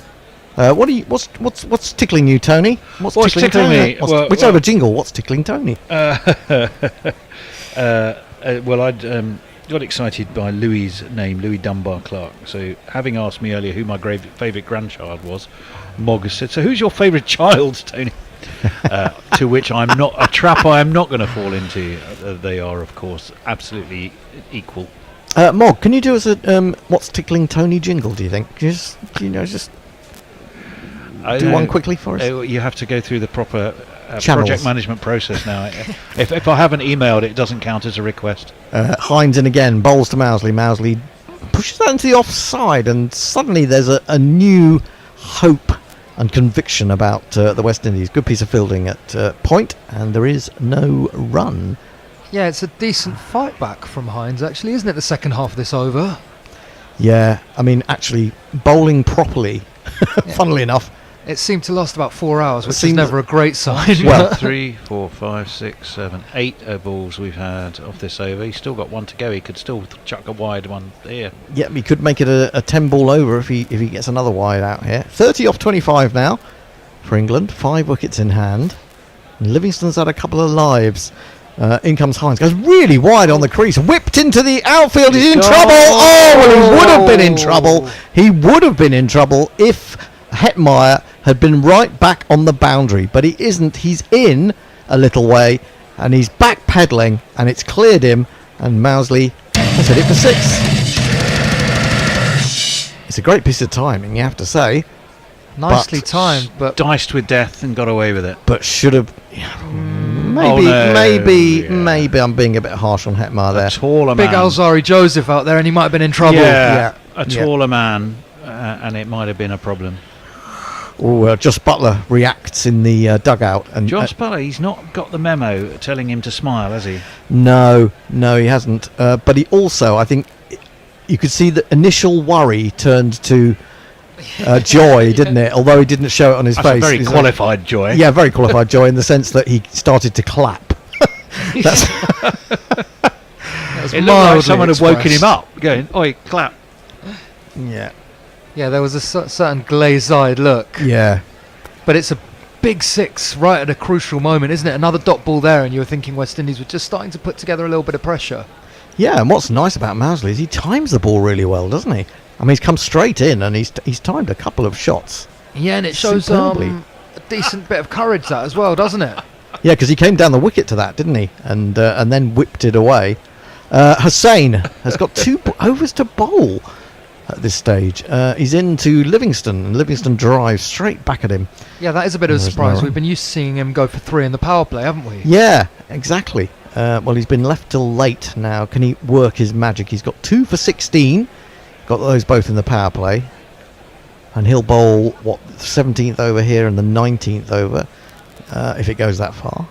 What's tickling you, Tony? What's tickling me? Which over jingle? What's tickling Tony? Well, I'd got excited by Louis' name, Louis Dunbar Clark. So, having asked me earlier who my favourite grandchild was, Mog said, "So, who's your favourite child, Tony?" To which I'm not a trap. I am not going to fall into. They are, of course, absolutely equal. Mog, can you do us a what's tickling Tony jingle? Do you think? Just do one quickly for us. You have to go through the proper project management process now. If I haven't emailed it doesn't count as a request. Hines in again, bowls to Mousley. Mousley pushes that into the offside, and suddenly there's a new hope and conviction about the West Indies. Good piece of fielding at point, and there is no run. Yeah, it's a decent fight back from Hines, actually, isn't it, the second half of this over? Yeah, I mean, actually, bowling properly, funnily enough, It seemed to last about 4 hours, which is seems- never a great sign. Well- 3, 4, 5, 6, 7, 8 balls we've had off this over. He's still got one to go. He could still chuck a wide one here. Yeah, he could make it a 10 ball over if he gets another wide out here. 30 off 25 now for England. 5 wickets in hand. And Livingston's had a couple of lives. In comes Hines. Goes really wide on the crease. Whipped into the outfield. He's in trouble. Oh, well, he would have been in trouble. He would have been in trouble if Hetmeyer had been right back on the boundary. But he isn't. He's in a little way. And he's backpedaling. And it's cleared him. And Mousley has hit it for 6. It's a great piece of timing, you have to say. Nicely timed, but diced with death and got away with it. But should have. Maybe I'm being a bit harsh on Hetmeyer there. Taller big man. Alzari Joseph out there, and he might have been in trouble. A taller man, and it might have been a problem. Oh, Josh Butler reacts in the dugout, and Josh Butler, he's not got the memo telling him to smile, has he? No, he hasn't. But he also, I think, you could see the initial worry turned to joy, didn't it? Although he didn't show it on his That's face. a very qualified joy. Yeah, very qualified joy in the sense that he started to clap. That's It looked like someone had woken him up, going, "Oi, clap!" Yeah, there was a certain glazed-eyed look. Yeah, but it's a big 6 right at a crucial moment, isn't it? Another dot ball there, and you were thinking West Indies were just starting to put together a little bit of pressure. Yeah, and what's nice about Mousley is he times the ball really well, doesn't he? I mean, he's come straight in and he's timed a couple of shots. Yeah, and it shows superbly. a decent bit of courage that as well, doesn't it? Yeah, because he came down the wicket to that, didn't he? And then whipped it away. Hussain has got 2 overs to bowl at this stage. He's into Livingston, and Livingston drives straight back at him. Yeah, that is a bit of a surprise. We've been used to seeing him go for 3 in the power play, haven't we? Yeah, exactly. Well, he's been left till late now. Can he work his magic? He's got 2 for 16. Got those both in the power play. And he'll bowl, the 17th over here and the 19th over, if it goes that far.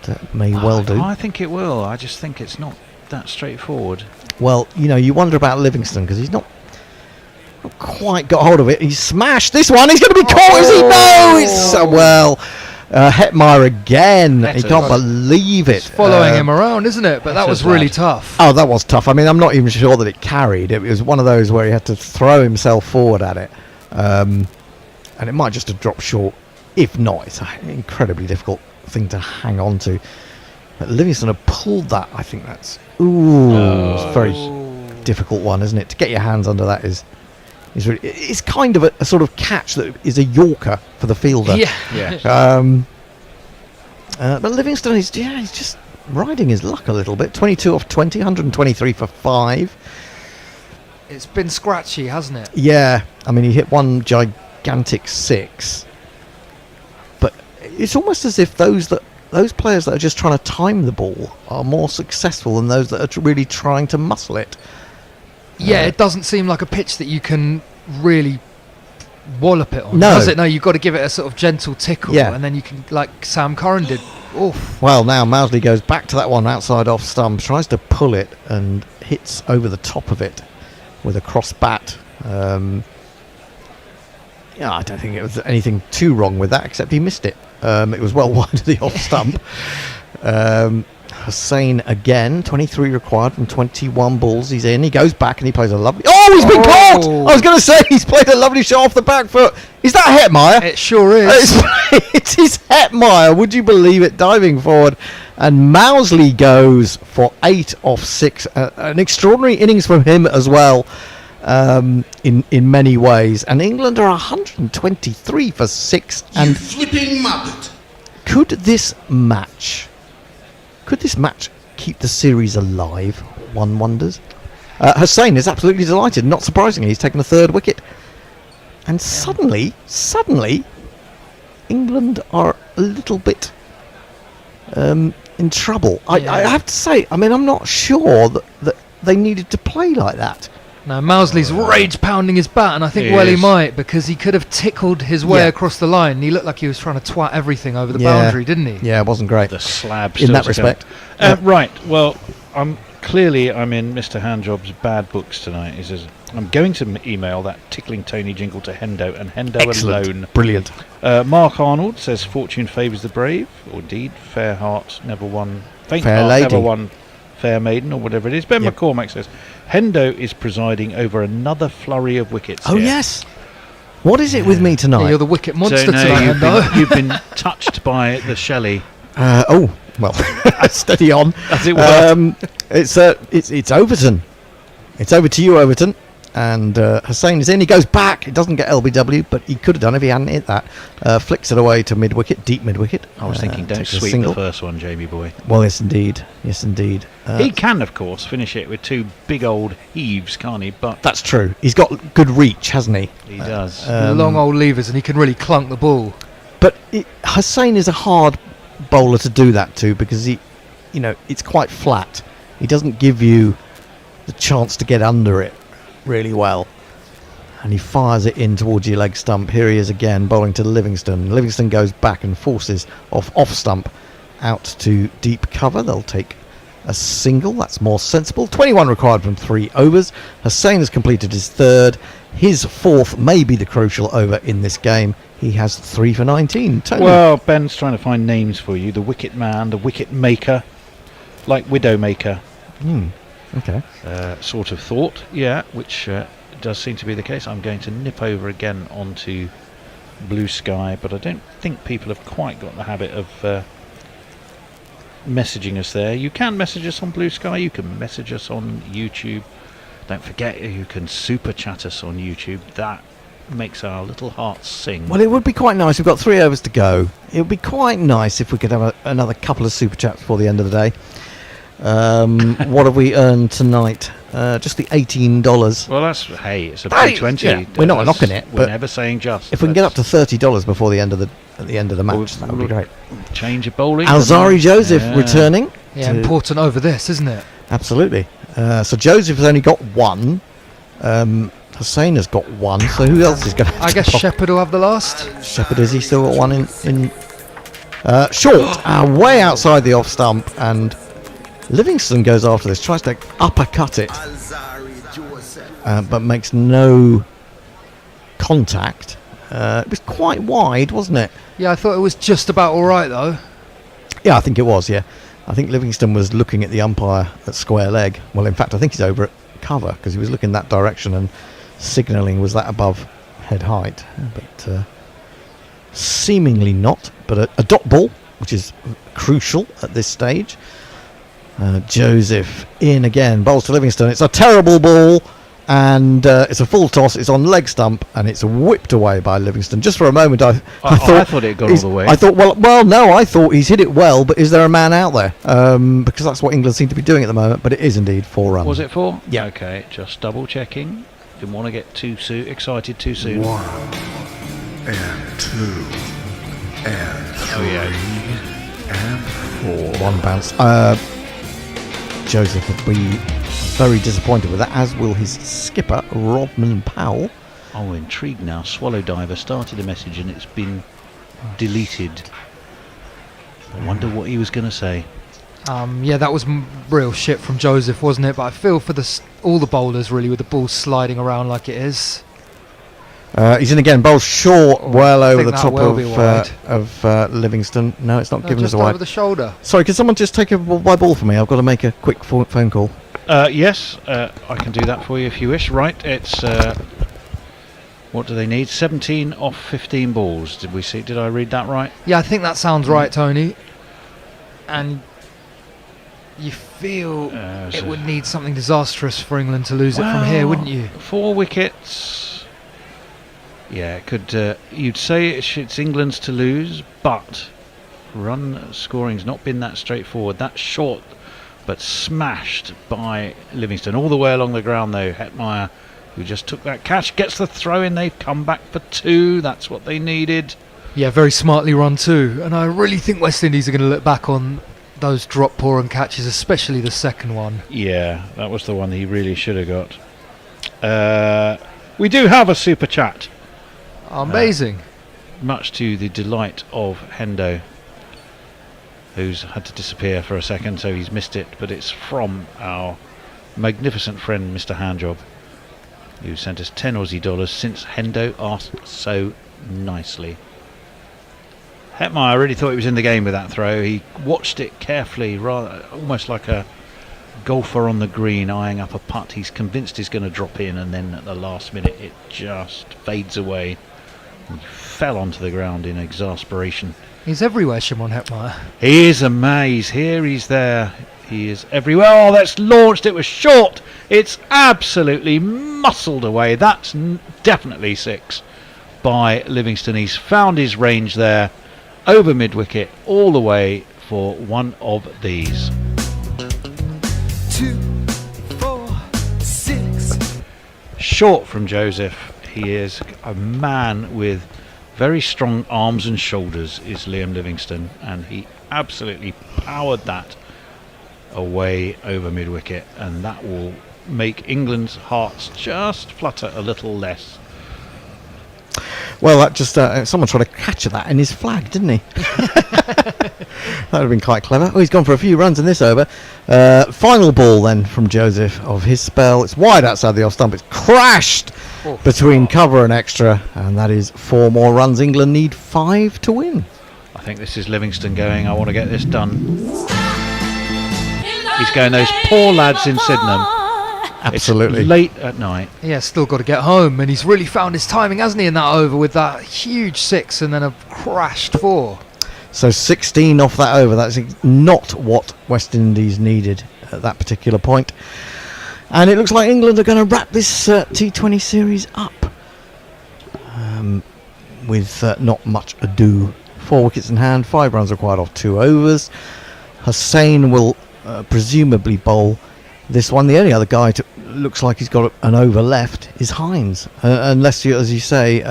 That may well do. I think it will. I just think it's not that straightforward. Well, you wonder about Livingston because he's not quite got hold of it. He's smashed this one. He's going to be caught, is he? No! It's so well. Hetmeyer again. He can't believe it. It's following him around, isn't it? But that was really tough. Oh, that was tough. I mean, I'm not even sure that it carried. It was one of those where he had to throw himself forward at it. And it might just have dropped short. If not, it's an incredibly difficult thing to hang on to. But Livingston have pulled that. I think that's... it's a very difficult one, isn't it? To get your hands under that is really... It's kind of a sort of catch that is a Yorker for the fielder. Yeah. But Livingston he's just riding his luck a little bit. 22 off 20, 123 for 5. It's been scratchy, hasn't it? Yeah, I mean he hit one gigantic 6. But it's almost as if those players that are just trying to time the ball are more successful than those that are really trying to muscle it. Yeah, it doesn't seem like a pitch that you can really wallop it on, No. does it? No, you've got to give it a sort of gentle tickle, Yeah. and then you can, like Sam Curran did. Oof. Well, now Mousley goes back to that one outside off stump, tries to pull it and hits over the top of it with a cross bat. I don't think it was anything too wrong with that, except he missed it. It was well wide of the off stump. Hussain again, 23 required from 21 balls. He's in. He goes back and he plays a lovely... Oh, he's been caught! I was going to say he's played a lovely shot off the back foot. Is that Hetmeyer? It sure is. It is Hetmeyer. Would you believe it? Diving forward. And Mousley goes for 8 off 6. An extraordinary innings from him as well. In many ways, and England are 123 for 6. And flipping muppet. Could this match keep the series alive? One wonders. Hussain is absolutely delighted. Not surprisingly, he's taken a 3rd wicket, and suddenly, England are a little bit in trouble. I have to say, I mean, I'm not sure that they needed to play like that. Now Mousley's rage pounding his bat, and I think he might, because he could have tickled his way across the line. He looked like he was trying to twat everything over the boundary, didn't he? Yeah, it wasn't great. The slab in that respect. Right. Well, Clearly, I'm in Mr. Handjob's bad books tonight. He says, I'm going to email that Tickling Tony jingle to Hendo, and Hendo Excellent. alone. Brilliant. Mark Arnold says, fortune favours the brave. Or indeed, fair heart never won. Faint Fair heart lady. never won fair maiden, or whatever it is. Ben Yep. McCormack says, Hendo is presiding over another flurry of wickets. Oh, here. yes. What is it with me tonight? Yeah, you're the wicket monster So now tonight, Hendo. you've been touched by the Shelley. Well, steady on. As it were. It's Overton. It's over to you, Overton. And Hussain is in. He goes back. He doesn't get LBW, but he could have done if he hadn't hit that. Flicks it away to mid-wicket, deep mid-wicket. I was thinking, don't takes a sweep single. the first one, Jamie boy. Well, yes, indeed. Yes, indeed. He can, of course, finish it with two big old heaves, can't he? But That's true. He's got good reach, hasn't he? he does. Long old levers, and he can really clunk the ball. But Hussain is a hard bowler to do that to because it's quite flat. He doesn't give you the chance to get under it really well. And he fires it in towards your leg stump. Here he is again, bowling to Livingston. Livingston goes back and forces off stump out to deep cover. They'll take a single. That's more sensible. 21 required from 3 overs. Hussain has completed his third. His fourth may be the crucial over in this game. He has 3 for 19. Tony. Well, Ben's trying to find names for you. The Wicket Man, the Wicket Maker, like Widowmaker. Okay. Sort of thought, yeah, which does seem to be the case. I'm going to nip over again onto Blue Sky, but I don't think people have quite got the habit of messaging us there. You can message us on Blue Sky, you can message us on YouTube. Don't forget, you can super chat us on YouTube. That makes our little hearts sing. Well, it would be quite nice. We've got 3 overs to go. It would be quite nice if we could have another couple of super chats before the end of the day. What have we earned tonight? Just the $18. Well, it's a T20. Yeah, we're not knocking it. We're But never saying just. if we can get up to $30 before the end of the match, that would be great. Change of bowling. Alzari Joseph Yeah. returning. Yeah, important over this, isn't it? Absolutely. So Joseph has only got 1. Hussain has got 1. So who else is going to? I guess Shepherd will have the last. Shepherd, has he still got 1 in short? Way outside the off stump, and Livingston goes after this, tries to uppercut it, but makes no contact. It was quite wide, wasn't it? Yeah, I thought it was just about all right though. Yeah, I think it was. Yeah, I think Livingston was looking at the umpire at square leg. Well, in fact, I think he's over at cover because he was looking that direction and signalling was that above head height, but seemingly not. But a dot ball, which is crucial at this stage. Joseph in again, bowls to Livingston. It's a terrible ball, and it's a full toss. It's on leg stump, and it's whipped away by Livingston. Just for a moment, I thought it had gone all the way. I thought, well, no, I thought he's hit it well, but is there a man out there? Because that's what England seem to be doing at the moment. But it is indeed 4 runs. Was it 4? Yeah. Okay, just double checking. Didn't want to get too excited too soon. 1 and 2 and 3 and 4. 1 bounce. Joseph will be very disappointed with that, as will his skipper, Rodman Powell. Oh, intrigued now. Swallow Diver started a message and it's been deleted. I wonder what he was going to say. Yeah, that was real shit from Joseph, wasn't it? But I feel for all the bowlers really with the ball sliding around like it is. He's in again, bowls short, well over the top will be wide. of Livingston. No, it's not giving us just a wide. over the shoulder. Sorry, can someone just take a wide ball for me? I've got to make a quick phone call. Yes, I can do that for you if you wish. Right, it's what do they need? 17 off 15 balls. Did we see? Did I read that right? Yeah, I think that sounds right, Tony. And you feel it would need something disastrous for England to lose it from here, wouldn't you? 4 wickets. Yeah, it could. You'd say it's England's to lose, but run scoring's not been that straightforward. That's short, but smashed by Livingston all the way along the ground though. Hetmeyer, who just took that catch, gets the throw in. They've come back for 2. That's what they needed. Yeah, very smartly run too. And I really think West Indies are going to look back on those drop Pooran catches, especially the second one. Yeah, that was the one he really should have got. We do have a super chat. Amazing. Much to the delight of Hendo. who's had to disappear for a second, so he's missed it, but it's from our magnificent friend Mr. Handjob, who sent us 10 Aussie dollars since Hendo asked so nicely. Hetmeyer, I really thought he was in the game with that throw. He watched it carefully, rather almost like a golfer on the green eyeing up a putt he's convinced is going to drop in, and then at the last minute it just fades away. He fell onto the ground in exasperation. He's everywhere, Shimon Hetmeyer. He is a maze. Here, he's there. He is everywhere. Oh, that's launched. It was short. It's absolutely muscled away. That's definitely 6 by Livingston. He's found his range there, over mid-wicket, all the way for one of these. 2, 4, 6. Short from Joseph. He is a man with very strong arms and shoulders, is Liam Livingston, and he absolutely powered that away over mid-wicket, and that will make England's hearts just flutter a little less. Well, that just someone tried to catch that in his flag, didn't he? That would have been quite clever. Oh, he's gone for a few runs in this over. Final ball then from Joseph of his spell. It's wide outside the off stump. It's crashed between cover and extra, and that is 4 more runs. England need 5 to win. I think this is Livingston going, I want to get this done. He's going, those poor lads in Sydenham. Absolutely. It's late at night. Yeah, still got to get home, and he's really found his timing, hasn't he, in that over with that huge 6 and then a crashed 4. So 16 off that over. That's not what West Indies needed at that particular point. And it looks like England are going to wrap this T20 series up with not much ado. 4 wickets in hand, 5 runs required off 2 overs. Hussain will presumably bowl this one. The only other guy looks like he's got an over left is Hines, unless you, as you say,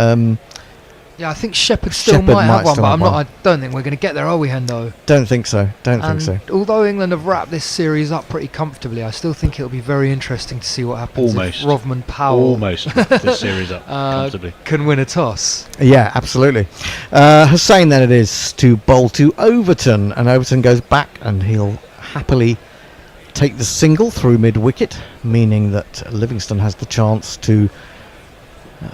yeah, I think Shepherd still might have one, but I don't think we're going to get there, are we, Hendo? Don't think so. Think so. Although England have wrapped this series up pretty comfortably, I still think it'll be very interesting to see what happens if Rovman Powell this series up comfortably can win a toss. Yeah, absolutely. Hussain then it is to bowl to Overton, and Overton goes back, and he'll happily take the single through mid-wicket, meaning that Livingston has the chance to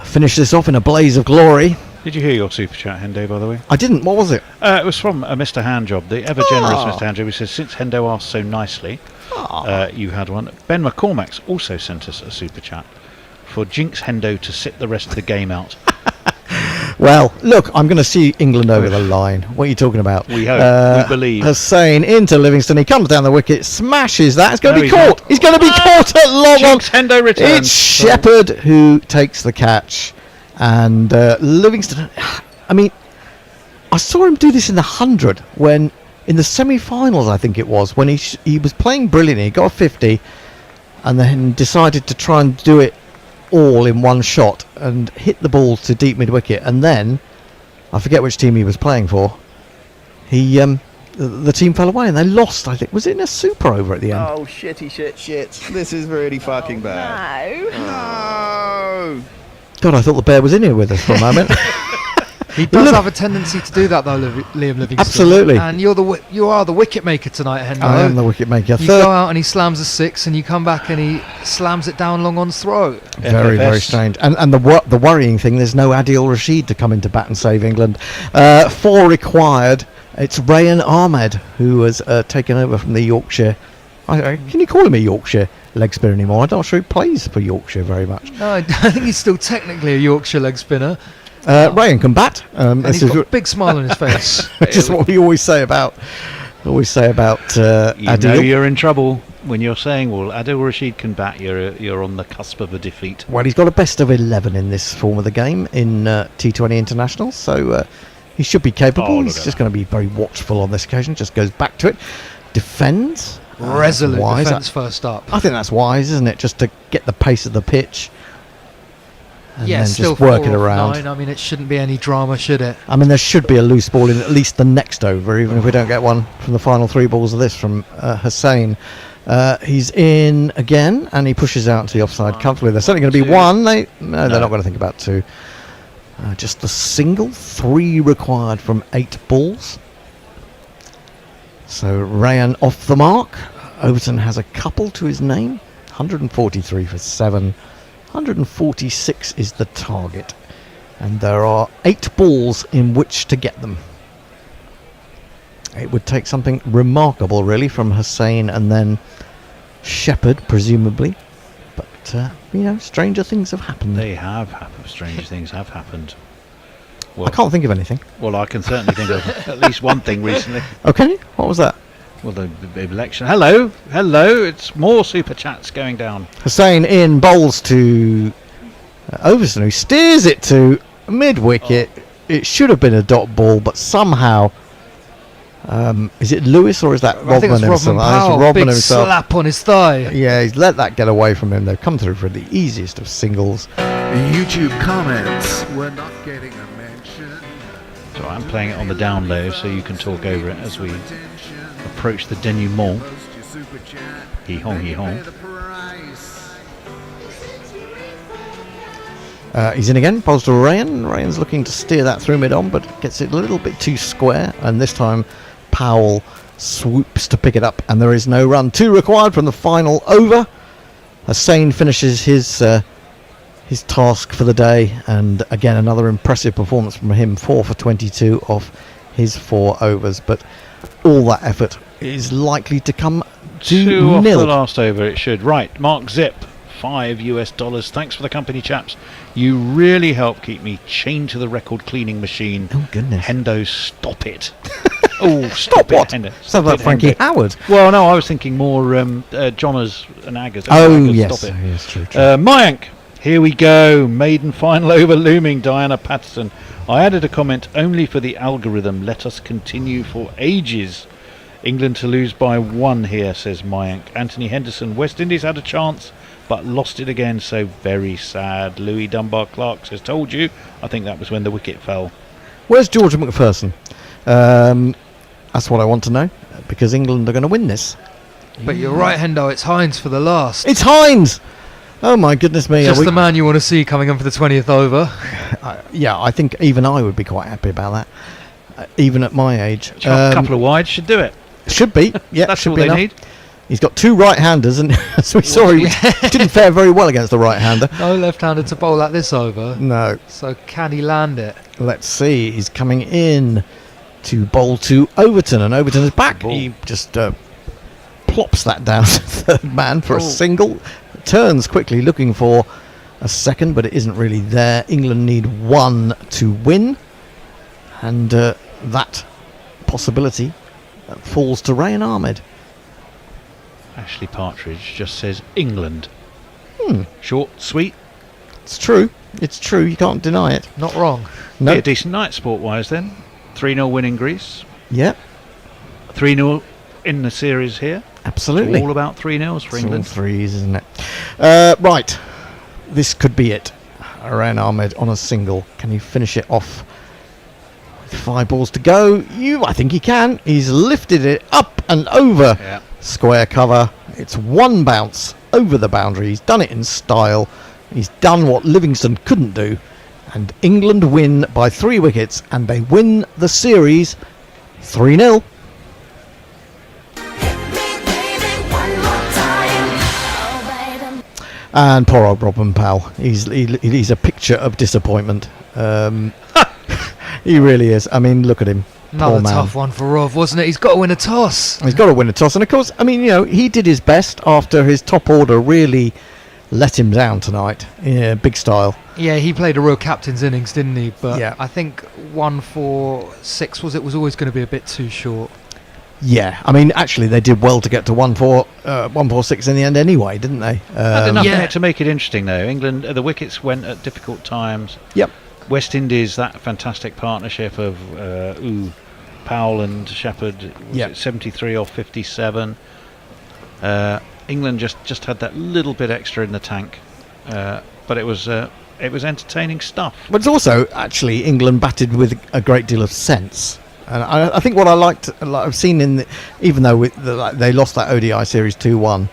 finish this off in a blaze of glory. Did you hear your super chat, Hendo, by the way? I didn't. What was it? It was from Mr. Handjob, the ever-generous Mr. Handjob, who says, since Hendo asked so nicely, you had one. Ben McCormack's also sent us a super chat for Jinx Hendo to sit the rest of the game out. Well, look, I'm going to see England over the line. What are you talking about? We hope. We believe. Hussain into Livingston. He comes down the wicket, smashes that. It's going to be caught. He's going to be caught at long on. Hendo returns. It's Shepherd who takes the catch. And Livingston, I mean, I saw him do this in the 100 when, in the semi-finals, I think it was, when he was playing brilliantly. He got a 50 and then decided to try and do it all in one shot and hit the ball to deep mid-wicket, and then I forget which team he was playing for. The team fell away and they lost. I think was it in a super over at the end. Oh shit! This is really fucking bad. No. God, I thought the bear was in here with us for a moment. He does have a tendency to do that, though, Liam Livingston. Absolutely. And you are the wicket maker tonight, Hendo. I am the wicket maker. You go out and he slams a 6, and you come back and he slams it down long on's throat. Very, very strange. And the worrying thing, there's no Adil Rashid to come into bat and save England. 4 required. It's Rayan Ahmed who has taken over from the Yorkshire. Can you call him a Yorkshire leg spinner anymore? I'm not sure he plays for Yorkshire very much. No, I think he's still technically a Yorkshire leg spinner. Rayan can bat. And he's got a big smile on his face. Which is what we always say about Adil. You know you're in trouble when you're saying, well, Adil Rashid can bat, you're on the cusp of a defeat. Well, he's got a best of 11 in this form of the game in T20 International, so he should be capable. He's just going to be very watchful on this occasion. Just goes back to it. Defends. Resolute defence first up. I think that's wise, isn't it? Just to get the pace of the pitch. And yeah, then still just work it around. 9. I mean, it shouldn't be any drama, should it? I mean, there should be a loose ball in at least the next over, even if we don't get one from the final 3 balls of this from Hussain. He's in again, and he pushes out to the offside comfortably. There's certainly going to be 1. They're not going to think about 2. Just the single, 3 required from 8 balls. So Rayan off the mark. Overton has a couple to his name. 143 for 7. 146 is the target. And there are 8 balls in which to get them. It would take something remarkable, really, from Hussain and then Shepherd, presumably. But, stranger things have happened. They have happened. Stranger things have happened. Well, I can't think of anything. Well, I can certainly think of at least one thing recently. Oh, can you? What was that? Well, the election. Hello. It's more super chats going down. Hussain in, bowls to Overton, who steers it to mid-wicket. It should have been a dot ball, but somehow... is it Lewis or is that Rodman? I think it's Rodman Powell. Rodman Big himself. slap on his thigh. Yeah, he's let that get away from him. They've come through for the easiest of singles. YouTube comments. We're not getting a mention. So I'm playing it on the down low, so you can talk over it as we approach the denouement. Hee hong, hee hong. He's in again, bowls to Rayan. Rayan's looking to steer that through mid-on, but gets it a little bit too square, and this time Powell swoops to pick it up, and there is no run. 2 required from the final over. Hussain finishes his task for the day, and again another impressive performance from him. 4 for 22 off his 4 overs, but all that effort is likely to come to 2 off nil. the last over, it should. Right, Mark Zip, $5. Thanks for the company, chaps. You really help keep me chained to the record cleaning machine. Oh goodness. Hendo, stop it. Oh, stop what? it, Hendo. Sounds like Frankie Hendo. Howard. Well, no, I was thinking more Johners and Aggers. Oh, Aggers, yes. Stop it. Yes, true. Mayank, here we go. Maiden final over looming. Diana Patterson. I added a comment only for the algorithm. Let us continue for ages. England to lose by 1 here, says Mayank. Anthony Henderson. West Indies had a chance, but lost it again, so very sad. Louis Dunbar Clark says, told you. I think that was when the wicket fell. Where's George McPherson? That's what I want to know, because England are going to win this. But you're right, Hendo, it's Hines for the last. It's Hines! Oh my goodness me. Just the man you want to see coming in for the 20th over. Yeah, I think even I would be quite happy about that, even at my age. A couple of wides should do it. Should be, yeah. That's should all be they enough. need. He's got 2 right-handers, and as we saw, he didn't fare very well against the right-hander. No left-hander to bowl at this over. No. So can he land it? Let's see. He's coming in to bowl to Overton, and Overton is back. He just plops that down to third man for a single. Turns quickly, looking for a second, but it isn't really there. England need 1 to win, and that possibility falls to Rayan Ahmed. Ashley Partridge just says England. Hmm. Short, sweet. It's true. It's true. You can't deny it. Not wrong. No. Be a decent night sport-wise then. 3-0 win in Greece. Yeah. 3-0 in the series here. Absolutely. It's all about 3-0s for It's England. all 3s, isn't it? Right. This could be it. Rayan Ahmed on a single. Can he finish it off? With 5 balls to go. I think he can. He's lifted it up and over. Yeah. Square cover. It's 1 bounce over the boundary. He's done it in style. He's done what Livingston couldn't do. And England win by 3 wickets, and they win the series 3-0. And poor old Robin Powell. He's a picture of disappointment. He really is. I mean, look at him. Another tough one for Rob, wasn't it? He's got to win a toss. He's got to win a toss. And of course, I mean, he did his best after his top order really let him down tonight. Yeah, big style. Yeah, he played a real captain's innings, didn't he? But yeah. I think 1-4-6 was always going to be a bit too short. Yeah, I mean, actually, they did well to get to 1-4-6 in the end anyway, didn't they? Had enough in it to make it interesting, though. England, the wickets went at difficult times. Yep. West Indies, that fantastic partnership of Powell and Shepherd, 73 off 57. England just had that little bit extra in the tank, but it was entertaining stuff. But it's also actually England batted with a great deal of sense, and I think what I liked, I've seen even though they lost that ODI series 2-1,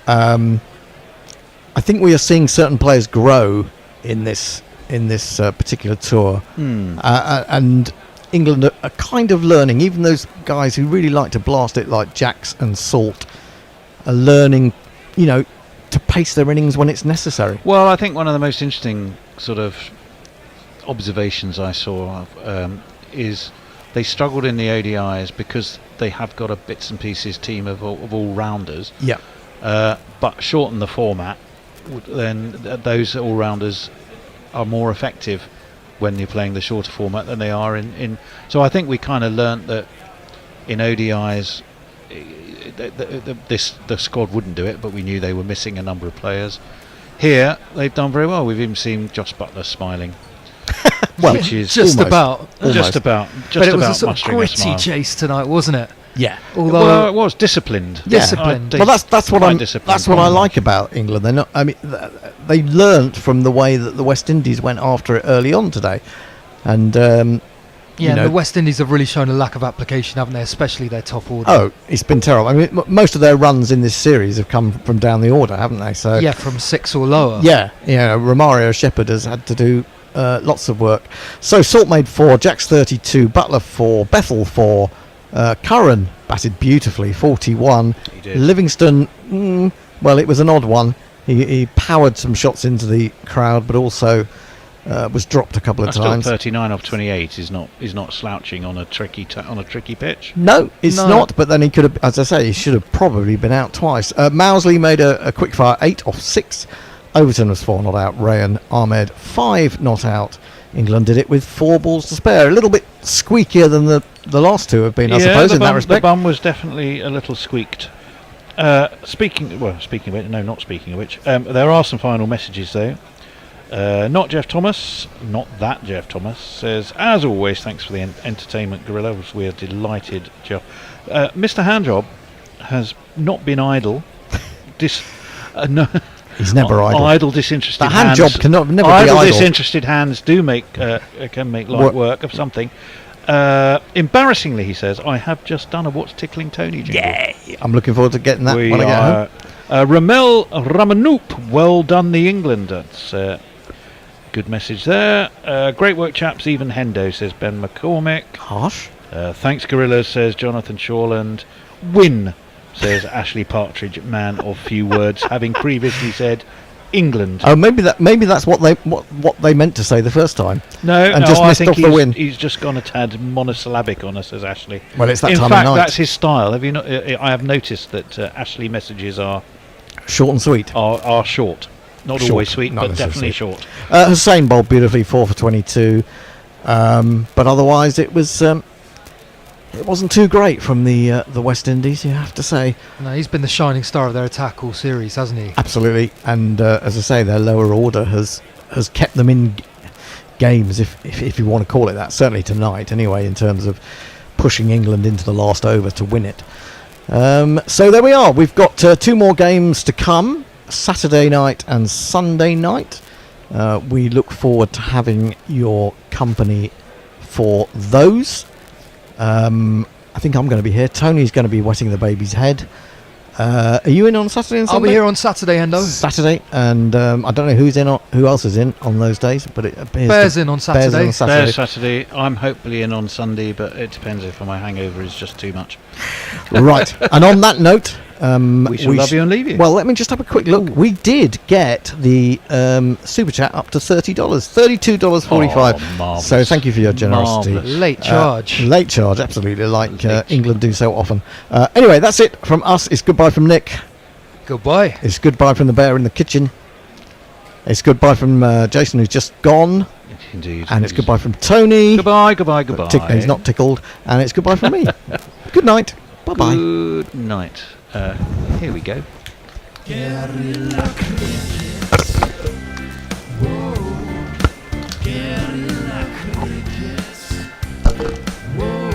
I think we are seeing certain players grow in this particular tour, and England are kind of learning. Even those guys who really like to blast it, like Jacks and Salt, are learning, to pace their innings when it's necessary. Well, I think one of the most interesting sort of observations I saw is they struggled in the ODIs because they have got a bits and pieces team of all-rounders. Yeah. But shorten the format, then those all-rounders are more effective when you're playing the shorter format than they are in. So I think we kind of learnt that in ODIs, the squad wouldn't do it, but we knew they were missing a number of players. Here, they've done very well. We've even seen Josh Butler smiling. Well, which is just about. But it was a sort of gritty chase tonight, wasn't it? Yeah. Although it was disciplined. Yeah. Disciplined. Well, that's what I like about England. They're not. I mean, they learnt from the way that the West Indies went after it early on today, and and the West Indies have really shown a lack of application, haven't they? Especially their top order. Oh, it's been terrible. I mean, most of their runs in this series have come from down the order, haven't they? So yeah, from 6 or lower. Yeah, Romario Shepherd has had to do lots of work. So Salt made 4, Jacks 32, Butler 4, Bethel 4, Curran batted beautifully, 41. He did. Livingston, well, it was an odd one. He powered some shots into the crowd, but also was dropped a couple of times. 39 off 28 is not slouching on a tricky pitch. No, it's not. But then he could have, as I say, he should have probably been out twice. Mousley made a quick fire 8 off 6. Overton was 4 not out. Rayan Ahmed 5 not out. England did it with 4 balls to spare. A little bit squeakier than the last two have been, I suppose, in that respect. The bum was definitely a little squeaked. Speaking of which, there are some final messages though. Not Jeff Thomas, not that Jeff Thomas, says, as always, thanks for the entertainment, Gorilla. We are delighted, Jeff. Mr. Handjob has not been idle. No. He's never idle. Idle, disinterested the hands. hand job cannot never be idle. Disinterested hands do can make light work of something. Embarrassingly, he says, I have just done a What's Tickling Tony jingle. Yay! I'm looking forward to getting that when I get home. Ramel Ramanoop, well done the England. That's good message there. Great work, chaps. Even Hendo, says Ben McCormick. Harsh. Thanks, Gorillas, says Jonathan Shawland. Win, says Ashley Partridge, man of few words, having previously said England. Oh, maybe that's what they meant to say the first time. No, just I missed think off the win. He's just gone a tad monosyllabic on us, as Ashley. Well, it's that in time fact, of night. that's his style. Have you not? I have noticed that Ashley messages are short and sweet. Are short, not short, always sweet, not but definitely short. Hussain bowled beautifully, 4 for 22, but otherwise it was. It wasn't too great from the West Indies, you have to say. No, he's been the shining star of their attack all series, hasn't he? Absolutely, and as I say, their lower order has kept them in games, if you want to call it that. Certainly tonight, anyway, in terms of pushing England into the last over to win it. So there we are. We've got 2 more games to come, Saturday night and Sunday night. We look forward to having your company for those. I think I'm going to be here. Tony's going to be wetting the baby's head. Are you in on Saturday and Sunday? I'll be here on Saturday, Hendo. Saturday, and I don't know who else is in on those days, but it appears Bears in on Saturday. Bears Saturday. I'm hopefully in on Sunday, but it depends if my hangover is just too much. Right, and on that note, we shall love you and leave you. Well, let me just have a quick look. We did get the super chat up to $30, $32.45. So thank you for your generosity. Late charge. Late charge, absolutely, like England do so often. Anyway, that's it from us. It's goodbye from Nick. Goodbye. It's goodbye from the bear in the kitchen. It's goodbye from Jason, who's just gone. Indeed. And it's goodbye from Tony. Goodbye. He's not tickled. And it's goodbye from me. Good night. Bye-bye. Good night. Here we go. Guerrilla crickets. Whoa. Guerrilla crickets. Whoa.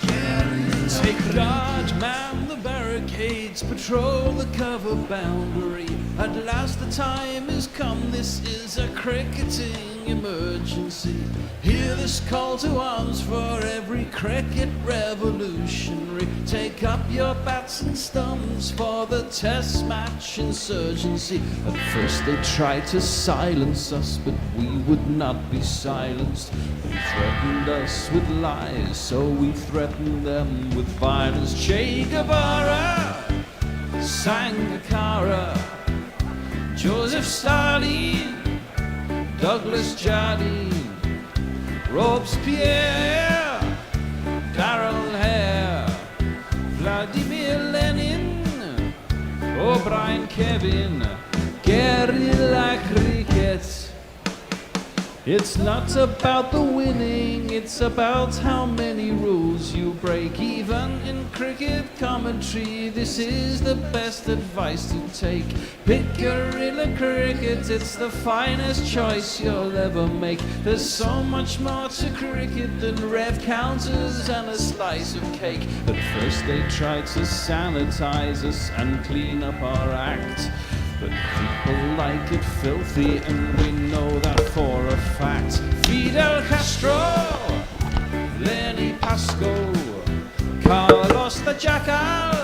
Guerrilla. Take guard, man the barricades, patrol the cover boundary. At last the time has come. This is a cricketing emergency. Hear this call to arms for every cricket revolutionary. Take up your bats and stumps for the test match insurgency. At first they tried to silence us, but we would not be silenced. They threatened us with lies, so we threatened them with violence. Che Guevara, Sangakkara, Joseph Stalin, Douglas Jardine, Robespierre, Darrell Hare, Vladimir Lenin, O'Brien Kevin, guerrilla cricket. It's not about the winning, it's about how many rules you break. Even in cricket commentary, this is the best advice to take. Pick guerrilla cricket, it's the finest choice you'll ever make. There's so much more to cricket than rev counters and a slice of cake. At first they tried to sanitize us and clean up our act, but people like it filthy, and we know that for a fact. Fidel Castro, Lenny Pasco, Carlos the Jackal,